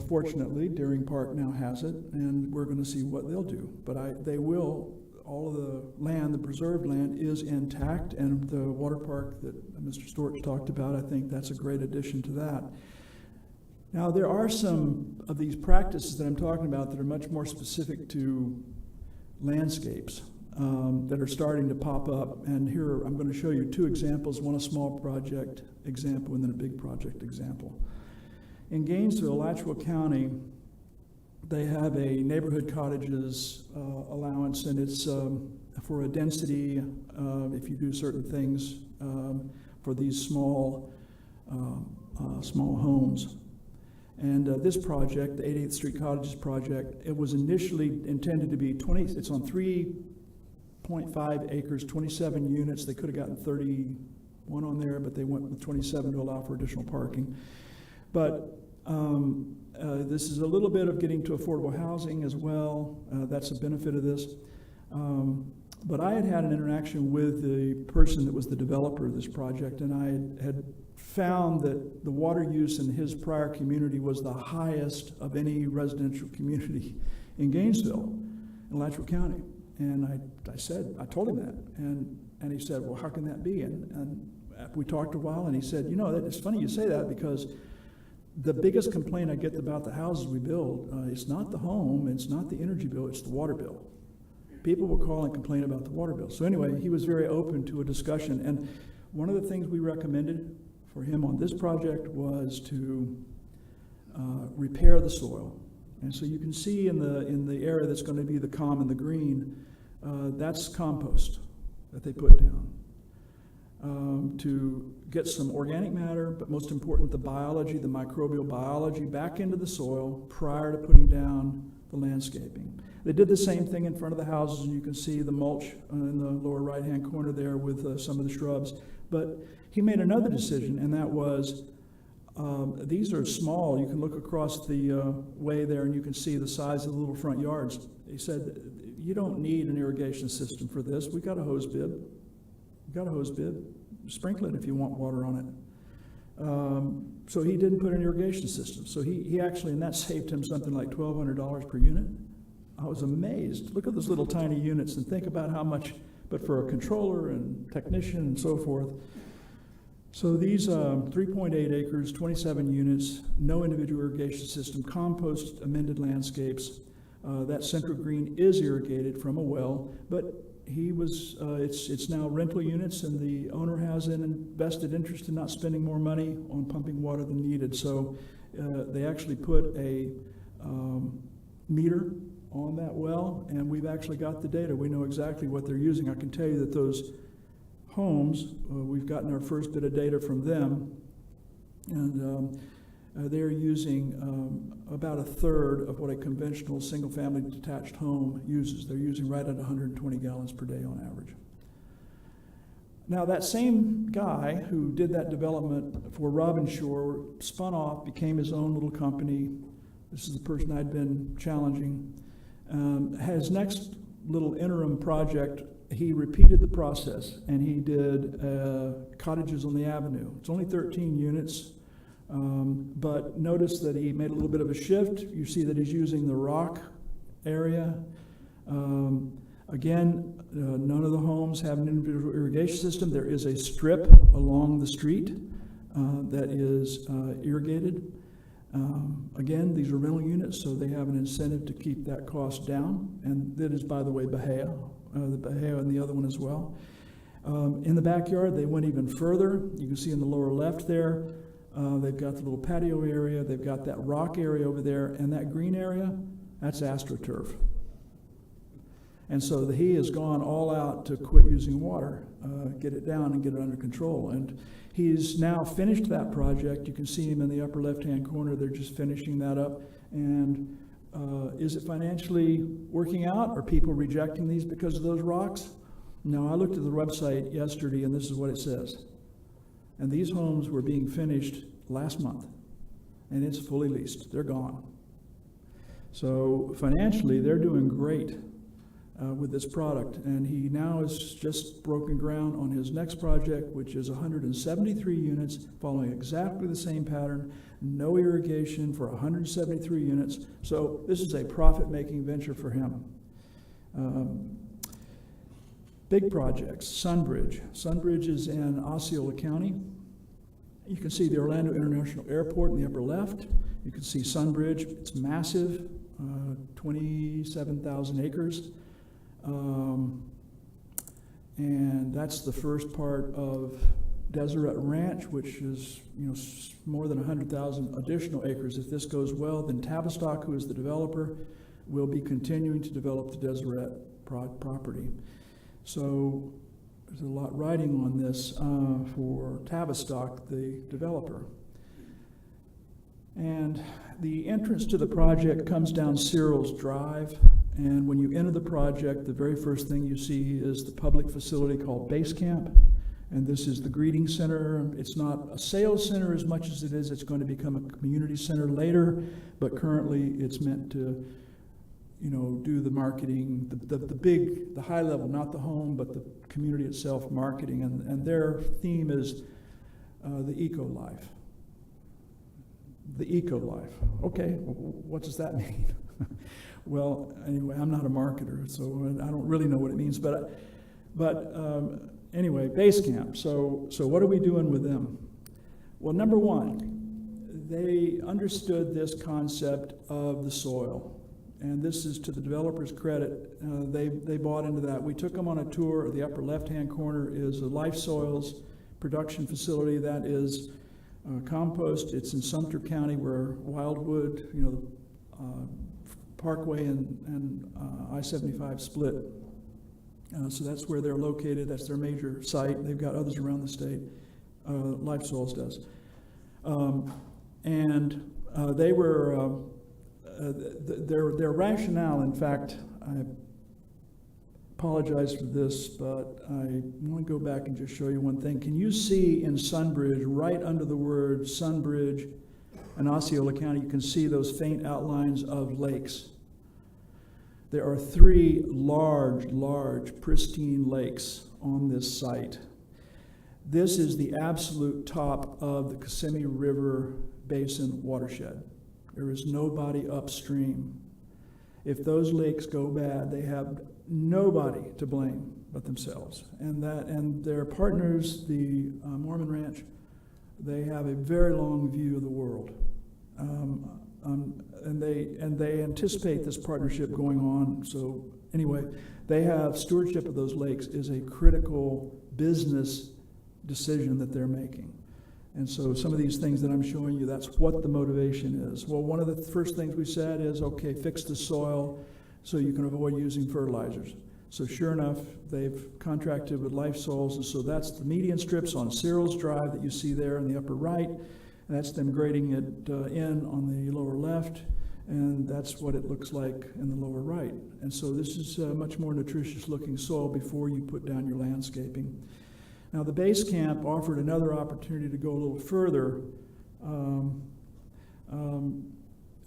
Fortunately, Deering Park now has it, and we're going to see what they'll do. But they will, all of the land, the preserved land, is intact, and the water park that Mr. Storch talked about, I think that's a great addition to that. Now, there are some of these practices that I'm talking about that are much more specific to landscapes that are starting to pop up. And here I'm going to show you two examples, one a small project example and then a big project example. In Gainesville, Alachua County They have a neighborhood cottages allowance, and it's for a density, if you do certain things for these small homes. And this project, the 88th Street Cottages project, it was initially intended to be it's on 3.5 acres, 27 units. They could have gotten 31 on there, but they went with 27 to allow for additional parking. But this is a little bit of getting to affordable housing as well. That's a benefit of this. But I had an interaction with the person that was the developer of this project, and I had found that the water use in his prior community was the highest of any residential community in Gainesville, in Alachua County. And I told him that, and he said, well, how can that be? And we talked a while, and he said, you know, it's funny you say that, because the biggest complaint I get about the houses we build, it's not the home, it's not the energy bill, it's the water bill. People will call and complain about the water bill. So anyway, he was very open to a discussion, and one of the things we recommended for him on this project was to repair the soil. And so you can see in the area that's going to be the common, the green, that's compost that they put down to get some organic matter, but most important, the biology, the microbial biology back into the soil prior to putting down the landscaping. They did the same thing in front of the houses, and you can see the mulch in the lower right-hand corner there with some of the shrubs. But he made another decision, and that was, these are small. You can look across the way there, and you can see the size of the little front yards. He said, you don't need an irrigation system for this. We got a hose bib. Sprinkle it if you want water on it. So he didn't put an irrigation system. So he actually, and that saved him something like $1,200 per unit. I was amazed. Look at those little tiny units and think about how much, but for a controller and technician and so forth. So these 3.8 acres, 27 units, no individual irrigation system, compost amended landscapes. That central green is irrigated from a well, but he was, it's now rental units, and the owner has an invested interest in not spending more money on pumping water than needed. So they actually put a meter on that well, and we've actually got the data. We know exactly what they're using. I can tell you that those homes, we've gotten our first bit of data from them, and they're using about a third of what a conventional single-family detached home uses. They're using right at 120 gallons per day on average. Now, that same guy who did that development for Robin Shore spun off, became his own little company. This is the person I'd been challenging. His next little interim project, he repeated the process, and he did cottages on the avenue. It's only 13 units. But notice that he made a little bit of a shift. You see that he's using the rock area. Again, none of the homes have an individual irrigation system. There is a strip along the street that is irrigated. Again, these are rental units, so they have an incentive to keep that cost down. And that is, by the way, Bahia, and the other one as well. In the backyard, they went even further. You can see in the lower left there, they've got the little patio area, they've got that rock area over there, and that green area, that's AstroTurf. And so he has gone all out to quit using water, get it down and get it under control. And he's now finished that project. You can see him in the upper left-hand corner. They're just finishing that up. And is it financially working out? Are people rejecting these because of those rocks? No, I looked at the website yesterday, and this is what it says. And these homes were being finished last month, and it's fully leased. They're gone. So financially, they're doing great with this product. And he now has just broken ground on his next project, which is 173 units, following exactly the same pattern, no irrigation for 173 units. So this is a profit-making venture for him. Big projects, Sunbridge. Sunbridge is in Osceola County. You can see the Orlando International Airport in the upper left. You can see Sunbridge. It's massive, 27,000 acres. And that's the first part of Deseret Ranch, which is, more than 100,000 additional acres. If this goes well, then Tavistock, who is the developer, will be continuing to develop the Deseret property. So there's a lot riding on this for Tavistock, the developer. And the entrance to the project comes down Cyril's Drive. And when you enter the project, the very first thing you see is the public facility called Base Camp. And this is the greeting center. It's not a sales center as much as it's going to become a community center later, but currently it's meant to, do the marketing, the high level, not the home, but the community itself marketing. And their theme is the eco-life. The eco-life. Okay, what does that mean? Well, anyway, I'm not a marketer, so I don't really know what it means. But anyway, Base Camp. So what are we doing with them? Well, number one, they understood this concept of the soil, and this is to the developer's credit. They bought into that. We took them on a tour. The upper left-hand corner is a Life Soils production facility that is compost. It's in Sumter County, where Wildwood, Parkway and I-75 split. So that's where they're located. That's their major site. They've got others around the state. Life Soils does. They were, their rationale, in fact, I apologize for this, but I want to go back and just show you one thing. Can you see in Sunbridge, right under the word Sunbridge and Osceola County, you can see those faint outlines of lakes. There are 3 large, pristine lakes on this site. This is the absolute top of the Kissimmee River Basin watershed. There is nobody upstream. If those lakes go bad, they have nobody to blame but themselves. And their partners, the Mormon Ranch, they have a very long view of the world. And they anticipate this partnership going on. So anyway, they have stewardship of those lakes is a critical business decision that they're making. And so some of these things that I'm showing you, that's what the motivation is. Well, one of the first things we said is, okay, fix the soil so you can avoid using fertilizers. So sure enough, they've contracted with Life Soils, and so that's the median strips on Cyril's Drive that you see there in the upper right. And that's them grading it in on the lower left, and that's what it looks like in the lower right. And so this is a much more nutritious looking soil before you put down your landscaping. Now the Base Camp offered another opportunity to go a little further.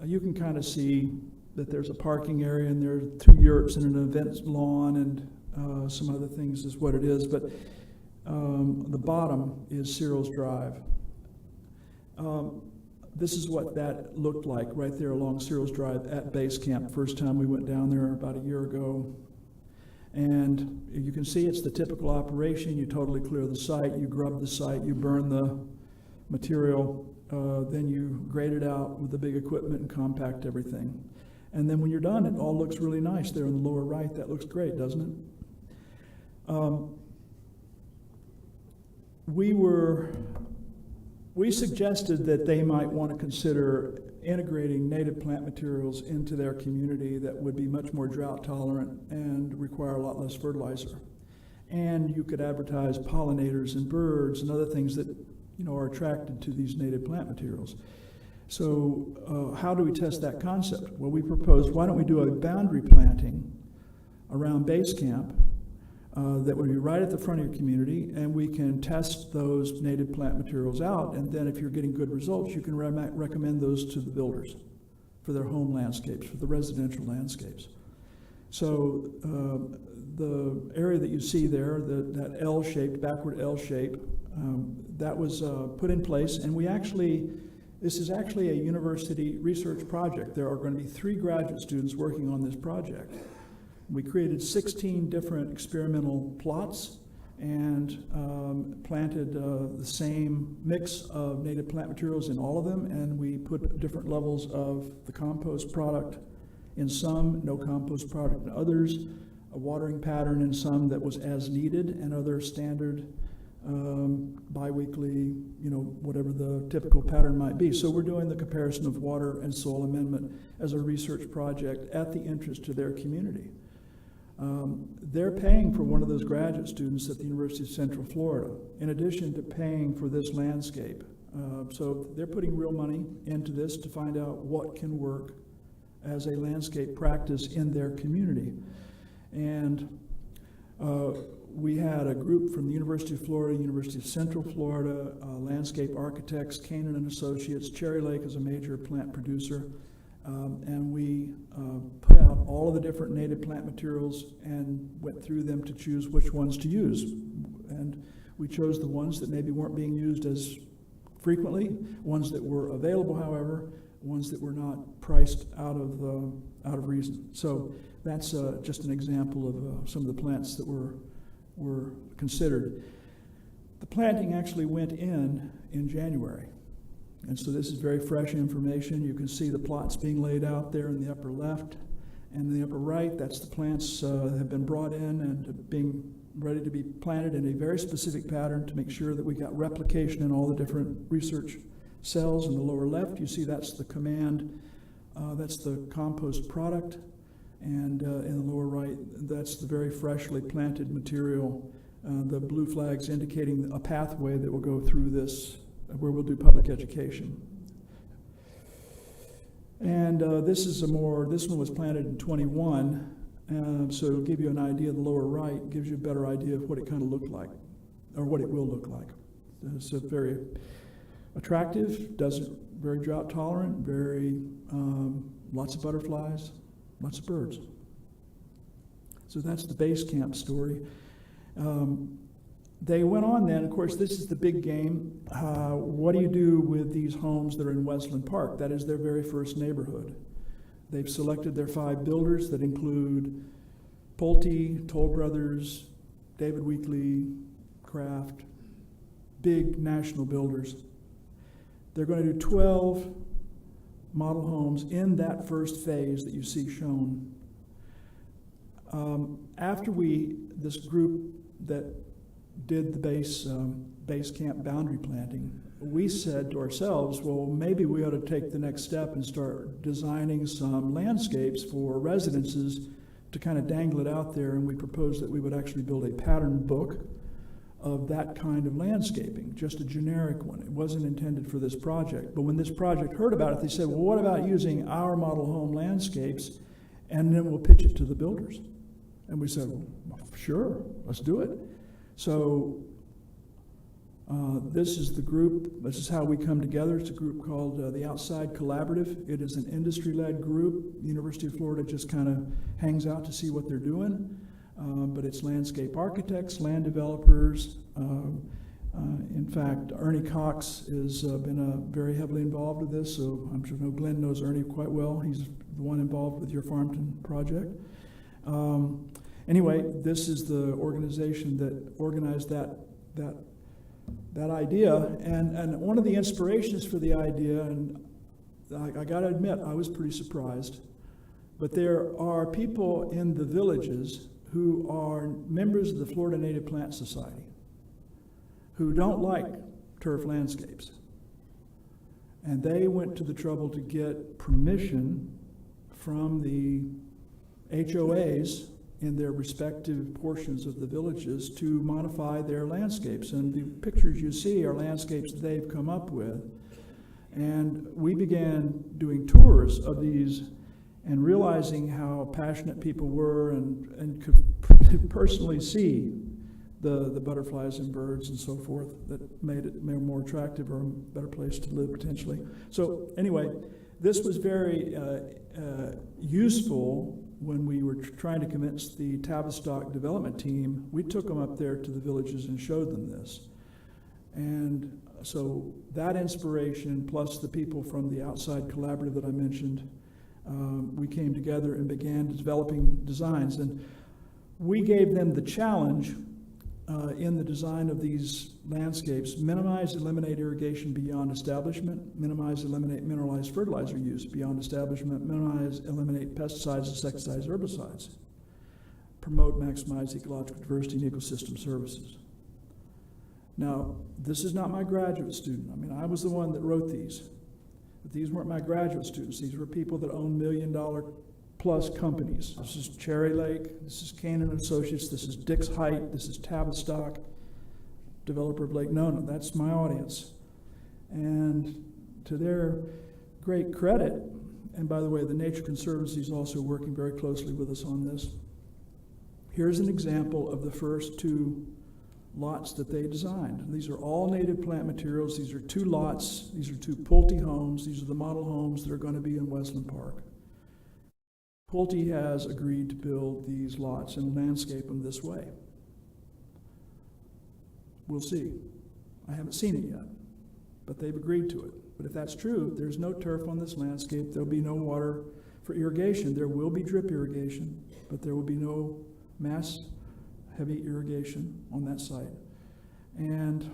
You can kind of see that there's a parking area and there are 2 yurts and an event lawn and some other things is what it is, but the bottom is Cyril's Drive. This is what that looked like right there along Cyril's Drive at Base Camp. First time we went down there about a year ago. And you can see it's the typical operation. You totally clear the site, you grub the site, you burn the material, then you grade it out with the big equipment and compact everything. And then when you're done, it all looks really nice there in the lower right. That looks great, doesn't it? We suggested that they might want to consider integrating native plant materials into their community that would be much more drought tolerant and require a lot less fertilizer. And you could advertise pollinators and birds and other things that are attracted to these native plant materials. So how do we test that concept? Well, we proposed, why don't we do a boundary planting around Base Camp that would be right at the front of your community, and we can test those native plant materials out, and then if you're getting good results, you can recommend those to the builders for their home landscapes, for the residential landscapes. So the area that you see there, that L-shaped, backward L shape, that was put in place, and this is actually a university research project. There are going to be 3 graduate students working on this project. We created 16 different experimental plots and planted the same mix of native plant materials in all of them, and we put different levels of the compost product in some, no compost product in others, a watering pattern in some that was as needed, and other standard biweekly, whatever the typical pattern might be. So we're doing the comparison of water and soil amendment as a research project at the interest to their community. They're paying for one of those graduate students at the University of Central Florida, in addition to paying for this landscape. So they're putting real money into this to find out what can work as a landscape practice in their community. And we had a group from the University of Florida, University of Central Florida, landscape architects, Canaan and Associates. Cherry Lake is a major plant producer. And we put out all of the different native plant materials and went through them to choose which ones to use. And we chose the ones that maybe weren't being used as frequently, ones that were available, however, ones that were not priced out of reason. So that's just an example of some of the plants that were considered. The planting actually went in January. And so this is very fresh information. You can see the plots being laid out there in the upper left. And in the upper right, that's the plants that have been brought in and being ready to be planted in a very specific pattern to make sure that we got replication in all the different research cells. In the lower left, you see that's the command, that's the compost product. And in the lower right, that's the very freshly planted material, the blue flags indicating a pathway that will go through this, where we'll do public education. And this one was planted in 21, so it'll give you an idea. The lower right gives you a better idea of what it kind of looked like, or what it will look like. So very attractive, very drought tolerant, very lots of butterflies, lots of birds. So that's the base camp story. They went on then, of course, this is the big game. What do you do with these homes that are in Wetland Park? That is their very first neighborhood. They've selected their 5 builders that include Pulte, Toll Brothers, David Weekley, Kraft, big national builders. They're going to do 12 model homes in that first phase that you see shown. After this group that did the base camp boundary planting, we said to ourselves, well, maybe we ought to take the next step and start designing some landscapes for residences to kind of dangle it out there. And we proposed that we would actually build a pattern book of that kind of landscaping, just a generic one. It wasn't intended for this project. But when this project heard about it, they said, well, what about using our model home landscapes, and then we'll pitch it to the builders? And we said, well, sure, let's do it. So this is the group. This is how we come together. It's a group called the Outside Collaborative. It is an industry-led group. The University of Florida just kind of hangs out to see what they're doing. But it's landscape architects, land developers. In fact, Ernie Cox has been very heavily involved with this, so I'm sure Glenn knows Ernie quite well. He's the one involved with your Farmington project. Anyway, this is the organization that organized that idea, and one of the inspirations for the idea, and I got to admit, I was pretty surprised, but there are people in the villages who are members of the Florida Native Plant Society who don't like turf landscapes. And they went to the trouble to get permission from the HOAs in their respective portions of the villages to modify their landscapes. And the pictures you see are landscapes that they've come up with. And we began doing tours of these and realizing how passionate people were and could personally see the butterflies and birds and so forth that made it more attractive or a better place to live potentially. So anyway, this was very useful when we were trying to convince the Tavistock development team. We took them up there to the villages and showed them this. And so that inspiration, plus the people from the Outside Collaborative that I mentioned, we came together and began developing designs. And we gave them the challenge in the design of these landscapes: minimize, eliminate irrigation beyond establishment, minimize, eliminate mineralized fertilizer use beyond establishment, minimize, eliminate pesticides, insecticides, herbicides, promote, maximize ecological diversity and ecosystem services. Now, this is not my graduate student. I mean, I was the one that wrote these. But these weren't my graduate students. These were people that own $1 million plus companies. This is Cherry Lake, this is Canaan Associates, this is Dix Height, this is Tavistock, developer of Lake Nona. That's my audience. And to their great credit, and by the way, the Nature Conservancy is also working very closely with us on this. Here's an example of the first 2 lots that they designed. These are all native plant materials. These are 2 lots. These are 2 Pulte homes. These are the model homes that are going to be in Wetland Park. Pulte has agreed to build these lots and landscape them this way. We'll see. I haven't seen it yet, but they've agreed to it. But if that's true, there's no turf on this landscape. There'll be no water for irrigation. There will be drip irrigation, but there will be no mass heavy irrigation on that site. And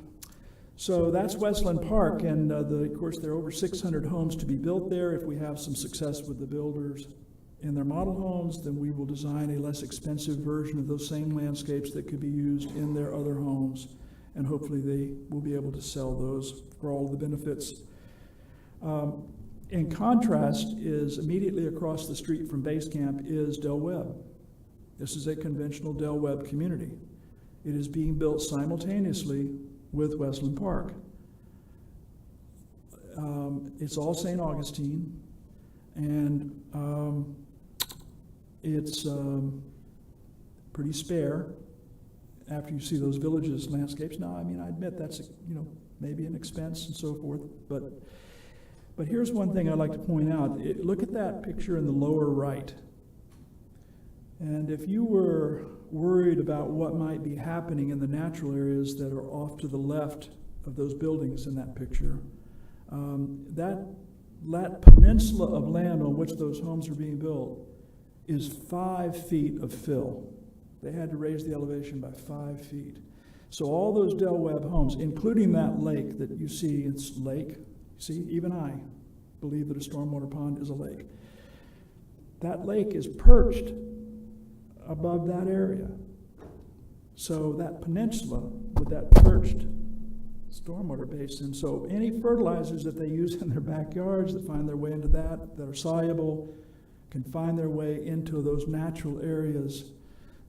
so that's Wetland Park, and of course there are over 600 homes to be built there. If we have some success with the builders in their model homes, then we will design a less expensive version of those same landscapes that could be used in their other homes, and hopefully they will be able to sell those for all the benefits. In contrast, is immediately across the street from Base Camp is Del Webb. This is a conventional Del Webb community. It is being built simultaneously with Wetland Park. It's all St. Augustine, and it's pretty spare after you see those villages landscapes. Now, I mean, I admit that's, maybe an expense and so forth, but here's one thing I'd like to point out. Look at that picture in the lower right. And if you were worried about what might be happening in the natural areas that are off to the left of those buildings in that picture, that peninsula of land on which those homes are being built is 5 feet of fill. They had to raise the elevation by 5 feet. So all those Del Webb homes, including that lake that you see, it's lake. See, even I believe that a stormwater pond is a lake. That lake is perched above that area. So that peninsula with that perched stormwater basin, so any fertilizers that they use in their backyards that find their way into that are soluble, can find their way into those natural areas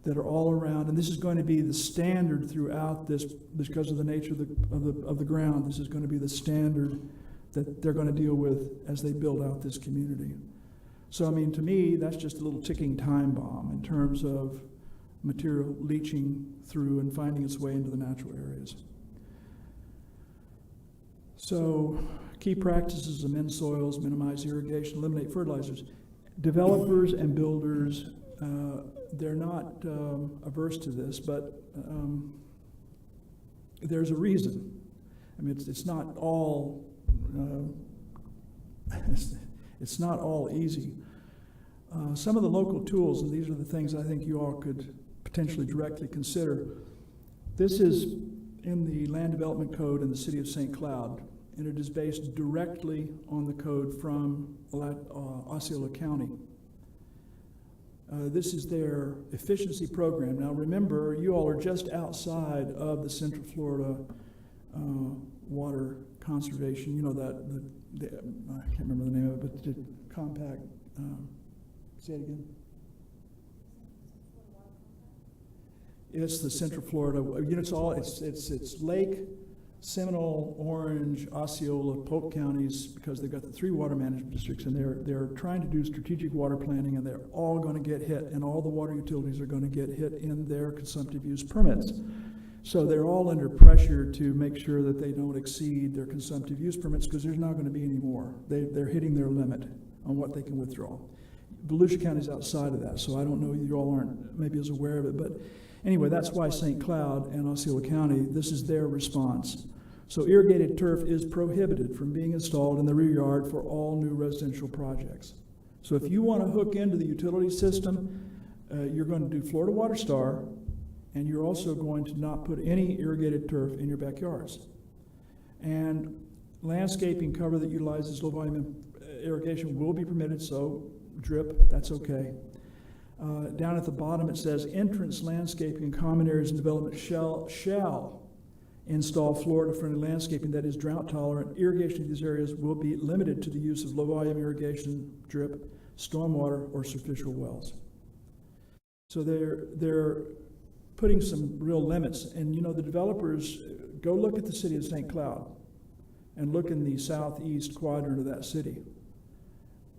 that are all around. And this is going to be the standard throughout this, because of the nature of the ground. This is going to be the standard that they're going to deal with as they build out this community. So, I mean, to me, that's just a little ticking time bomb in terms of material leaching through and finding its way into the natural areas. So, key practices: amend soils, minimize irrigation, eliminate fertilizers. Developers and builders, they're not averse to this, but there's a reason. I mean, it's not all it's not all easy. Some of the local tools, and these are the things I think you all could potentially directly consider. This is in the Land Development Code in the City of St. Cloud, and it is based directly on the code from Osceola County. This is their efficiency program. Now remember, you all are just outside of the Central Florida water conservation. You know that, I can't remember the name of it, but the compact, say it again. It's the Central Florida, it's Lake, Seminole, Orange, Osceola, Polk counties, because they've got the 3 water management districts, and they're trying to do strategic water planning, and they're all going to get hit, and all the water utilities are going to get hit in their consumptive use permits. So they're all under pressure to make sure that they don't exceed their consumptive use permits, because there's not going to be any more. They're hitting their limit on what they can withdraw. Volusia County is outside of that, so I don't know, you all aren't maybe as aware of it, but anyway, that's why St. Cloud and Osceola County, this is their response. So irrigated turf is prohibited from being installed in the rear yard for all new residential projects. So if you want to hook into the utility system, you're going to do Florida Water Star, and you're also going to not put any irrigated turf in your backyards. And landscaping cover that utilizes low volume irrigation will be permitted, so drip, that's okay. Down at the bottom it says entrance landscaping, common areas and development shall install Florida-friendly landscaping that is drought tolerant. Irrigation of these areas will be limited to the use of low-volume irrigation, drip, stormwater, or superficial wells. So they're putting some real limits. And you know, the developers, go look at the city of St. Cloud and look in the southeast quadrant of that city.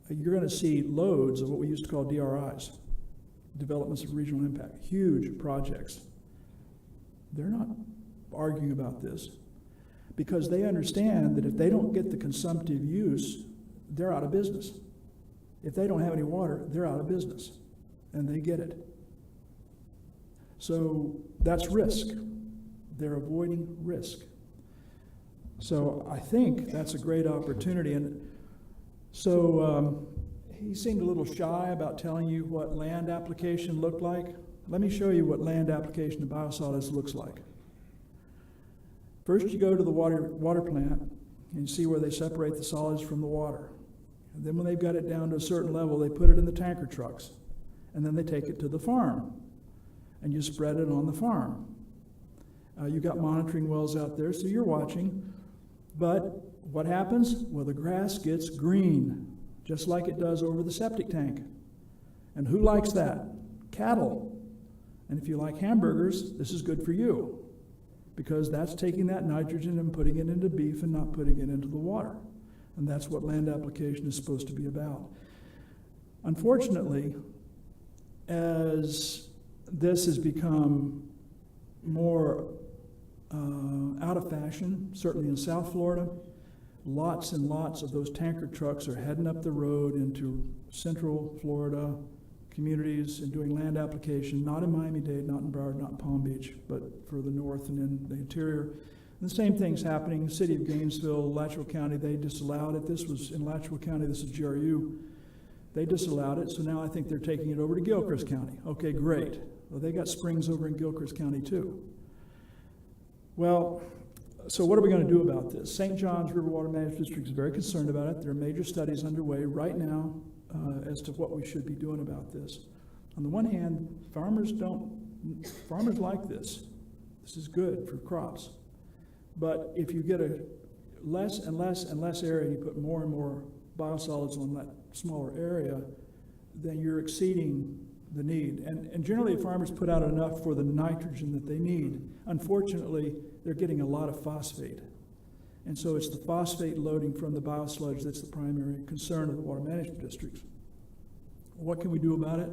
You're going to see loads of what we used to call DRIs, developments of regional impact, huge projects. They're not arguing about this because they understand that if they don't get the consumptive use, they're out of business. If they don't have any water, they're out of business, and they get it. So that's risk. They're avoiding risk. So I think that's a great opportunity. And so he seemed a little shy about telling you what land application looked like. Let me show you what land application of biosolids looks like. First, you go to the water plant and you see where they separate the solids from the water. And then when they've got it down to a certain level, they put it in the tanker trucks. And then they take it to the farm. And you spread it on the farm. You've got monitoring wells out there, so you're watching. But what happens? Well, the grass gets green, just like it does over the septic tank. And who likes that? Cattle. And if you like hamburgers, this is good for you, because that's taking that nitrogen and putting it into beef and not putting it into the water. And that's what land application is supposed to be about. Unfortunately, as this has become more out of fashion, certainly in South Florida, lots and lots of those tanker trucks are heading up the road into Central Florida communities and doing land application, not in Miami-Dade, not in Broward, not in Palm Beach, but further north and in the interior. And the same thing's happening in the city of Gainesville, Alachua County. They disallowed it. This was in Alachua County. This is GRU. They disallowed it, so now I think they're taking it over to Gilchrist County. Okay, great. Well, they got springs over in Gilchrist County too. Well, so what are we going to do about this? St. John's River Water Management District is very concerned about it. There are major studies underway right now as to what we should be doing about this. On the one hand, farmers like this. This is good for crops. But if you get a less and less and less area, and you put more and more biosolids on that smaller area, then you're exceeding the need. And generally, farmers put out enough for the nitrogen that they need. Unfortunately, they're getting a lot of phosphate. And so it's the phosphate loading from the biosludge that's the primary concern of the water management districts. What can we do about it?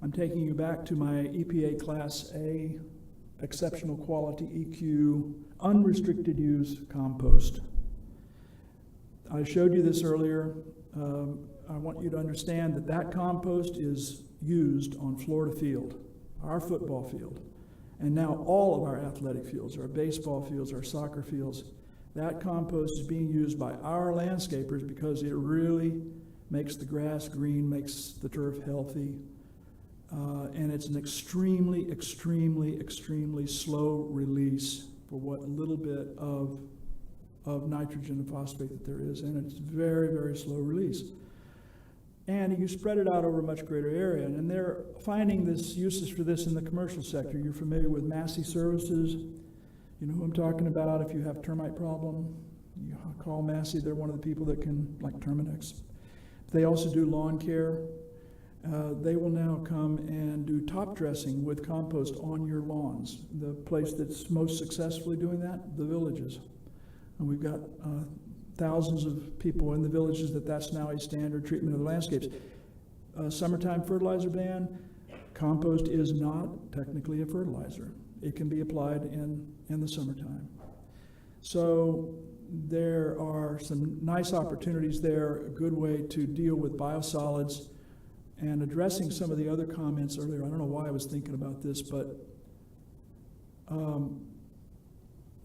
I'm taking you back to my EPA Class A, exceptional quality EQ, unrestricted use compost. I showed you this earlier. I want you to understand that that compost is used on Florida Field, our football field, and now all of our athletic fields, our baseball fields, our soccer fields. That compost is being used by our landscapers because it really makes the grass green, makes the turf healthy, and it's an extremely, extremely, extremely slow release for what little bit of nitrogen and phosphate that there is, and it's very, very slow release. And you spread it out over a much greater area, and they're finding this uses for this in the commercial sector. You're familiar with Massey Services. You know who I'm talking about. If you have a termite problem, you call Massey. They're one of the people that can, like Terminex. They also do lawn care. They will now come and do top dressing with compost on your lawns. The place that's most successfully doing that, the villages. And we've got thousands of people in the villages that's now a standard treatment of the landscapes. Summertime fertilizer ban, compost is not technically a fertilizer. It can be applied in the summertime. So there are some nice opportunities there, a good way to deal with biosolids. And addressing some of the other comments earlier, I don't know why I was thinking about this, but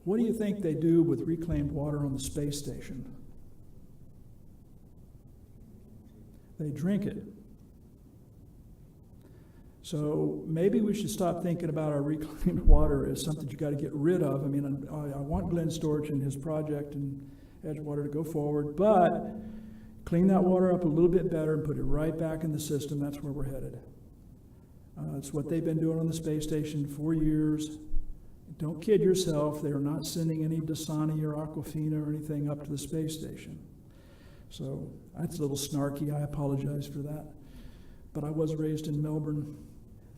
what do you think they do with reclaimed water on the space station? They drink it. So maybe we should stop thinking about our reclaimed water as something you got to get rid of. I mean, I want Glenn Storch and his project and Edgewater to go forward, but clean that water up a little bit better and put it right back in the system. That's where we're headed. It's what they've been doing on the space station for years. Don't kid yourself, they are not sending any Dasani or Aquafina or anything up to the space station. So that's a little snarky, I apologize for that. But I was raised in Melbourne,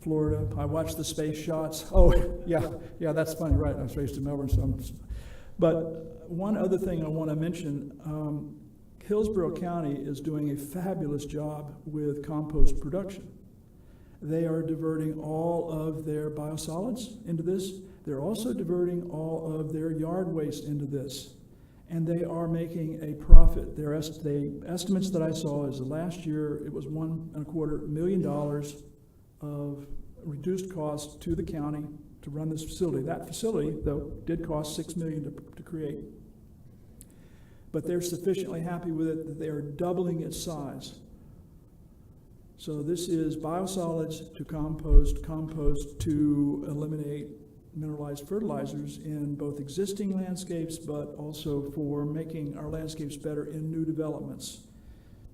Florida. I watched the space shots. Oh, yeah, that's funny, right? I was raised in Melbourne, but one other thing I want to mention, Hillsborough County is doing a fabulous job with compost production. They are diverting all of their biosolids into this. They're also diverting all of their yard waste into this. And they are making a profit. The estimates that I is last year it was $1.25 million of reduced cost to the county to run this facility. That facility, though, did cost $6 million to create. But they're sufficiently happy with it that they are doubling its size. So this is biosolids to compost, compost to eliminate mineralized fertilizers in both existing landscapes, but also for making our landscapes better in new developments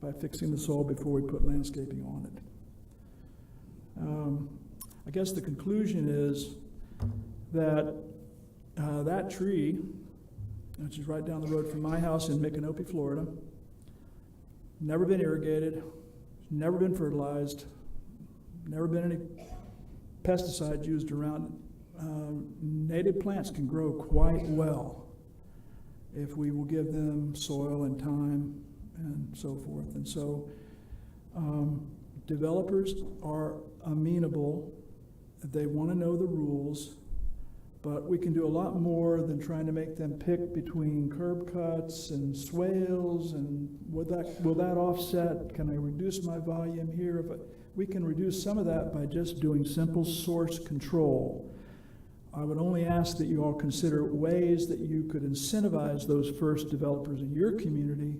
by fixing the soil before we put landscaping on it. I guess the conclusion is that that tree, which is right down the road from my house in Micanopy, Florida, never been irrigated, never been fertilized, never been any pesticides used around it. Native plants can grow quite well if we will give them soil and time and so forth. And so developers are amenable. They want to know the rules, but we can do a lot more than trying to make them pick between curb cuts and swales and will that offset? Can I reduce my volume here? We can reduce some of that by just doing simple source control. I would only ask that you all consider ways that you could incentivize those first developers in your community,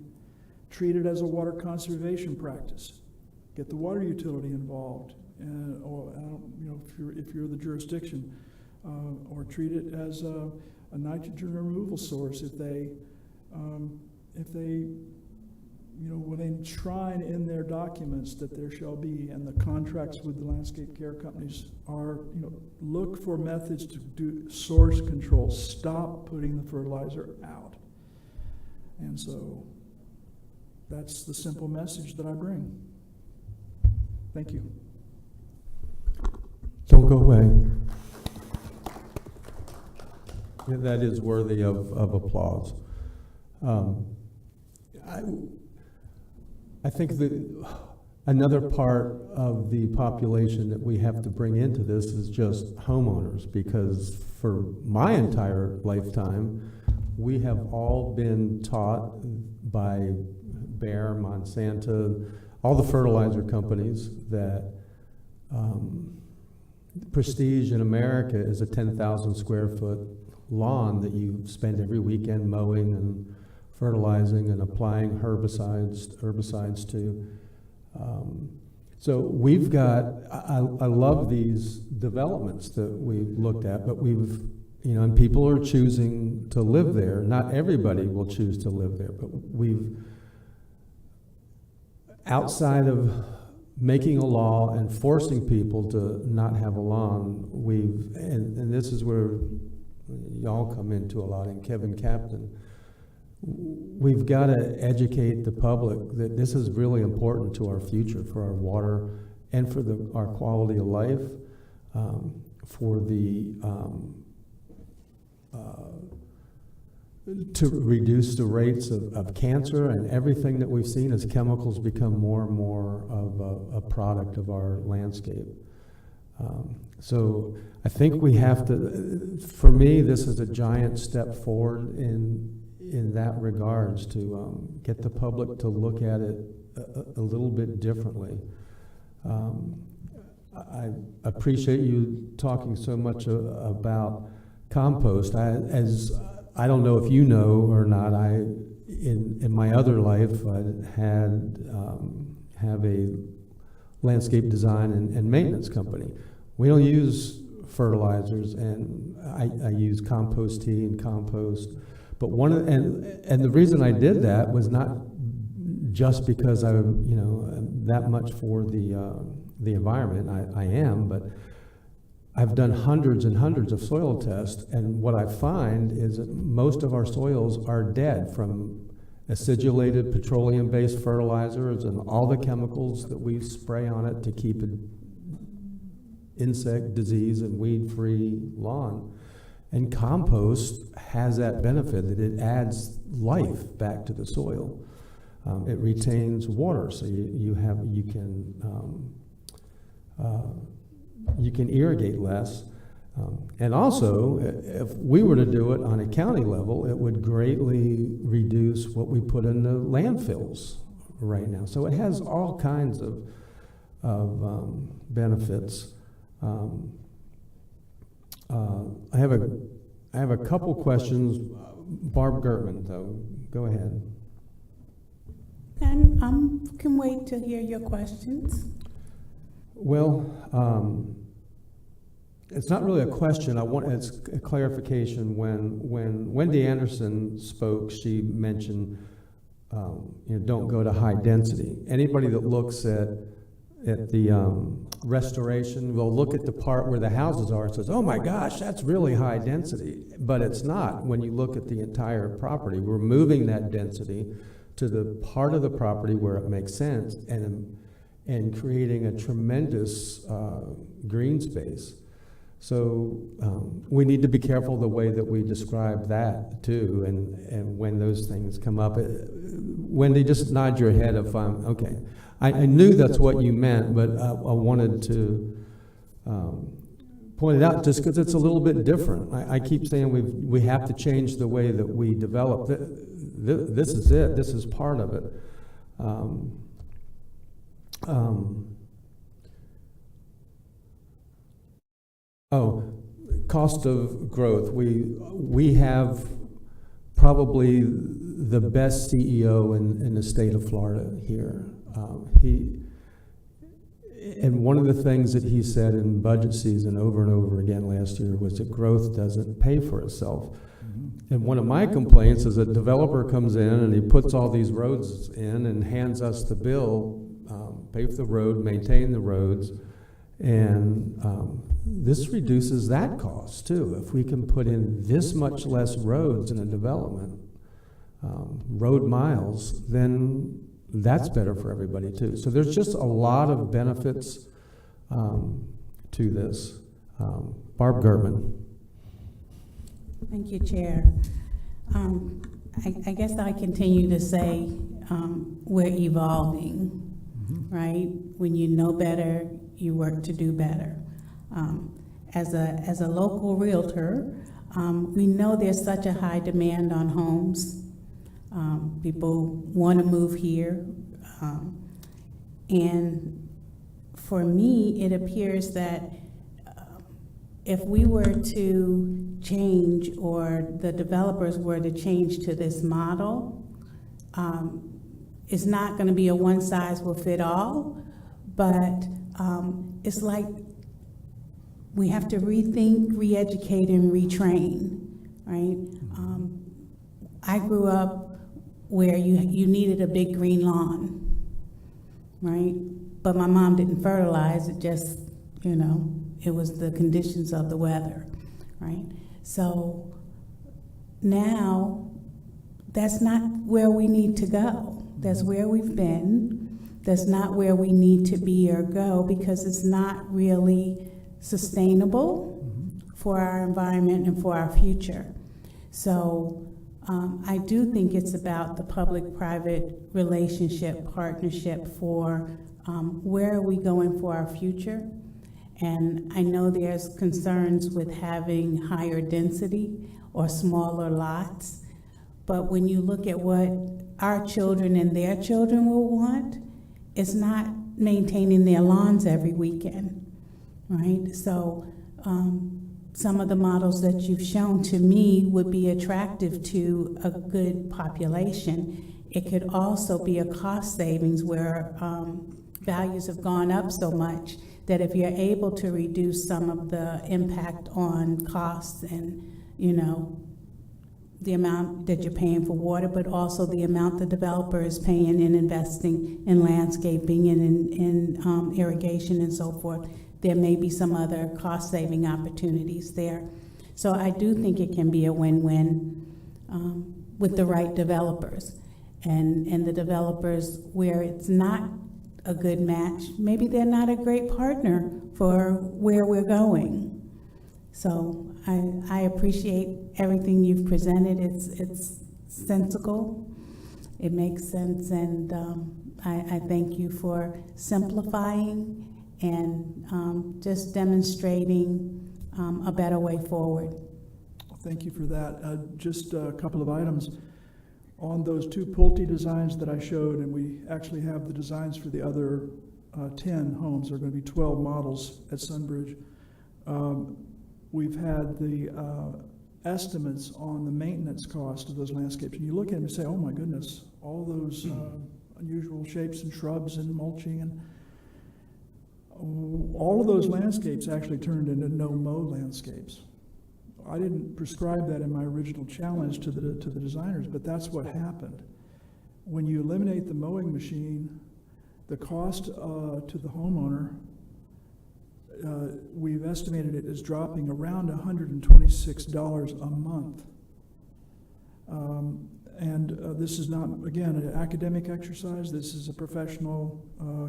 treat it as a water conservation practice. Get the water utility involved, or if you're the jurisdiction, or treat it as a nitrogen removal source if they when they enshrine in their documents that there shall be, and the contracts with the landscape care companies are, look for methods to do source control. Stop putting the fertilizer out. And so that's the simple message that I bring. Thank you. Don't go away. Yeah, that is worthy of applause. I think that another part of the population that we have to bring into this is just homeowners, because for my entire lifetime, we have all been taught by Bayer, Monsanto, all the fertilizer companies that prestige in America is a 10,000 square foot lawn that you spend every weekend mowing and fertilizing and applying herbicides to. So we've got, I love these developments that we've looked at, but we've, and people are choosing to live there. Not everybody will choose to live there, but we've, outside of making a law and forcing people to not have a lawn, and this is where y'all come into a lot, and Kevin Captain, we've got to educate the public that this is really important to our future, for our water and for our quality of life, for to reduce the rates of cancer and everything that we've seen as chemicals become more and more of a product of our landscape. So I think we have to, for me, this is a giant step forward in that regards, to get the public to look at it a little bit differently. I appreciate you talking so much about compost. I don't know if you know or not, in my other life, I have a landscape design and maintenance company. We don't use fertilizers, and I use compost tea and compost. But and the reason I did that was not just because I that much for the environment. I am, but I've done hundreds and hundreds of soil tests, and what I find is that most of our soils are dead from acidulated petroleum-based fertilizers and all the chemicals that we spray on it to keep it insect, disease, and weed-free lawn. And compost has that benefit that it adds life back to the soil. It retains water, so you can irrigate less. And also, if we were to do it on a county level, it would greatly reduce what we put in the landfills right now. So it has all kinds of benefits. I have a couple questions. Barb Gertman, though, go ahead. And can wait to hear your questions. Well, it's not really a question. It's a clarification. When Wendy Anderson spoke, she mentioned, don't go to high density. Anybody that looks at the restoration will look at the part where the houses are and says, oh my gosh, that's really high density. But it's not. When you look at the entire property, we're moving that density to the part of the property where it makes sense and creating a tremendous green space. So we need to be careful the way that we describe that too, and when those things come up. Wendy, just nod your head if I'm, okay. I knew that's what you meant, but I wanted to point it out just because it's a little bit different. I keep saying we have to change the way that we develop. This is it. This is part of it. Cost of growth. We have probably the best CEO in the state of Florida here. And one of the things that he said in budget season over and over again last year was that growth doesn't pay for itself. And one of my complaints is a developer comes in and he puts all these roads in and hands us the bill, pave the road, maintain the roads, and this reduces that cost too. If we can put in this much less roads in a development, road miles, then that's better for everybody too. So there's just a lot of benefits to this. Barb Gertman. Thank you, Chair. I guess I continue to say we're evolving, right? When you know better, you work to do better. As a local realtor, we know there's such a high demand on homes. People want to move here. And for me, it appears that if we were to change, or the developers were to change to this model, it's not going to be a one size will fit all, but it's like we have to rethink, re-educate, and retrain, right? I grew up where you needed a big green lawn, right? But my mom didn't fertilize, it just, it was the conditions of the weather, right? So now that's not where we need to go. That's where we've been. That's not where we need to be or go, because it's not really sustainable for our environment and for our future. So I do think it's about the public-private relationship, partnership for where are we going for our future. And I know there's concerns with having higher density or smaller lots, but when you look at what our children and their children will want, it's not maintaining their lawns every weekend, right? So some of the models that you've shown to me would be attractive to a good population. It could also be a cost savings where values have gone up so much that if you're able to reduce some of the impact on costs and, the amount that you're paying for water, but also the amount the developer is paying in investing in landscaping and in irrigation and so forth, there may be some other cost-saving opportunities there. So I do think it can be a win-win with the right developers. And the developers where it's not a good match, maybe they're not a great partner for where we're going. So I appreciate everything you've presented. It's sensical, it makes sense, and I thank you for simplifying and just demonstrating a better way forward. Thank you for that. Just a couple of items. On those two Pulte designs that I showed, and we actually have the designs for the other 10 homes, there are going to be 12 models at Sunbridge. We've had the estimates on the maintenance cost of those landscapes, and you look at them and say, oh my goodness, all those unusual shapes and shrubs and mulching, and all of those landscapes actually turned into no-mow landscapes. I didn't prescribe that in my original challenge to the designers, but that's what happened. When you eliminate the mowing machine, the cost to the homeowner, we've estimated it as dropping around $126 a month. This is not, again, an academic exercise. This is a professional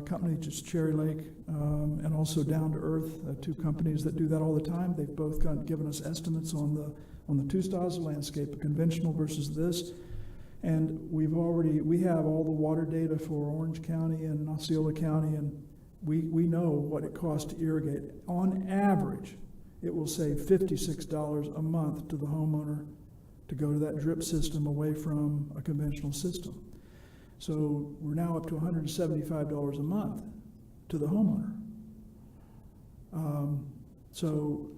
company, just Cherry Lake, and also Down to Earth, two companies that do that all the time. They've both given us estimates on the two styles of landscape, a conventional versus this. And we have all the water data for Orange County and Osceola County, and we know what it costs to irrigate. On average, it will save $56 a month to the homeowner to go to that drip system away from a conventional system. So we're now up to $175 a month to the homeowner. So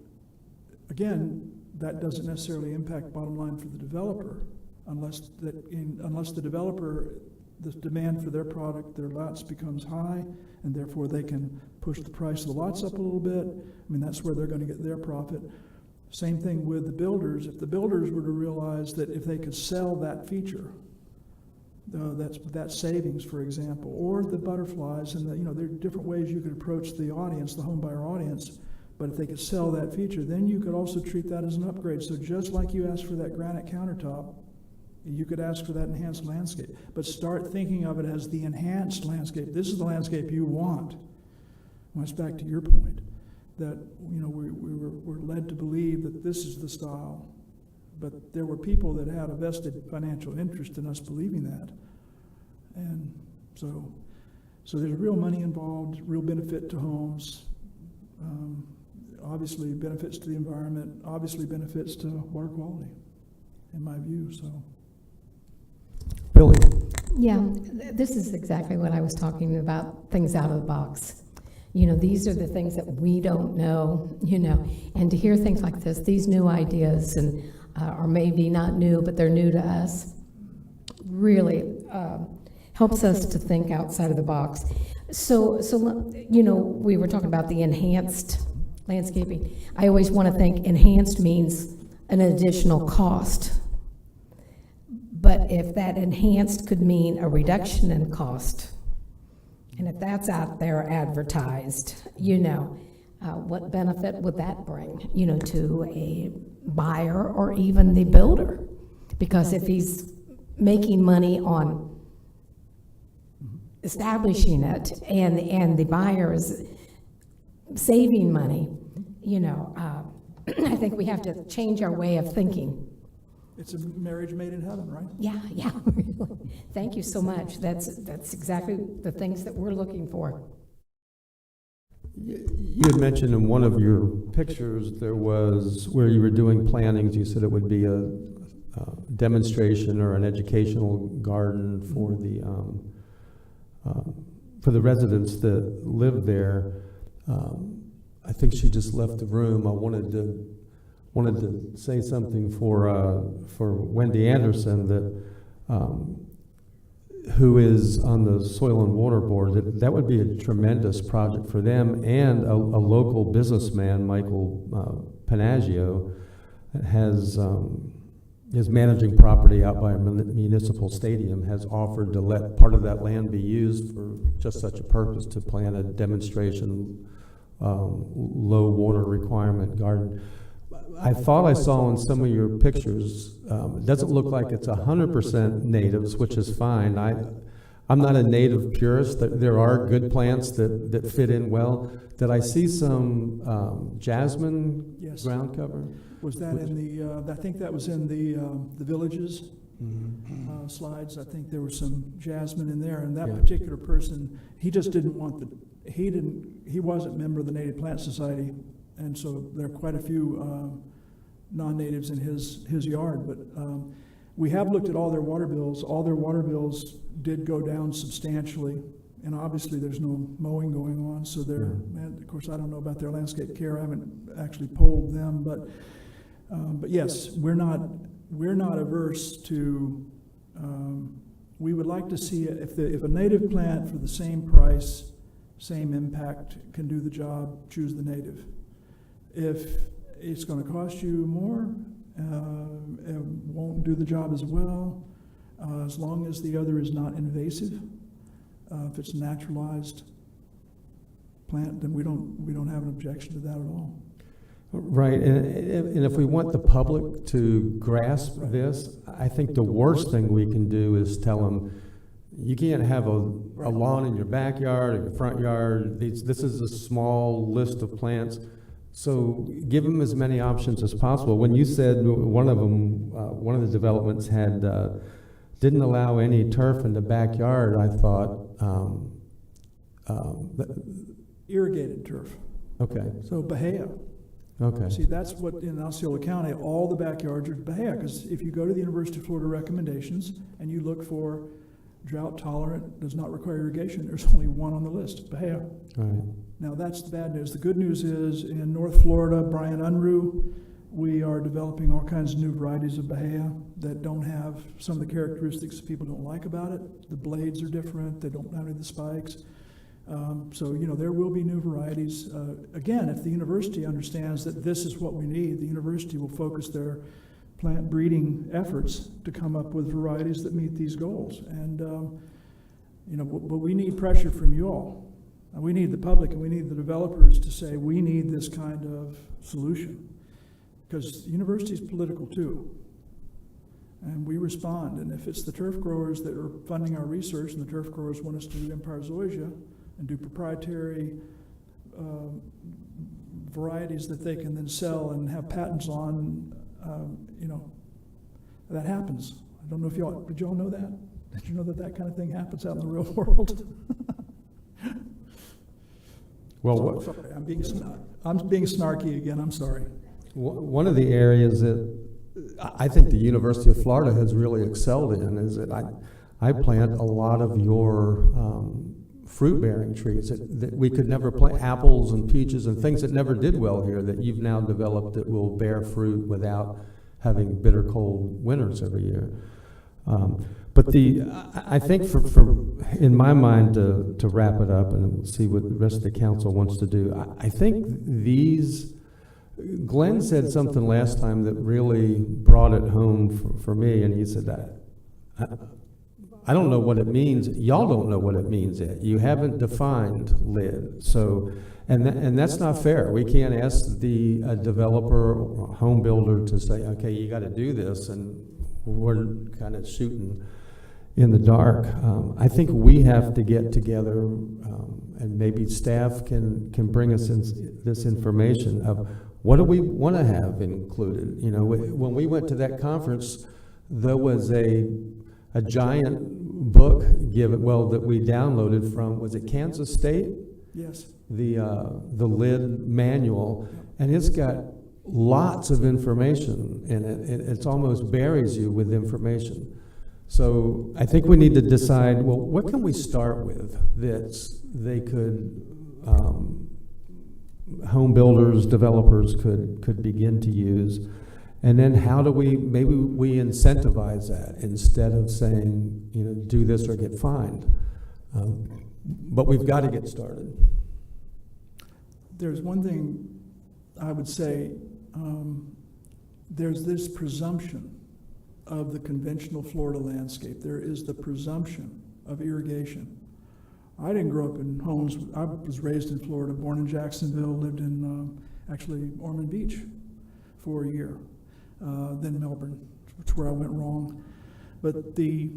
again, that doesn't necessarily impact bottom line for the developer unless the developer, the demand for their product, their lots becomes high, and therefore they can push the price of the lots up a little bit. I mean, that's where they're going to get their profit. Same thing with the builders. If the builders were to realize that if they could sell that feature, that savings, for example, or the butterflies, and there are different ways you could approach the audience, the home buyer audience, but if they could sell that feature, then you could also treat that as an upgrade. So just like you asked for that granite countertop, you could ask for that enhanced landscape, but start thinking of it as the enhanced landscape. This is the landscape you want. Well, that's back to your point, that we're led to believe that this is the style, but there were people that had a vested financial interest in us believing that, and so there's real money involved, real benefit to homes, obviously benefits to the environment, obviously benefits to water quality, in my view. So, Billy. Yeah, this is exactly what I was talking about, things out of the box. These are the things that we don't know, and to hear things like this, these new ideas, and or maybe not new, but they're new to us, really helps us to think outside of the box. So we were talking about the enhanced landscaping. I always want to think enhanced means an additional cost. But if that enhanced could mean a reduction in cost, and if that's out there advertised, what benefit would that bring, to a buyer or even the builder? Because if he's making money on establishing it and the buyer is saving money, I think we have to change our way of thinking. It's a marriage made in heaven, right? Yeah, really. Thank you so much. That's exactly the things that we're looking for. You had mentioned in one of your pictures there was where you were doing plantings, you said it would be a demonstration or an educational garden for the residents that live there. I think she just left the room. I wanted to say something for Wendy Anderson, that who is on the Soil and Water Board. That would be a tremendous project for them, and a local businessman, Michael Panaggio, is managing property out by a municipal stadium, has offered to let part of that land be used for just such a purpose, to plant a demonstration low water requirement garden. I thought I saw in some of your pictures, it doesn't look like it's 100% natives, which is fine. I'm not a native purist. There are good plants that fit in well. Did I see some jasmine Yes. ground cover? Was that in the, I think that was in the villages slides. I think there was some jasmine in there, and that particular person, he just didn't want he wasn't a member of the Native Plant Society, and so there are quite a few non-natives in his yard, but we have looked at all their water bills. All their water bills did go down substantially, and obviously there's no mowing going on, so they're, and of course I don't know about their landscape care. I haven't actually polled them, but yes, we're not averse to, we would like to see it, if a native plant for the same price, same impact can do the job, choose the native. If it's going to cost you more, it won't do the job as well, as long as the other is not invasive. If it's a naturalized plant, then we don't have an objection to that at all. Right, and if we want the public to grasp this, I think the worst thing we can do is tell them, you can't have a lawn in your backyard or your front yard. This is a small list of plants. So give them as many options as possible. When you said one of them, one of the developments had, didn't allow any turf in the backyard, I thought. Irrigated turf. Okay. So Bahia. Okay. See, that's what in Osceola County, all the backyards are Bahia, because if you go to the University of Florida recommendations and you look for drought tolerant, does not require irrigation, there's only one on the list, Bahia. Right. Now that's the bad news. The good news is in North Florida, Brian Unruh, we are developing all kinds of new varieties of Bahia that don't have some of the characteristics people don't like about it. The blades are different, they don't have any of the spikes. So, you know, there will be new varieties. Again, if the university understands that this is what we need, the university will focus their plant breeding efforts to come up with varieties that meet these goals. And, you know, but we need pressure from you all. And we need the public and we need the developers to say, we need this kind of solution. Because the university is political too. And we respond. And if it's the turf growers that are funding our research and the turf growers want us to do Empire Zoysia and do proprietary varieties that they can then sell and have patents on, you know, that happens. I don't know if y'all, did y'all know that? Did you know that that kind of thing happens out in the real world? Well, sorry, I'm being snarky again, I'm sorry. One of the areas that I think the University of Florida has really excelled in is that I plant a lot of your fruit-bearing trees that we could never plant, apples and peaches and things that never did well here that you've now developed that will bear fruit without having bitter cold winters every year. But I think in my mind, to wrap it up and see what the rest of the council wants to do, I think Glenn said something last time that really brought it home for me, and he said that, I don't know what it means. Y'all don't know what it means yet. You haven't defined lid. So, and that's not fair. We can't ask the developer or home builder to say, okay, you got to do this, and we're kind of shooting in the dark. I think we have to get together, and maybe staff can bring us this information of what do we want to have included. You know, when we went to that conference, there was a giant book that we downloaded from, was it Kansas State? Yes. The lid manual, and it's got lots of information in it. It's almost buries you with information. So I think we need to decide, well, what can we start with that they could, home builders, developers could begin to use. And then how do maybe we incentivize that instead of saying, you know, do this or get fined. But we've got to get started. There's one thing I would say, there's this presumption of the conventional Florida landscape. There is the presumption of irrigation. I didn't grow up in homes. I was raised in Florida, born in Jacksonville, lived in actually Ormond Beach for a year, then Melbourne, which is where I went wrong. But the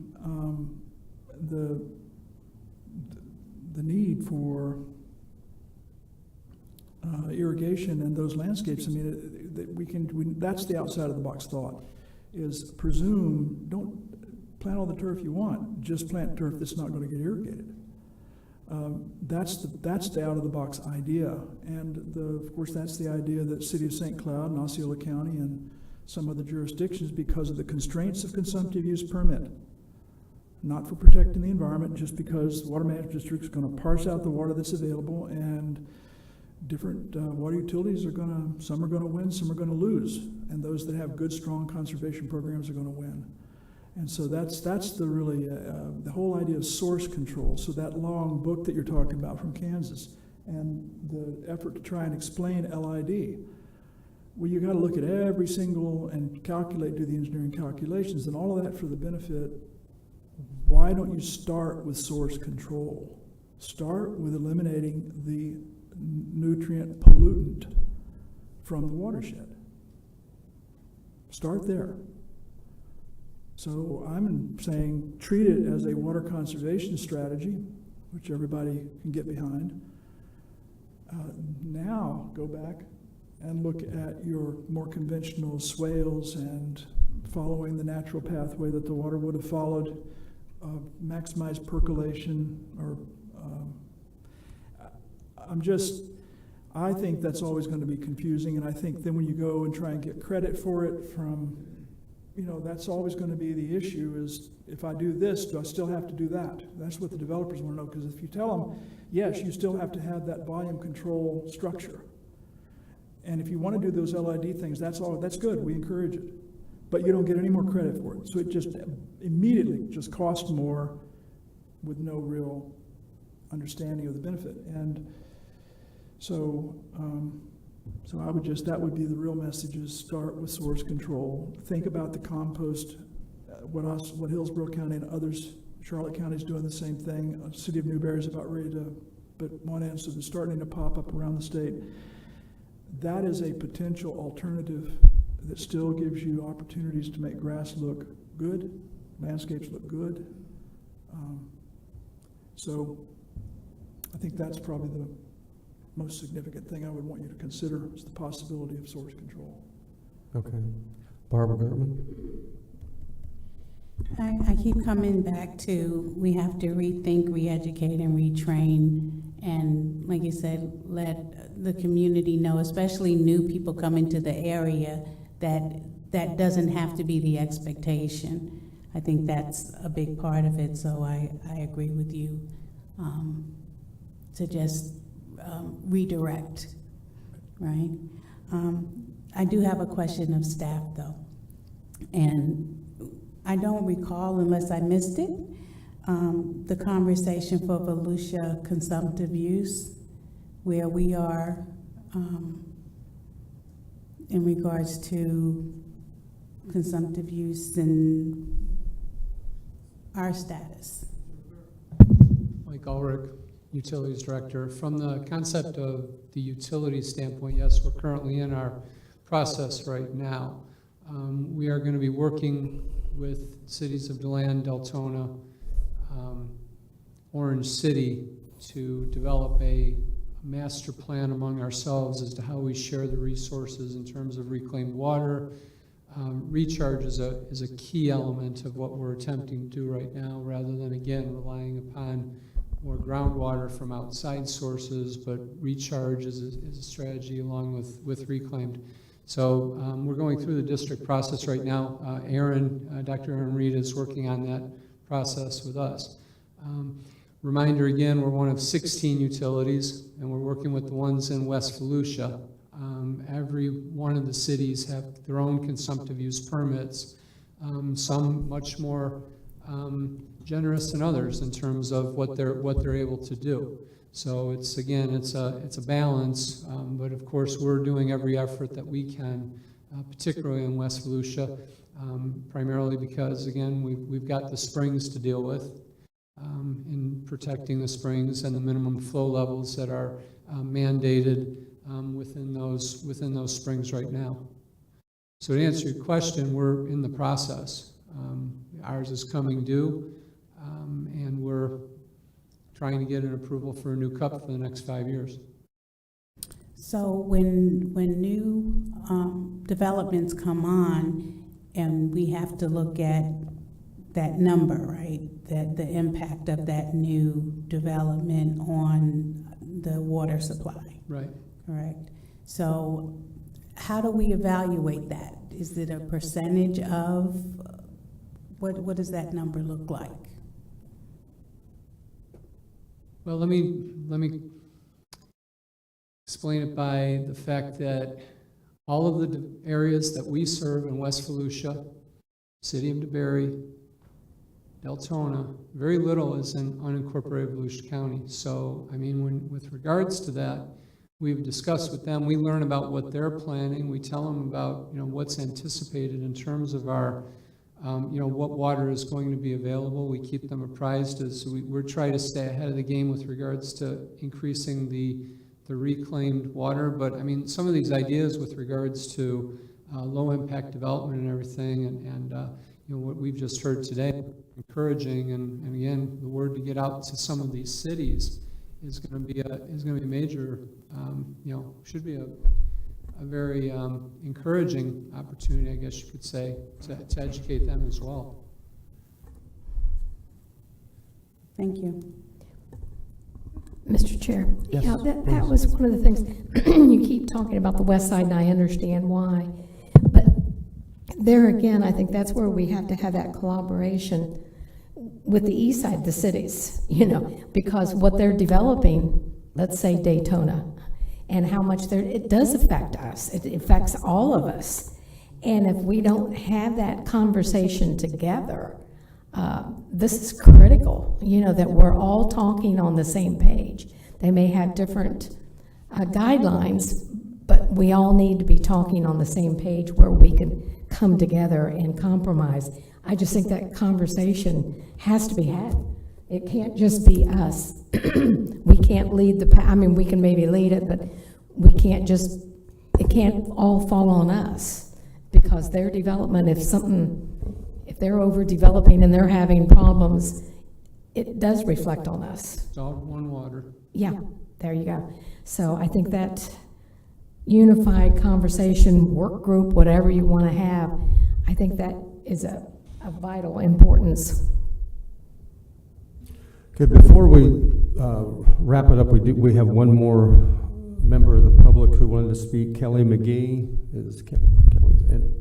need for irrigation and those landscapes, I mean, that's the outside of the box thought, is presume, don't plant all the turf you want, just plant turf that's not going to get irrigated. That's the out of the box idea, and of course that's the idea that City of St. Cloud and Osceola County and some other jurisdictions, because of the constraints of consumptive use permit, not for protecting the environment, just because the Water Management District is going to parse out the water that's available, and different water utilities some are going to win, some are going to lose, and those that have good, strong conservation programs are going to win. And so that's really the whole idea of source control. So that long book that you're talking about from Kansas, and the effort to try and explain LID, well, you got to look at every single and calculate, do the engineering calculations, and all of that for the benefit. Why don't you start with source control? Start with eliminating the nutrient pollutant from the watershed. Start there. So I'm saying treat it as a water conservation strategy, which everybody can get behind. Now go back and look at your more conventional swales and following the natural pathway that the water would have followed, maximize percolation, or I think that's always going to be confusing, and I think then when you go and try and get credit for it from, that's always going to be the issue, is if I do this, do I still have to do that? That's what the developers want to know, because if you tell them, yes, you still have to have that volume control structure, and if you want to do those LID things, that's good, we encourage it, but you don't get any more credit for it. So it just immediately just costs more with no real understanding of the benefit. And so that would be the real message, is start with source control. Think about the compost, what Hillsborough County and others, Charlotte County is doing the same thing. City of Newberry is about ready to put one in, so they're starting to pop up around the state. That is a potential alternative that still gives you opportunities to make grass look good, landscapes look good. So I think that's probably the most significant thing I would want you to consider, is the possibility of source control. Okay. Barbara Gertman. I keep coming back to, we have to rethink, re-educate, and retrain, and like you said, let the community know, especially new people coming to the area, that doesn't have to be the expectation. I think that's a big part of it, so I agree with you to just redirect, right? I do have a question of staff, though, and I don't recall, unless I missed it, the conversation for Volusia consumptive use, where we are in regards to consumptive use and our status. Mike Ulrich, Utilities Director. From the concept of the utility standpoint, yes, we're currently in our process right now. We are going to be working with cities of DeLand, Deltona, Orange City to develop a master plan among ourselves as to how we share the resources in terms of reclaimed water. Recharge is a key element of what we're attempting to do right now, rather than, again, relying upon more groundwater from outside sources, but recharge is a strategy along with reclaimed. So we're going through the district process right now. Dr. Aaron Reed is working on that process with us. Reminder again, we're one of 16 utilities, and we're working with the ones in West Volusia. Every one of the cities have their own consumptive use permits, some much more generous than others in terms of what they're able to do. So it's a balance, but of course we're doing every effort that we can, particularly in West Volusia, primarily because again we've got the springs to deal with. in protecting the springs and the minimum flow levels that are mandated within those springs right now. So to answer your question, we're in the process. Ours is coming due, and we're trying to get an approval for a new cup for the next 5 years. So when new developments come on, and we have to look at that number, right? That the impact of that new development on the water supply. Right. Correct. So how do we evaluate that? Is it a percentage of, what does that number look like? Well, let me explain it by the fact that all of the areas that we serve in West Volusia, City of DeBary, Deltona, very little is in unincorporated Volusia County. So, I mean, with regards to that, we've discussed with them. We learn about what they're planning. We tell them about, what's anticipated in terms of our, what water is going to be available. We keep them apprised as we're trying to stay ahead of the game with regards to increasing the reclaimed water. But I mean, some of these ideas with regards to low impact development and everything, and what we've just heard today, encouraging, and again, the word to get out to some of these cities is going to be a major, should be a very encouraging opportunity, I guess you could say, to educate them as well. Thank you. Mr. Chair. Yes, Yeah, that was one of the things, you keep talking about the west side, and I understand why. But there again, I think that's where we have to have that collaboration with the east side, the cities, because what they're developing, let's say Daytona, and how much it does affect us. It affects all of us. And if we don't have that conversation together, this is critical, that we're all talking on the same page. They may have different guidelines, but we all need to be talking on the same page where we can come together and compromise. I just think that conversation has to be had. It can't just be us. We can't lead we can maybe lead it, but we can't it can't all fall on us, because their development, if they're overdeveloping and they're having problems, it does reflect on us. It's all one water. Yeah, there you go. So I think that unified conversation, work group, whatever you want to have, I think that is a vital importance. Okay, before we wrap it up, we have one more member of the public who wanted to speak. Kelly McGee. Is Kelly in?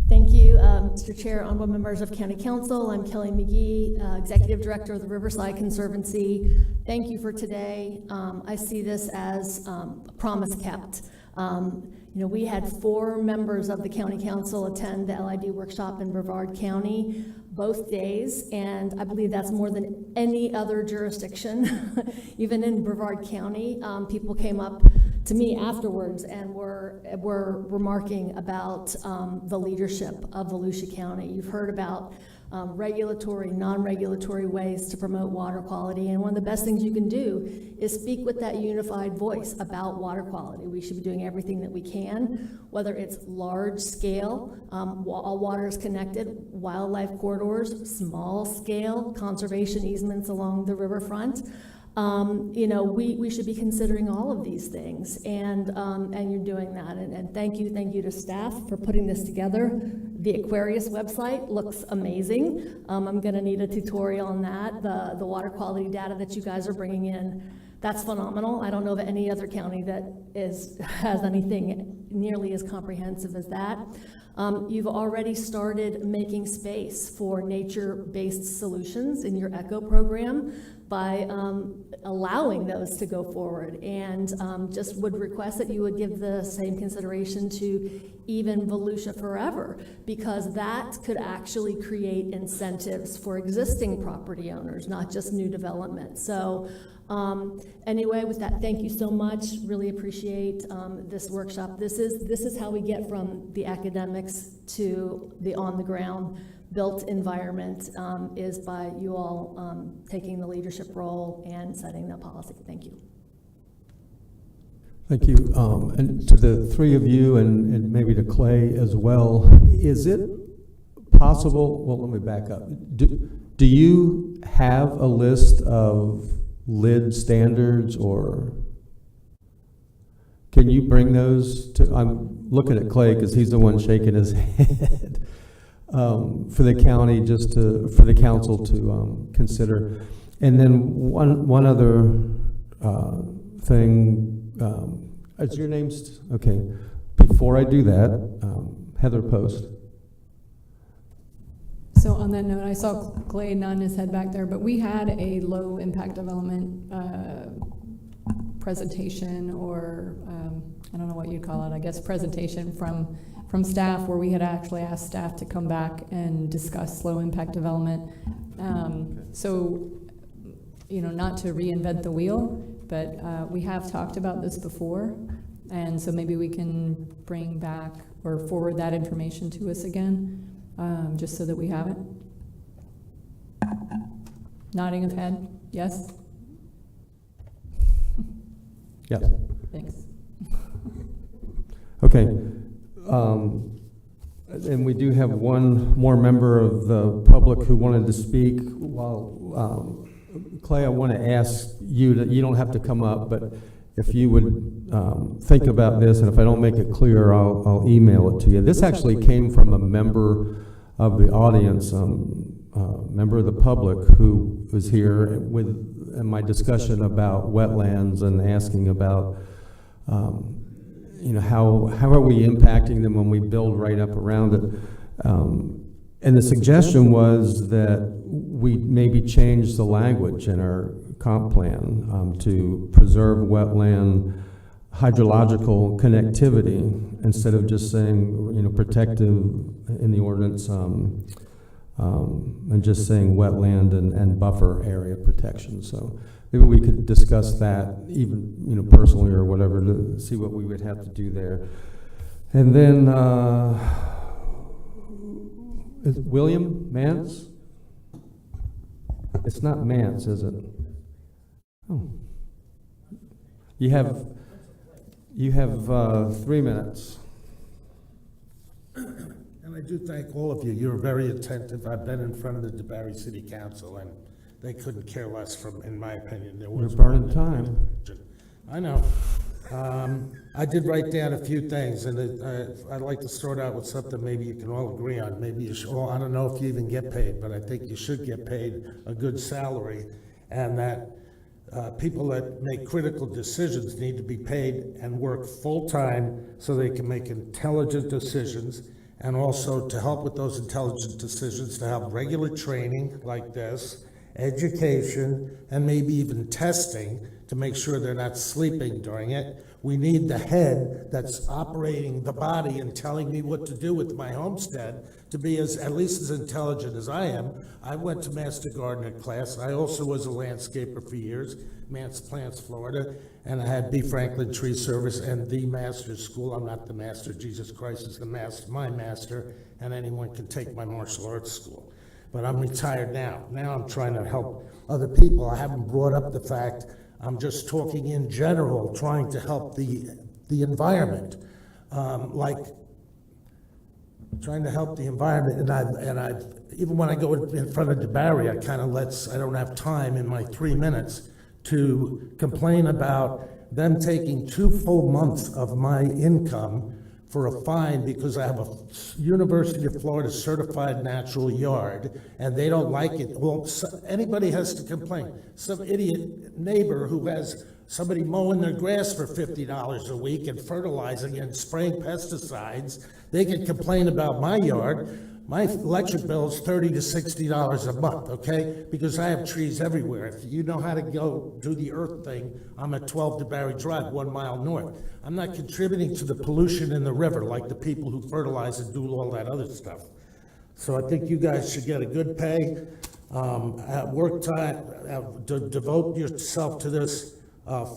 Thank you, Mr. Chair, honorable members of County Council. I'm Kelly McGee, Executive Director of the Riverside Conservancy. Thank you for today. I see this as a promise kept. We had 4 members of the County Council attend the LID workshop in Brevard County both days, and I believe that's more than any other jurisdiction. Even in Brevard County, people came up to me afterwards and were remarking about the leadership of Volusia County. You've heard about regulatory, non-regulatory ways to promote water quality, and one of the best things you can do is speak with that unified voice about water quality. We should be doing everything that we can, whether it's large scale, all water is connected, wildlife corridors, small scale conservation easements along the riverfront. We should be considering all of these things, and you're doing that. And thank you to staff for putting this together. The Aquarius website looks amazing. I'm going to need a tutorial on that. The water quality data that you guys are bringing in, that's phenomenal. I don't know of any other county that has anything nearly as comprehensive as that. You've already started making space for nature-based solutions in your ECHO program. by allowing those to go forward. And just would request that you would give the same consideration to even Volusia Forever, because that could actually create incentives for existing property owners, not just new development. So anyway, with that, thank you so much. Really appreciate this workshop. This is how we get from the academics to the on-the-ground built environment, is by you all taking the leadership role and setting the policy. Thank you. Thank you. And to the three of you, and maybe to Clay as well, is it possible, well, let me back up. Do you have a list of lid standards, or can you bring those to, I'm looking at Clay because he's the one shaking his head, for the county, just to, for the council to consider. And then one other thing, is your name, okay, before I do that, Heather Post. So on that note, I saw Clay nodding his head back there, but we had a low impact development presentation, or I don't know what you'd call it, I guess presentation from staff, where we had actually asked staff to come back and discuss low impact development. So, you know, not to reinvent the wheel, but we have talked about this before, and so maybe we can bring back or forward that information to us again, just so that we have it. Nodding of head, yes? Yes. Thanks. Okay. And we do have one more member of the public who wanted to speak. While Clay, I want to ask you that you don't have to come up, but if you would think about this, and if I don't make it clear, I'll email it to you. This actually came from a member of the audience, member of the public, who was here with in my discussion about wetlands and asking about, you know, how are we impacting them when we build right up around it. And the suggestion was that we maybe change the language in our comp plan to preserve wetland hydrological connectivity, instead of just saying, you know, protective in the ordinance, and just saying wetland and buffer area protection. So maybe we could discuss that, even, you know, personally or whatever, to see what we would have to do there. And then is William Mance? It's not Mance, is it? Oh. You have 3 minutes. And I do thank all of you. You're very attentive. I've been in front of the DeBarry City Council, and they couldn't care less from, in my opinion. There was You're burning time. I know. I did write down a few things, and I'd like to start out with something maybe you can all agree on. Maybe you should, well, I don't know if you even get paid, but I think you should get paid a good salary, and that people that make critical decisions need to be paid and work full-time so they can make intelligent decisions, and also to help with those intelligent decisions, to have regular training like this, education, and maybe even testing to make sure they're not sleeping during it. We need the head that's operating the body and telling me what to do with my homestead to be at least as intelligent as I am. I went to Master Gardener class. I also was a landscaper for years, Mance Plants, Florida, and I had B. Franklin Tree Service and the Master's School. I'm not the master. Jesus Christ is the master, my master, and anyone can take my martial arts school. But I'm retired now. Now I'm trying to help other people. I haven't brought up the fact, I'm just talking in general, trying to help the environment, like trying to help the environment. And I even when I go in front of DeBarry, I don't have time in my 3 minutes to complain about them taking 2 full months of my income for a fine because I have a University of Florida certified natural yard, and they don't like it. Well, anybody has to complain. Some idiot neighbor who has somebody mowing their grass for $50 a week and fertilizing and spraying pesticides, they can complain about my yard. My electric bill is $30 to $60 a month, okay? Because I have trees everywhere. If you know how to go do the earth thing, I'm at 12 DeBarry Drive, 1 mile north. I'm not contributing to the pollution in the river like the people who fertilize and do all that other stuff. So I think you guys should get a good pay, at work time, devote yourself to this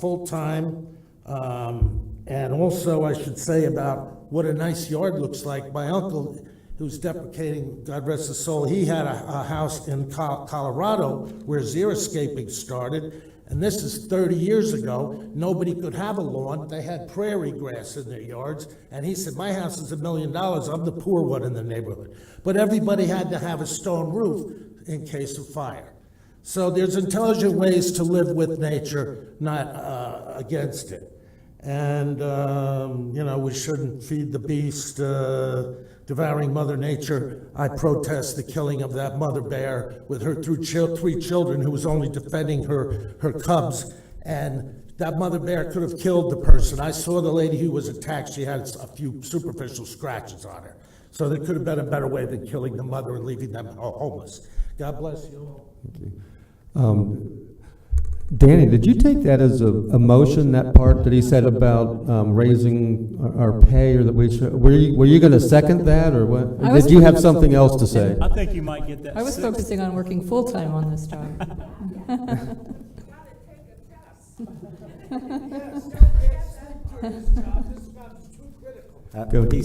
full-time. And also I should say about what a nice yard looks like. My uncle, who's deprecating, God rest his soul, he had a house in Colorado where xeriscaping started, and this is 30 years ago. Nobody could have a lawn. They had prairie grass in their yards, and he said, my house is $1 million. I'm the poor one in the neighborhood. But everybody had to have a stone roof in case of fire. So there's intelligent ways to live with nature, not against it. And, you know, we shouldn't feed the beast, devouring Mother Nature. I protest the killing of that mother bear with her three children who was only defending her cubs. And that mother bear could have killed the person. I saw the lady who was attacked. She had a few superficial scratches on her. So there could have been a better way than killing the mother and leaving them homeless. God bless you all. Thank you. Danny, did you take that as a motion, that part that he said about raising our pay, or that we should, were you going to second that, or what? Or did you have something else to say? I think you might get that. I was focusing on working full-time on this job.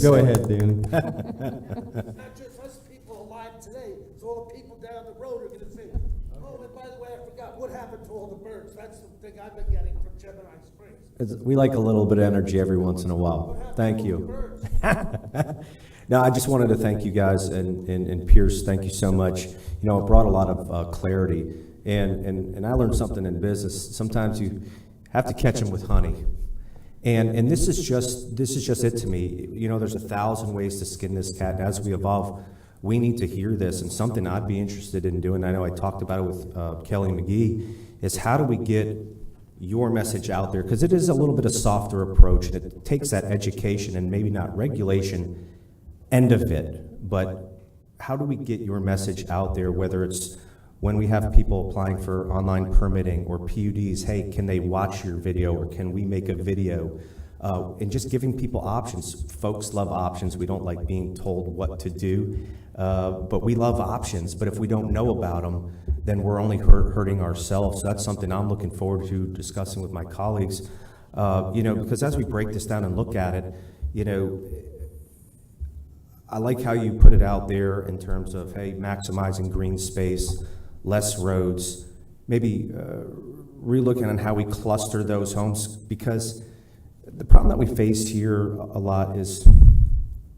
Go ahead, Danny. Not just us people alive today, it's all the people down the road are going to say, oh, and by the way, I forgot, what happened to all the birds? That's the thing I've been getting from Gemini Springs. We like a little bit of energy every once in a while. Thank you. No, I just wanted to thank you guys, and Pierce, thank you so much. You know, it brought a lot of clarity, and I learned something in business. Sometimes you have to catch them with honey. And this is just it to me. You know, there's 1,000 ways to skin this cat, and as we evolve, we need to hear this. And something I'd be interested in doing, I know I talked about it with Kelly McGee, is how do we get your message out there? Because it is a little bit of softer approach, and it takes that education and maybe not regulation end of it, but how do we get your message out there, whether it's when we have people applying for online permitting or PUDs, hey, can they watch your video, or can we make a video? And just giving people options. Folks love options. We don't like being told what to do, but we love options. But if we don't know about them, then we're only hurting ourselves. So that's something I'm looking forward to discussing with my colleagues. You know, because as we break this down and look at it, you know, I like how you put it out there in terms of, hey, maximizing green space, less roads, maybe relooking on how we cluster those homes, because the problem that we face here a lot is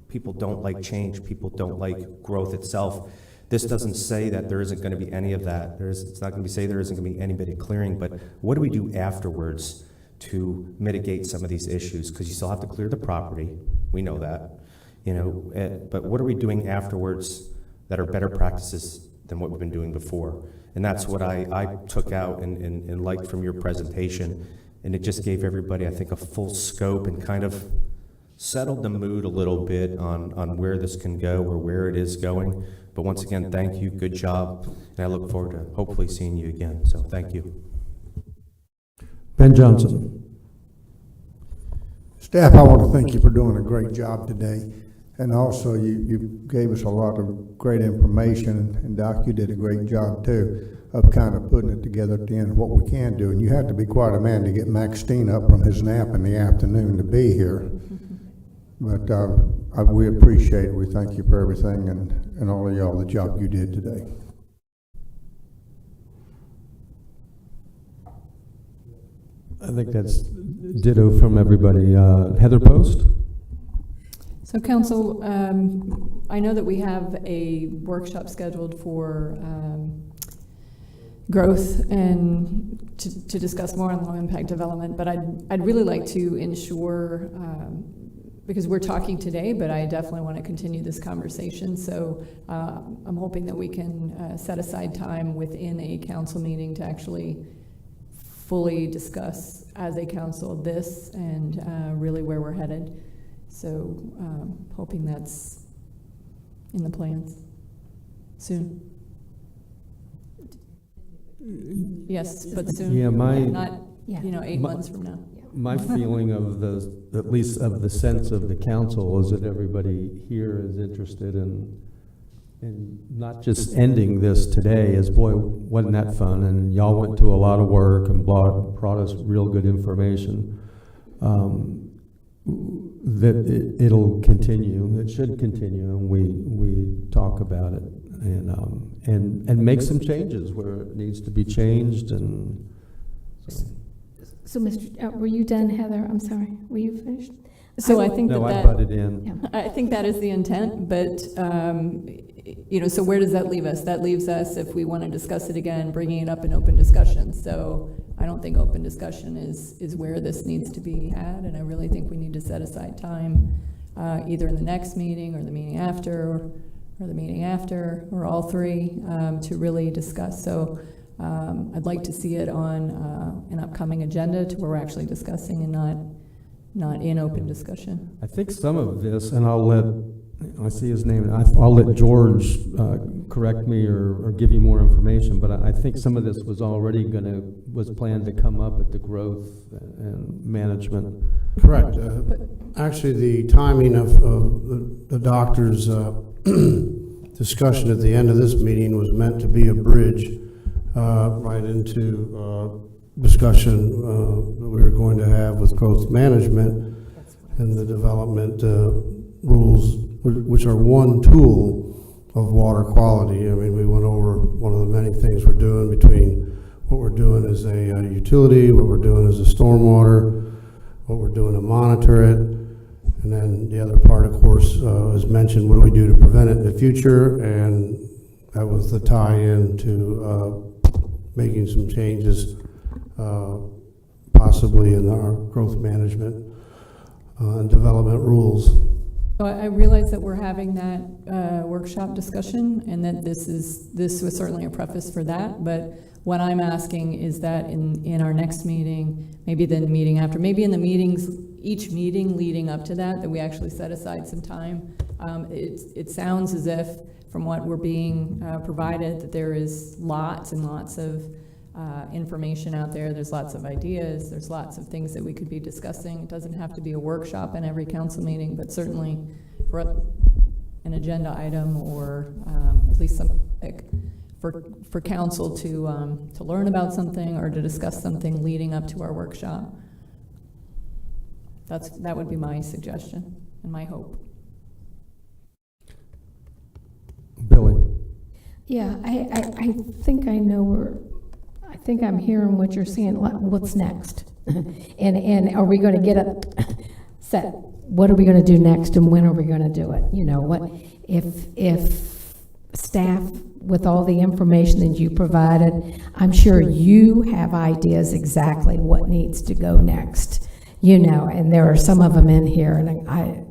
people don't like change, people don't like growth itself. This doesn't say that there isn't going to be any of that. It's not going to say there isn't going to be anybody clearing, but what do we do afterwards to mitigate some of these issues? Because you still have to clear the property, we know that, you know, but what are we doing afterwards that are better practices than what we've been doing before? And that's what I took out and liked from your presentation. And it just gave everybody, I think, a full scope and kind of settled the mood a little bit on where this can go or where it is going. But once again, thank you, good job, and I look forward to hopefully seeing you again. So thank you. Ben Johnson. Staff, I want to thank you for doing a great job today. And also, you gave us a lot of great information, and Doc, you did a great job too of kind of putting it together at the end of what we can do. And you had to be quite a man to get Max Steen up from his nap in the afternoon to be here. But we appreciate it. We thank you for everything, and all of y'all, the job you did today. I think that's ditto from everybody. Heather Post? So Council, I know that we have a workshop scheduled for growth and to discuss more on low impact development, but I'd really like to ensure, because we're talking today, but I definitely want to continue this conversation. So I'm hoping that we can set aside time within a council meeting to actually fully discuss as a council this and really where we're headed. So hoping that's in the plans? Soon? Yes, but soon? Yeah, Not, 8 months from now. My feeling of at least of the sense of the council, is that everybody here is interested in not just ending this today, as boy, wasn't that fun, and y'all went to a lot of work and brought us real good information. That it'll continue, it should continue, and we talk about it and make some changes where it needs to be changed. And So, Mr., were you done, Heather? I'm sorry. Were you finished? So I think no, that I butted in. Yeah. I think that is the intent, but, so where does that leave us? That leaves us, if we want to discuss it again, bringing it up in open discussion. So I don't think open discussion is where this needs to be had, and I really think we need to set aside time, either in the next meeting or the meeting after, or the meeting after, or all three, to really discuss. So I'd like to see it on an upcoming agenda to where we're actually discussing and not in open discussion. I think some of this, and I see his name, I'll let George correct me or give you more information, but I think some of this was already was planned to come up at the growth and management. Correct. Actually, the timing of the doctor's discussion at the end of this meeting was meant to be a bridge right into discussion that we were going to have with growth management and the development rules, which are one tool of water quality. I mean, we went over one of the many things we're doing between what we're doing as a utility, what we're doing as a stormwater, what we're doing to monitor it, and then the other part, of course, is mentioned, what do we do to prevent it in the future, and that was the tie-in to making some changes possibly in our growth management and development rules. So I realize that we're having that workshop discussion, and that this was certainly a preface for that, but what I'm asking is that in our next meeting, maybe the meeting after, maybe in the meetings, each meeting leading up to that we actually set aside some time. It sounds as if, from what we're being provided, that there is lots and lots of information out there. There's lots of ideas. There's lots of things that we could be discussing. It doesn't have to be a workshop in every council meeting, but certainly for an agenda item, or at least some for council to learn about something or to discuss something leading up to our workshop. That would be my suggestion and my hope. Billy. Yeah, I think I know I think I'm hearing what you're saying. What's next? and are we going to get it set? What are we going to do next, and when are we going to do it? You know, what if staff, with all the information that you provided, I'm sure you have ideas exactly what needs to go next. You know, and there are some of them in here, and I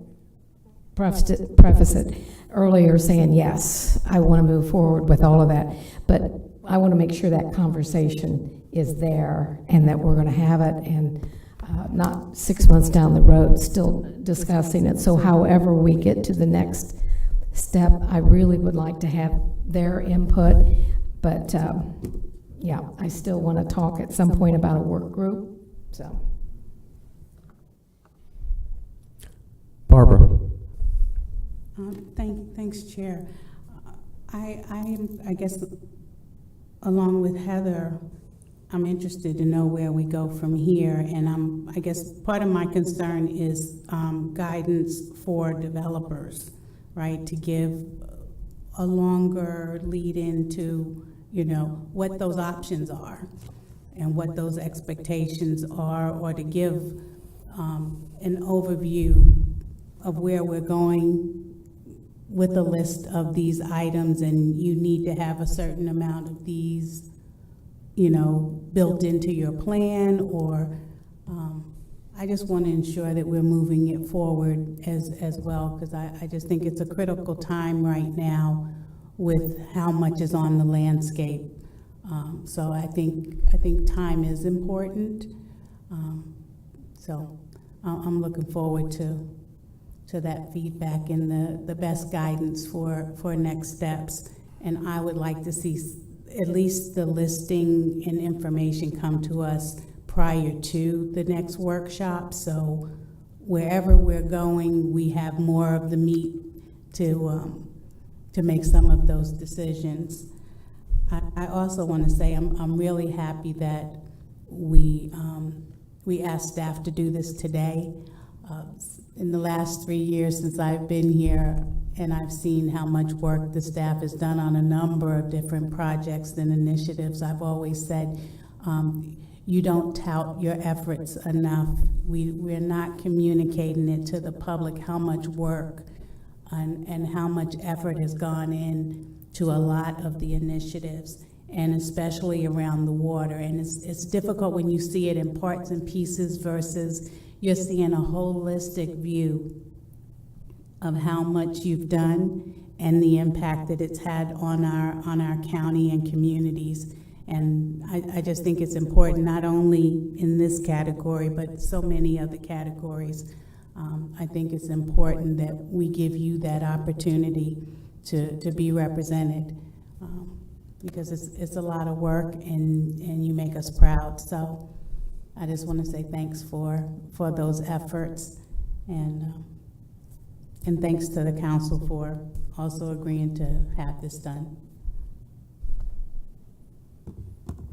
preface it earlier saying, yes, I want to move forward with all of that, but I want to make sure that conversation is there and that we're going to have it, and not 6 months down the road still discussing it. So however we get to the next step, I really would like to have their input, but yeah, I still want to talk at some point about a work group. So, Barbara. Thanks, Chair. I guess, along with Heather, I'm interested to know where we go from here, and I guess part of my concern is guidance for developers, right? To give a longer lead into, you know, what those options are and what those expectations are, or to give an overview of where we're going with a list of these items, and you need to have a certain amount of these, you know, built into your plan, or I just want to ensure that we're moving it forward as well, because I just think it's a critical time right now with how much is on the landscape. So I think time is important. So I'm looking forward to that feedback and the best guidance for next steps. And I would like to see at least the listing and information come to us prior to the next workshop, so wherever we're going, we have more of the meat to make some of those decisions. I also want to say I'm really happy that we asked staff to do this today. In the last 3 years since I've been here, and I've seen how much work the staff has done on a number of different projects and initiatives, I've always said, you don't tout your efforts enough. We're not communicating it to the public how much work and how much effort has gone in to a lot of the initiatives, and especially around the water. And it's difficult when you see it in parts and pieces versus you're seeing a holistic view of how much you've done and the impact that it's had on our county and communities. And I just think it's important, not only in this category, but so many other categories. I think it's important that we give you that opportunity to be represented, because it's a lot of work, and you make us proud. So I just want to say thanks for those efforts, and thanks to the council for also agreeing to have this done.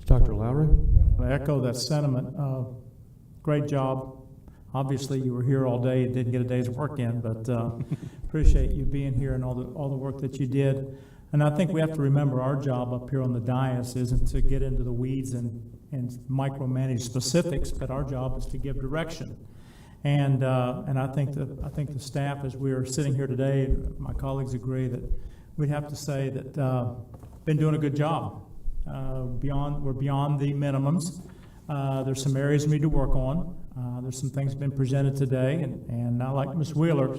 Dr. Lowry? I echo that sentiment. Great job. Obviously, you were here all day and didn't get a day's work in, but appreciate you being here and all the work that you did. And I think we have to remember our job up here on the dais isn't to get into the weeds and micromanage specifics, but our job is to give direction. And I think the staff, as we are sitting here today, my colleagues agree that we'd have to say that been doing a good job. We're beyond the minimums. There's some areas we need to work on. There's some things been presented today, and I like Ms. Wheeler,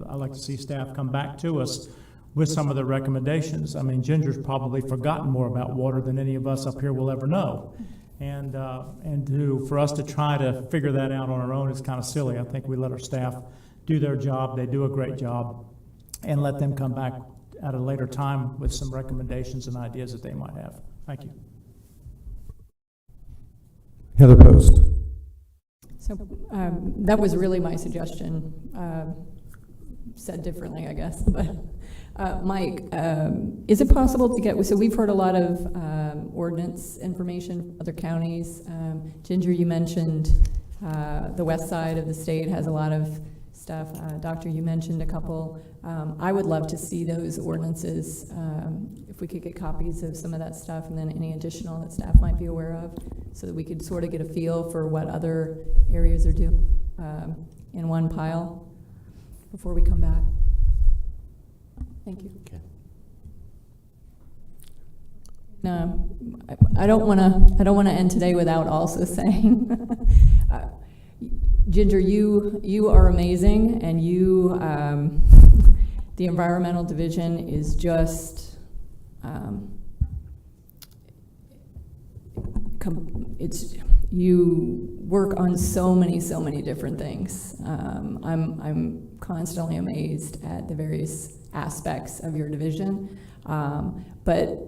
I like to see staff come back to us with some of the recommendations. I mean, Ginger's probably forgotten more about water than any of us up here will ever know. And for us to try to figure that out on our own is kind of silly. I think we let our staff do their job. They do a great job, and let them come back at a later time with some recommendations and ideas that they might have. Thank you. Heather Post. So that was really my suggestion, said differently, I guess. But Mike, is it possible to get, so we've heard a lot of ordinance information from other counties. Ginger, you mentioned the west side of the state has a lot of stuff. Doctor, you mentioned a couple. I would love to see those ordinances, if we could get copies of some of that stuff, and then any additional that staff might be aware of, so that we could sort of get a feel for what other areas are due in one pile before we come back. Thank you. Okay. No, I don't want to end today without also saying, Ginger, you are amazing, and you, the environmental division is just, you work on so many different things. I'm constantly amazed at the various aspects of your division, but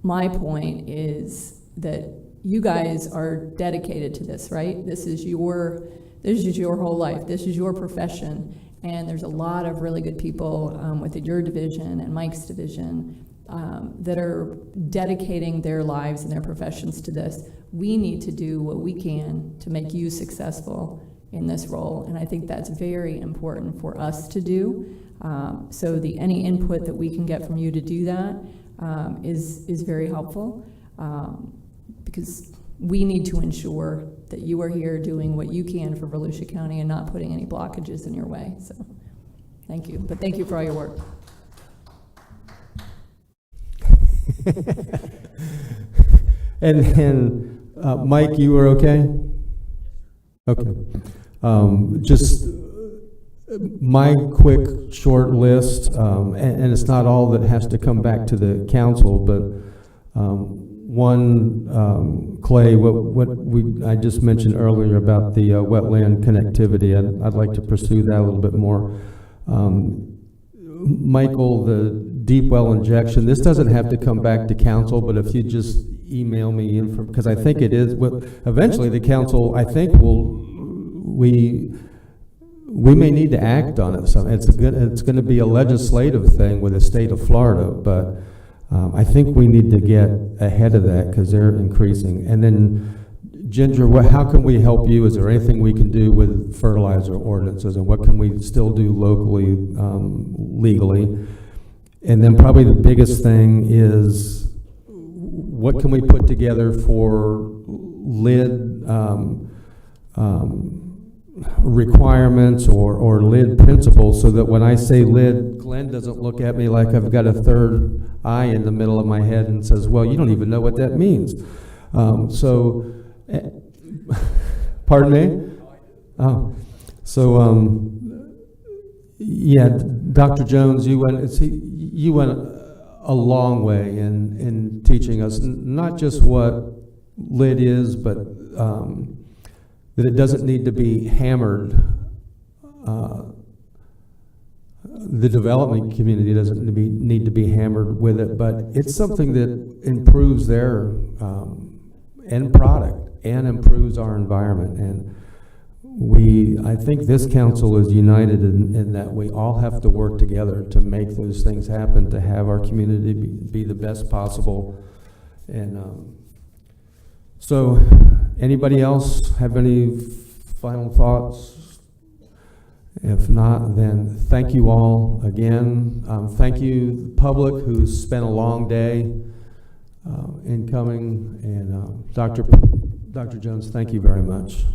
my point is that you guys are dedicated to this, right? This is your whole life. This is your profession, and there's a lot of really good people within your division and Mike's division that are dedicating their lives and their professions to this. We need to do what we can to make you successful in this role, and I think that's very important for us to do. So any input that we can get from you to do that is very helpful, because we need to ensure that you are here doing what you can for Volusia County and not putting any blockages in your way. So thank you, but thank you for all your work. And Mike, you were okay? Okay. Just my quick, short list, and it's not all that has to come back to the council, but one, Clay, I just mentioned earlier about the wetland connectivity. I'd like to pursue that a little bit more. Michael, the deep well injection, this doesn't have to come back to council, but if you just email me because I think it is, eventually the council, I think we may need to act on it. So it's going to be a legislative thing with the state of Florida, but I think we need to get ahead of that because they're increasing. And then, Ginger, how can we help you? Is there anything we can do with fertilizer ordinances, and what can we still do locally, legally? And then probably the biggest thing is what can we put together for lid requirements or lid principles, so that when I say lid, Glenn doesn't look at me like I've got a third eye in the middle of my head and says, well, you don't even know what that means. Pardon me? Oh. Yeah, Dr. Jones, you went a long way in teaching us not just what lid is, but that it doesn't need to be hammered. The development community doesn't need to be hammered with it, but it's something that improves their end product and improves our environment. And I think this council is united in that we all have to work together to make those things happen, to have our community be the best possible. And so anybody else have any final thoughts? If not, then thank you all again. Thank you, public, who's spent a long day in coming. And Dr. Jones, thank you very much.